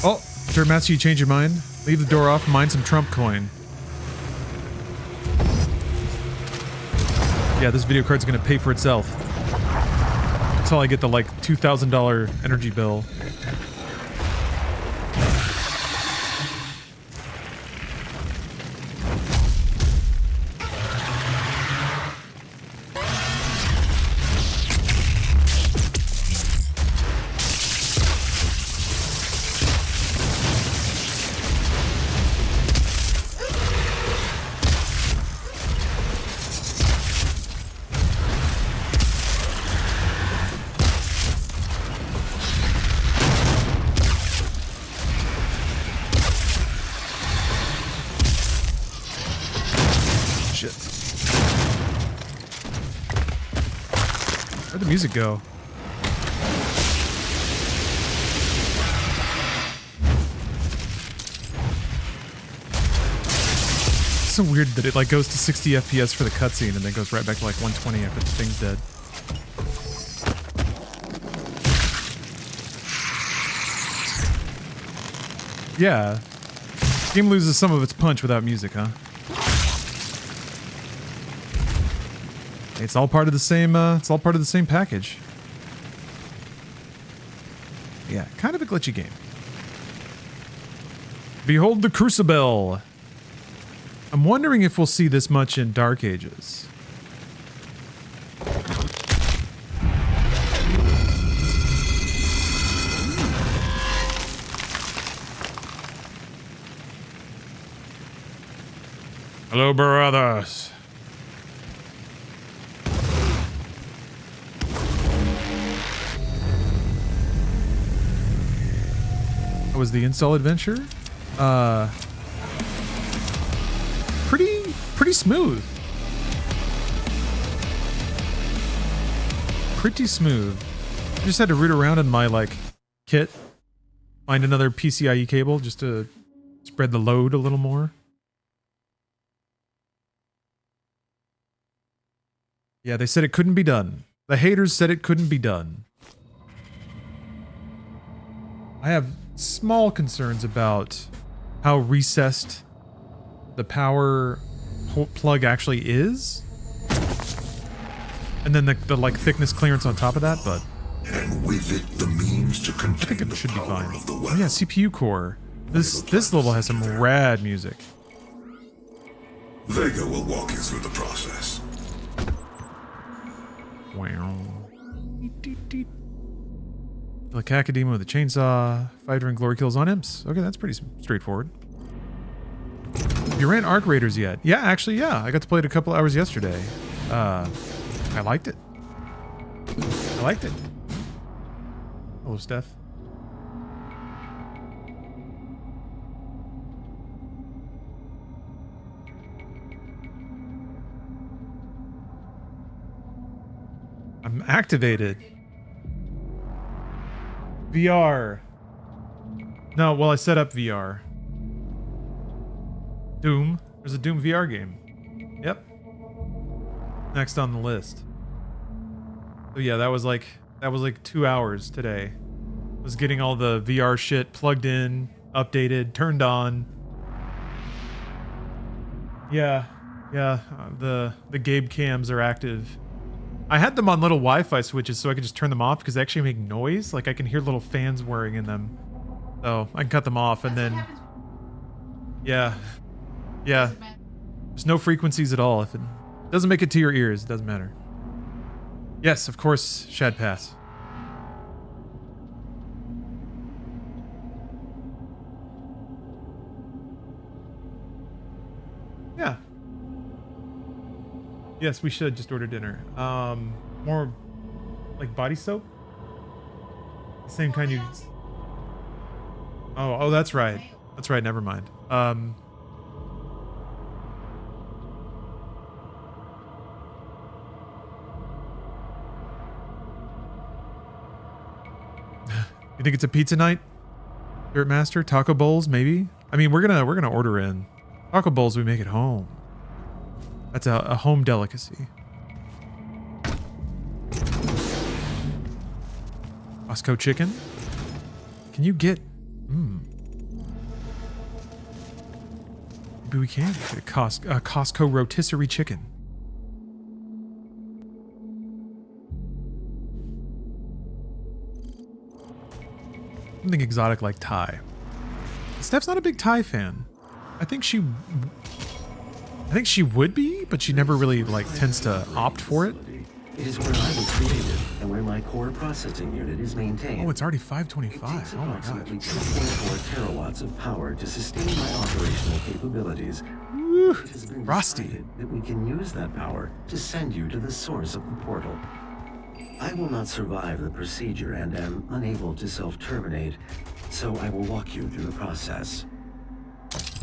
Oh, Master, you change your mind? Leave the door off, mine some Trump coin. Yeah, this video card's gonna pay for itself. Until I get the like $2,000 energy bill. Where'd the music go? It's so weird that it like goes to 60 FPS for the cutscene and then goes right back to like 120 after the thing's dead. Yeah. The game loses some of its punch without music, huh? It's all part of the same, package. Yeah, kind of a glitchy game. Behold the Crucible. I'm wondering if we'll see this much in Dark Ages. Hello, brothers. Was the install adventure pretty smooth. Pretty smooth. I just had to root around in my like kit, find another PCIe cable just to spread the load a little more. Yeah, they said it couldn't be done. The haters said it couldn't be done. I have small concerns about how recessed the power plug actually is. And then the like thickness clearance on top of that, but And with it, the means to I contain think it the should be power fine. of the Oh weapon. yeah, CPU core. This level has some rad music. Vega will walk you through the process. Wow. Like Academia with a chainsaw, fighter and glory kills on imps. Okay, that's pretty straightforward. You ran Arc Raiders yet? Yeah, actually, yeah. I got to play it a couple hours yesterday. I liked it. I liked it. Hello, Steph. I'm activated. VR. No, well, I set up VR. Doom. There's a Doom VR game. Yep. Next on the list. So yeah, that was like 2 hours today. Was getting all the VR shit plugged in, updated, turned on. Yeah. Yeah, the Gabe cams are active. I had them on little Wi-Fi switches so I could just turn them off because they actually make noise. Like I can hear little fans whirring in them. So I can cut them off and then... Yeah. Yeah. There's no frequencies at all. If it doesn't make it to your ears, it doesn't matter. Yes, of course, Shad Pass. Yeah. Yes, we should just order dinner. More like body soap? The same kind you... Oh, that's right. That's right, never mind. You think it's a pizza night? Dirt Master? Taco bowls, maybe? I mean, we're gonna order in. Taco bowls we make at home. That's a home delicacy. Costco chicken? Can you get... Maybe we can get a Costco rotisserie chicken. Something exotic like Thai. Steph's not a big Thai fan. I think she would be, but she never really like tends to opt for it. It is where I was created and where my core processing unit is maintained. Oh, it's already It 525. takes Oh my approximately god. 2.4 terawatts of power to sustain my operational capabilities. Woo, It has been rusty. decided that we can use that power to send you to the source of the portal. I will not survive the procedure and am unable to self-terminate, so I will walk you through the process.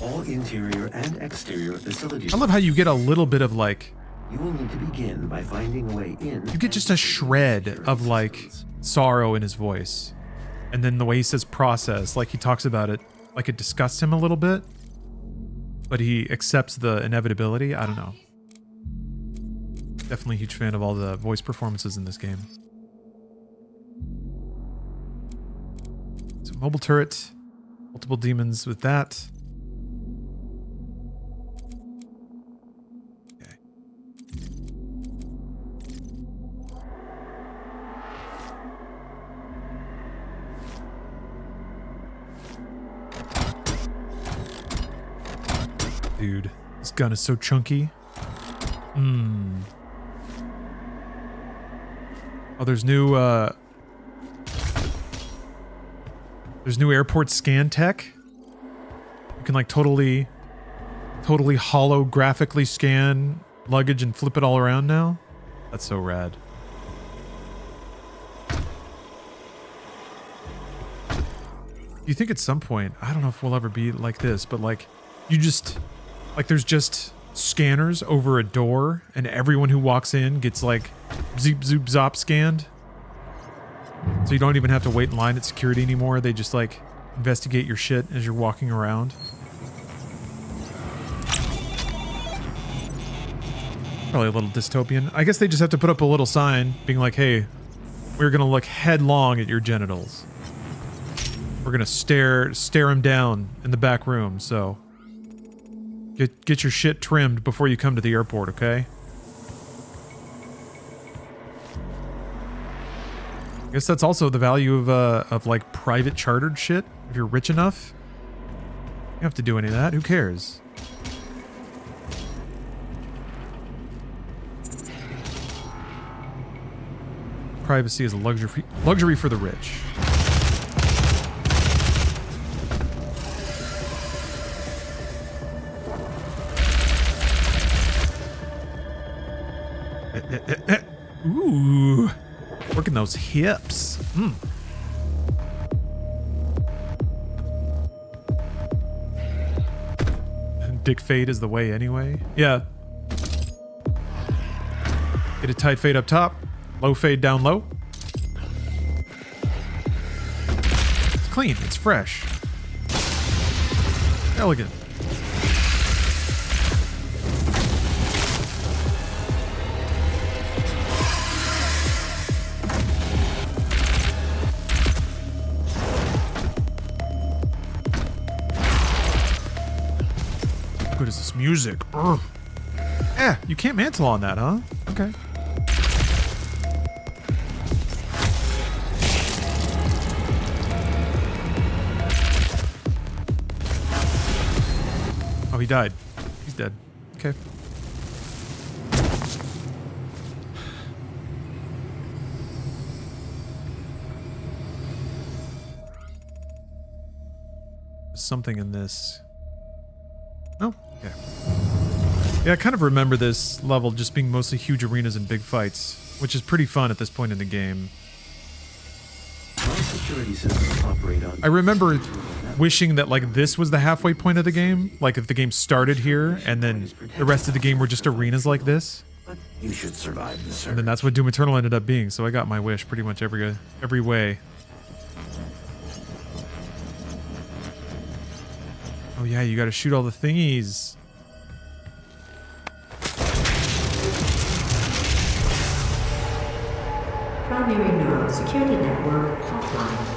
All interior and exterior facilities... I love how you get a little bit of like... You will need to begin by finding a way in... You get just a shred of like sorrow in his voice. And then the way he says process, like he talks about it, like it disgusts him a little bit. But he accepts the inevitability. I don't know. Definitely a huge fan of all the voice performances in this game. So mobile turret, multiple demons with that. Okay. Dude, this gun is so chunky. Oh, there's new airport scan tech. You can like totally holographically scan luggage and flip it all around now. That's so rad. Do you think at some point, I don't know if we'll ever be like this, but like you just like there's just scanners over a door and everyone who walks in gets like zoop zoop zop scanned, so you don't even have to wait in line at security anymore. They just like investigate your shit as you're walking around. Probably a little dystopian. I guess they just have to put up a little sign being like, hey, we're gonna look headlong at your genitals. We're gonna stare him down in the back room, so get your shit trimmed before you come to the airport, okay? I guess that's also the value of like private chartered shit. If you're rich enough, you don't have to do any of that. Who cares? Privacy is a luxury for the rich. Ooh, working those hips. Dick fade is the way anyway. Yeah. Get a tight fade up top, low fade down low. It's clean, it's fresh. Elegant. How good is this music? Ugh. Yeah, you can't mantle on that, huh? Okay. Oh, he died. He's dead. Okay. There's something in this. Oh, okay. Yeah, I kind of remember this level just being mostly huge arenas and big fights, which is pretty fun at this point in the game. I remember wishing that like this was the halfway point of the game, like if the game started here and then the rest of the game were just arenas like this. But you should survive the search. And then that's what Doom Eternal ended up being, so I got my wish pretty much every way. Oh yeah, you gotta shoot all the thingies. Primary neural security network offline.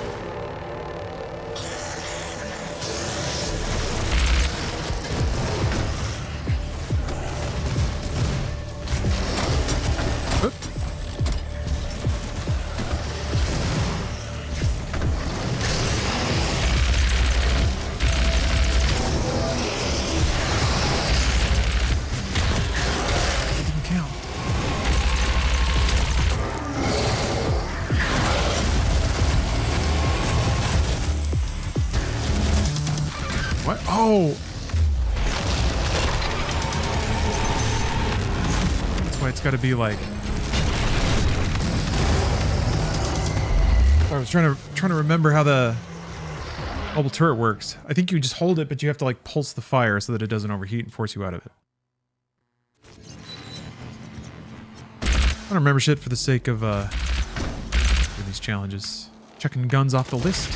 What? Oh! That's why it's gotta be like... I was trying to remember how the mobile turret works. I think you just hold it, but you have to like pulse the fire so that it doesn't overheat and force you out of it. I don't remember shit for the sake of doing these challenges. Checking guns off the list.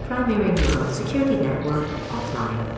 Primary neural security network offline.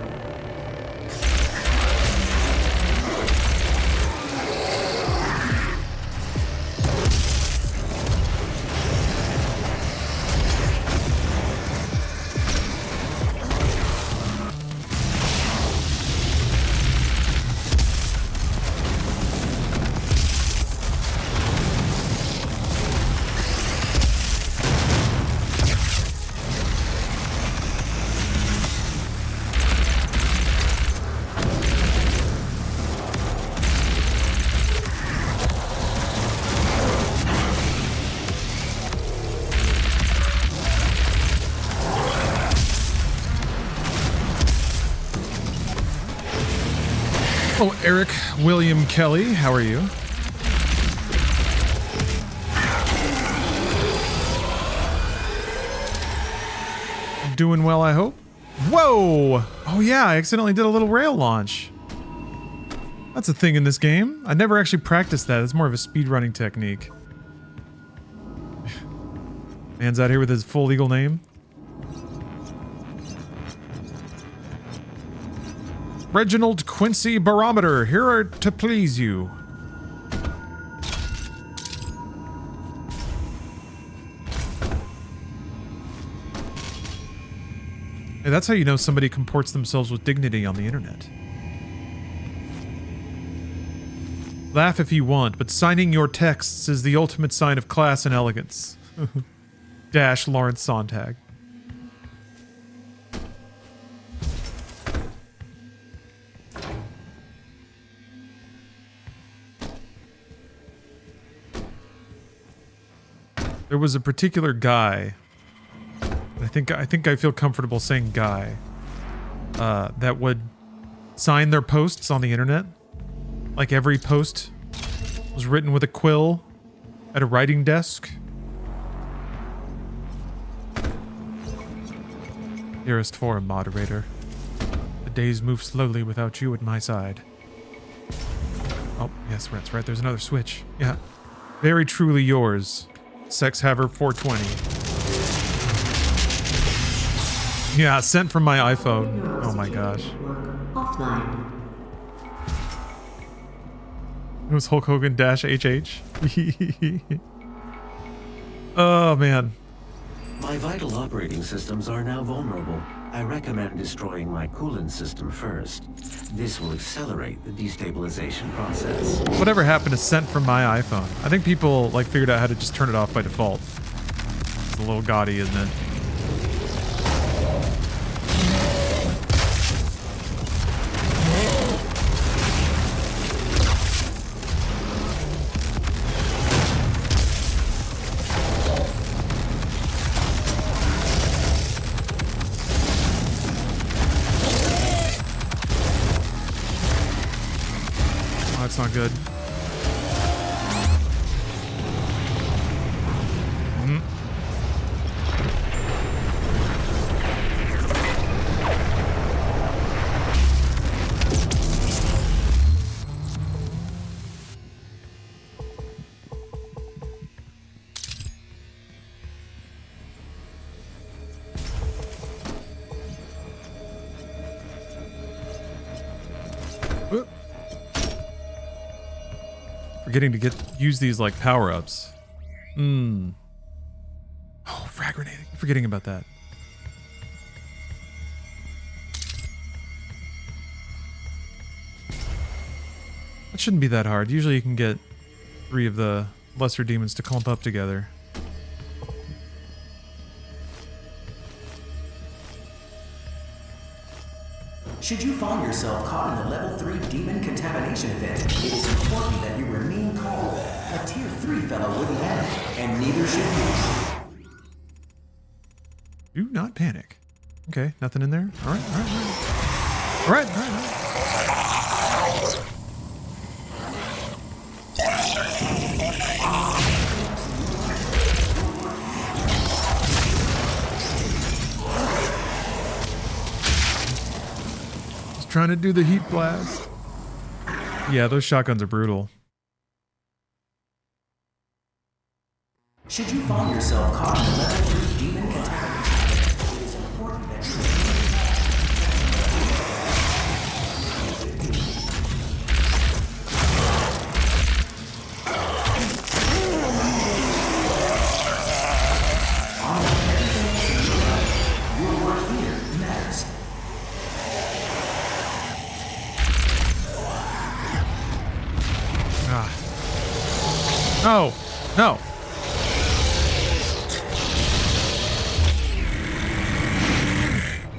Oh, Eric William Kelly, how are you? Doing well, I hope. Whoa! Oh yeah, I accidentally did a little rail launch. That's a thing in this game. I never actually practiced that. It's more of a speedrunning technique. Man's out here with his full legal name. Reginald Quincy Barometer, here to please you. Hey, that's how you know somebody comports themselves with dignity on the internet. Laugh if you want, but signing your texts is the ultimate sign of class and elegance. Dash Lawrence Sonntag. There was a particular guy, I think I feel comfortable saying guy, that would sign their posts on the internet. Like every post was written with a quill at a writing desk. Dearest forum moderator, the days move slowly without you at my side. Oh, yes, that's right. There's another switch. Yeah. Very truly yours, Sex Haver 420. Yeah, sent from my iPhone. Oh my gosh. Offline. It was Hulk Hogan dash HH. Oh man. My vital operating systems are now vulnerable. I recommend destroying my coolant system first. This will accelerate the destabilization process. Whatever happened to sent from my iPhone? I think people like figured out how to just turn it off by default. It's a little gaudy, isn't it? That's not good. Forgetting to use these like power-ups. Oh, frag grenade. Forgetting about that. That shouldn't be that hard. Usually you can get 3 of the lesser demons to clump up together. Should you find yourself caught in the level 3 demon contamination event, it is important that you remain calm. A tier 3 fellow wouldn't panic, and neither should you. Do not panic. Okay, nothing in there? Alright, alright, alright. Alright, alright. Trying to do the heat blast. Yeah, those shotguns are brutal. Should you find yourself caught in the level 3 demon contamination, it is important that you your work here matters. No, no.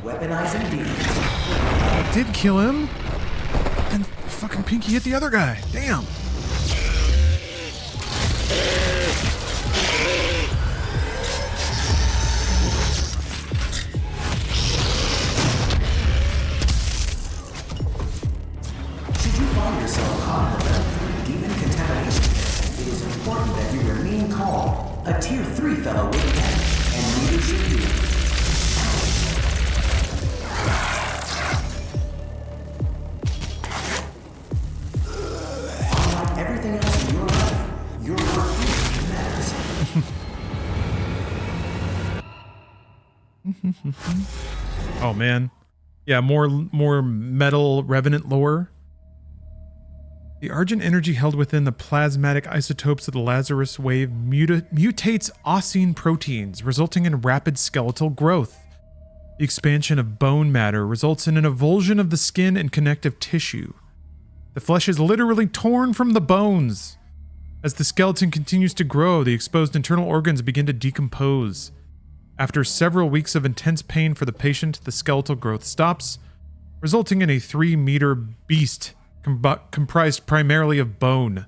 Weaponizing demons. I did kill him. And fucking Pinky hit the other guy. Damn. Should you find yourself caught in the level 3 demon contamination, it is important that you remain calm. A tier 3 fellow will panic, and neither should you. Unlike everything else in your life, your work here matters. Oh man. Yeah, more metal revenant lore. The Argent energy held within the plasmatic isotopes of the Lazarus wave mutates oscine proteins, resulting in rapid skeletal growth. The expansion of bone matter results in an avulsion of the skin and connective tissue. The flesh is literally torn from the bones. As the skeleton continues to grow, the exposed internal organs begin to decompose. After several weeks of intense pain for the patient, the skeletal growth stops, resulting in a 3-meter beast comprised primarily of bone.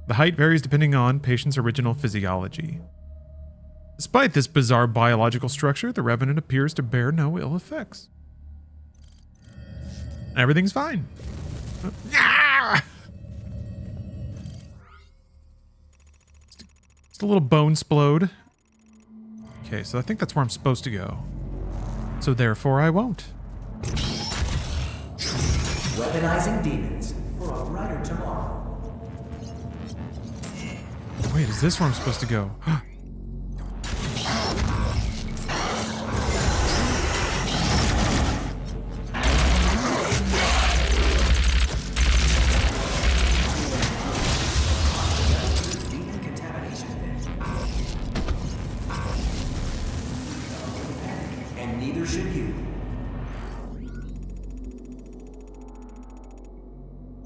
The height varies depending on patient's original physiology. Despite this bizarre biological structure, the Revenant appears to bear no ill effects. Everything's fine. Just a little bone splode. Okay, so I think that's where I'm supposed to go. So therefore I won't. Weaponizing demons for a brighter tomorrow. Wait, is this where I'm supposed to go?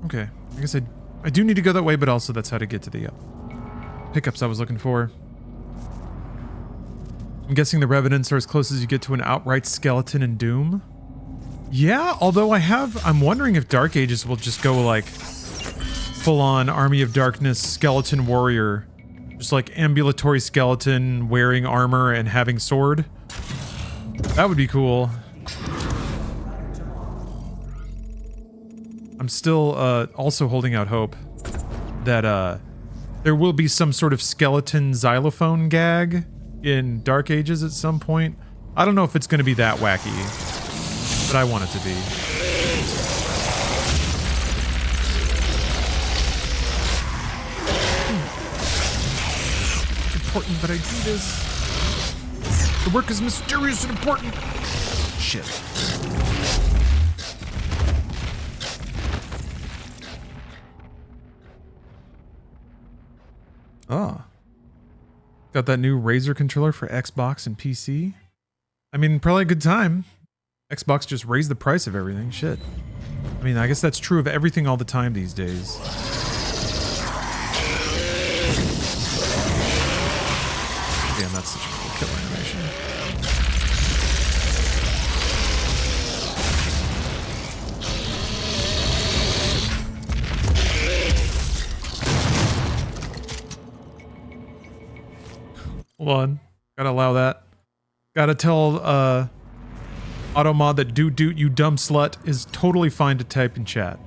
Okay, I guess I do need to go that way, but also that's how to get to the pickups I was looking for. I'm guessing the Revenants are as close as you get to an outright skeleton in Doom. Yeah, although I'm wondering if Dark Ages will just go like full-on Army of Darkness skeleton warrior. Just like ambulatory skeleton wearing armor and having sword. That would be cool. I'm still also holding out hope that there will be some sort of skeleton xylophone gag in Dark Ages at some point. I don't know if it's going to be that wacky, but I want it to be. It's important that I do this. The work is mysterious and important. Shit. Oh. Got that new Razer controller for Xbox and PC. I mean, probably a good time. Xbox just raised the price of everything. Shit. I mean, I guess that's true of everything all the time these days. Damn, that's such a cool killer animation. Hold on. Gotta allow that. Gotta tell AutoMod that doot doot you dumb slut is totally fine to type in chat.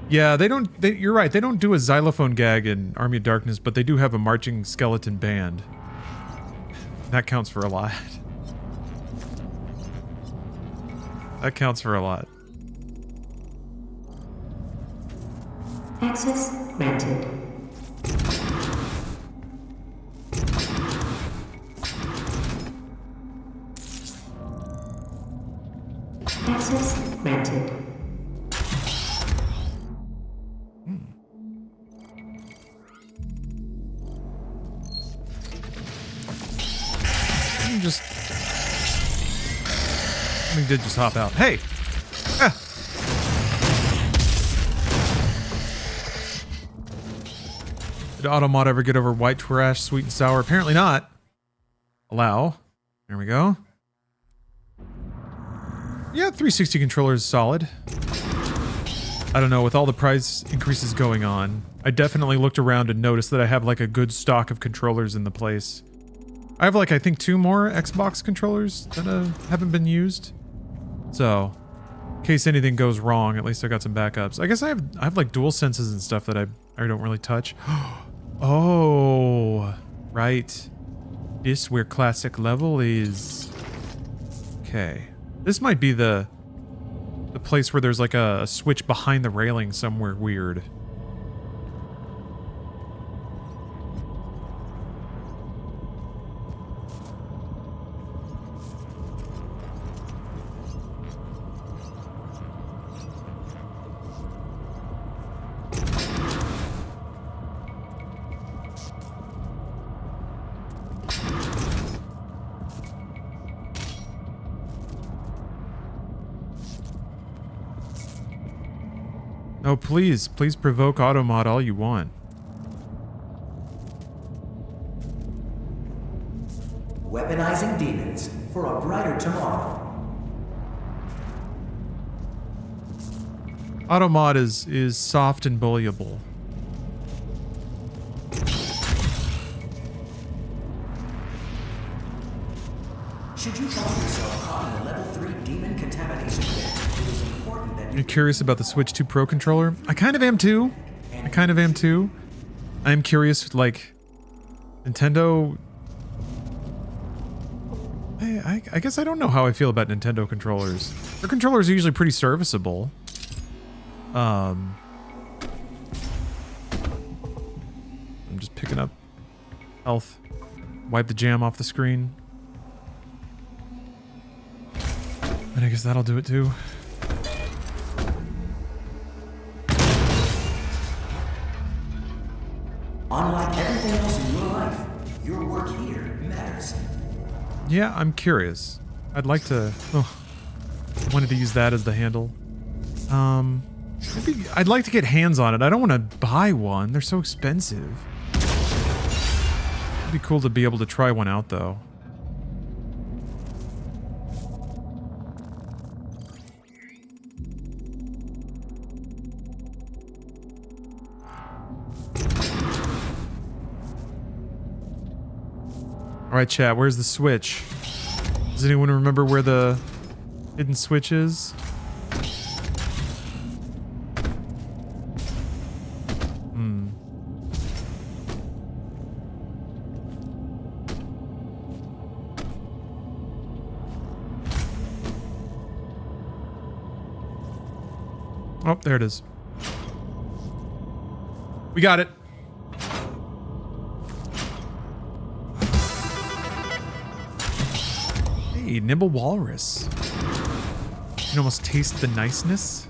Yeah, you're right, they don't do a xylophone gag in Army of Darkness, but they do have a marching skeleton band. That counts for a lot. That counts for a lot. Access granted. Access granted. Let me just hop out. Hey! Ah. Did AutoMod ever get over white trash, sweet and sour? Apparently not. Allow. There we go. Yeah, 360 controller is solid. I don't know, with all the price increases going on, I definitely looked around and noticed that I have like a good stock of controllers in the place. I have like, I think 2 more Xbox controllers that haven't been used. So, in case anything goes wrong, at least I got some backups. I guess I have like dual senses and stuff that I don't really touch. Oh, right. This where classic level is. Okay. This might be the place where there's like a switch behind the railing somewhere weird. Oh, please provoke AutoMod all you want. Weaponizing demons for a brighter tomorrow. AutoMod is soft and bullyable. Should you find yourself caught in a level 3 demon contamination pit, it is important that You're curious about the Switch 2 Pro controller? I kind of am too. I'm curious, like, Nintendo... I guess I don't know how I feel about Nintendo controllers. Their controllers are usually pretty serviceable. I'm just picking up health. Wipe the jam off the screen. And I guess that'll do it too. unlike everything else in your life, your work here matters. Yeah, I'm curious. I'd like to... Oh, I wanted to use that as the handle. Maybe I'd like to get hands on it. I don't want to buy one. They're so expensive. It'd be cool to be able to try one out, though. Alright, chat, where's the switch? Does anyone remember where the hidden switch is? Oh, there it is. We got it. Hey, Nibble Walrus. You can almost taste the niceness.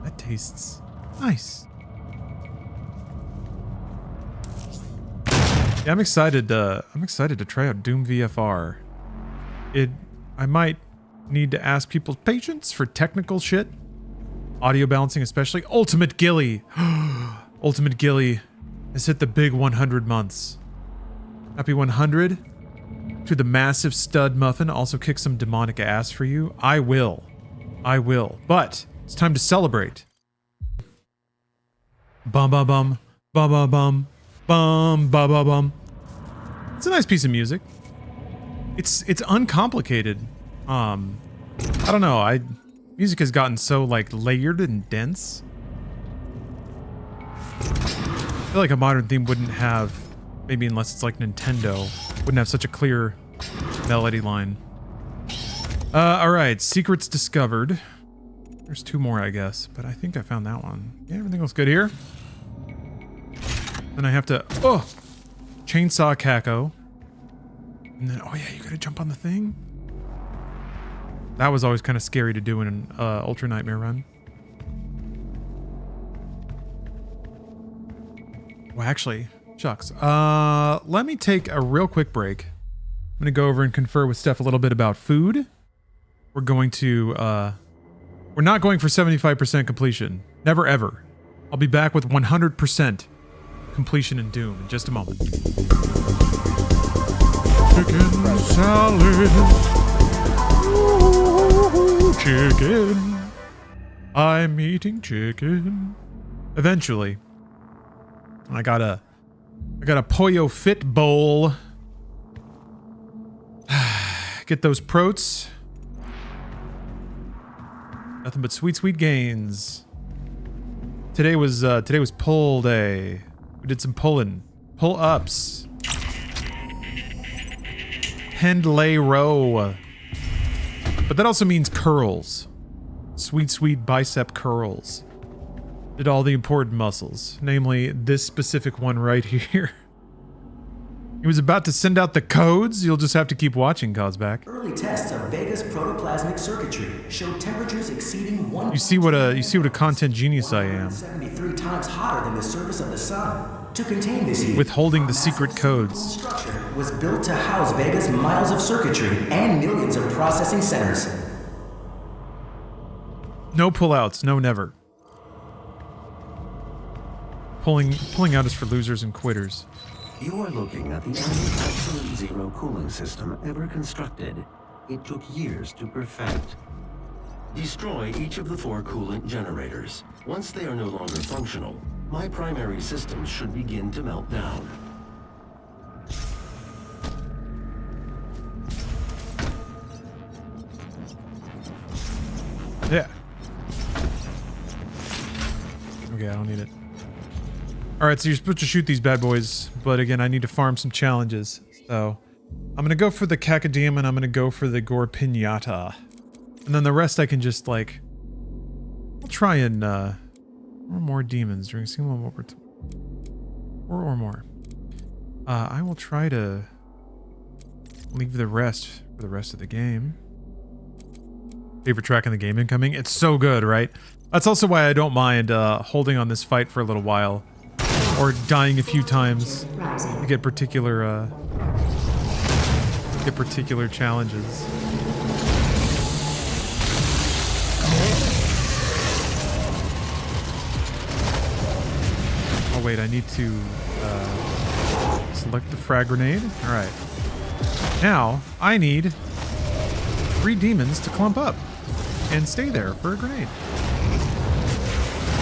That tastes nice. Yeah, I'm excited to try out Doom VFR. I might need to ask people's patience for technical shit. Audio balancing especially. Ultimate Gilly. Ultimate Gilly has hit the big 100 months. Happy 100 to the massive stud muffin. Also kick some demonic ass for you. I will. I will. But it's time to celebrate. Bum bum bum. Bum bum bum. Bum bum bum bum. It's a nice piece of music. It's uncomplicated. I don't know. Music has gotten so like layered and dense. I feel like a modern theme wouldn't have, maybe unless it's like Nintendo, wouldn't have such a clear melody line. All right, secrets discovered. There's two more, I guess, but I think I found that one. Yeah, everything looks good here. Then I have to, chainsaw Kako. And then, oh yeah, you gotta jump on the thing. That was always kind of scary to do in an Ultra Nightmare run. Well, actually, shucks. Let me take a real quick break. I'm gonna go over and confer with Steph a little bit about food. We're going to, we're not going for 75% completion. Never ever. I'll be back with 100% completion in Doom in just a moment. Chicken salad. Chicken. I'm eating chicken. Eventually. I got a Pollo Fit bowl. Get those protes. Nothing but sweet gains. Today was pull day. We did some pulling. Pull ups. Pendlay row. But that also means curls. Sweet bicep curls. Did all the important muscles, namely this specific one right here. He was about to send out the codes. You'll just have to keep watching, Cosback. Early tests of Vega's protoplasmic circuitry showed temperatures exceeding 1. You see what a content genius I am. 73 times hotter than the surface of the sun. To contain this heat, withholding the secret codes. Structure was built to house Vega's miles of circuitry and millions of processing centers. No pullouts. No, never. Pulling out is for losers and quitters. You are looking at the only absolute zero cooling system ever constructed. It took years to perfect. Destroy each of the 4 coolant generators. Once they are no longer functional, my primary systems should begin to melt down. Yeah. Okay, I don't need it. Alright, so you're supposed to shoot these bad boys, but again, I need to farm some challenges. So, I'm gonna go for the Cacodemon, and I'm gonna go for the Gore Pinata. And then the rest I can just, like... I'll try and, or more demons during single over... Or more. I will try to... leave the rest for the rest of the game. Favorite track in the game incoming? It's so good, right? That's also why I don't mind holding on this fight for a little while. Or dying a few times to get particular challenges. Oh wait, I need to select the frag grenade. All right. Now I need 3 demons to clump up and stay there for a grenade.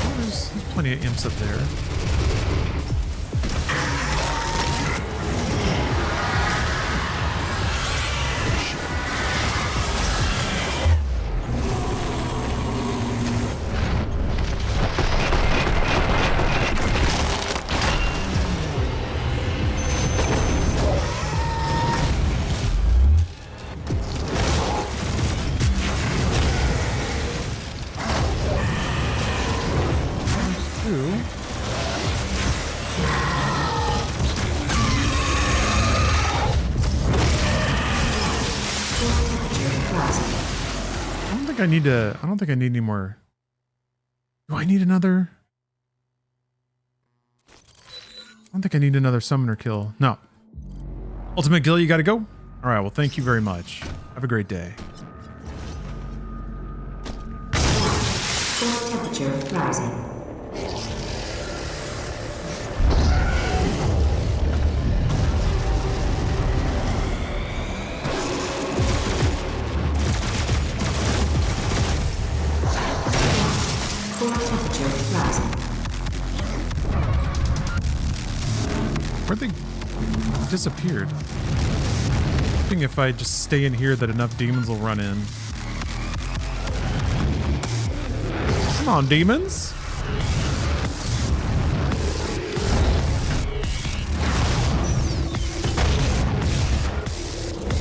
Oh, there's plenty of imps up there. I don't think I need any more. Do I need another? I don't think I need another summoner kill. No. Ultimate kill, you gotta go? Alright, well thank you very much. Have a great day. Core temperature rising. Where'd they disappeared? I'm hoping if I just stay in here that enough demons will run in. Come on, demons!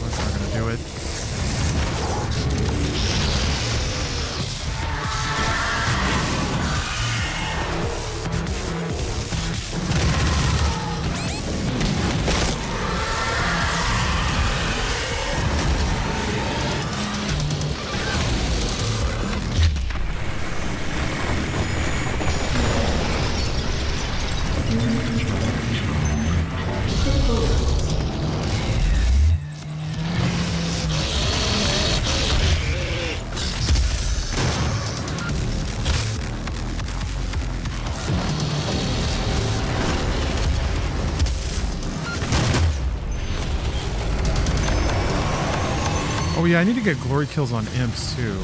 That's not gonna do it. Oh yeah, I need to get glory kills on imps too.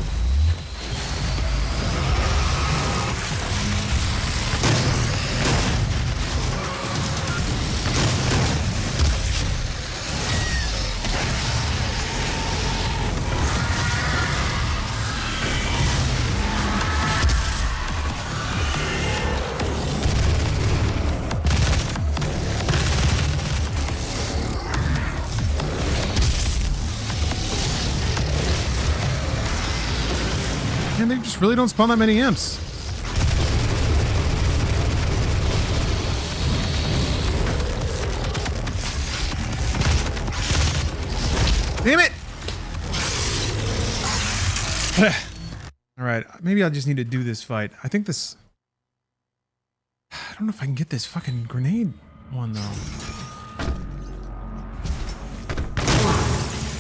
Man, they just really don't spawn that many imps. Damn it! Alright, maybe I just need to do this fight. I think this... I don't know if I can get this fucking grenade one, though.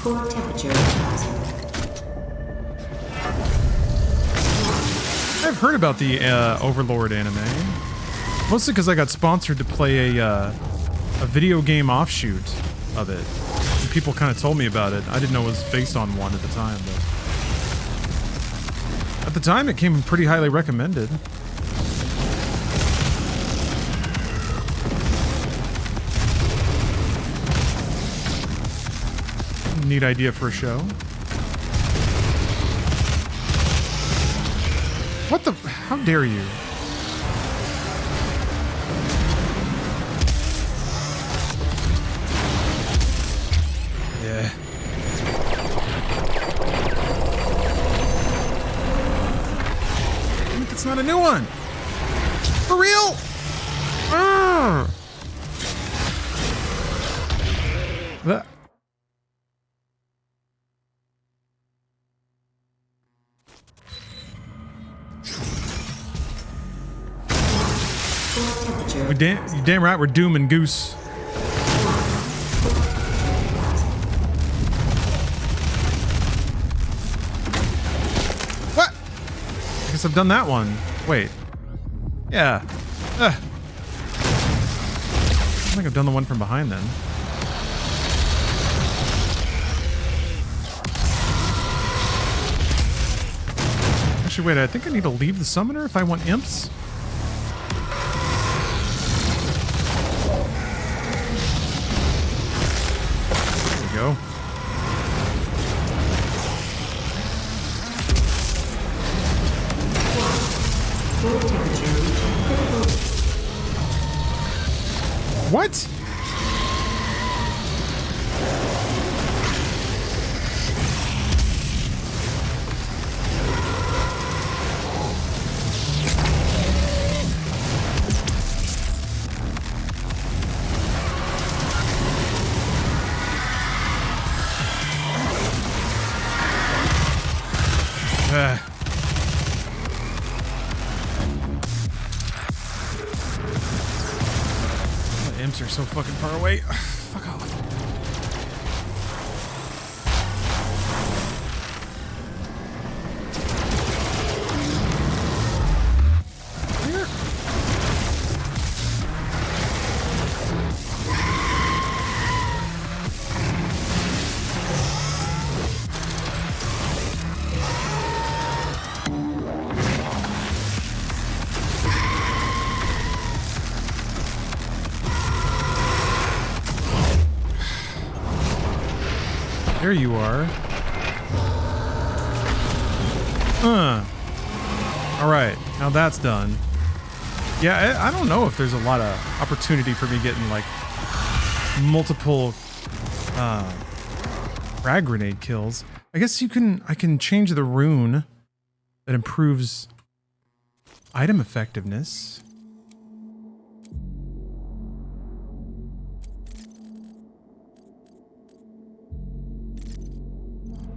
Core temperature rising. I've heard about the Overlord anime. Mostly because I got sponsored to play a video game offshoot of it. And people kind of told me about it. I didn't know it was based on one at the time, but at the time it came pretty highly recommended. Neat idea for a show. What the? How dare you? Yeah. It's not a new one. For real? That. You damn right we're Doom and Goose. What? I guess I've done that one. Wait. Yeah. I think I've done the one from behind then. Actually, wait, I think I need to leave the summoner if I want imps. Go. What? The imps are so fucking far away. Fuck off. Here. There you are. Alright, now that's done. Yeah, I don't know if there's a lot of opportunity for me getting like multiple frag grenade kills. I guess I can change the rune that improves item effectiveness.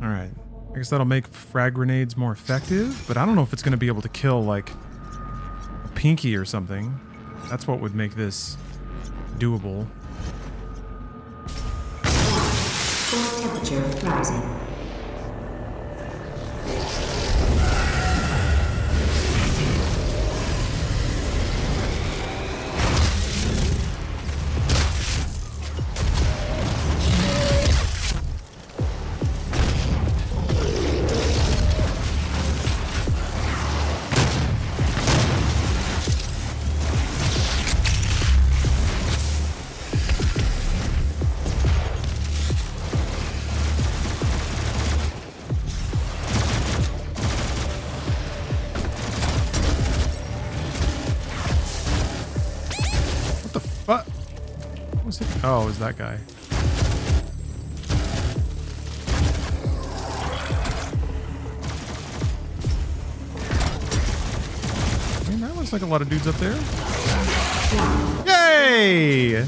All right, I guess that'll make frag grenades more effective, but I don't know if it's going to be able to kill like a pinky or something. That's what would make this doable. Temperature rising. Oh, it was that guy. I mean, that looks like a lot of dudes up there. Yay!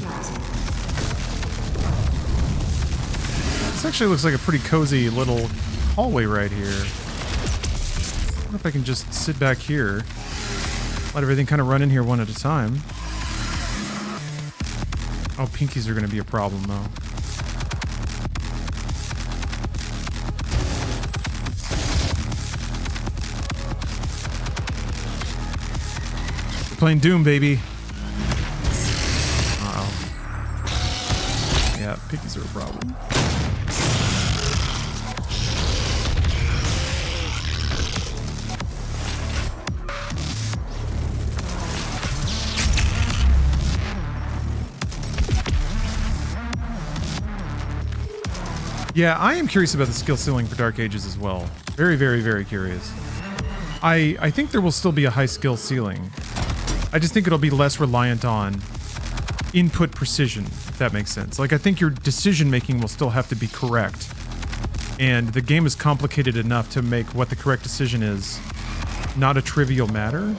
This actually looks like a pretty cozy little hallway right here. I wonder if I can just sit back here. Let everything kind of run in here one at a time. Oh, pinkies are going to be a problem, though. playing Doom, baby. Uh-oh. Yeah, pickies are a problem. Yeah, I am curious about the skill ceiling for Dark Ages as well. Very, very, very curious. I think there will still be a high skill ceiling. I just think it'll be less reliant on input precision, if that makes sense. Like, I think your decision making will still have to be correct. And the game is complicated enough to make what the correct decision is not a trivial matter.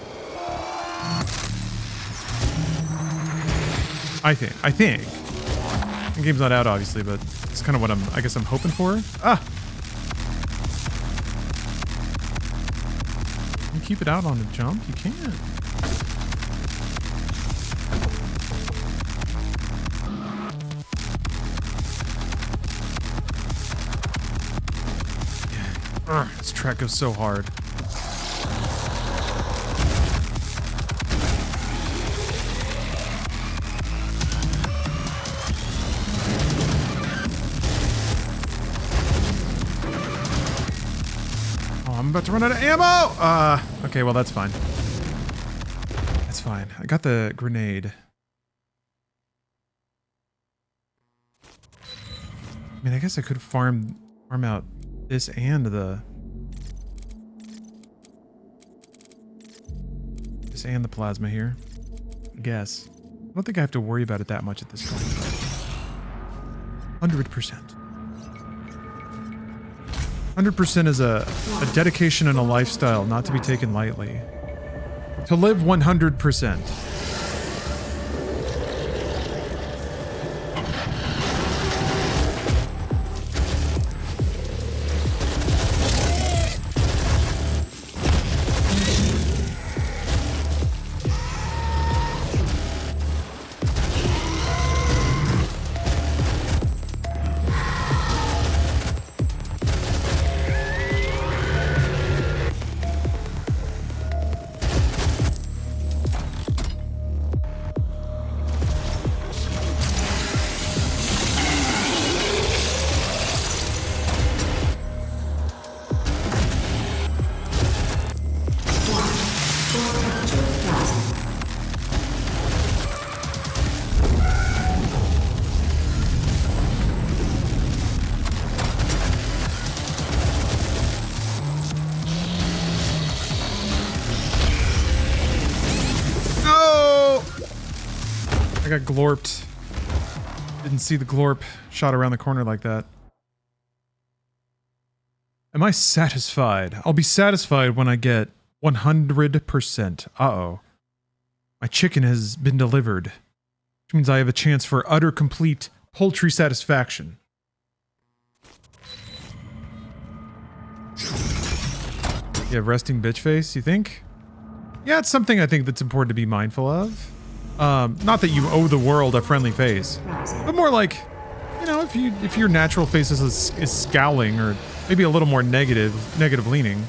I think. The game's not out, obviously, but it's kind of what I guess I'm hoping for. Ah! Can you keep it out on the jump? You can. Yeah. This track goes so hard. I'm about to run out of ammo! Okay, well, that's fine. That's fine. I got the grenade. I mean, I guess I could farm out this and the plasma here. I guess. I don't think I have to worry about it that much at this point. 100%. 100% is a dedication and a lifestyle not to be taken lightly. To live 100%. I got glorped. Didn't see the glorp shot around the corner like that. Am I satisfied? I'll be satisfied when I get 100%. Uh-oh. My chicken has been delivered. Which means I have a chance for utter, complete poultry satisfaction. You have resting bitch face, you think? Yeah, it's something I think that's important to be mindful of. Not that you owe the world a friendly face, but more like, you know, if your natural face is scowling or maybe a little more negative leaning,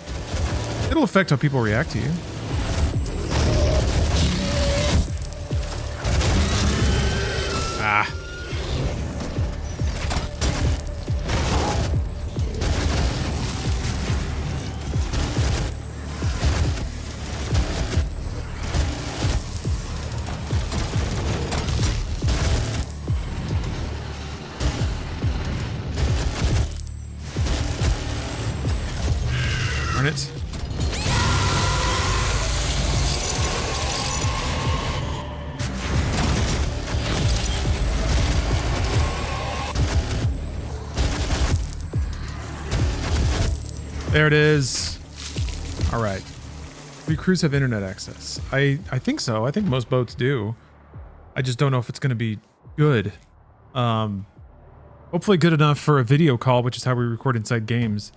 it'll affect how people react to you. Ah. It. There it is. All right. Do crews have internet access? I think so. I think most boats do. I just don't know if it's going to be good. Hopefully good enough for a video call, which is how we record inside games.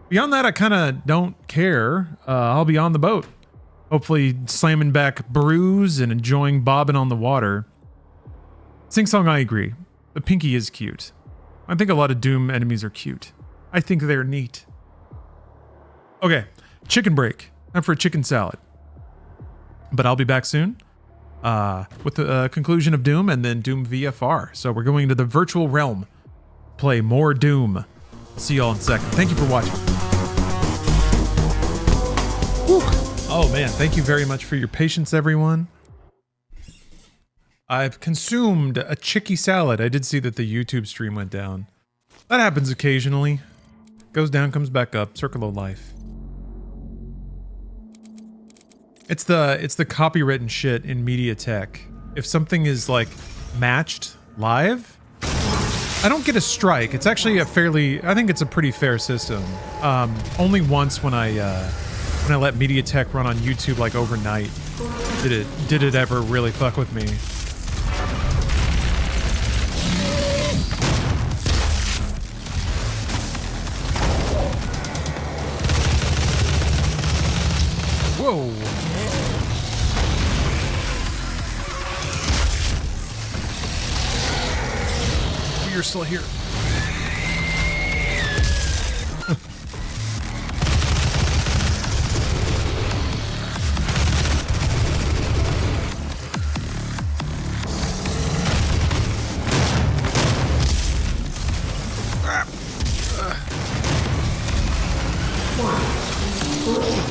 Beyond that, I kind of don't care. I'll be on the boat. Hopefully slamming back brews and enjoying bobbing on the water. Sing Song, I agree. The Pinky is cute. I think a lot of Doom enemies are cute. I think they're neat. Okay, chicken break. Time for a chicken salad. But I'll be back soon. with the conclusion of Doom and then Doom VFR. So we're going into the virtual realm, play more Doom. See y'all in a second. Thank you for watching. Whew. Oh man, thank you very much for your patience, everyone. I've consumed a chicky salad. I did see that the YouTube stream went down. That happens occasionally. Goes down, comes back up. Circle of life. It's the copywritten shit in media tech. If something is like matched live, I don't get a strike. It's actually a fairly, I think it's a pretty fair system. Only once when I let media tech run on YouTube like overnight did it ever really fuck with me. Whoa. You're still here.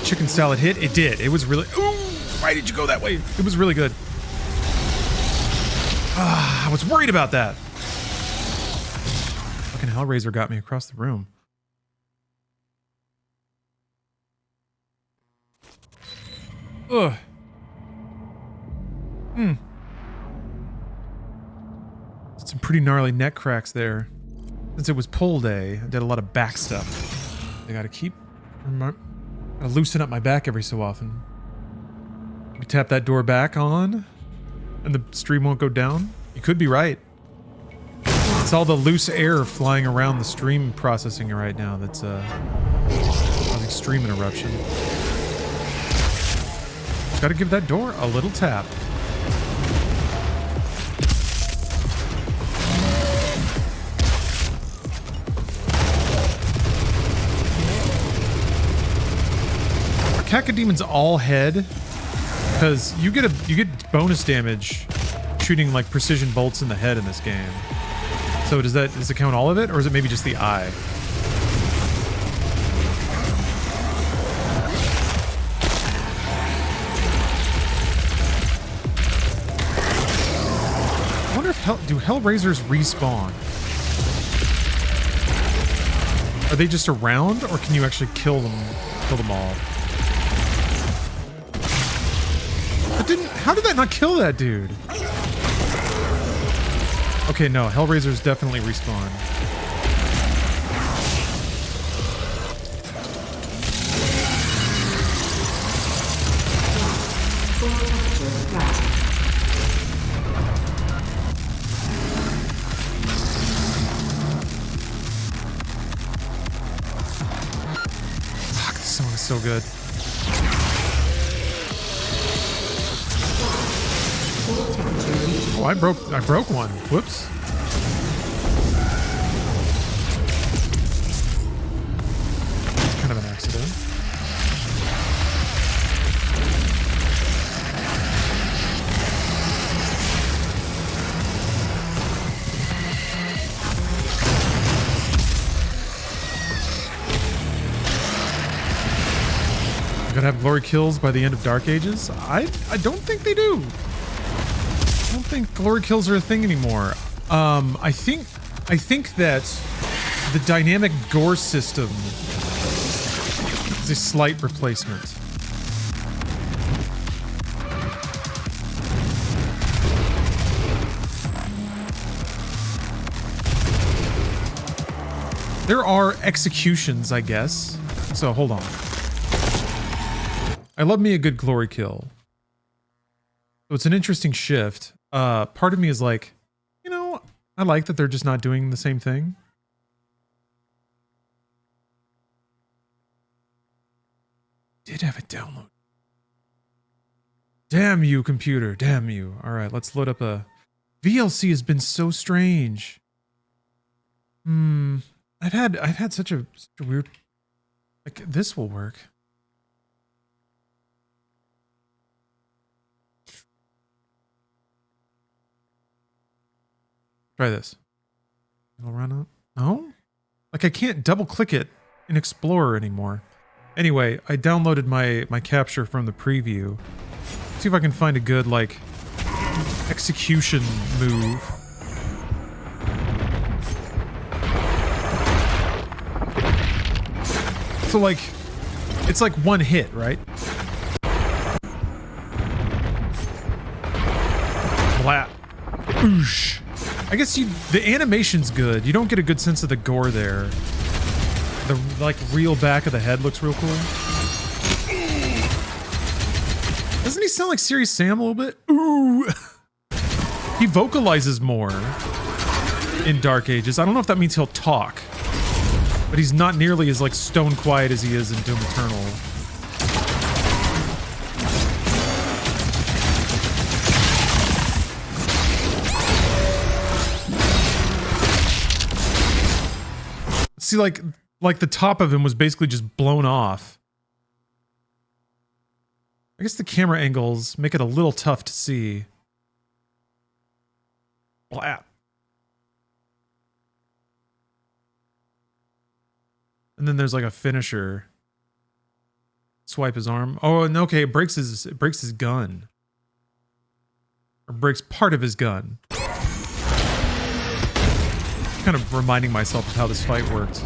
Chicken salad hit? It did. It was really... Ooh! Why did you go that way? It was really good. I was worried about that. Fucking Hellraiser got me across the room. Ugh. Some pretty gnarly neck cracks there. Since it was pull day, I did a lot of back stuff. I gotta loosen up my back every so often. We tap that door back on, and the stream won't go down. You could be right. It's all the loose air flying around the stream processing right now that's causing stream interruption. Just gotta give that door a little tap. Cacademon's all head, because you get bonus damage shooting like precision bolts in the head in this game. So does it count all of it, or is it maybe just the eye? I wonder if do Hellraisers respawn? Are they just around, or can you actually kill them all? How did that not kill that dude? Okay, no, Hellraisers definitely respawn. Fuck, this song is so good. Oh, I broke one. Whoops. Kind of an accident. Gonna have glory kills by the end of Dark Ages? I don't think they do. I don't think glory kills are a thing anymore. I think that the dynamic gore system is a slight replacement. There are executions, I guess. So hold on. I love me a good glory kill. So it's an interesting shift. Part of me is like, you know, I like that they're just not doing the same thing. Did have it download. Damn you, computer. Damn you. All right, let's load up a... VLC has been so strange. I've had such a weird... Like, this will work. Try this. It'll run up. No? Like I can't double click it in Explorer anymore. Anyway, I downloaded my capture from the preview. See if I can find a good, like, execution move. So, like, it's like one hit, right? Blah. Oosh. I guess the animation's good. You don't get a good sense of the gore there. The, like, real back of the head looks real cool. Doesn't he sound like Serious Sam a little bit? Ooh. He vocalizes more in Dark Ages. I don't know if that means he'll talk, but he's not nearly as, like, stone quiet as he is in Doom Eternal. See, like the top of him was basically just blown off. I guess the camera angles make it a little tough to see. Blah. And then there's like a finisher. Swipe his arm. Oh, and okay, it breaks his gun. Or breaks part of his gun. Kind of reminding myself of how this fight worked.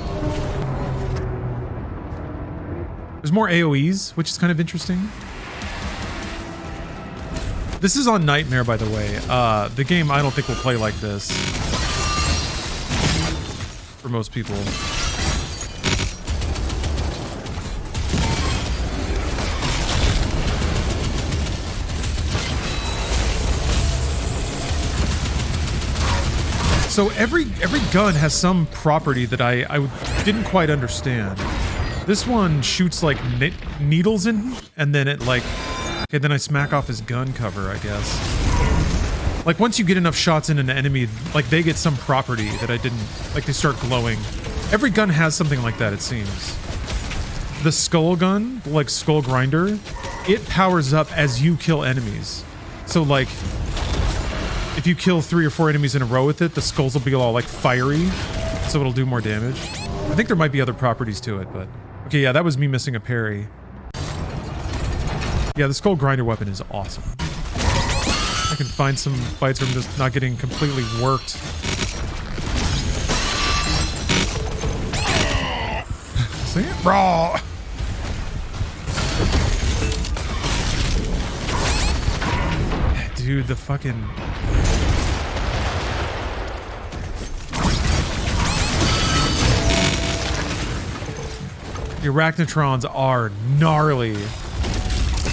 There's more AoEs, which is kind of interesting. This is on Nightmare, by the way. The game I don't think will play like this. For most people. So every gun has some property that I didn't quite understand. This one shoots like needles in, and then it like, okay, then I smack off his gun cover, I guess. Like once you get enough shots in an enemy, like they get some property that I didn't, like they start glowing. Every gun has something like that, it seems. The skull gun, like skull grinder, it powers up as you kill enemies. So like, if you kill 3 or 4 enemies in a row with it, the skulls will be all like fiery, so it'll do more damage. I think there might be other properties to it, but okay, yeah, that was me missing a parry. Yeah, the skull grinder weapon is awesome. I can find some fights where I'm just not getting completely worked. See it? Raw. Dude, the fucking... The Arachnotrons are gnarly.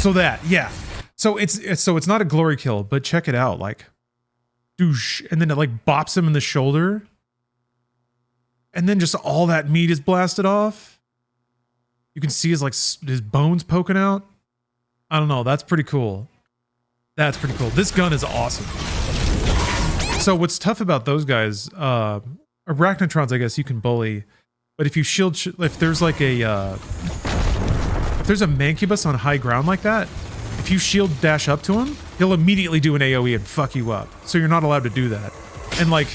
So that, yeah. So it's not a glory kill, but check it out, like, douche, and then it like bops him in the shoulder, and then just all that meat is blasted off. You can see his like his bones poking out. I don't know. That's pretty cool. That's pretty cool. This gun is awesome. So what's tough about those guys, Arachnotrons, I guess you can bully. But if you if there's like a, if there's a Mancubus on high ground like that, if you shield dash up to him, he'll immediately do an AoE and fuck you up. So you're not allowed to do that. And like,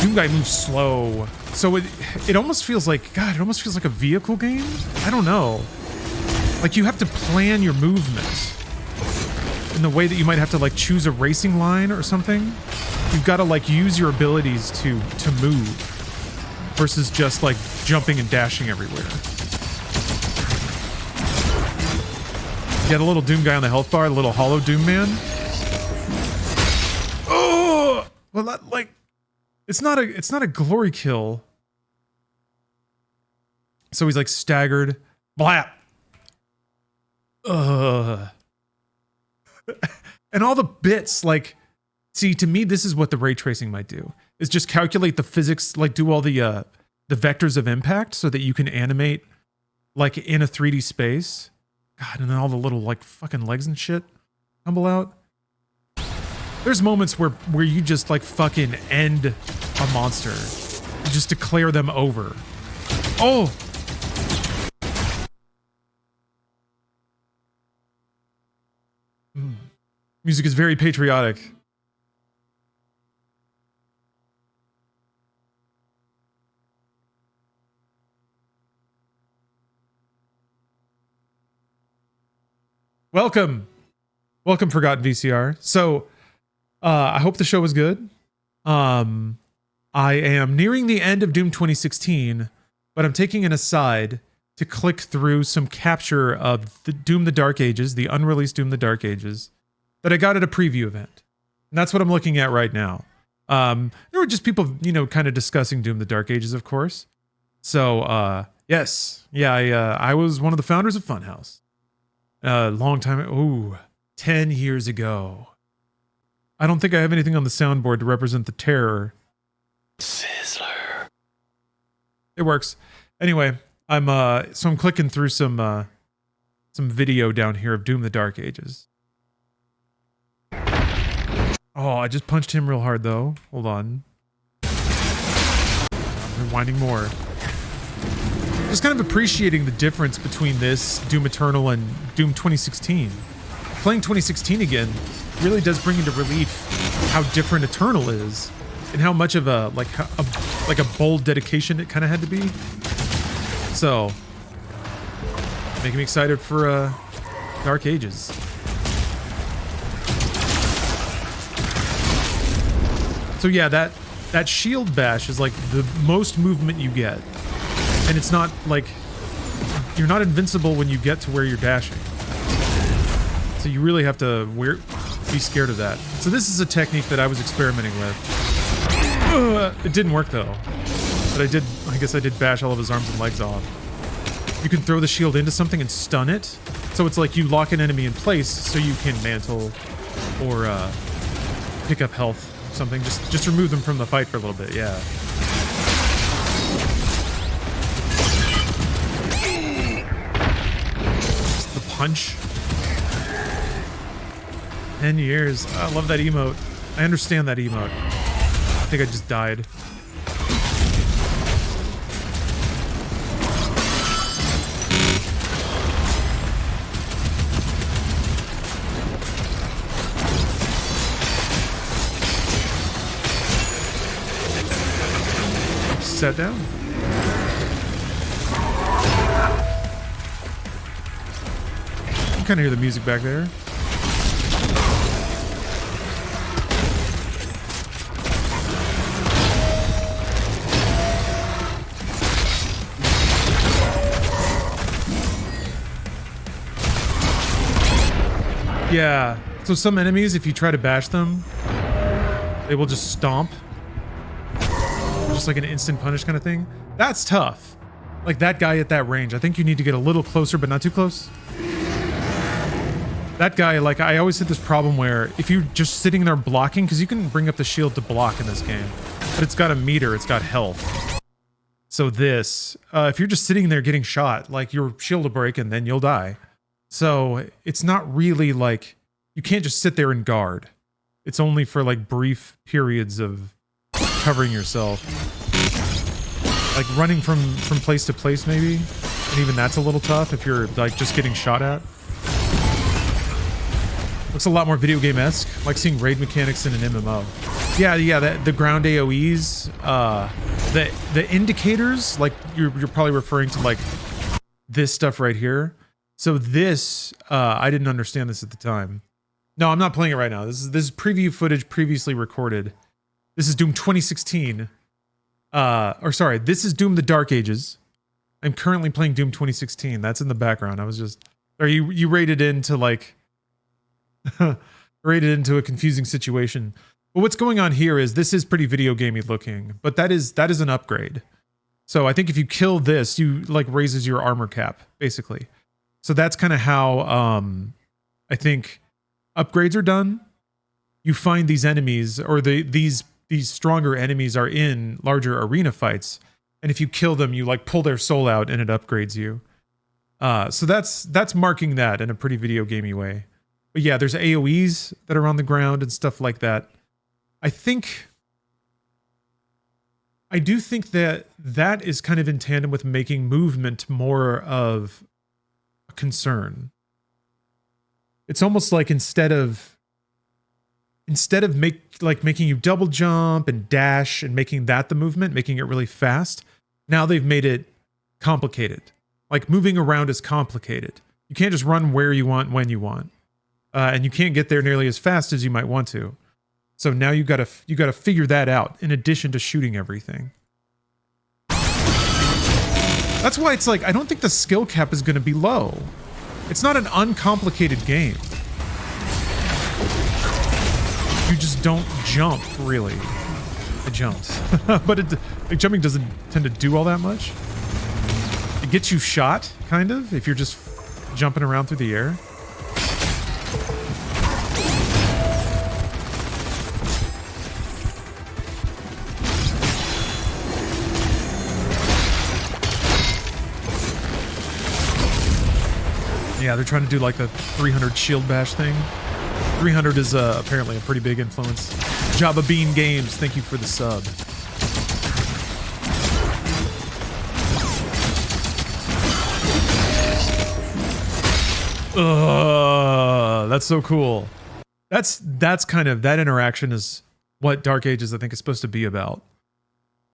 Doom Guy moves slow. So it almost feels like, God, it almost feels like a vehicle game? I don't know. Like you have to plan your movement in the way that you might have to like choose a racing line or something. You've got to like use your abilities to move. Versus just like jumping and dashing everywhere. Yeah, the little Doom guy on the health bar, the little hollow Doom man. Oh, well, that, like, it's not a glory kill. So he's like staggered. Blap. Ugh. And all the bits, like, see, to me, this is what the ray tracing might do. Is just calculate the physics, like do all the vectors of impact so that you can animate like in a 3D space. God, and then all the little like fucking legs and shit tumble out. There's moments where you just like fucking end a monster. You just declare them over. Oh! Music is very patriotic. Welcome. Welcome, Forgotten VCR. So, I hope the show was good. I am nearing the end of Doom 2016, but I'm taking an aside to click through some capture of the Doom the Dark Ages, the unreleased Doom the Dark Ages, that I got at a preview event. And that's what I'm looking at right now. There were just people, you know, kind of discussing Doom the Dark Ages, of course. So, yes. Yeah, I was one of the founders of Funhouse. Long time, 10 years ago. I don't think I have anything on the soundboard to represent the terror. Sizzler. It works. Anyway, I'm clicking through some video down here of Doom the Dark Ages. Oh, I just punched him real hard though. Hold on. I'm rewinding more. Just kind of appreciating the difference between this Doom Eternal and Doom 2016. Playing 2016 again really does bring into relief how different Eternal is and how much of a bold dedication it kind of had to be. So, making me excited for Dark Ages. So yeah, that shield bash is like the most movement you get. And it's not like, you're not invincible when you get to where you're dashing. So you really have to be scared of that. So this is a technique that I was experimenting with. It didn't work though. But I guess I did bash all of his arms and legs off. You can throw the shield into something and stun it. So it's like you lock an enemy in place so you can mantle or pick up health. Something, just remove them from the fight for a little bit, yeah. Just the punch. 10 years. I love that emote. I understand that emote. I think I just died. Sat down. You can kind of hear the music back there. Yeah. So some enemies, if you try to bash them, they will just stomp. Just like an instant punish kind of thing. That's tough. Like that guy at that range. I think you need to get a little closer, but not too close. That guy, like, I always had this problem where if you're just sitting there blocking, because you can bring up the shield to block in this game, but it's got a meter, it's got health. So this, if you're just sitting there getting shot, like your shield will break and then you'll die. So it's not really like, you can't just sit there and guard. It's only for like brief periods of covering yourself. Like running from place to place maybe. And even that's a little tough if you're like just getting shot at. Looks a lot more video game-esque, like seeing raid mechanics in an MMO. Yeah, the ground AoEs, the indicators, like you're probably referring to like this stuff right here. So this, I didn't understand this at the time. No, I'm not playing it right now. This is preview footage previously recorded. This is Doom 2016. Or sorry, this is Doom the Dark Ages. I'm currently playing Doom 2016. That's in the background. I was just, or you raided into like, raided into a confusing situation. But what's going on here is this is pretty video gamey looking, but that is an upgrade. So I think if you kill this, you like raises your armor cap basically. So that's kind of how I think upgrades are done. You find these enemies or these stronger enemies are in larger arena fights, and if you kill them, you like pull their soul out and it upgrades you. So that's marking that in a pretty video gamey way. But yeah, there's AoEs that are on the ground and stuff like that. I do think that that is kind of in tandem with making movement more of a concern. It's almost like instead of making you double jump and dash and making that the movement, making it really fast, now they've made it complicated. Like moving around is complicated. You can't just run where you want when you want, and you can't get there nearly as fast as you might want to. So now you gotta figure that out in addition to shooting everything. That's why it's like I don't think the skill cap is gonna be low. It's not an uncomplicated game. You just don't jump, really. I jumped. But like, jumping doesn't tend to do all that much. It gets you shot, kind of, if you're just jumping around through the air. Yeah, they're trying to do like the 300 shield bash thing. 300 is apparently a pretty big influence. Jabba Bean Games, thank you for the sub. That's so cool. That's kind of, that interaction is what Dark Ages I think is supposed to be about.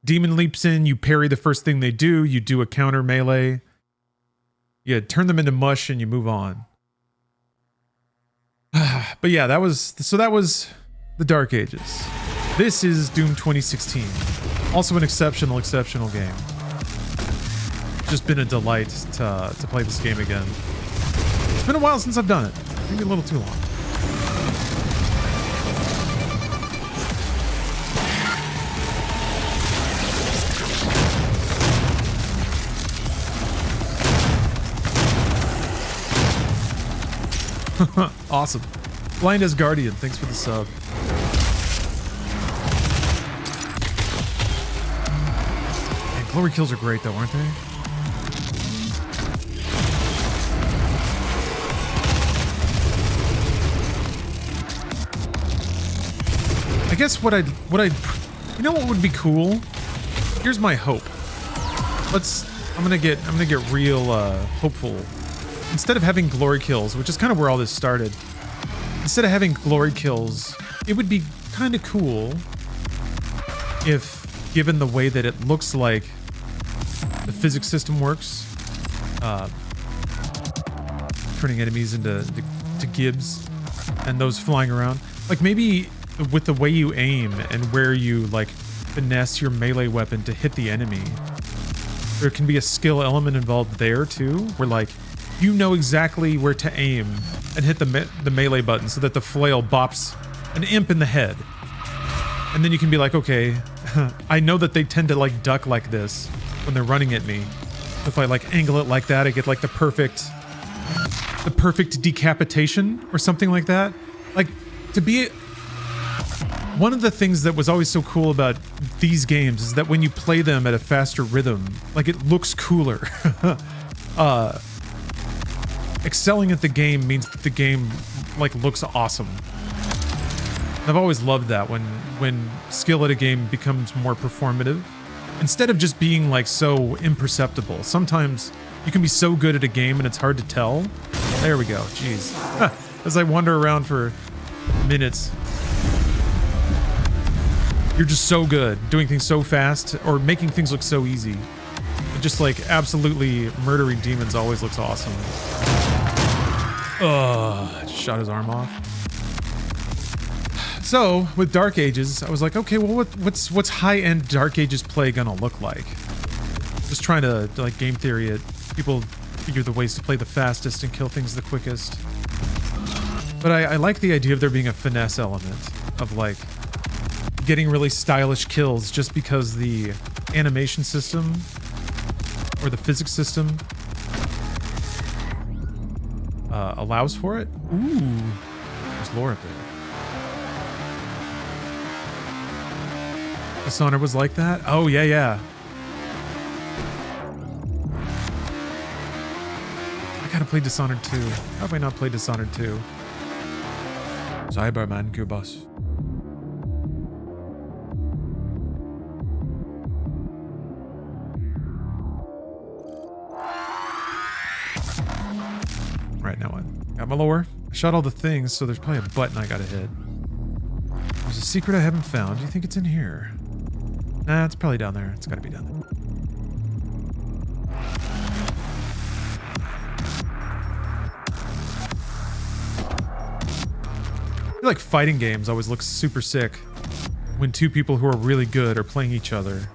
Demon leaps in, you parry the first thing they do, you do a counter melee. You turn them into mush and you move on. But yeah, that was the Dark Ages. This is Doom 2016. Also an exceptional game. Just been a delight to play this game again. It's been a while since I've done it. Maybe a little too long. Awesome. Blind as Guardian, thanks for the sub. Man, glory kills are great though, aren't they? I guess what you know what would be cool? Here's my hope. I'm gonna get real hopeful. Instead of having glory kills, which is kind of where all this started, instead of having glory kills, it would be kind of cool if, given the way that it looks like the physics system works, turning enemies into gibs and those flying around, like maybe with the way you aim and where you like finesse your melee weapon to hit the enemy, there can be a skill element involved there too, where like you know exactly where to aim and hit the melee button so that the flail bops an imp in the head. And then you can be like, okay, I know that they tend to like duck like this when they're running at me. If I like angle it like that, I get like the perfect decapitation or something like that. Like to be one of the things that was always so cool about these games is that when you play them at a faster rhythm, like it looks cooler. Excelling at the game means that the game like looks awesome. I've always loved that when skill at a game becomes more performative instead of just being like so imperceptible. Sometimes you can be so good at a game and it's hard to tell. There we go. Jeez. As I wander around for minutes, you're just so good doing things so fast or making things look so easy. Just like absolutely murdering demons always looks awesome. Just shot his arm off. So with Dark Ages, I was like, okay, well, what's high-end Dark Ages play gonna look like? Just trying to like game theory it. People figure the ways to play the fastest and kill things the quickest. But I like the idea of there being a finesse element of like getting really stylish kills just because the animation system or the physics system allows for it. Ooh, there's lore up there. Dishonored was like that? Oh, yeah. I gotta play Dishonored 2. How have I not played Dishonored 2? Cyberman Kubas. Right, now what? Got my lore. I shot all the things, so there's probably a button I gotta hit. There's a secret I haven't found. Do you think it's in here? Nah, it's probably down there. It's gotta be down there. feel like fighting games always look super sick when two people who are really good are playing each other.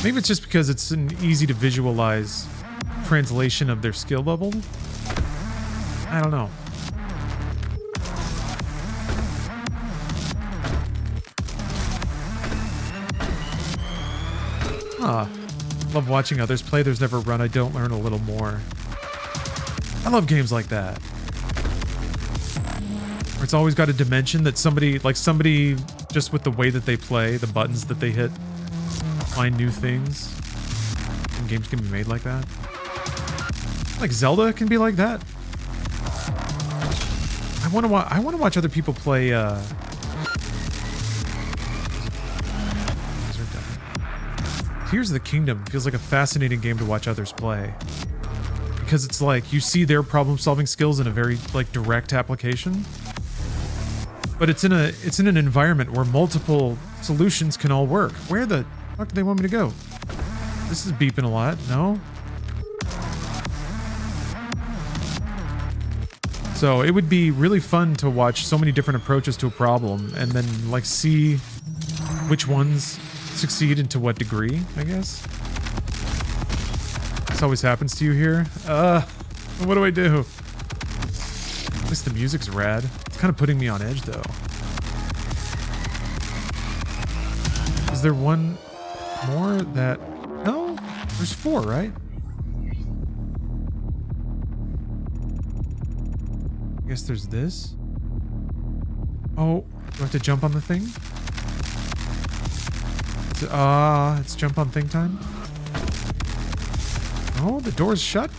Maybe it's just because it's an easy to visualize translation of their skill level. I don't know. Love watching others play. There's never a run I don't learn a little more. I love games like that. Where it's always got a dimension that somebody just with the way that they play, the buttons that they hit, find new things. And games can be made like that. Like Zelda can be like that. I want to watch other people play Tears of the Kingdom feels like a fascinating game to watch others play. Because it's like you see their problem-solving skills in a very like direct application. But it's in an environment where multiple solutions can all work. Where the fuck do they want me to go? This is beeping a lot. No? So it would be really fun to watch so many different approaches to a problem and then like see which ones succeed and to what degree, I guess. This always happens to you here. What do I do? At least the music's rad. It's kind of putting me on edge though. Is there one more that... No? There's 4, right? I guess there's this. Oh, do I have to jump on the thing? It's jump on thing time. Oh, the door's shut.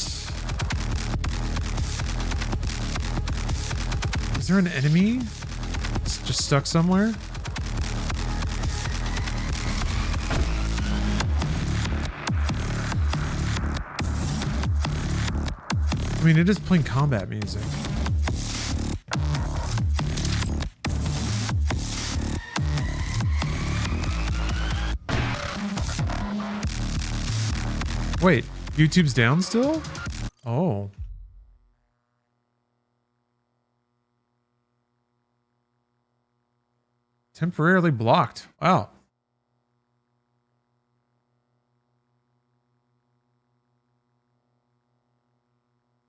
Is there an enemy? It's just stuck somewhere? I mean, it is playing combat music. Wait, YouTube's down still? Oh. Temporarily blocked. Wow.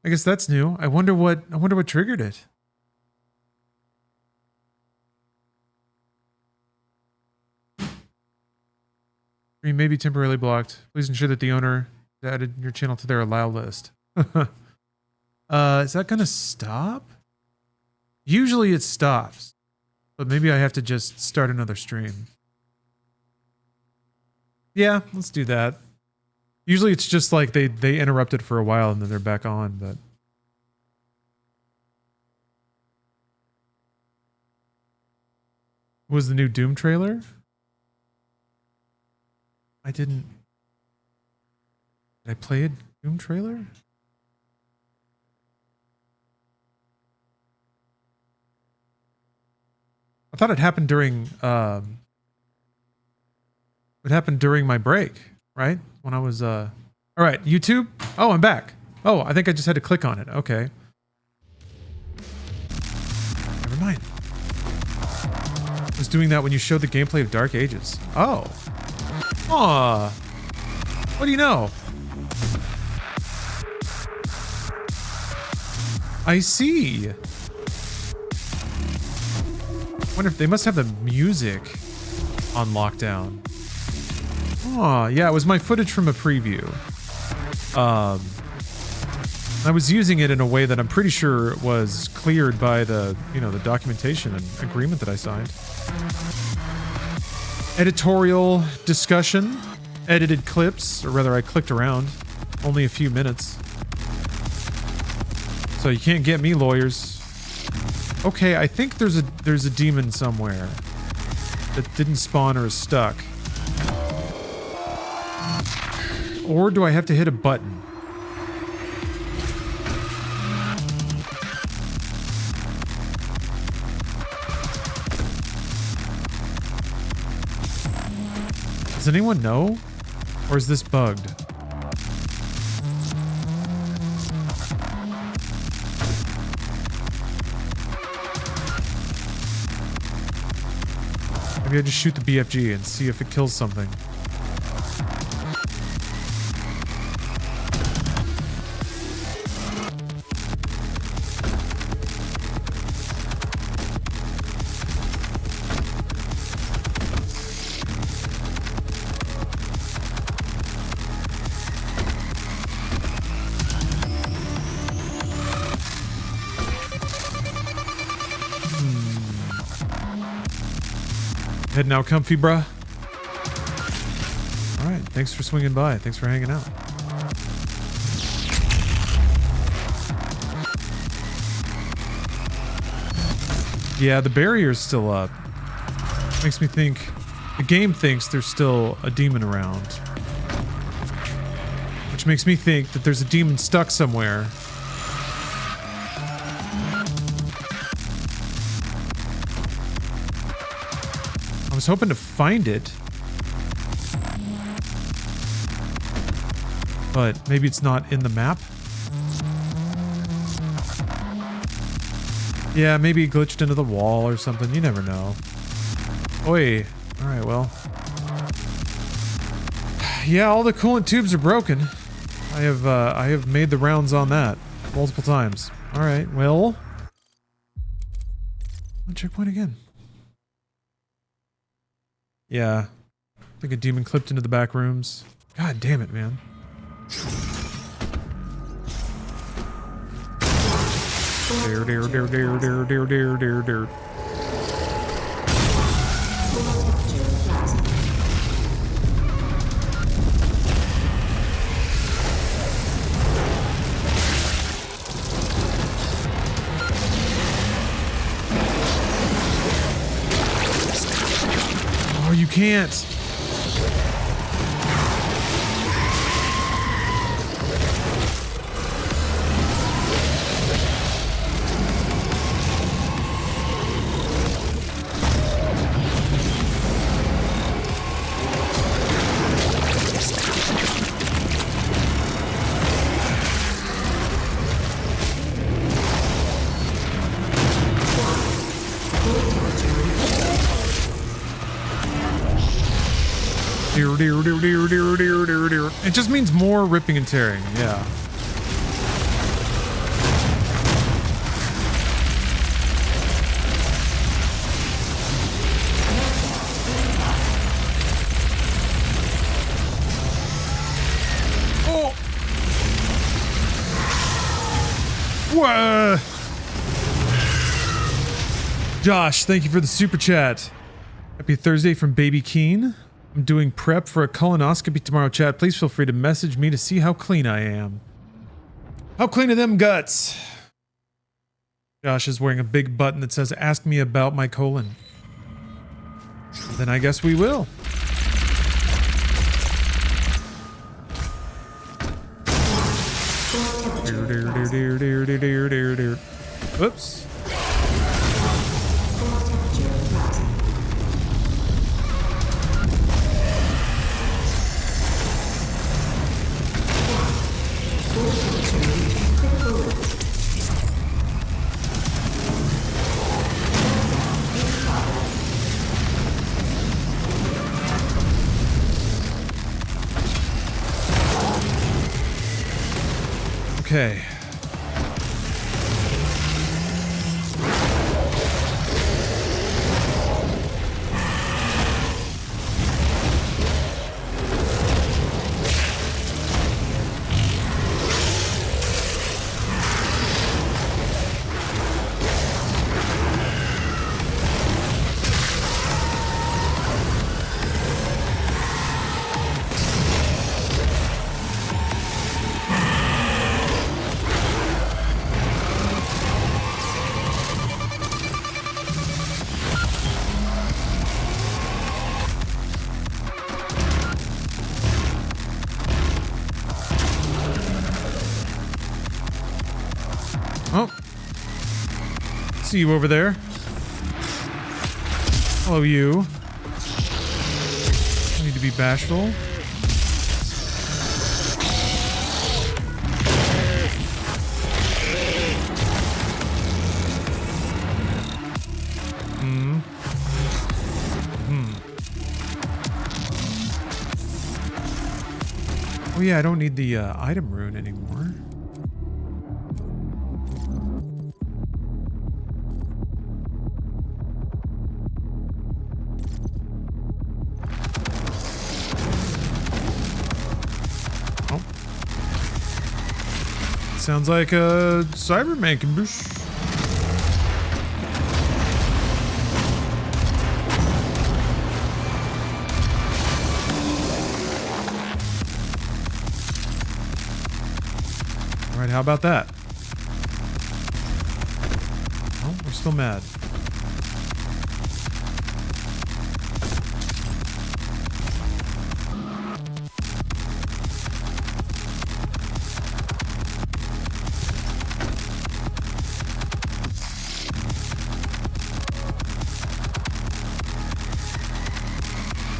I guess that's new. I wonder what triggered it. Stream may be temporarily blocked. Please ensure that the owner added your channel to their allow list. Is that gonna stop? Usually it stops, but maybe I have to just start another stream. Yeah, let's do that. Usually it's just like they interrupted for a while and then they're back on, but was the new Doom trailer? Did I play a Doom trailer? I thought it happened during my break, right? When I was all right, YouTube? Oh, I'm back. Oh, I think I just had to click on it. Okay. Never mind. I was doing that when you showed the gameplay of Dark Ages. Oh. Aw. What do you know? I see. Wonder if they must have the music on lockdown. Oh, yeah, it was my footage from a preview. I was using it in a way that I'm pretty sure was cleared by the, the documentation and agreement that I signed. Editorial discussion, edited clips, or rather I clicked around, only a few minutes. So you can't get me, lawyers. Okay, I think there's a demon somewhere that didn't spawn or is stuck. Or do I have to hit a button? Does anyone know? Or is this bugged? Maybe I just shoot the BFG and see if it kills something. Heading out comfy, bruh. All right, thanks for swinging by. Thanks for hanging out. Yeah, the barrier's still up. Makes me think the game thinks there's still a demon around. Which makes me think that there's a demon stuck somewhere. I was hoping to find it. But maybe it's not in the map. Yeah, maybe it glitched into the wall or something. You never know. Oi. Alright, well. Yeah, all the coolant tubes are broken. I have made the rounds on that multiple times. Alright, well. Checkpoint again. Yeah. I think a demon clipped into the back rooms. God damn it, man. Dare, dare, dare, dare, dare, dare, dare, dare, dare. Oh, you can't. It just means more ripping and tearing, yeah. Oh! Whoa! Josh, thank you for the super chat. Happy Thursday from Baby Keen. I'm doing prep for a colonoscopy tomorrow, chat. Please feel free to message me to see how clean I am. How clean are them guts? Josh is wearing a big button that says, ask me about my colon. Then I guess we will. Whoops. Okay. Oh. See you over there. Hello, you. I need to be bashful. Oh yeah, I don't need the item rune anymore. Oh. Sounds like a Cyberman ambush. All right, how about that? Oh, we're still mad.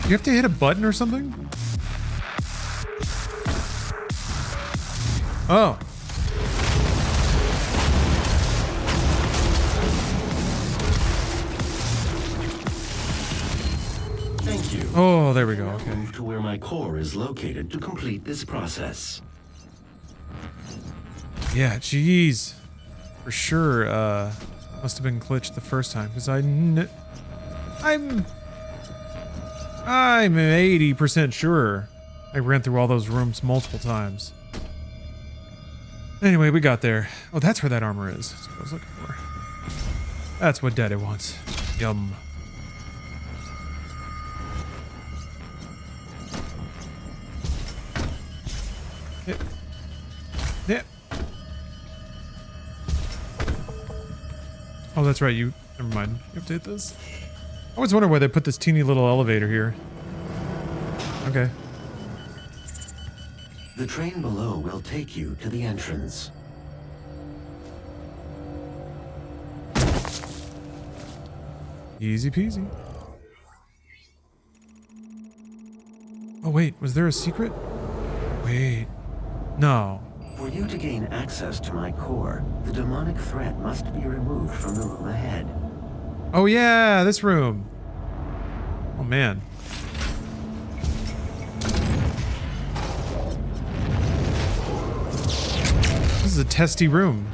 You have to hit a button or something? Oh. Thank you. Oh, there we go. Okay. Move to where my core is located to complete this process. Yeah, jeez. For sure, must have been glitched the first time, because I'm 80% sure I ran through all those rooms multiple times. Anyway, we got there. Oh, that's where that armor is. That's what I was looking for. That's what Daddy wants. Yum. Yep. Yep. Oh, that's right. You. Never mind. You update this. I always wonder why they put this teeny little elevator here. Okay. The train below will take you to the entrance. Easy peasy. Oh wait, was there a secret? Wait. No. For you to gain access to my core, the demonic threat must be removed from the room ahead. Oh yeah, this room. Oh man. This is a testy room.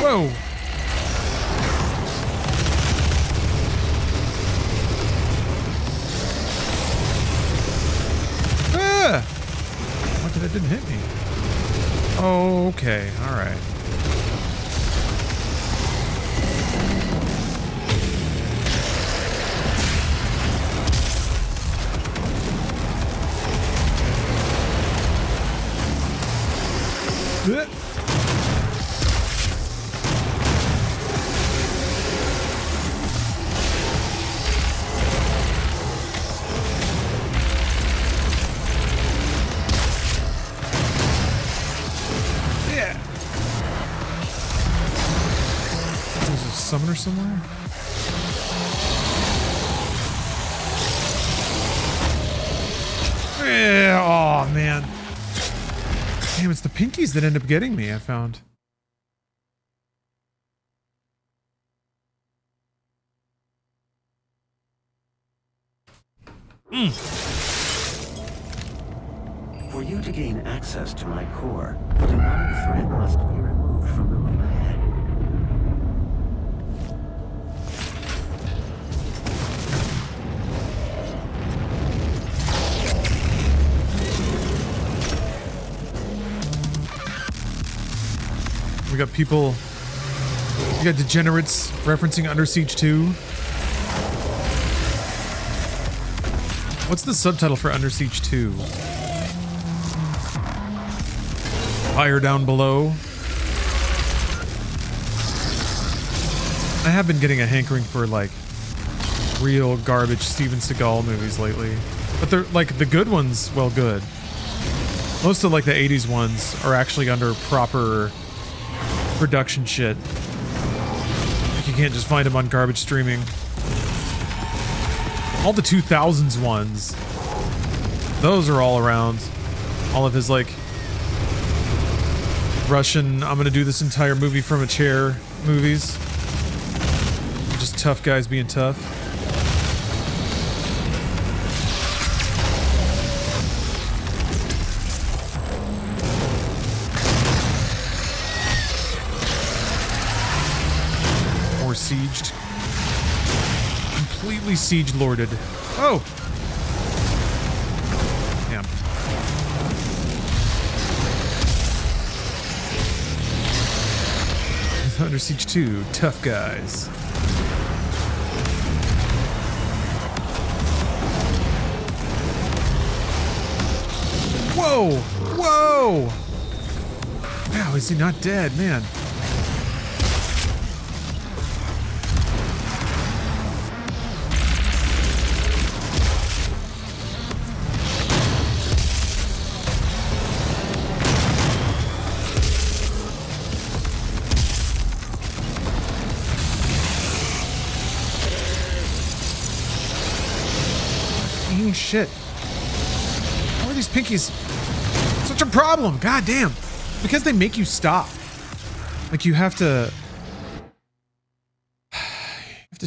Whoa! Ah! What did it didn't hit me? Okay, all right. Blech. Summoner somewhere? Yeah, oh man. Damn, it's the pinkies that end up getting me, I found. For you to gain access to my core, the demonic threat must be removed from the room ahead. We got people. We got degenerates referencing Under Siege 2. What's the subtitle for Under Siege 2? Fire Down Below. I have been getting a hankering for like real garbage Steven Seagal movies lately. But they're like the good ones, well, good. Most of like the 80s ones are actually under proper production shit. Like you can't just find them on garbage streaming. All the 2000s ones, those are all around. All of his like Russian, I'm gonna do this entire movie from a chair movies. Just tough guys being tough. More sieged. Completely siege lorded. Oh! Damn. Under Siege 2, tough guys. Whoa! Whoa! Wow, is he not dead, man? Shit. How are these pinkies such a problem? God damn. Because they make you stop. Like you have to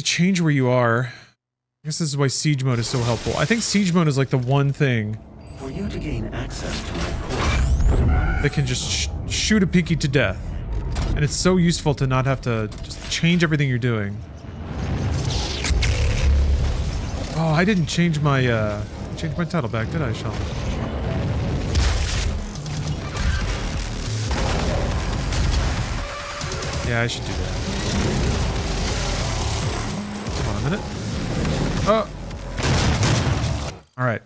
change where you are. I guess this is why siege mode is so helpful. I think siege mode is like the one thing For you to gain access to my core, that can just shoot a pinky to death. And it's so useful to not have to just change everything you're doing. Oh, I didn't change my title back, did I, Sean? Yeah, I should do that. Hold on a minute. Oh! Alright.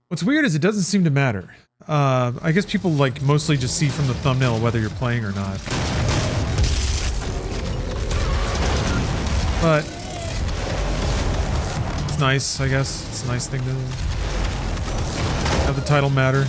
What's weird is it doesn't seem to matter. I guess people like mostly just see from the thumbnail whether you're playing or not. But it's nice, I guess. It's a nice thing to have the title matter.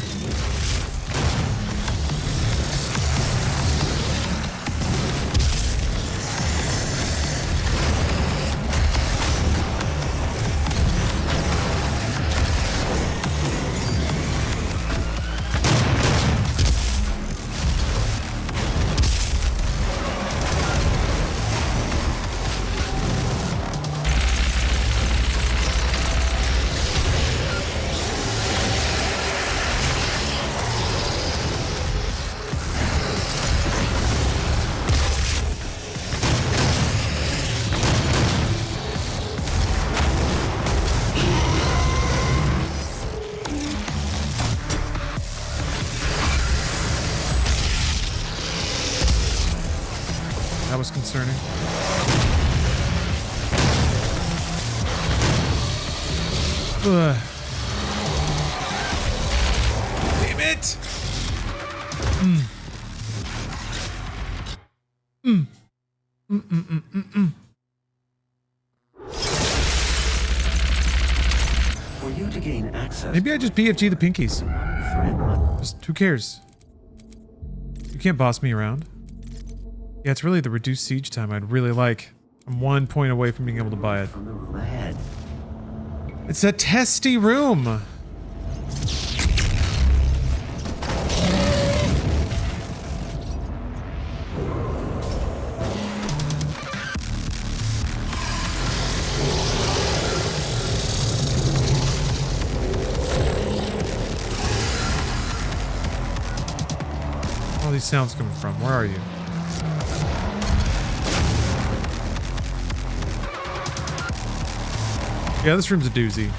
That was concerning. Ugh. Damn it! For you to gain access. Maybe I just BFG the pinkies. Just who cares? You can't boss me around. Yeah, it's really the reduced siege time I'd really like. I'm 1 point away from being able to buy it. From the room ahead. It's a testy room. Where are these sounds coming from? Where are you? Yeah, this room's a doozy.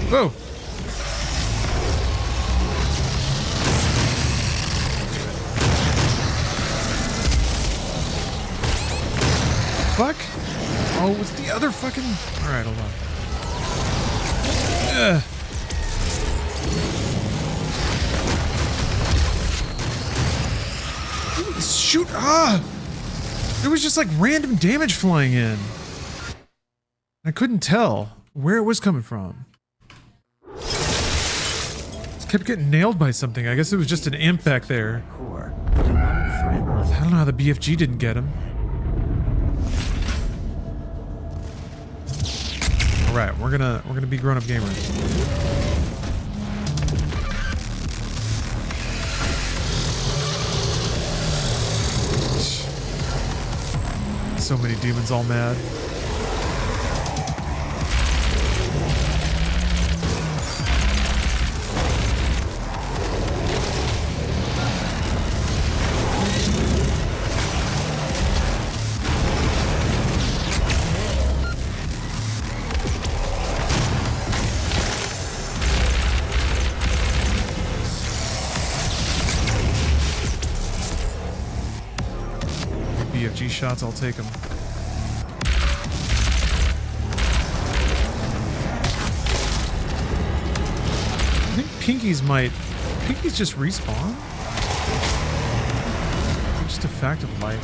Whoa! fuck? Oh, it's the other fucking... Alright, hold on. Shoot! Ah! There was just like random damage flying in. I couldn't tell where it was coming from. Just kept getting nailed by something. I guess it was just an imp back there. I don't know how the BFG didn't get him. All right, we're gonna be grown-up gamers. So many demons all mad. BFG shots, I'll take them. I think Pinkies just respawn? Just a fact of life.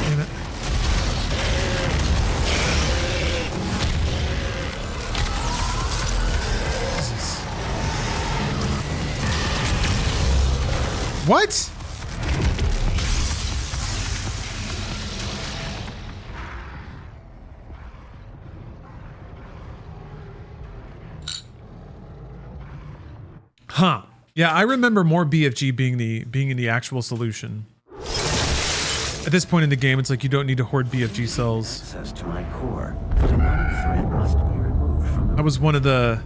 Damn it. Jesus. What? Huh. Yeah, I remember more BFG being the actual solution. At this point in the game, it's like you don't need to hoard BFG cells. Access to my core. The demonic thread must be removed from the... That was one of the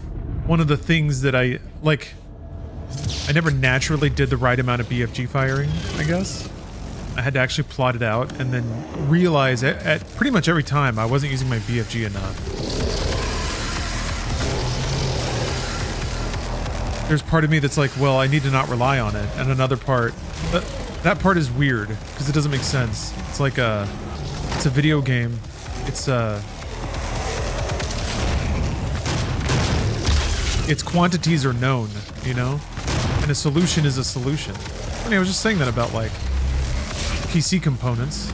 things that I never naturally did the right amount of BFG firing, I guess. I had to actually plot it out and then realize at pretty much every time I wasn't using my BFG enough. There's part of me that's like, well, I need to not rely on it. And another part, that part is weird because it doesn't make sense. It's like it's a video game. Its quantities are known, you know? And a solution is a solution. I mean, I was just saying that about like PC components.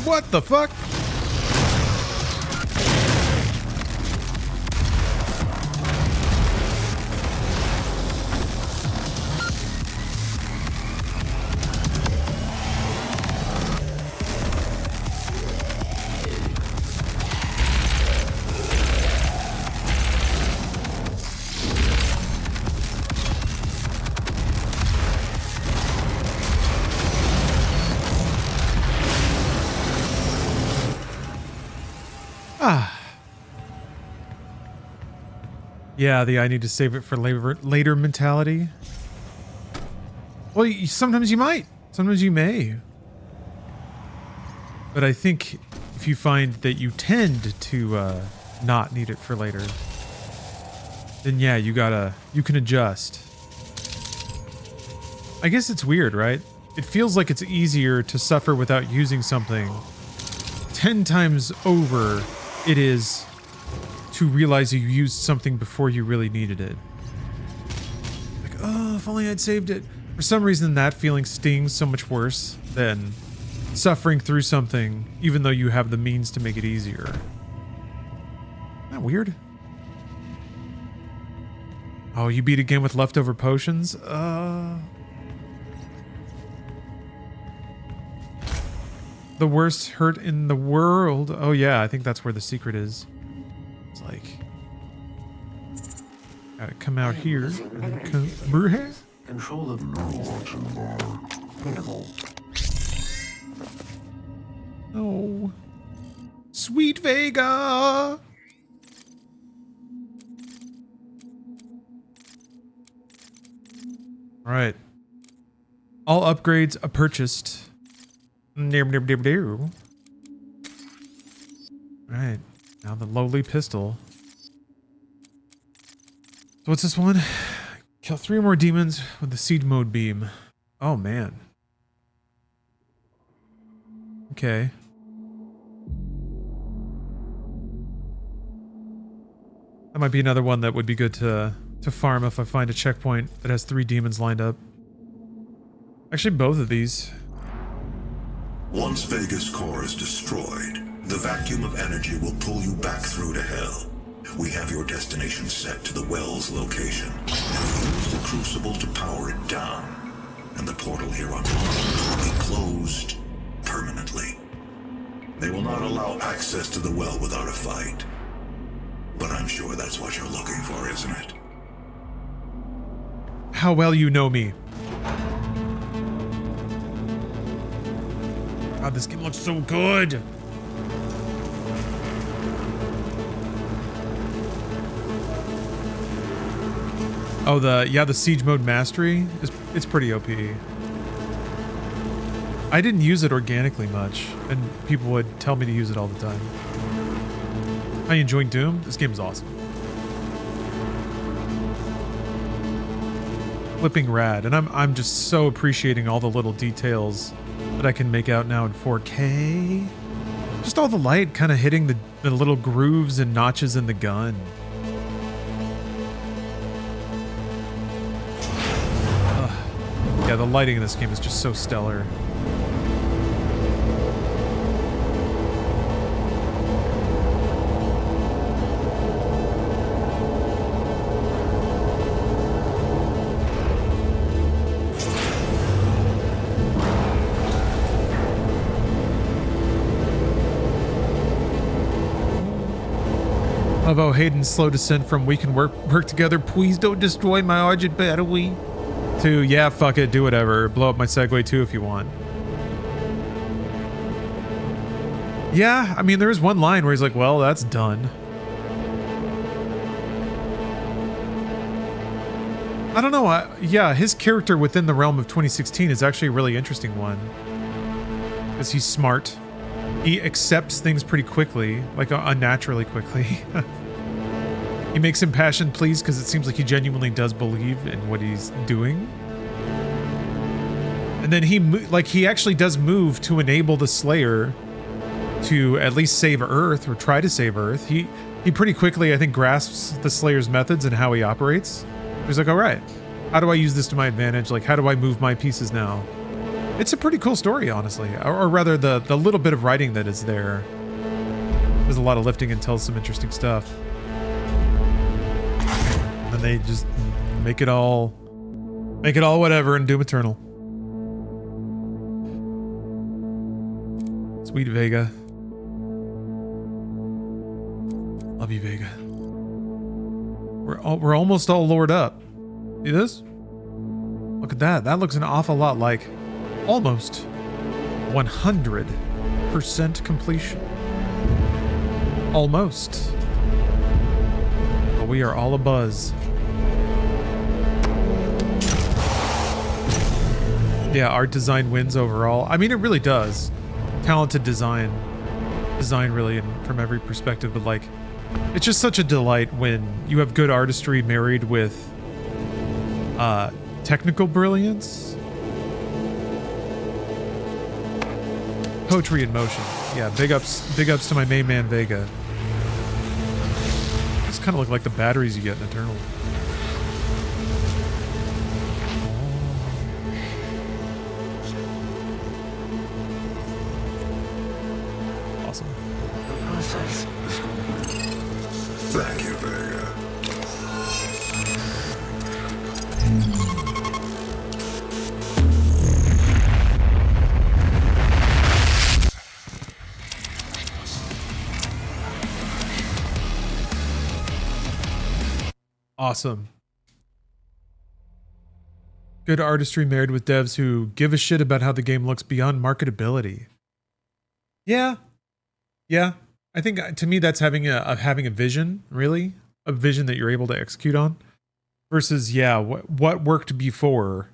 What the fuck? Yeah, I need to save it for later mentality. Well, sometimes you might. Sometimes you may. But I think if you find that you tend to not need it for later, then yeah, you can adjust. I guess it's weird, right? It feels like it's easier to suffer without using something 10 times over it is to realize you used something before you really needed it. Like, oh, if only I'd saved it. For some reason, that feeling stings so much worse than suffering through something, even though you have the means to make it easier. Isn't that weird? Oh, you beat again with leftover potions? The worst hurt in the world. Oh yeah, I think that's where the secret is. It's like, gotta come out here. Control of noise. Minimal. Oh, sweet Vega. All right. All upgrades are purchased. All right. Now the lowly pistol. So what's this one? Kill 3 more demons with the siege mode beam. Oh man. Okay. That might be another one that would be good to farm if I find a checkpoint that has 3 demons lined up. Actually, both of these. Once Vega's core is destroyed, the vacuum of energy will pull you back through to hell. We have your destination set to the well's location. Now use the crucible to power it down, and the portal here on Earth will be closed permanently. They will not allow access to the well without a fight. But I'm sure that's what you're looking for, isn't it? How well you know me. God, this game looks so good. Oh, the siege mode mastery it's pretty OP. I didn't use it organically much, and people would tell me to use it all the time. How you enjoying Doom? This game is awesome. Flipping rad, and I'm just so appreciating all the little details that I can make out now in 4K. Just all the light kind of hitting the little grooves and notches in the gun. Yeah, the lighting in this game is just so stellar. Although Hayden's slow descent from we can work together, please don't destroy my Argent battery, to yeah, fuck it, do whatever, blow up my Segway too if you want. Yeah, I mean, there's one line where he's like, well, that's done. I don't know, yeah, his character within the realm of 2016 is actually a really interesting one. Because he's smart. He accepts things pretty quickly, like unnaturally quickly. He makes impassioned pleas because it seems like he genuinely does believe in what he's doing. And then he actually does move to enable the Slayer to at least save Earth, or try to save Earth. He pretty quickly, I think, grasps the Slayer's methods and how he operates. He's like, all right, how do I use this to my advantage? Like, how do I move my pieces now? It's a pretty cool story, honestly. Or rather, the little bit of writing that is there. There's a lot of lifting and tells some interesting stuff. And they just make it all whatever in Doom Eternal. Sweet Vega. Love you, Vega. We're almost all lured up. See this? Look at that. That looks an awful lot like almost 100% completion. Almost. But we are all abuzz. Yeah, art design wins overall. I mean, it really does. Talented design. Design really from every perspective, but like, it's just such a delight when you have good artistry married with technical brilliance. poetry in motion. Yeah, big ups to my main man Vega. These kind of look like the batteries you get in Eternal. Awesome. The process is complete. Thank you, Vega. Awesome. Good artistry married with devs who give a shit about how the game looks beyond marketability. Yeah. Yeah. I think to me that's having a vision, really. A vision that you're able to execute on. Versus, yeah, what worked before?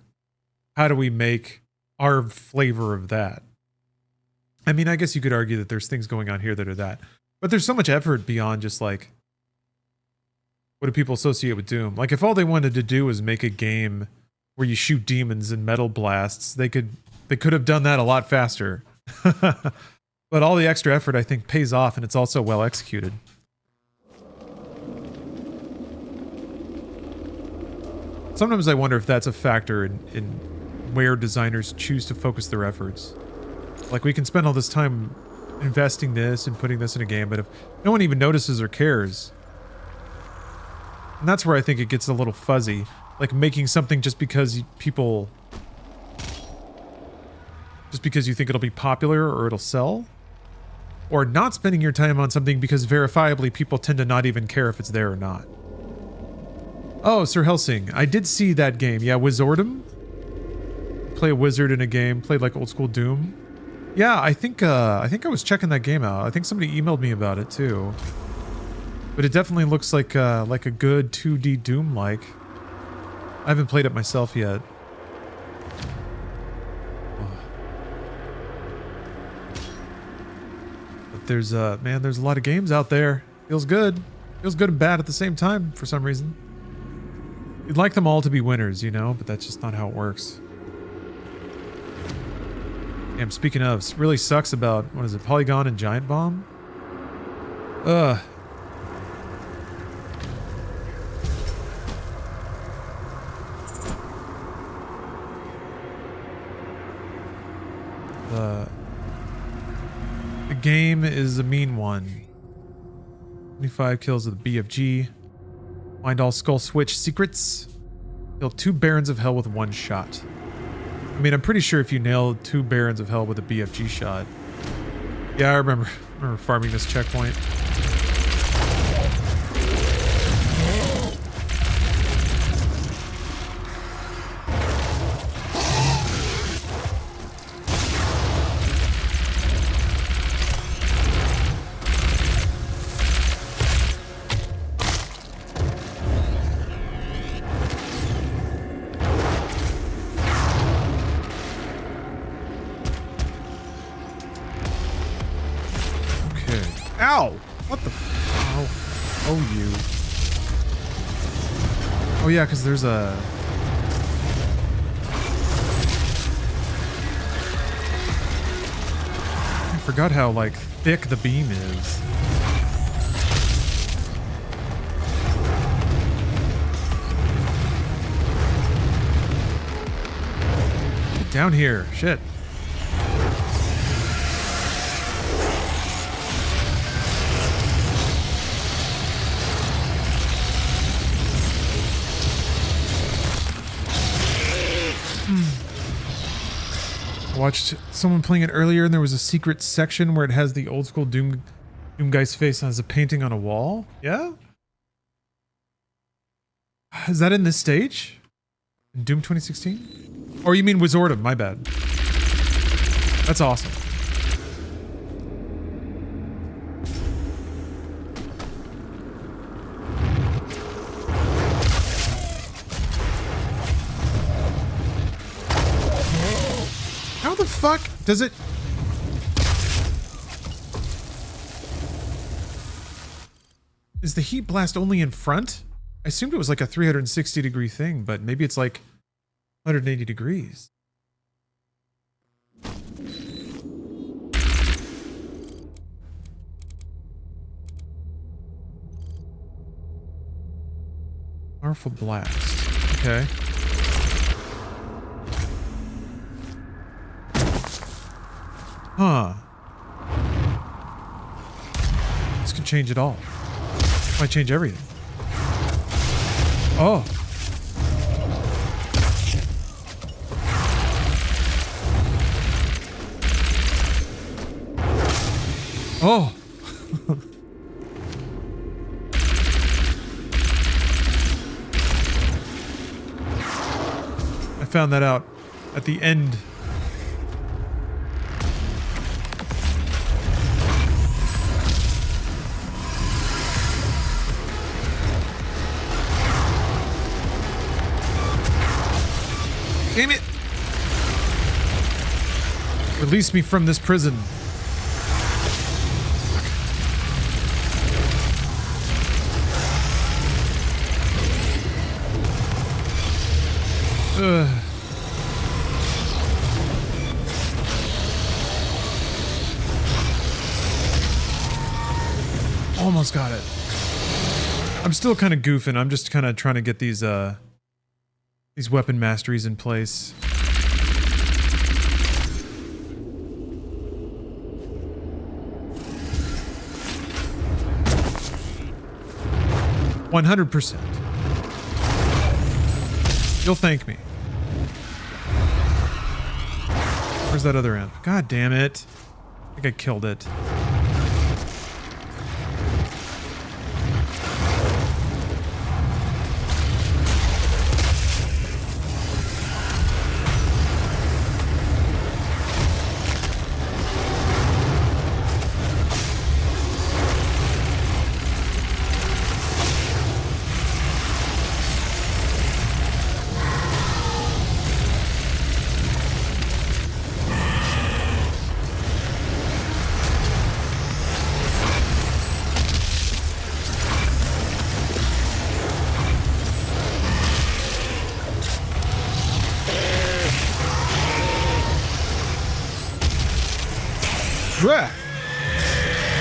How do we make our flavor of that? I mean, I guess you could argue that there's things going on here that are that. But there's so much effort beyond just like, what do people associate with Doom? Like, if all they wanted to do was make a game where you shoot demons and metal blasts, they could have done that a lot faster. But all the extra effort, I think, pays off, and it's also well executed. Sometimes I wonder if that's a factor in where designers choose to focus their efforts. Like, we can spend all this time investing this and putting this in a game, but if no one even notices or cares, and that's where I think it gets a little fuzzy. Like making something just because you think it'll be popular or it'll sell. Or not spending your time on something because verifiably people tend to not even care if it's there or not. Oh, Sir Helsing. I did see that game. Yeah, Wizardom. Play a wizard in a game. Played like old school Doom. Yeah, I think I was checking that game out. I think somebody emailed me about it too. But it definitely looks like a good 2D Doom-like. I haven't played it myself yet. But there's man, there's a lot of games out there. Feels good. Feels good and bad at the same time for some reason. You'd like them all to be winners, you know, but that's just not how it works. Damn, speaking of, it really sucks about, what is it, Polygon and Giant Bomb? Ugh. The game is a mean one. 25 kills with the BFG. Find all Skull Switch secrets. Kill 2 Barons of Hell with 1 shot. I mean, I'm pretty sure if you nailed 2 Barons of Hell with a BFG shot. Yeah, I remember farming this checkpoint. Ow! What the f- Oh, you. Oh yeah, because there's a... I forgot how, like, thick the beam is. Get down here. Shit. I watched someone playing it earlier and there was a secret section where it has the old school Doom guy's face as a painting on a wall. Yeah? Is that in this stage? In Doom 2016? Or you mean Wizardom, my bad. That's awesome. How the fuck does it... Is the heat blast only in front? I assumed it was like a 360 degree thing, but maybe it's like 180 degrees. Powerful blast. Okay. Huh. This could change it all. Might change everything. Oh. Oh. I found that out at the end. Damn it! Release me from this prison. Ugh. Almost got it. I'm still kind of goofing. I'm just kind of trying to get these weapon masteries in place. %. You'll thank me. Where's that other end? God damn it. I think I killed it.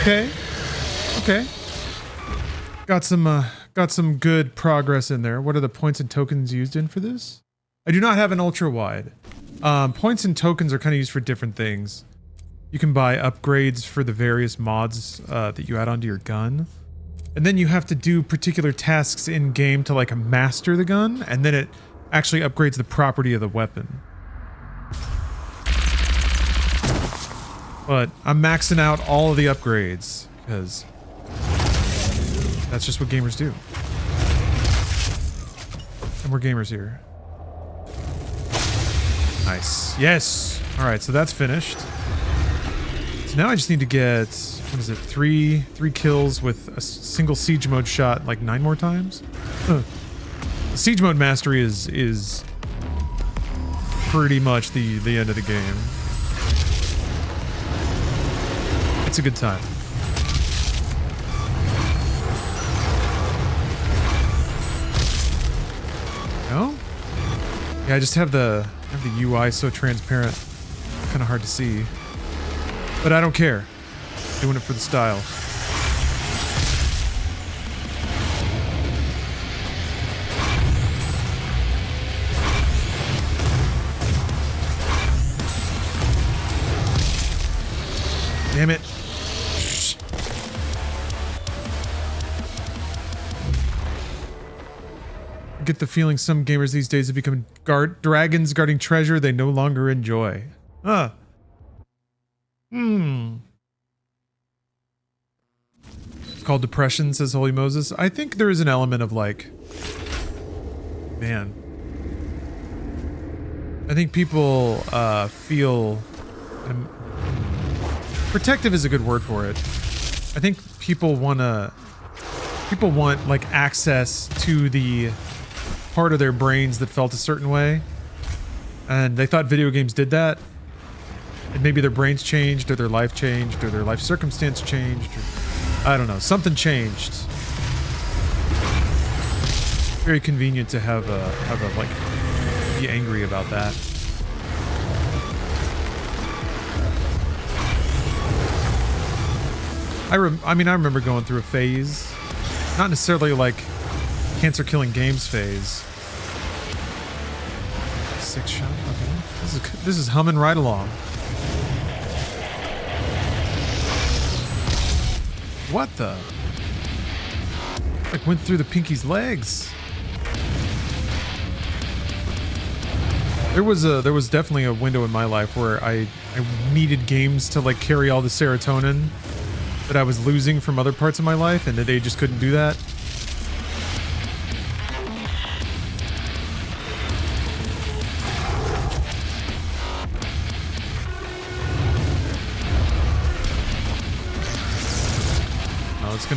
Okay. Okay. Got some good progress in there. What are the points and tokens used in for this? I do not have an ultra wide. Points and tokens are kind of used for different things. You can buy upgrades for the various mods that you add onto your gun. And then you have to do particular tasks in game to like master the gun, and then it actually upgrades the property of the weapon. But I'm maxing out all of the upgrades because that's just what gamers do. And we're gamers here. Nice. Yes. All right, so that's finished. So now I just need to get, what is it, three kills with a single siege mode shot like 9 more times. The siege mode mastery is pretty much the end of the game. It's a good time. No? Yeah, I just have the UI so transparent, kind of hard to see. But I don't care. Doing it for the style. Damn it. I get the feeling some gamers these days have become dragons guarding treasure they no longer enjoy. Huh. It's called depression, says Holy Moses. I think there is an element of like, man. I think people feel... protective is a good word for it. I think people want like access to the part of their brains that felt a certain way, and they thought video games did that, and maybe their brains changed, or their life changed, or their life circumstance changed, or I don't know, something changed. Very convenient to have a like be angry about that. I mean, I remember going through a phase, not necessarily like cancer killing games phase. 6 shot. Okay. This is humming right along. What the? Like went through the Pinky's legs. There was definitely a window in my life where I needed games to like carry all the serotonin that I was losing from other parts of my life, and they just couldn't do that. No, it's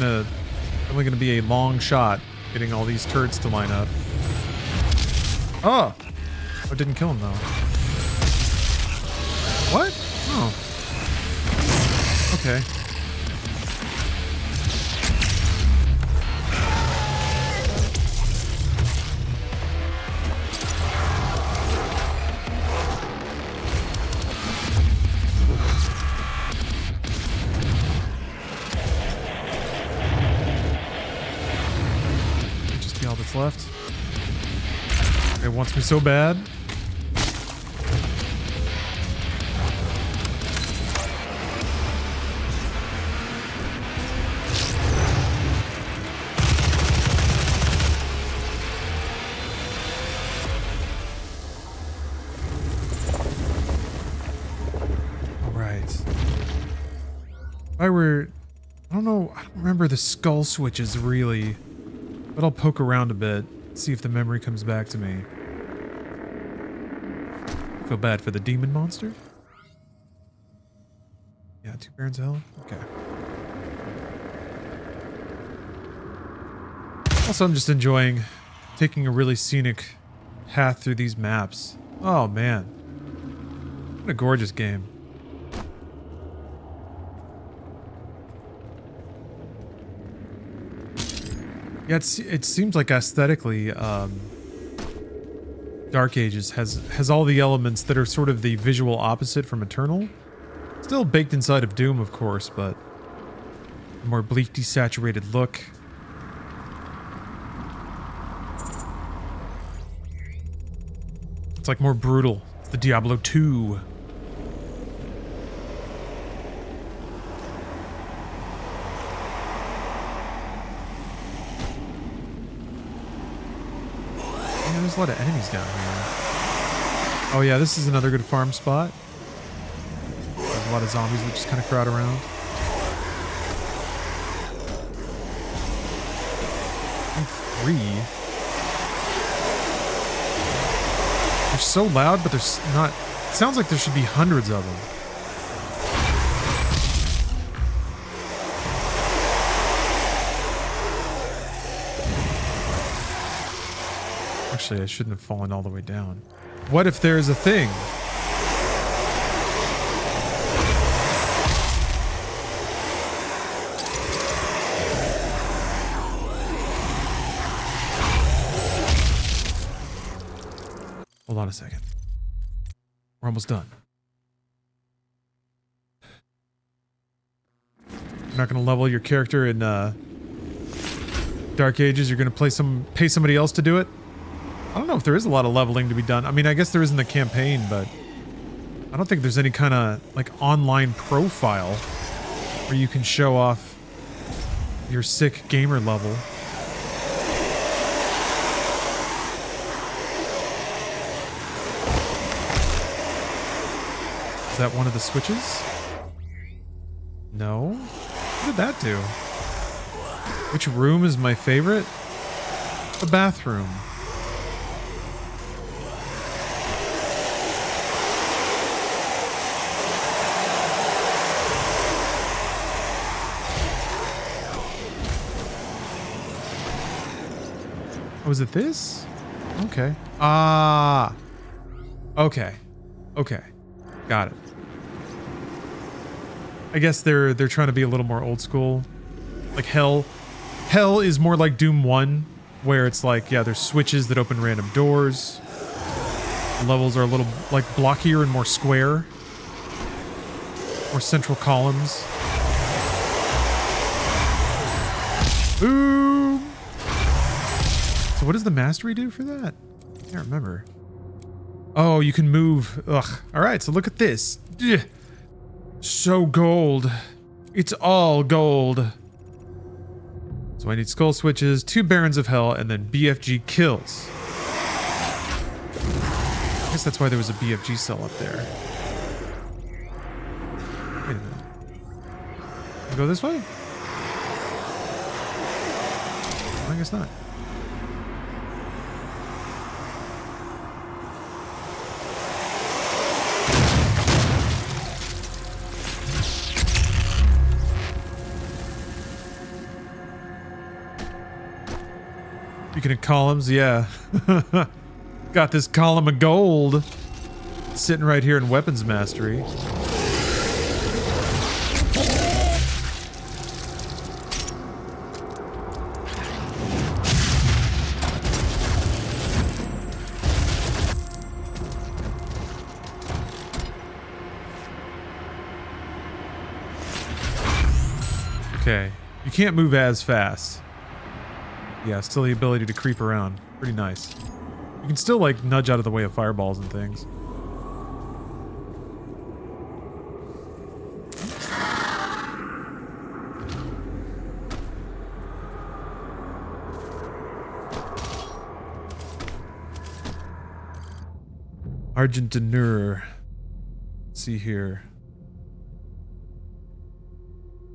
only gonna be a long shot getting all these turds to line up. Oh! I didn't kill him though. What? Oh. Okay. Might just be all that's left. It wants me so bad. I don't remember the skull switches really, but I'll poke around a bit, see if the memory comes back to me. Feel bad for the demon monster? Yeah, 2 Barons of Hell? Okay. Also, I'm just enjoying taking a really scenic path through these maps. Oh man. What a gorgeous game. Yeah, it seems like aesthetically, Dark Ages has all the elements that are sort of the visual opposite from Eternal. Still baked inside of Doom, of course, but a more bleak, desaturated look. It's like more brutal. It's the Diablo 2. There's a lot of enemies down here. Oh yeah, this is another good farm spot. There's a lot of zombies that just kind of crowd around. And 3. They're so loud, but there's not... It sounds like there should be hundreds of them. Actually, I shouldn't have fallen all the way down. What if there's a thing? Hold on a second. We're almost done. You're not going to level your character in Dark Ages. You're going to pay somebody else to do it. I don't know if there is a lot of leveling to be done. I mean, I guess there is in the campaign, but I don't think there's any kind of like online profile where you can show off your sick gamer level. Is that one of the switches? No? What did that do? Which room is my favorite? The bathroom. Was it this? Okay. Ah. Okay. Okay. Got it. I guess they're trying to be a little more old school. Like Hell is more like Doom 1, where it's like, yeah, there's switches that open random doors. The levels are a little like blockier and more square. More central columns. Boom! what does the mastery do for that? I can't remember. Oh, you can move. Ugh. All right, so look at this. Ugh. So gold. It's all gold. So I need skull switches, 2 Barons of Hell, and then BFG kills. I guess that's why there was a BFG cell up there. Wait a minute. Can I go this way? I guess not. Speaking of columns, yeah. Got this column of gold sitting right here in weapons mastery. Okay, you can't move as fast. Yeah, still the ability to creep around. Pretty nice. You can still, like, nudge out of the way of fireballs and things. Argentineur. Let's see here.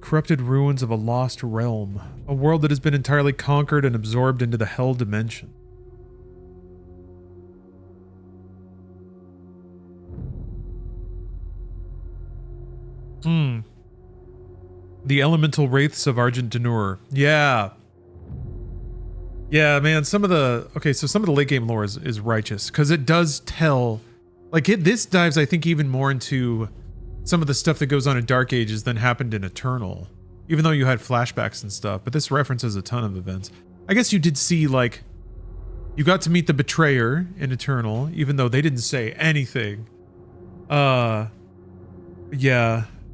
Corrupted ruins of a lost realm. A world that has been entirely conquered and absorbed into the hell dimension. The elemental wraiths of Argentineur. Yeah. Yeah, man, some of the... Okay, so some of the late game lore is righteous, because it does tell... Like, this dives, I think, even more into some of the stuff that goes on in Dark Ages than happened in Eternal. Even though you had flashbacks and stuff, but this references a ton of events. I guess you did see, like... You got to meet the Betrayer in Eternal, even though they didn't say anything. Yeah...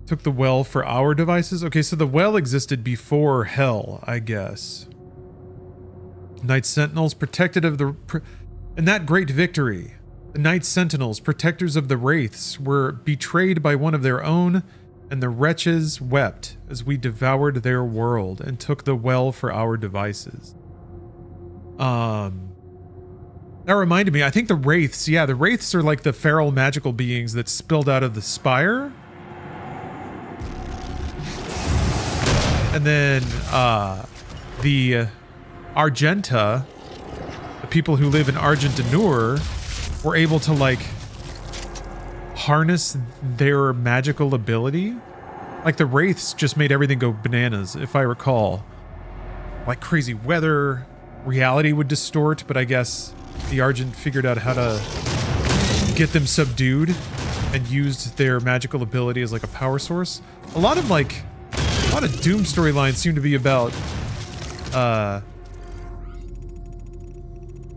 Took the well for our devices. Okay, so the well existed before hell, I guess. Knight Sentinels, protected of the... In that great victory, the Knight Sentinels, protectors of the Wraiths, were betrayed by one of their own, and the wretches wept as we devoured their world and took the well for our devices. That reminded me, I think the Wraiths, yeah, the Wraiths are like the feral magical beings that spilled out of the spire. And then the Argenta, the people who live in Argentineur, were able to, like, harness their magical ability. Like, the Wraiths just made everything go bananas, if I recall. Like, crazy weather, reality would distort, but I guess the Argent figured out how to get them subdued and used their magical ability as, like, a power source. A lot of Doom storylines seem to be about,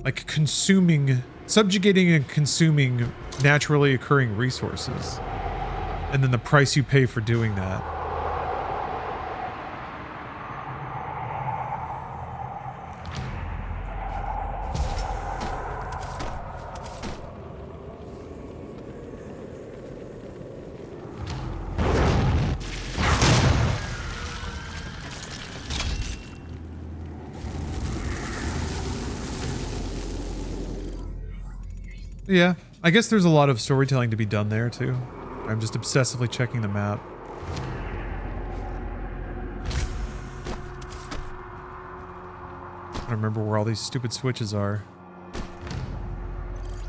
like, subjugating and consuming naturally occurring resources. And then the price you pay for doing that. Yeah, I guess there's a lot of storytelling to be done there too. I'm just obsessively checking the map. I don't remember where all these stupid switches are.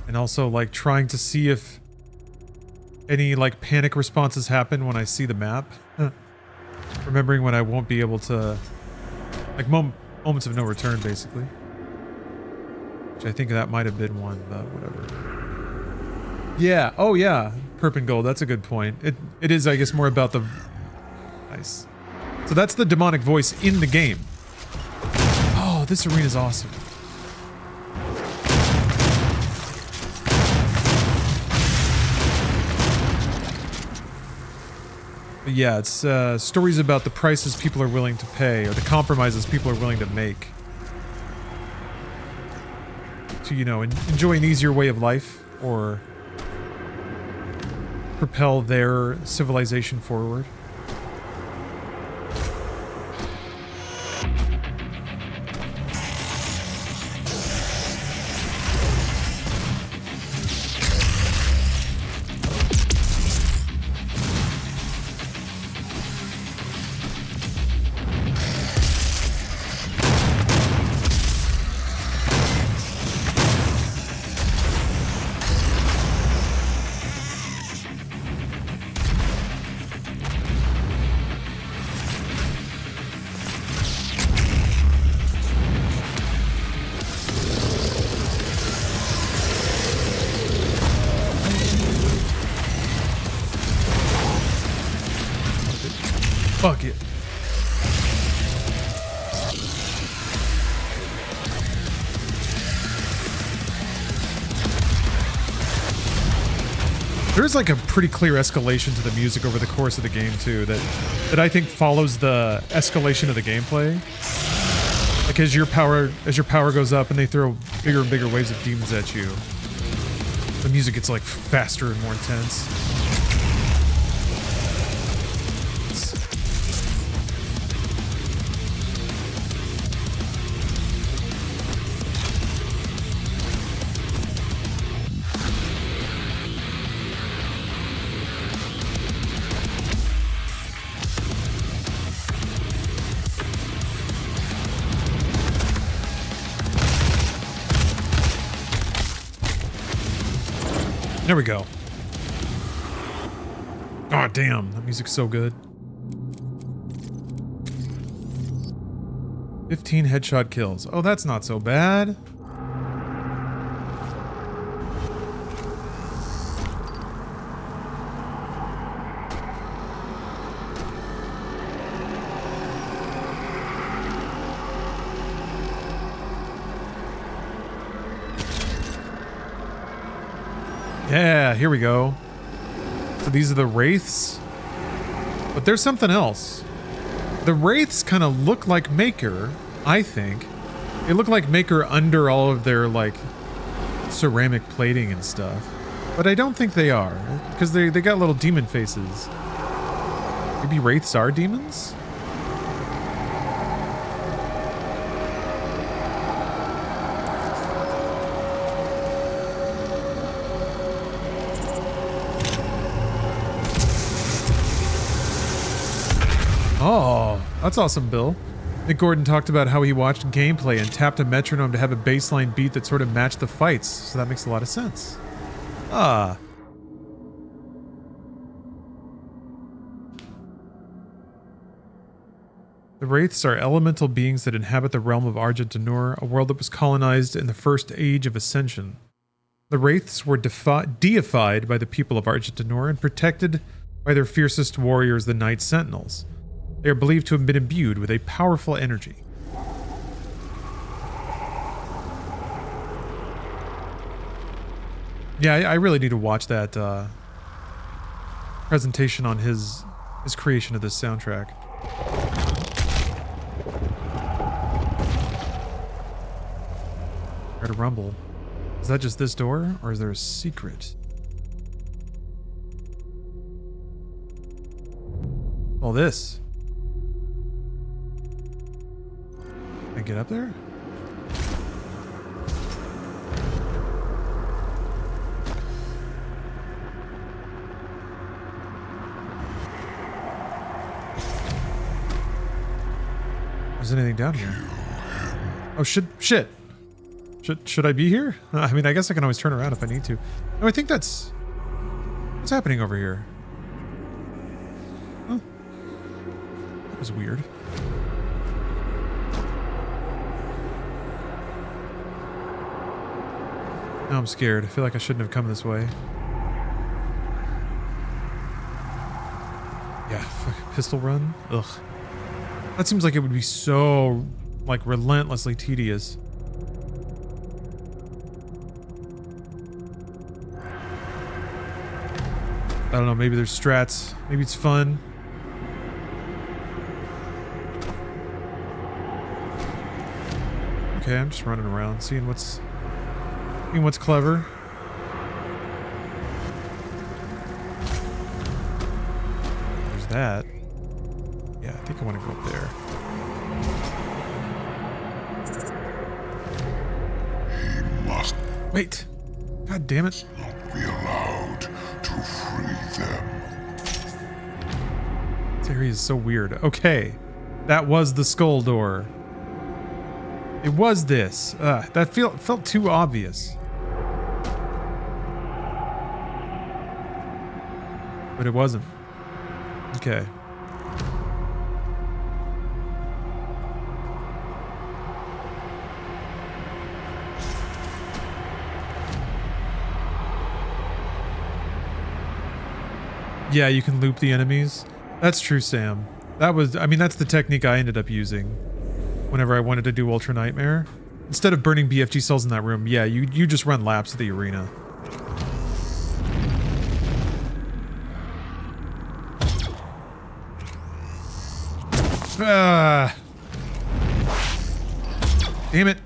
And also, like, trying to see if any, like, panic responses happen when I see the map. Remembering when I won't be able to... Like, moments of no return, basically. Which I think that might have been one, but whatever. Yeah, oh yeah, Perp and Gold, that's a good point. It is, I guess, more about the... Nice. So that's the demonic voice in the game. Oh, this arena is awesome. But yeah, it's stories about the prices people are willing to pay, or the compromises people are willing to make. to, you know, enjoy an easier way of life or propel their civilization forward. Fuck it. There's like a pretty clear escalation to the music over the course of the game too, that I think follows the escalation of the gameplay. Like as your power goes up and they throw bigger and bigger waves of demons at you, the music gets like faster and more intense. There we go. Oh, damn. That music's so good. 15 headshot kills. Oh, that's not so bad. Yeah, here we go. So these are the Wraiths. But there's something else. The Wraiths kind of look like Maker, I think. They look like Maker under all of their, like, ceramic plating and stuff. But I don't think they are, because they got little demon faces. Maybe Wraiths are demons? Oh, that's awesome, Bill. Nick Gordon talked about how he watched gameplay and tapped a metronome to have a baseline beat that sort of matched the fights, so that makes a lot of sense. Ah. The Wraiths are elemental beings that inhabit the realm of Argentanur, a world that was colonized in the first age of Ascension. The Wraiths were deified by the people of Argentanur and protected by their fiercest warriors, the Night Sentinels. They are believed to have been imbued with a powerful energy. Yeah, I really need to watch that presentation on his creation of this soundtrack. Got a rumble. Is that just this door, or is there a secret? Oh, this. Can I get up there? Is anything down here? Oh, shit. Should I be here? I mean, I guess I can always turn around if I need to. No, I think that's... What's happening over here? Oh. That was weird. Now I'm scared. I feel like I shouldn't have come this way. Yeah, fucking pistol run. Ugh. That seems like it would be so, like, relentlessly tedious. I don't know, maybe there's strats. Maybe it's fun. Okay, I'm just running around, seeing what's Seeing what's clever. There's that. Yeah, I think I want to go up there. He must Wait. God damn it. not be allowed to free them. This area is so weird. Okay. That was the skull door. It was this. That felt too obvious. But it wasn't. Okay. Yeah, you can loop the enemies. That's true, Sam. That was, I mean, that's the technique I ended up using whenever I wanted to do Ultra Nightmare. Instead of burning BFG cells in that room, yeah, you just run laps of the arena. Damn it.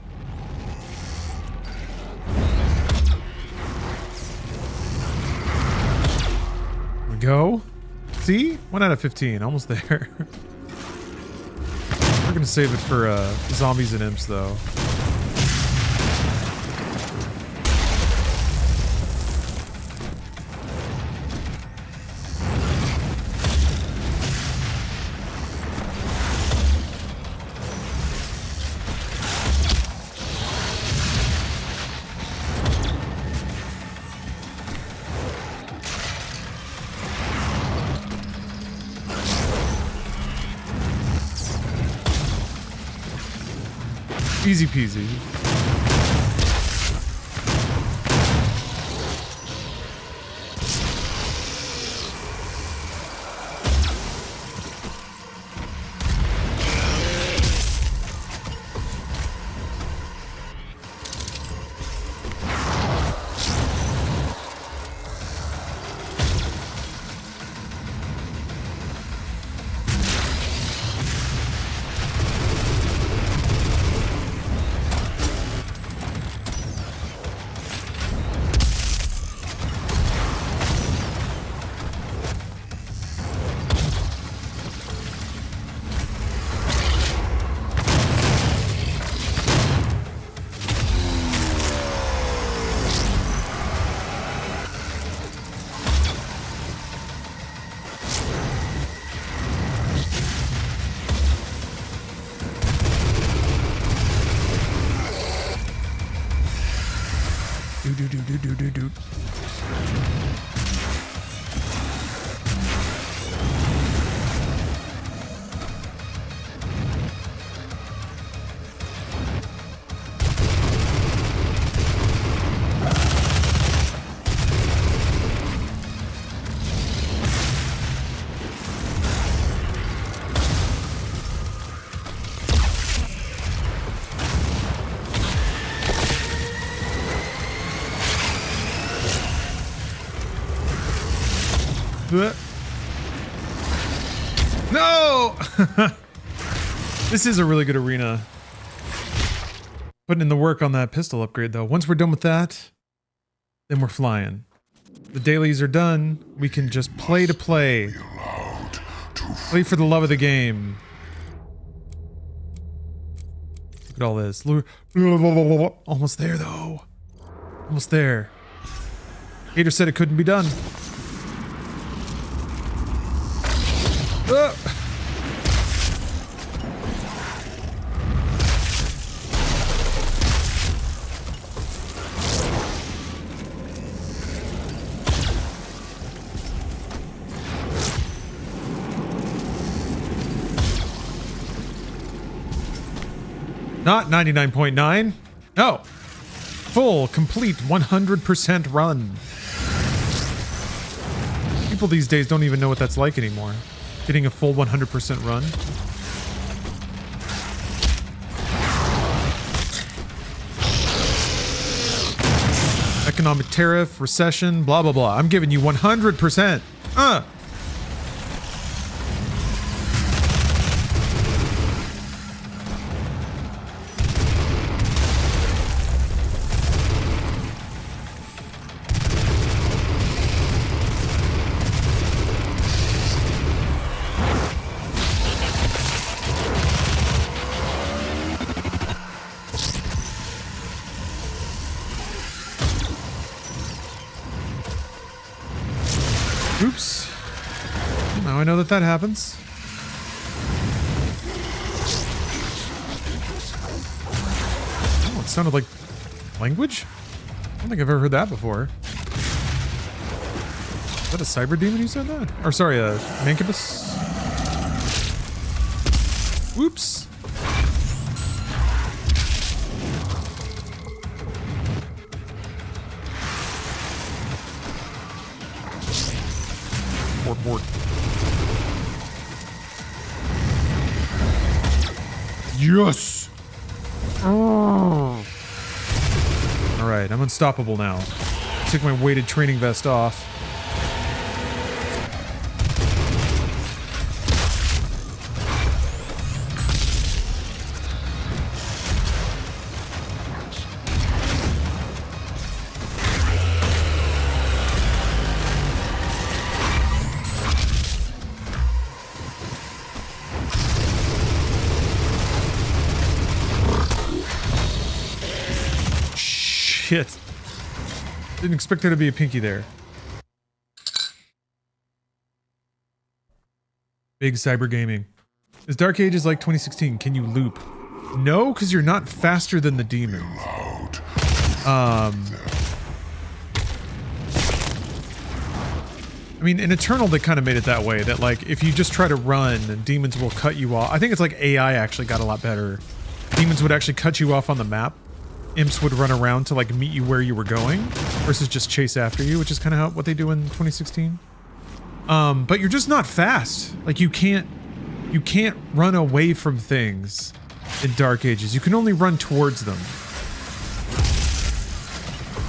There we go. See? 1 out of 15. Almost there. We're gonna save it for zombies and imps, though. Easy peasy. Do. No! This is a really good arena. Putting in the work on that pistol upgrade, though. Once we're done with that, then we're flying. The dailies are done. We can just play to play. Play for the love of the game. Look at all this. Almost there, though. Almost there. Hater said it couldn't be done. Not 99.9. No. Full, complete, 100% run. People these days don't even know what that's like anymore. Getting a full 100% run. Economic tariff, recession, blah, blah, blah. I'm giving you 100%. Oops. Now I know that that happens. Oh, it sounded like language? I don't think I've ever heard that before. Is that a cyber demon who said that? Or sorry, a mancubus? Whoops. Board. Yes. Oh. All right, I'm unstoppable now. Took my weighted training vest off. Shit. Didn't expect there to be a pinky there. Big cyber gaming. Is Dark Ages like 2016? Can you loop? No, because you're not faster than the demons. I mean, in Eternal, they kind of made it that way, that like, if you just try to run, then demons will cut you off. I think it's like AI actually got a lot better. Demons would actually cut you off on the map. Imps would run around to like meet you where you were going versus just chase after you, which is kind of what they do in 2016. But you're just not fast. Like you can't run away from things in Dark Ages. You can only run towards them.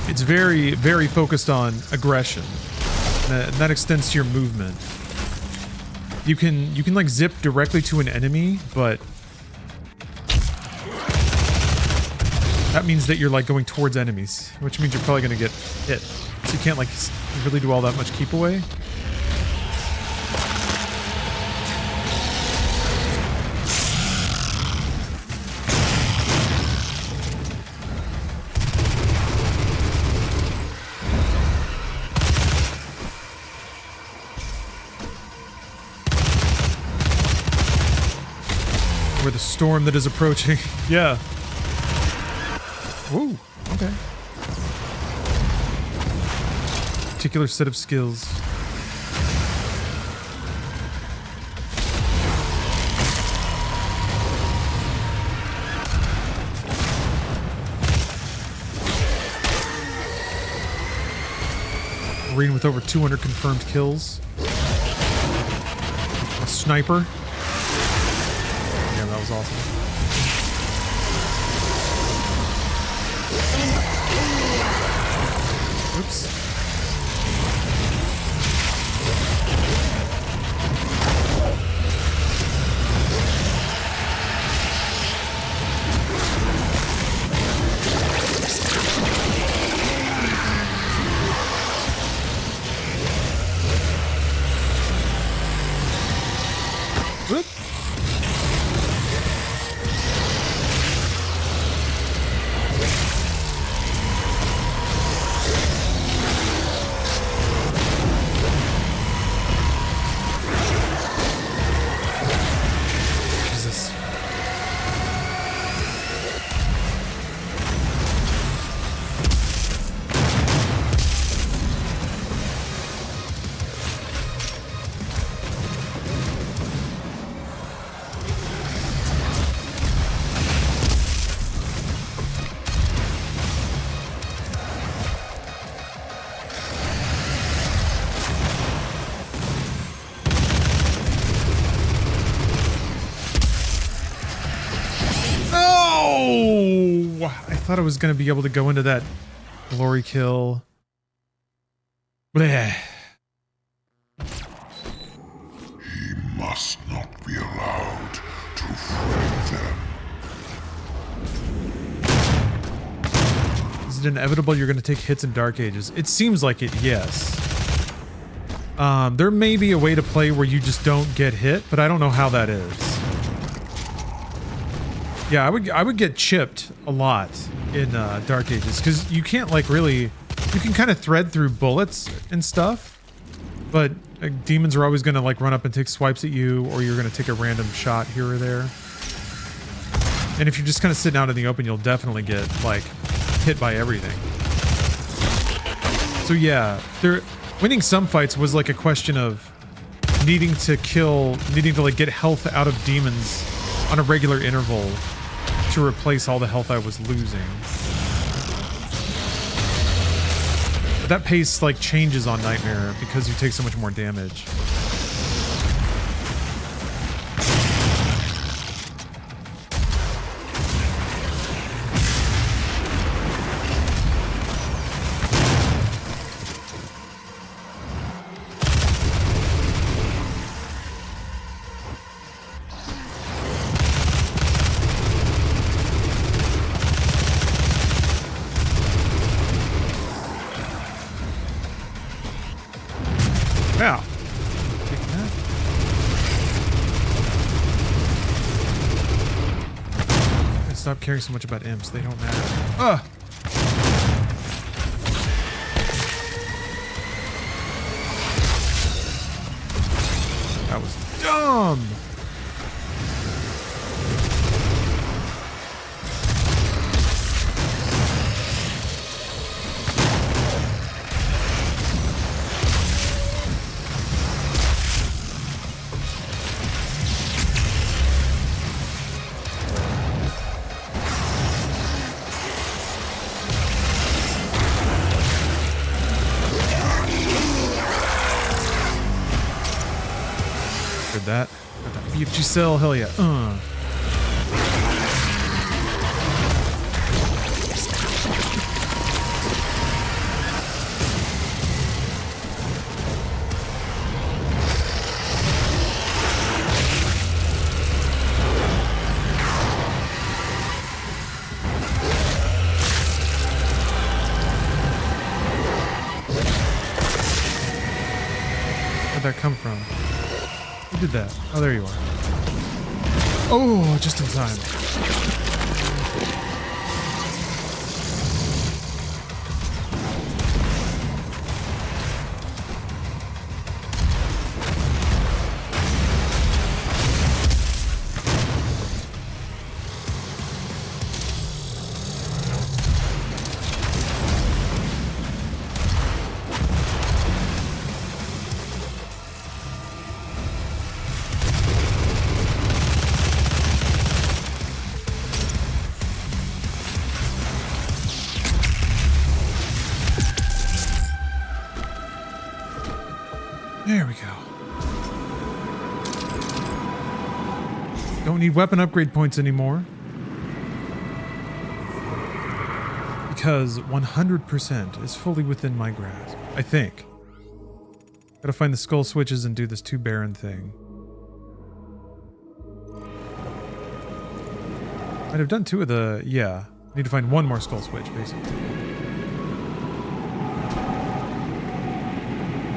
It's very, very focused on aggression. And that extends to your movement. You can like zip directly to an enemy, but that means that you're like going towards enemies, which means you're probably going to get hit. So you can't like really do all that much keep away. Or the storm that is approaching. Yeah. Whoa, okay. Particular set of skills. Marine with over 200 confirmed kills. A sniper. Yeah, that was awesome. Oops. Whoop. I thought I was going to be able to go into that glory kill. Blech. He must not be allowed to free them. Is it inevitable you're going to take hits in Dark Ages? It seems like it, yes. There may be a way to play where you just don't get hit, but I don't know how that is. Yeah, I would get chipped a lot in Dark Ages because you can't like really, you can kind of thread through bullets and stuff, But demons are always going to like run up and take swipes at you, or you're going to take a random shot here or there. And if you're just kind of sitting out in the open, you'll definitely get like hit by everything. So yeah, winning some fights was like a question of needing to like get health out of demons on a regular interval to replace all the health I was losing. But that pace like changes on Nightmare because you take so much more damage. Yeah. Take that. I stop caring so much about imps. They don't matter. Ugh. That was dumb. That. Got that BFG cell, hell yeah. Where'd that come from? Who did that? Oh, there you are. Oh, just in time. There we go. Don't need weapon upgrade points anymore. Because 100% is fully within my grasp, I think. Gotta find the skull switches and do this 2 Baron thing. Might have done 2 of the... yeah. Need to find 1 more skull switch, basically.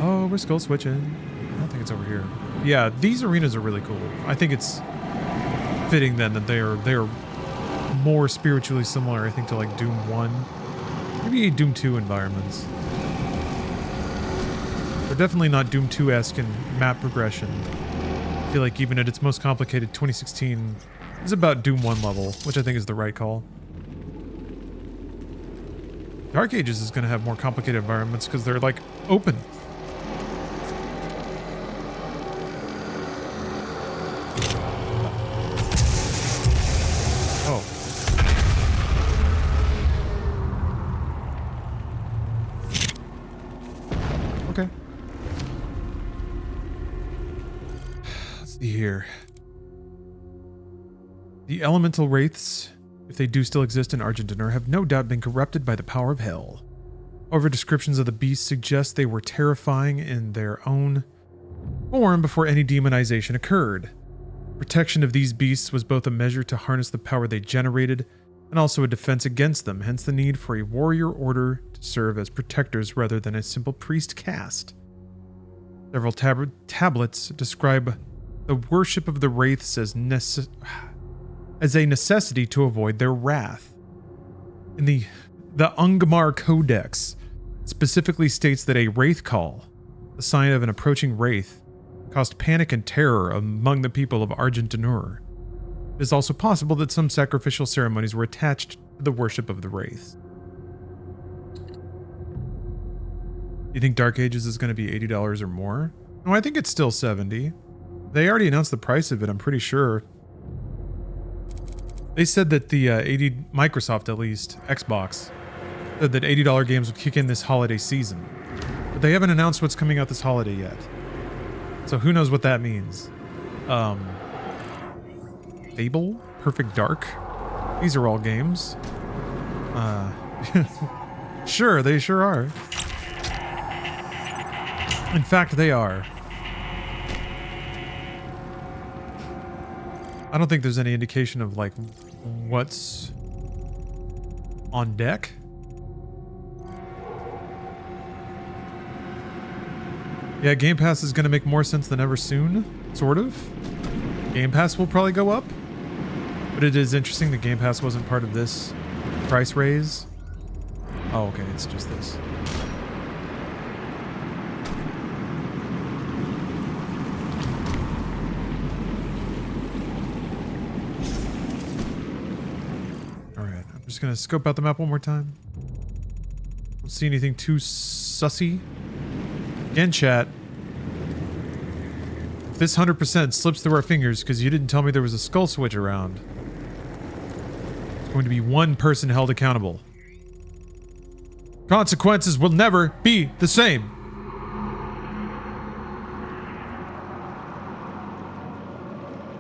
Oh, we're skull switching. I don't think it's over here. Yeah, these arenas are really cool. I think it's fitting then that they're more spiritually similar, I think, to like Doom 1. Maybe Doom 2 environments. They're definitely not Doom 2-esque in map progression. I feel like even at its most complicated, 2016 is about Doom 1 level, which I think is the right call. Dark Ages is going to have more complicated environments because they're like open. Okay. Let's see here. The elemental wraiths, if they do still exist in Argentina, have no doubt been corrupted by the power of hell. However, descriptions of the beasts suggest they were terrifying in their own form before any demonization occurred. Protection of these beasts was both a measure to harness the power they generated and also a defense against them, hence the need for a warrior order to serve as protectors rather than a simple priest caste. Several tablets describe the worship of the wraiths as a necessity to avoid their wrath. In the Ungmar Codex specifically states that a wraith call the sign of an approaching wraith, caused panic and terror among the people of Argentinur. It is also possible that some sacrificial ceremonies were attached to the worship of the wraiths. Do you think Dark Ages is going to be $80 or more? No, I think it's still $70. They already announced the price of it, I'm pretty sure. They said that the Microsoft, at least, Xbox, said that $80 games would kick in this holiday season. But they haven't announced what's coming out this holiday yet. So who knows what that means. Fable? Perfect Dark? These are all games. Sure, they sure are. In fact, they are. I don't think there's any indication of like what's on deck. Yeah, Game Pass is going to make more sense than ever soon, sort of. Game Pass will probably go up, but it is interesting that Game Pass wasn't part of this price raise. Oh, okay, it's just this. Just gonna scope out the map one more time. Don't see anything too sussy. Again, chat. If this 100% slips through our fingers because you didn't tell me there was a skull switch around, it's going to be one person held accountable. Consequences will never be the same.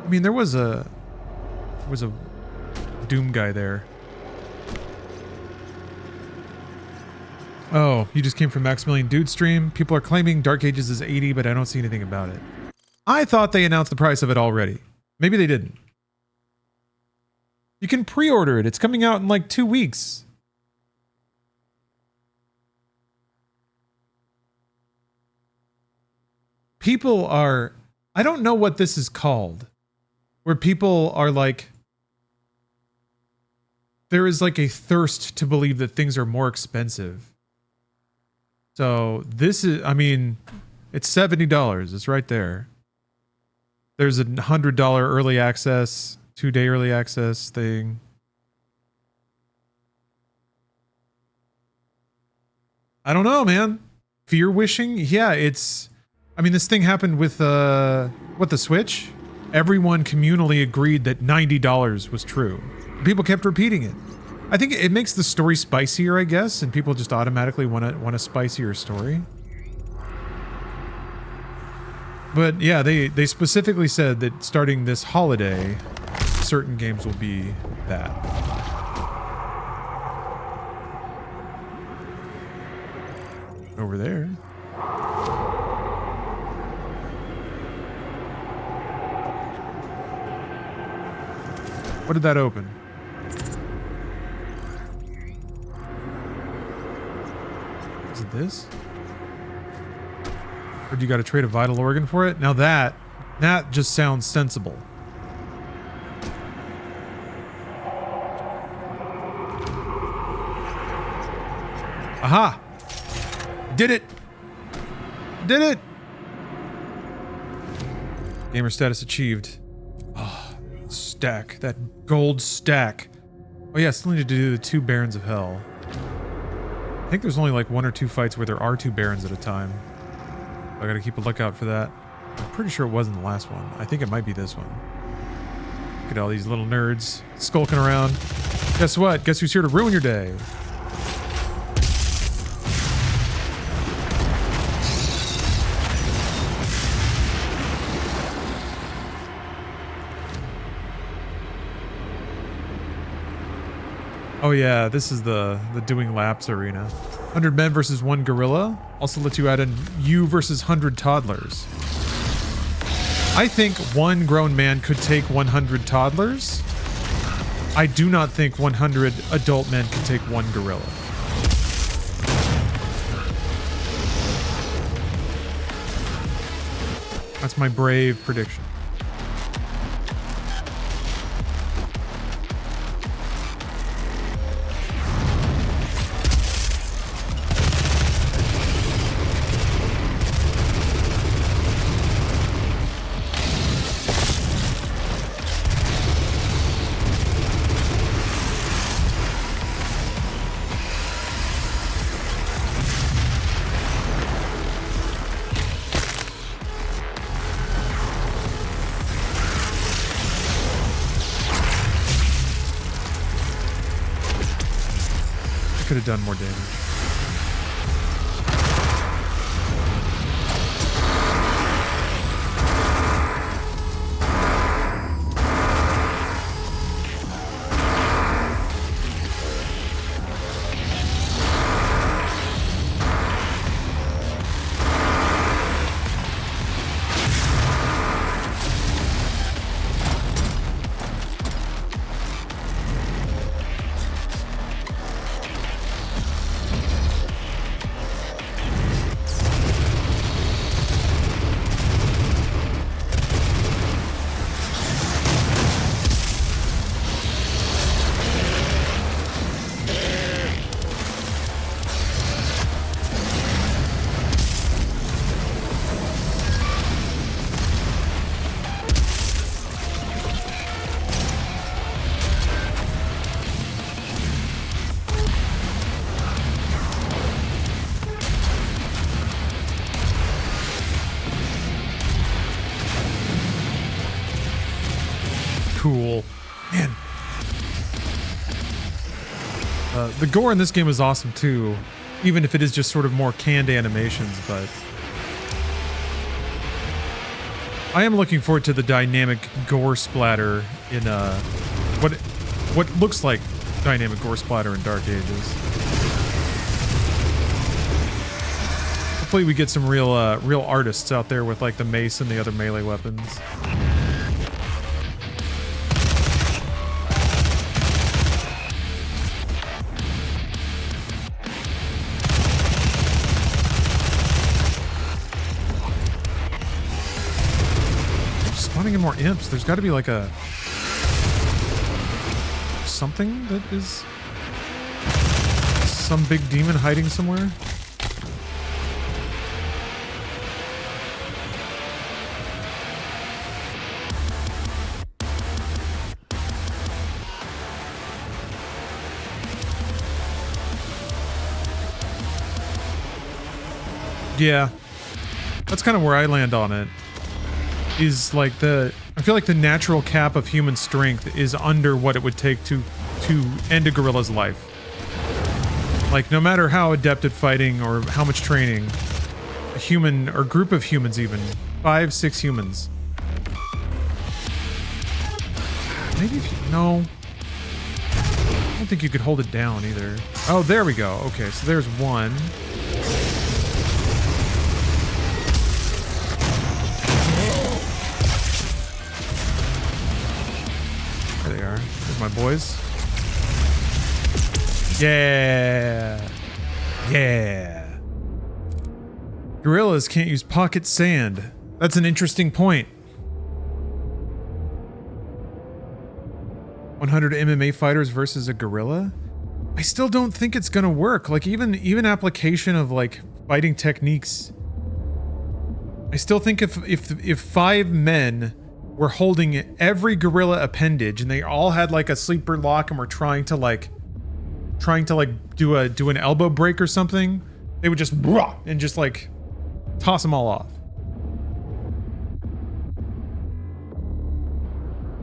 I mean, there was a Doom guy there. Oh, you just came from Maximilian Dude stream. People are claiming Dark Ages is 80, but I don't see anything about it. I thought they announced the price of it already. Maybe they didn't. You can pre-order it. It's coming out in like 2 weeks. People are... I don't know what this is called. Where people are like... There is like a thirst to believe that things are more expensive. So this is, I mean, it's $70. It's right there. There's a $100 early access, 2-day early access thing. I don't know, man. Fear wishing? Yeah, it's, I mean, this thing happened with, the Switch? Everyone communally agreed that $90 was true. People kept repeating it. I think it makes the story spicier, I guess, and people just automatically want a spicier story. But yeah, they specifically said that starting this holiday, certain games will be that. Over there. What did that open? Is it this? Or do you got to trade a vital organ for it? Now that just sounds sensible. Aha! Did it! Did it! Gamer status achieved. Oh, stack. That gold stack. Oh yeah, still need to do the 2 Barons of Hell. I think there's only like 1 or 2 fights where there are 2 Barons at a time. I gotta keep a lookout for that. I'm pretty sure it wasn't the last one. I think it might be this one. Look at all these little nerds skulking around. Guess what? Guess who's here to ruin your day? Oh yeah, this is the doing laps arena. 100 men versus 1 gorilla. Also lets you add in you versus 100 toddlers. I think 1 grown man could take 100 toddlers. I do not think 100 adult men can take 1 gorilla. That's my brave prediction. could have done more damage. Cool. Man. The gore in this game is awesome too, even if it is just sort of more canned animations, but I am looking forward to the dynamic gore splatter in what looks like dynamic gore splatter in Dark Ages. Hopefully we get some real artists out there with like the mace and the other melee weapons. Spawning in more imps. There's got to be like a something that is some big demon hiding somewhere. Yeah, that's kind of where I land on it. Is like I feel like the natural cap of human strength is under what it would take to end a gorilla's life. Like no matter how adept at fighting or how much training, a human or group of humans, even 5-6 humans. Maybe if you, no, I don't think you could hold it down either. Oh, there we go. Okay, so there's one. There they are. There's my boys. Yeah. Yeah. Gorillas can't use pocket sand. That's an interesting point. 100 MMA fighters versus a gorilla? I still don't think it's gonna work. Like even application of like fighting techniques. I still think if 5 men were holding every gorilla appendage and they all had like a sleeper lock and were trying to do an elbow break or something, they would just and just like toss them all off.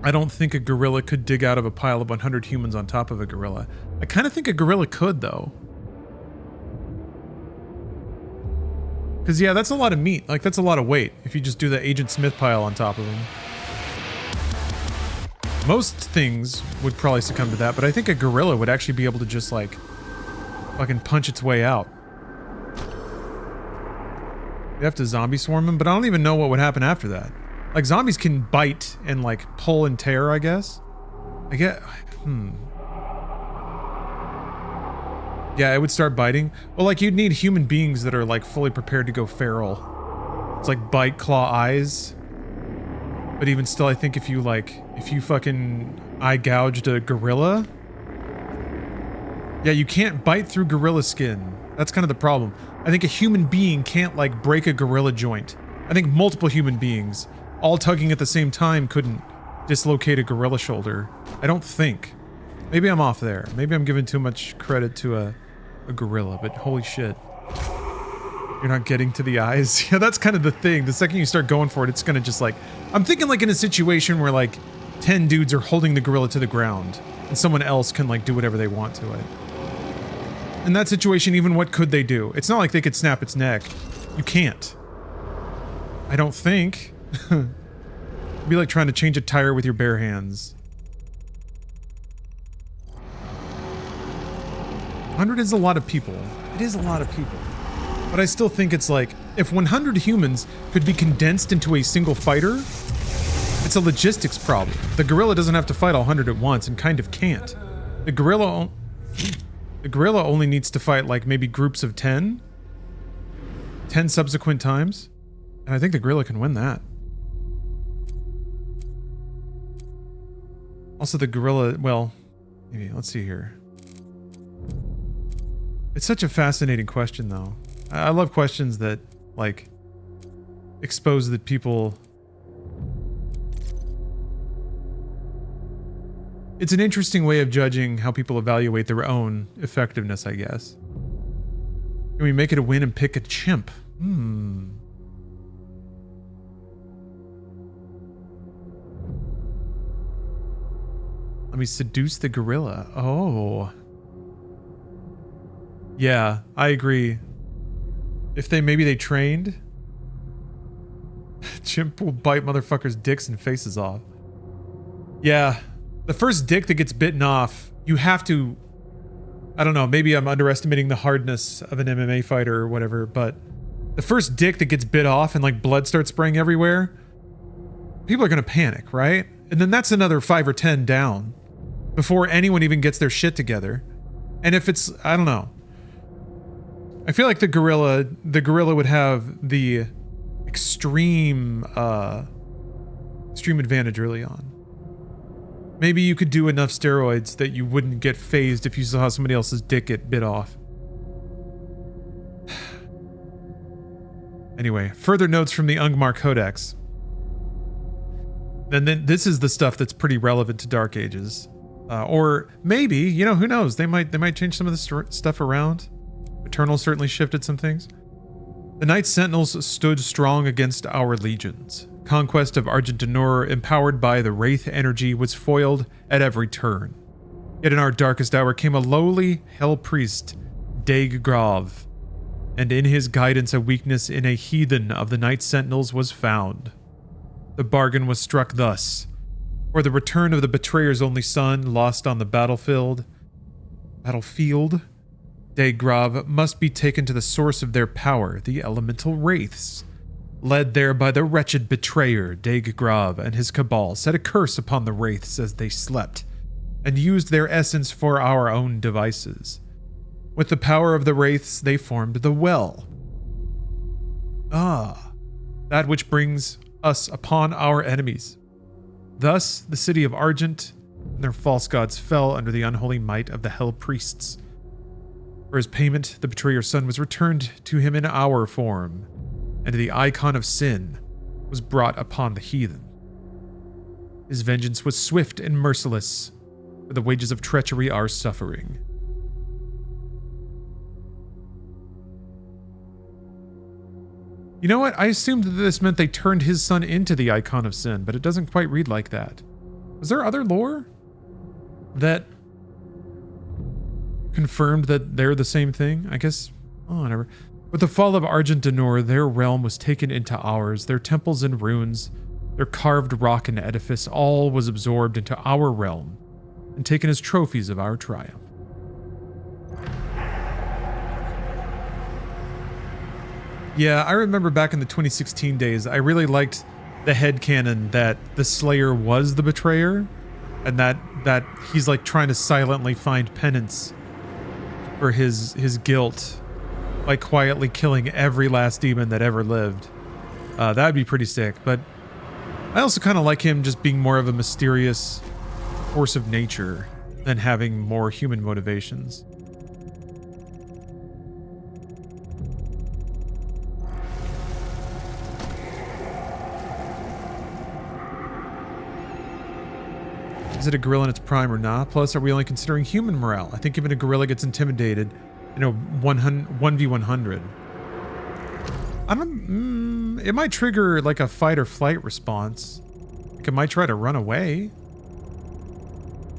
I don't think a gorilla could dig out of a pile of 100 humans on top of a gorilla. I kind of think a gorilla could though. Because yeah, that's a lot of meat. Like that's a lot of weight if you just do the Agent Smith pile on top of them. Most things would probably succumb to that, but I think a gorilla would actually be able to just like fucking punch its way out. You have to zombie swarm them, but I don't even know what would happen after that. Like zombies can bite and like pull and tear, I guess. I get, Yeah, it would start biting. Well, like you'd need human beings that are like fully prepared to go feral. It's like bite, claw, eyes. But even still, I think if you fucking eye gouged a gorilla. Yeah, you can't bite through gorilla skin. That's kind of the problem. I think a human being can't like break a gorilla joint. I think multiple human beings all tugging at the same time couldn't dislocate a gorilla shoulder. I don't think. Maybe I'm off there. Maybe I'm giving too much credit to a gorilla, but holy shit. You're not getting to the eyes. Yeah, that's kind of the thing. The second you start going for it, it's gonna just like... I'm thinking like in a situation where like 10 dudes are holding the gorilla to the ground and someone else can like do whatever they want to it. In that situation, even what could they do? It's not like they could snap its neck. You can't. I don't think. It'd be like trying to change a tire with your bare hands. 100 is a lot of people. It is a lot of people. But I still think it's like, if 100 humans could be condensed into a single fighter, it's a logistics problem. The gorilla doesn't have to fight all 100 at once and kind of can't. The gorilla only needs to fight like maybe groups of 10 subsequent times. And I think the gorilla can win that. Also the gorilla, well, maybe, let's see here. It's such a fascinating question though. I love questions that like expose that people. It's an interesting way of judging how people evaluate their own effectiveness, I guess. Can we make it a win and pick a chimp? Let me seduce the gorilla. Oh. Yeah, I agree. If maybe they trained, chimp will bite motherfuckers' dicks and faces off. Yeah, the first dick that gets bitten off, you have to, I don't know, maybe I'm underestimating the hardness of an MMA fighter or whatever, but the first dick that gets bit off and like blood starts spraying everywhere, people are gonna panic, right? And then that's another 5 or 10 down before anyone even gets their shit together. And if it's, I don't know. I feel like the gorilla would have the extreme advantage early on. Maybe you could do enough steroids that you wouldn't get phased if you saw somebody else's dick get bit off. Anyway, further notes from the Ungmar Codex. And then this is the stuff that's pretty relevant to Dark Ages. Or maybe, you know, who knows? They might change some of the stuff around. Eternal certainly shifted some things. The Knight Sentinels stood strong against our legions. Conquest of Argentinor, empowered by the Wraith energy, was foiled at every turn. Yet in our darkest hour came a lowly hell priest, Daeg Grav, and in his guidance a weakness in a heathen of the Knight Sentinels was found. The bargain was struck thus. For the return of the betrayer's only son, lost on the battlefield, Daeg Grav must be taken to the source of their power, the elemental wraiths. Led there by the wretched betrayer, Daeg Grav and his cabal set a curse upon the wraiths as they slept, and used their essence for our own devices. With the power of the wraiths, they formed the Well. That which brings us upon our enemies. Thus, the city of Argent and their false gods fell under the unholy might of the Hell Priests. For his payment, the betrayer's son was returned to him in our form, and the icon of sin was brought upon the heathen. His vengeance was swift and merciless, for the wages of treachery are suffering. You know what? I assumed that this meant they turned his son into the icon of sin, but it doesn't quite read like that. Was there other lore that confirmed that they're the same thing? I guess, oh, whatever. With the fall of Argentinor, their realm was taken into ours, their temples and ruins, their carved rock and edifice, all was absorbed into our realm and taken as trophies of our triumph. Yeah, I remember back in the 2016 days, I really liked the headcanon that the Slayer was the betrayer, and that he's like trying to silently find penance for his guilt by quietly killing every last demon that ever lived. That'd be pretty sick, but I also kind of like him just being more of a mysterious force of nature than having more human motivations. Is it a gorilla in its prime or not? Plus, are we only considering human morale? I think even a gorilla gets intimidated, you know, 1v100. I don't, it might trigger like a fight or flight response. Like it might try to run away.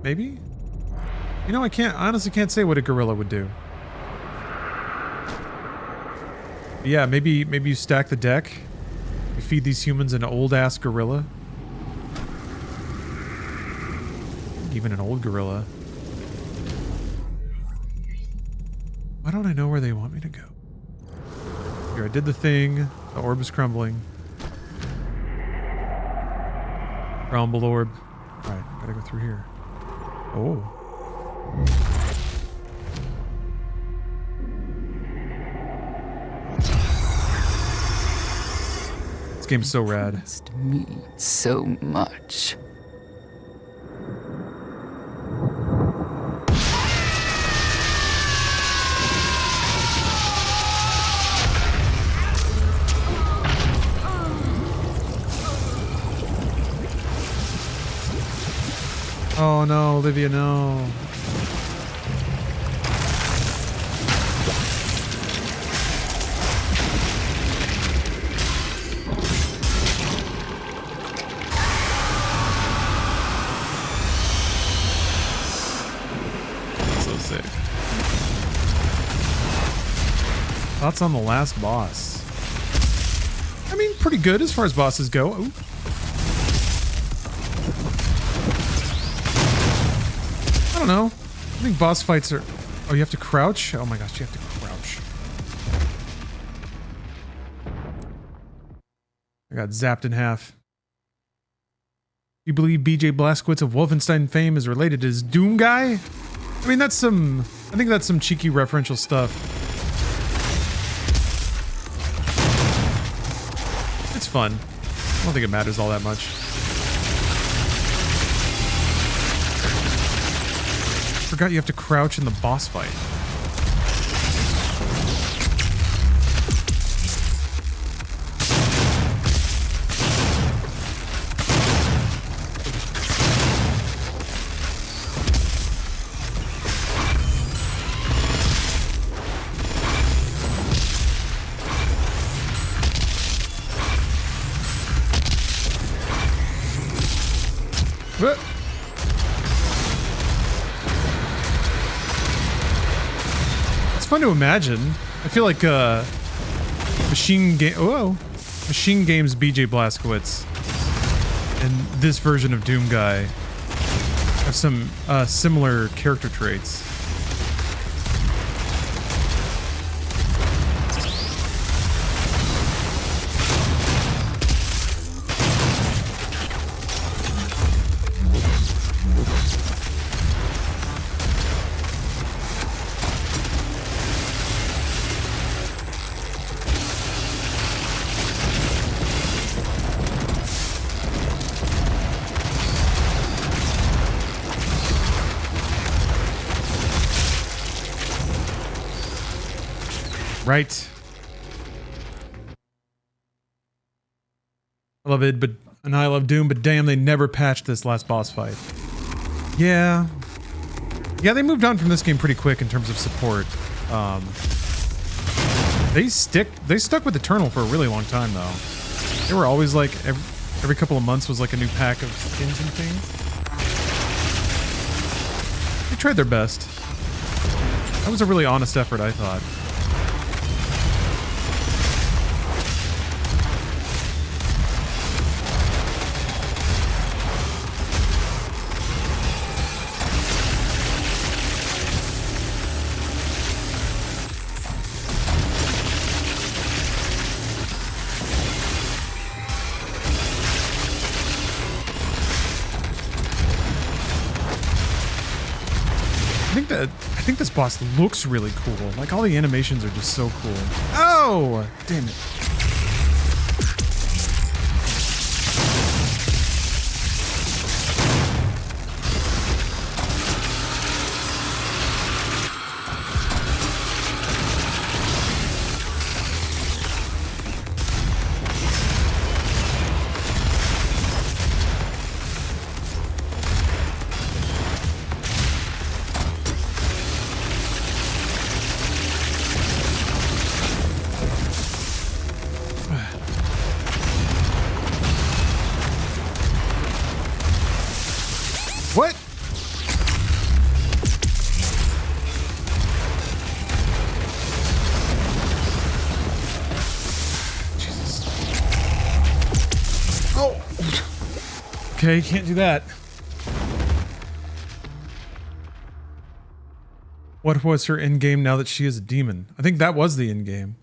Maybe? You know, I honestly can't say what a gorilla would do. Yeah, maybe you stack the deck. You feed these humans an old-ass gorilla. Even an old gorilla. Why don't I know where they want me to go? Here, I did the thing. The orb is crumbling. Crumble orb. Alright, gotta go through here. Oh. This game's so rad. Promised me so much. Oh no, Olivia, no. So sick. Thoughts on the last boss? I mean, pretty good as far as bosses go. Ooh. I don't know. I think boss fights are... Oh, you have to crouch? Oh my gosh, you have to crouch. I got zapped in half. You believe BJ Blazkowicz of Wolfenstein fame is related to his Doom guy? I mean, that's some... I think that's some cheeky referential stuff. It's fun. I don't think it matters all that much. Forgot you have to crouch in the boss fight. What? Fun to imagine. I feel like Machine Games BJ Blazkowicz and this version of Doom Guy have some similar character traits. Right. I love it, and I love Doom, but damn, they never patched this last boss fight. Yeah. Yeah, they moved on from this game pretty quick in terms of support. They stuck with Eternal for a really long time, though. They were always like, every couple of months was like a new pack of skins and things. They tried their best. That was a really honest effort, I thought. I think this boss looks really cool. Like, all the animations are just so cool. Oh! Damn it. Okay, can't do that. What was her end game now that she is a demon? I think that was the end game.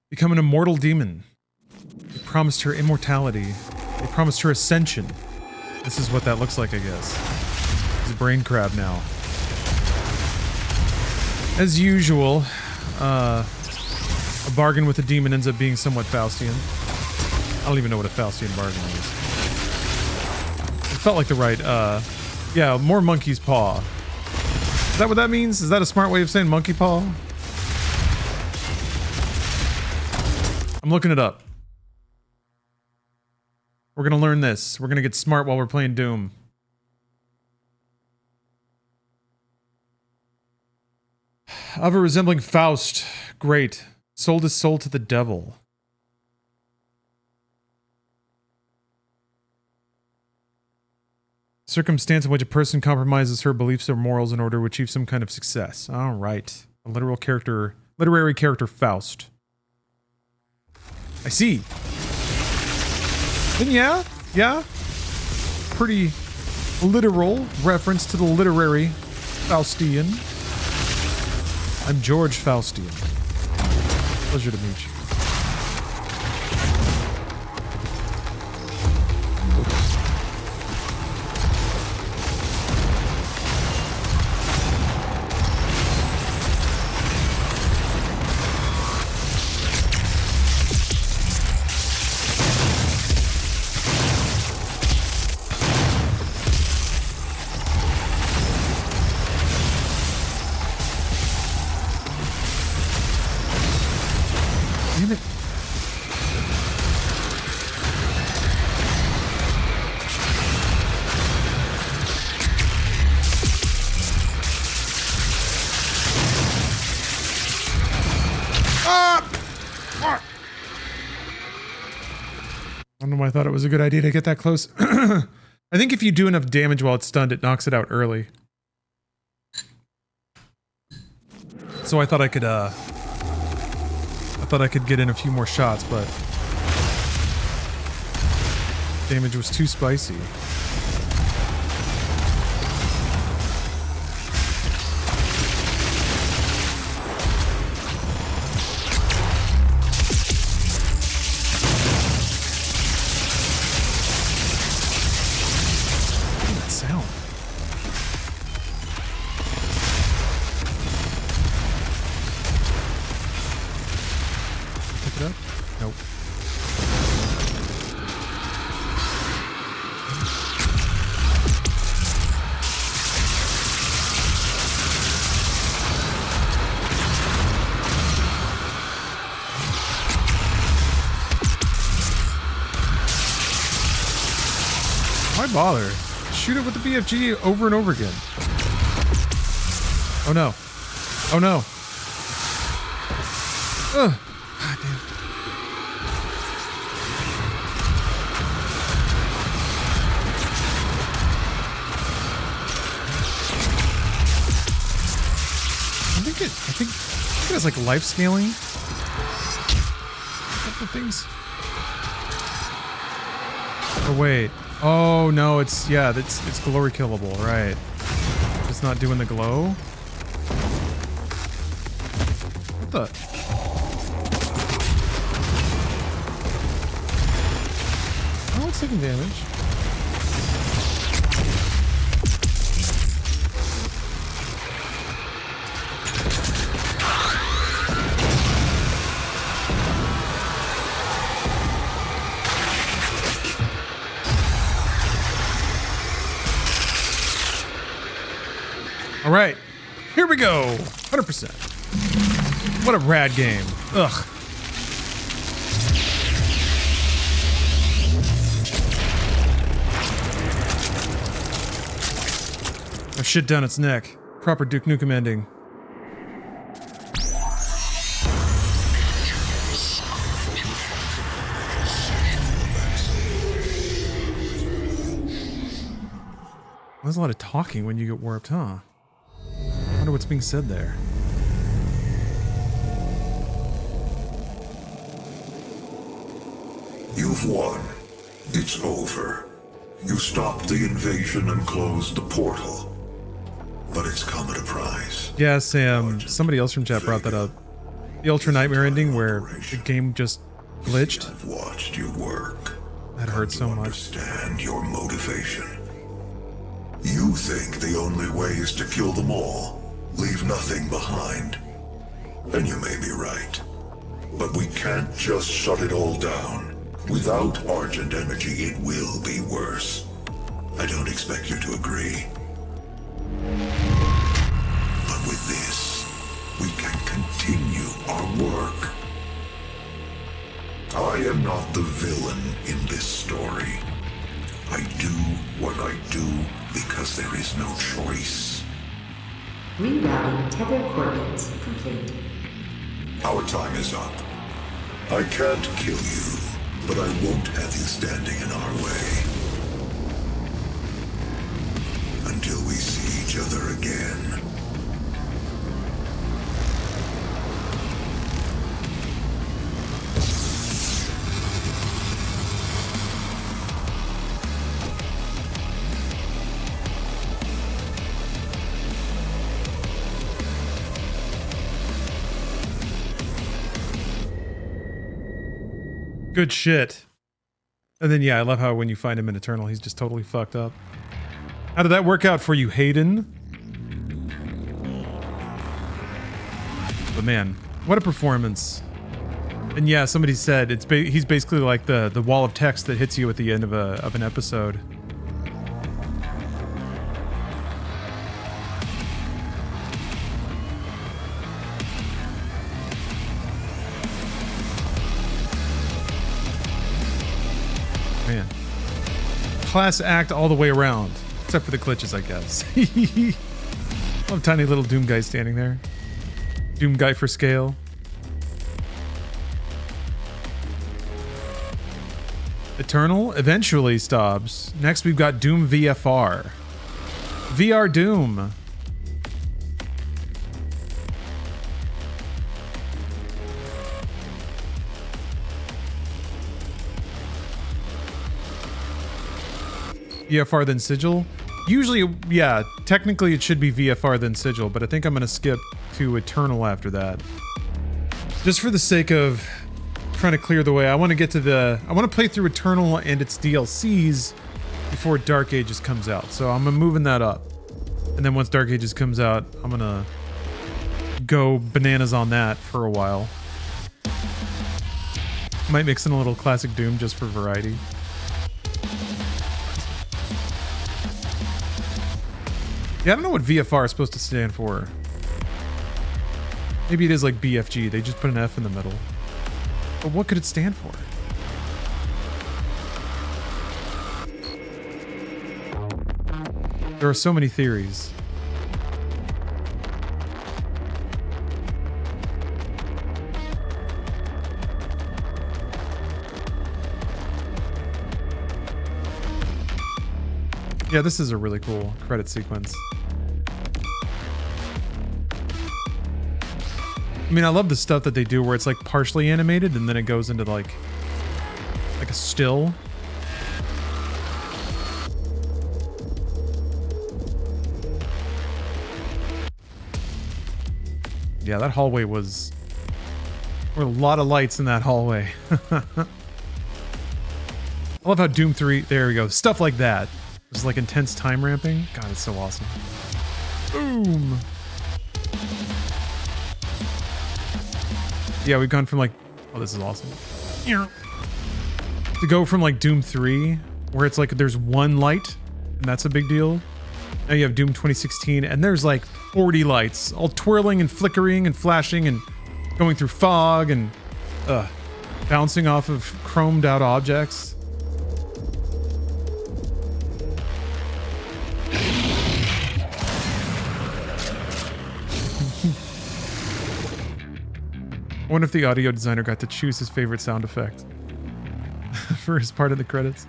Become an immortal demon. They promised her immortality. They promised her ascension. This is what that looks like, I guess. He's a brain crab now. As usual, a bargain with a demon ends up being somewhat Faustian. I don't even know what a Faustian bargain is. It felt like the right, yeah, more monkey's paw. Is that what that means? Is that a smart way of saying monkey paw? I'm looking it up. We're gonna learn this. We're gonna get smart while we're playing Doom. Of a resembling Faust. Great. Sold his soul to the devil. Circumstance in which a person compromises her beliefs or morals in order to achieve some kind of success. All right. A literal character, literary character Faust. I see. Then yeah. Pretty literal reference to the literary Faustian. I'm George Faustian. Pleasure to meet you. I don't know why I thought it was a good idea to get that close. I think if you do enough damage while it's stunned, it knocks it out early. So I thought I could get in a few more shots, but damage was too spicy. Why bother? Shoot it with the BFG over and over again. Oh no. Oh no. Ugh. God damn. I think it has like life scaling. A couple things. Oh wait. Oh no, it's glory killable, right? It's not doing the glow. What the? Oh, it's taking damage. All right, here we go. 100%. What a rad game. Ugh. I've shit down its neck. Proper Duke Nukem ending. There's a lot of talking when you get warped, huh? I wonder what's being said there. You've won. It's over. You stopped the invasion and closed the portal. But it's come at a price. Yeah, Sam, somebody else from chat brought that up. The Ultra Nightmare ending where the game just glitched. I've watched you work. That hurt so much. Understand your motivation. You think the only way is to kill them all, leave nothing behind. And you may be right. But we can't just shut it all down. Without Argent energy, it will be worse. I don't expect you to agree. But with this, we can continue our work. I am not the villain in this story. I do what I do because there is no choice. Rerouting tether coordinates complete. Our time is up. I can't kill you, but I won't have you standing in our way. Until we see each other again. Good shit. And then, yeah, I love how when you find him in Eternal, he's just totally fucked up. How did that work out for you, Hayden? But man, what a performance. And yeah, somebody said he's basically like the wall of text that hits you at the end of an episode. Man. Class act all the way around. Except for the glitches, I guess. Love tiny little Doom guy standing there. Doom guy for scale. Eternal eventually stops. Next we've got Doom VFR. VR Doom. VFR then Sigil. Usually, yeah, technically it should be VFR then Sigil, but I think I'm going to skip to Eternal after that. Just for the sake of trying to clear the way, I want to get to I want to play through Eternal and its DLCs before Dark Ages comes out. So I'm moving that up. And then once Dark Ages comes out, I'm going to go bananas on that for a while. Might mix in a little classic Doom just for variety. Yeah, I don't know what VFR is supposed to stand for. Maybe it is like BFG. They just put an F in the middle. But what could it stand for? There are so many theories. Yeah, this is a really cool credit sequence. I mean, I love the stuff that they do where it's like partially animated and then it goes into like a still. Yeah, that hallway there were a lot of lights in that hallway. I love how Doom 3, there we go. Stuff like that. Just like intense time ramping. God, it's so awesome. Boom. Yeah, we've gone from like, oh, this is awesome. To go from like Doom 3, where it's like there's one light, and that's a big deal. Now you have Doom 2016, and there's like 40 lights, all twirling and flickering and flashing and going through fog and bouncing off of chromed out objects. I wonder if the audio designer got to choose his favorite sound effect for his part of the credits.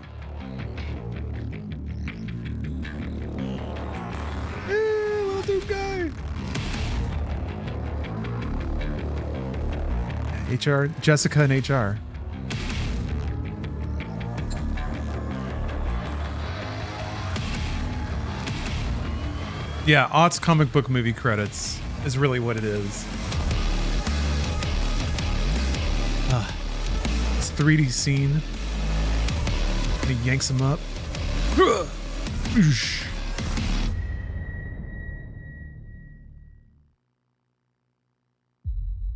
Hey, little Doom guy. HR, Jessica and HR. Yeah, aughts comic book movie credits is really what it is. This 3D scene. And he yanks him up.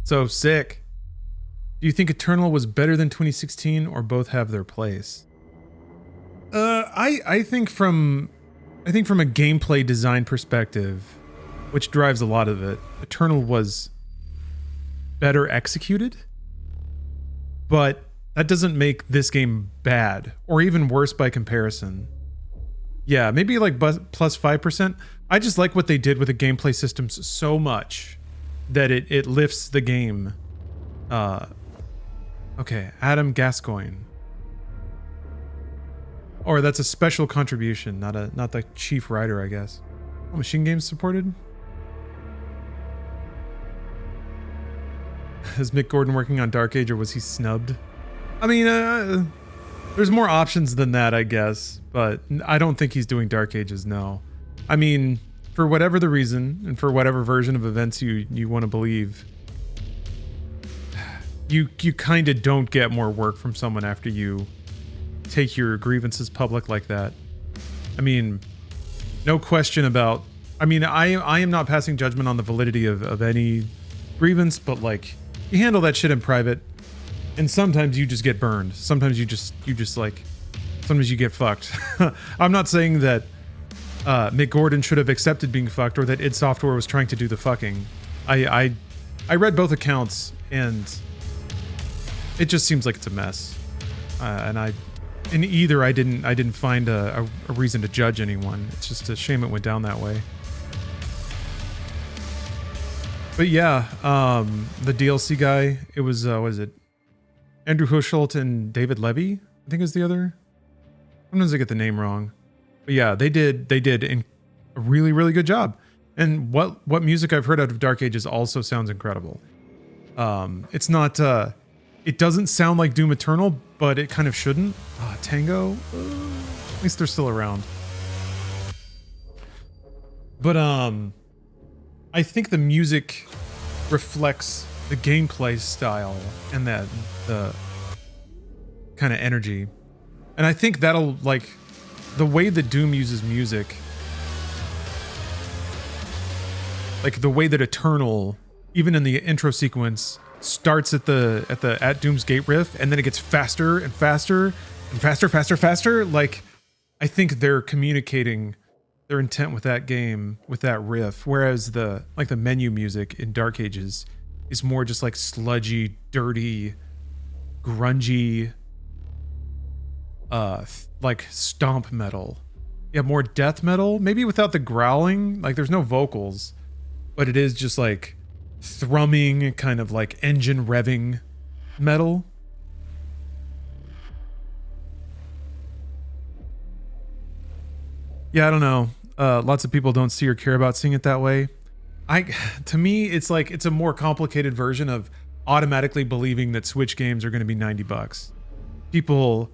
So sick. Do you think Eternal was better than 2016 or both have their place? I think from a gameplay design perspective, which drives a lot of it, Eternal was better executed, but that doesn't make this game bad or even worse by comparison. Yeah, maybe like plus 5%. I just like what they did with the gameplay systems so much that it lifts the game. Okay, Adam Gascoigne. Or that's a special contribution, not the chief writer, I guess. Oh, Machine Games supported? Is Mick Gordon working on Dark Age or was he snubbed? I mean, there's more options than that, I guess, but I don't think he's doing Dark Ages, no. I mean, for whatever the reason and for whatever version of events you want to believe, you kind of don't get more work from someone after you take your grievances public like that. I mean, no question about, I mean, I am not passing judgment on the validity of any grievance, but like, you handle that shit in private, and sometimes you just get burned. Sometimes you just like, sometimes you get fucked. I'm not saying that Mick Gordon should have accepted being fucked or that id Software was trying to do the fucking. I read both accounts and it just seems like it's a mess. In either I didn't find a reason to judge anyone. It's just a shame it went down that way. But yeah, the DLC guy, it was what is it? Andrew Huschelt and David Levy, I think is the other. Sometimes I get the name wrong. But yeah, they did a really, really good job. And what music I've heard out of Dark Ages also sounds incredible. It's not it doesn't sound like Doom Eternal, but it kind of shouldn't. Tango, at least they're still around. But I think the music reflects the gameplay style and the kind of energy. And I think that'll, like, the way that Doom uses music, like the way that Eternal, even in the intro sequence, starts at Doom's Gate riff, and then it gets faster and faster and faster. Like, I think they're communicating their intent with that game, with that riff. Whereas the menu music in Dark Ages is more just like sludgy, dirty, grungy, like stomp metal. Yeah, more death metal, maybe without the growling. Like, there's no vocals, but it is just like thrumming, kind of like engine revving metal. Yeah, I don't know. Lots of people don't see or care about seeing it that way. To me, it's like, it's a more complicated version of automatically believing that Switch games are going to be $90. People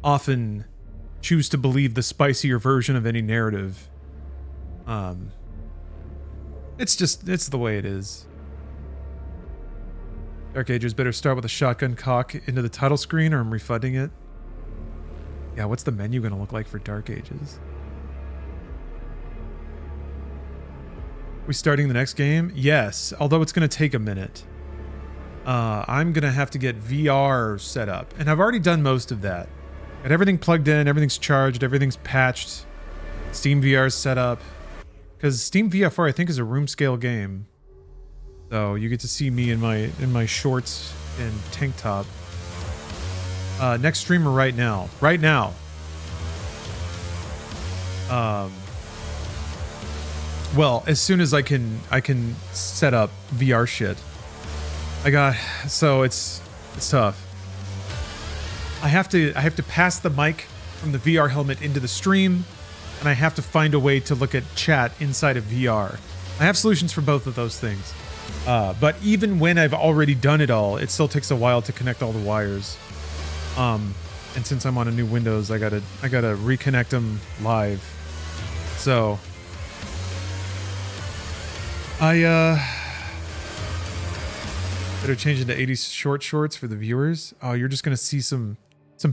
often choose to believe the spicier version of any narrative. It's the way it is. Dark Ages better start with a shotgun cock into the title screen or I'm refunding it. Yeah, what's the menu going to look like for Dark Ages? We starting the next game? Yes, although it's going to take a minute. I'm going to have to get VR set up, and I've already done most of that. Got everything plugged in, everything's charged, everything's patched. Steam VR is set up. Because Steam VR, I think, is a room scale game. So you get to see me in my shorts and tank top. Next streamer right now. Right now. Well, as soon as I can set up VR shit. So it's tough. I have to pass the mic from the VR helmet into the stream, and I have to find a way to look at chat inside of VR. I have solutions for both of those things. But even when I've already done it all, it still takes a while to connect all the wires. And since I'm on a new Windows, I gotta reconnect them live. So Better change into 80s short shorts for the viewers. Oh, you're just gonna see some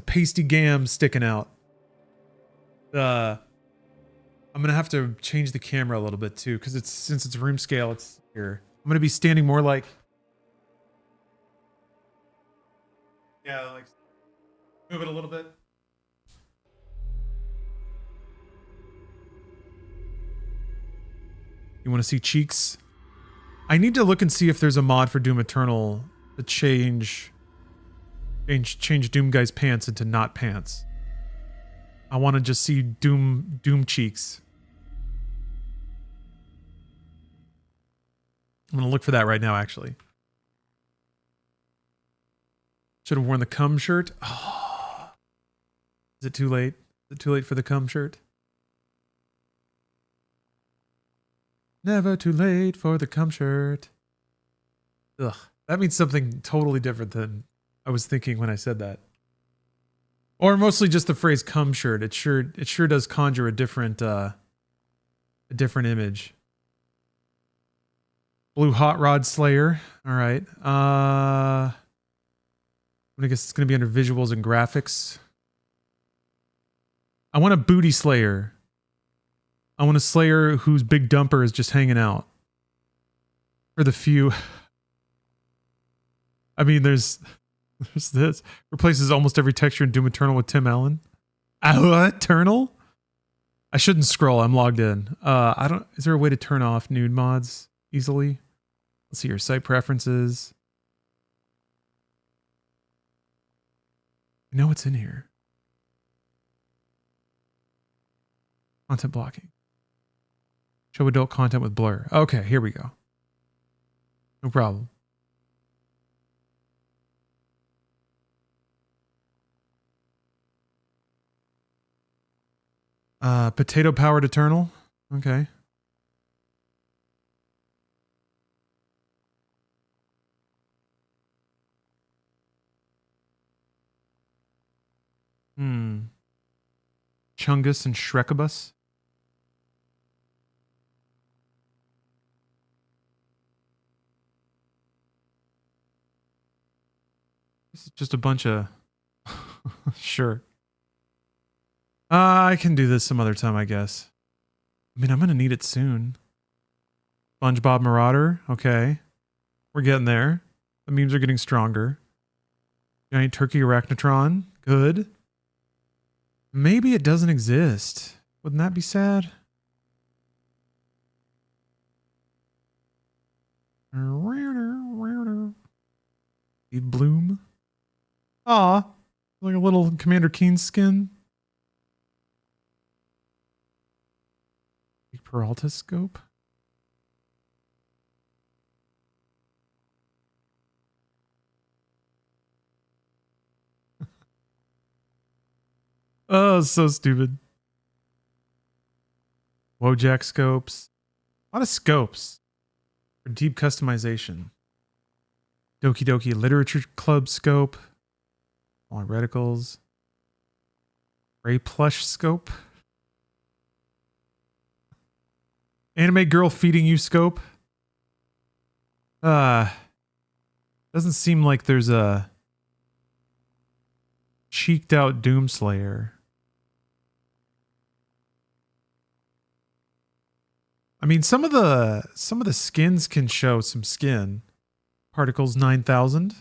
pasty gams sticking out. I'm gonna have to change the camera a little bit too, because since it's room scale, it's here. I'm gonna be standing more like, yeah, like move it a little bit. You want to see cheeks? I need to look and see if there's a mod for Doom Eternal to change Doom Guy's pants into not pants. I want to just see Doom cheeks. I'm gonna look for that right now, actually. Should have worn the cum shirt. Oh. Is it too late? Is it too late for the cum shirt? Never too late for the cum shirt. Ugh, that means something totally different than I was thinking when I said that. Or mostly just the phrase cum shirt. It sure does conjure a different image. Blue Hot Rod Slayer. All right. I guess it's going to be under visuals and graphics. I want a booty slayer. I want a slayer whose big dumper is just hanging out. For the few. I mean, there's this. Replaces almost every texture in Doom Eternal with Tim Allen. Eternal? I shouldn't scroll. I'm logged in. Is there a way to turn off nude mods easily? Let's see your site preferences. I know what's in here. Content blocking. Show adult content with blur. Okay, here we go. No problem. Potato powered Eternal. Okay. Chungus and Shrekabus. This is just a bunch of... Sure. I can do this some other time, I guess. I mean, I'm going to need it soon. SpongeBob Marauder. Okay. We're getting there. The memes are getting stronger. Giant Turkey Arachnotron. Good. Maybe it doesn't exist. Wouldn't that be sad? Steve Bloom. Aw. Like a little Commander Keen skin. Peralta scope. Oh, so stupid. Wojak scopes. A lot of scopes for deep customization. Doki Doki Literature Club scope. All reticles. Ray plush scope. Anime girl feeding you scope. Doesn't seem like there's a cheeked out Doomslayer. I mean, some of the skins can show some skin. Particles 9000.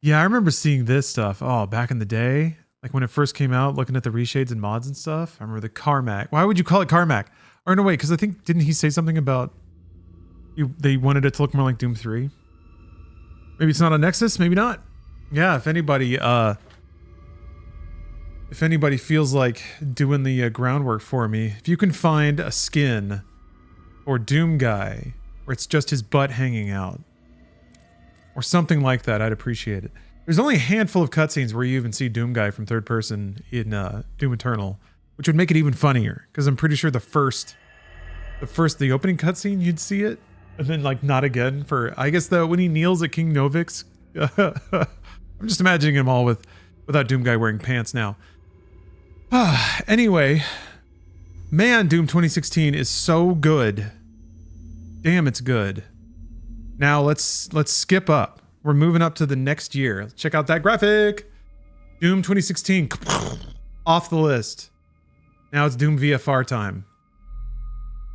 Yeah, I remember seeing this stuff. Oh, back in the day. Like when it first came out, looking at the reshades and mods and stuff. I remember the Carmack. Why would you call it Carmack? Or no, wait, because I think, didn't he say something about they wanted it to look more like Doom 3? Maybe it's not on Nexus, maybe not. Yeah, if anybody feels like doing the groundwork for me, if you can find a skin or Doom Guy where it's just his butt hanging out or something like that, I'd appreciate it. There's only a handful of cutscenes where you even see Doom Guy from third person in Doom Eternal, which would make it even funnier because I'm pretty sure the opening cutscene you'd see it, and then like not again for I guess when he kneels at King Novik's. I'm just imagining him all without Doom Guy wearing pants now. Anyway, Man, Doom 2016 is so good. Damn, it's good. Now let's skip up. We're moving up to the next year. Let's check out that graphic. Doom 2016 off the list. Now it's Doom VFR time.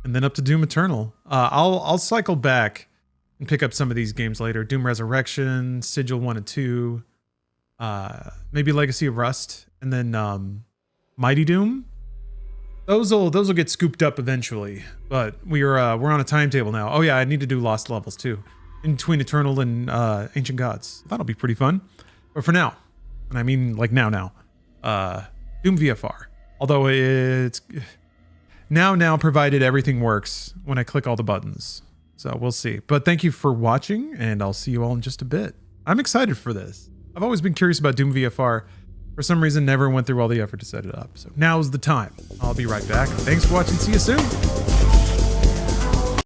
And then up to Doom Eternal. I'll cycle back and pick up some of these games later. Doom Resurrection, Sigil 1 and 2, maybe Legacy of Rust, and then Mighty Doom. Those will get scooped up eventually, but we're on a timetable now. Oh yeah, I need to do Lost Levels too, in between Eternal and Ancient Gods. That'll be pretty fun. But for now, and I mean like now, Doom VFR. Although it's now provided everything works when I click all the buttons. So we'll see. But thank you for watching, and I'll see you all in just a bit. I'm excited for this. I've always been curious about Doom VFR. For some reason, never went through all the effort to set it up. So now's the time. I'll be right back. Thanks for watching. See you soon.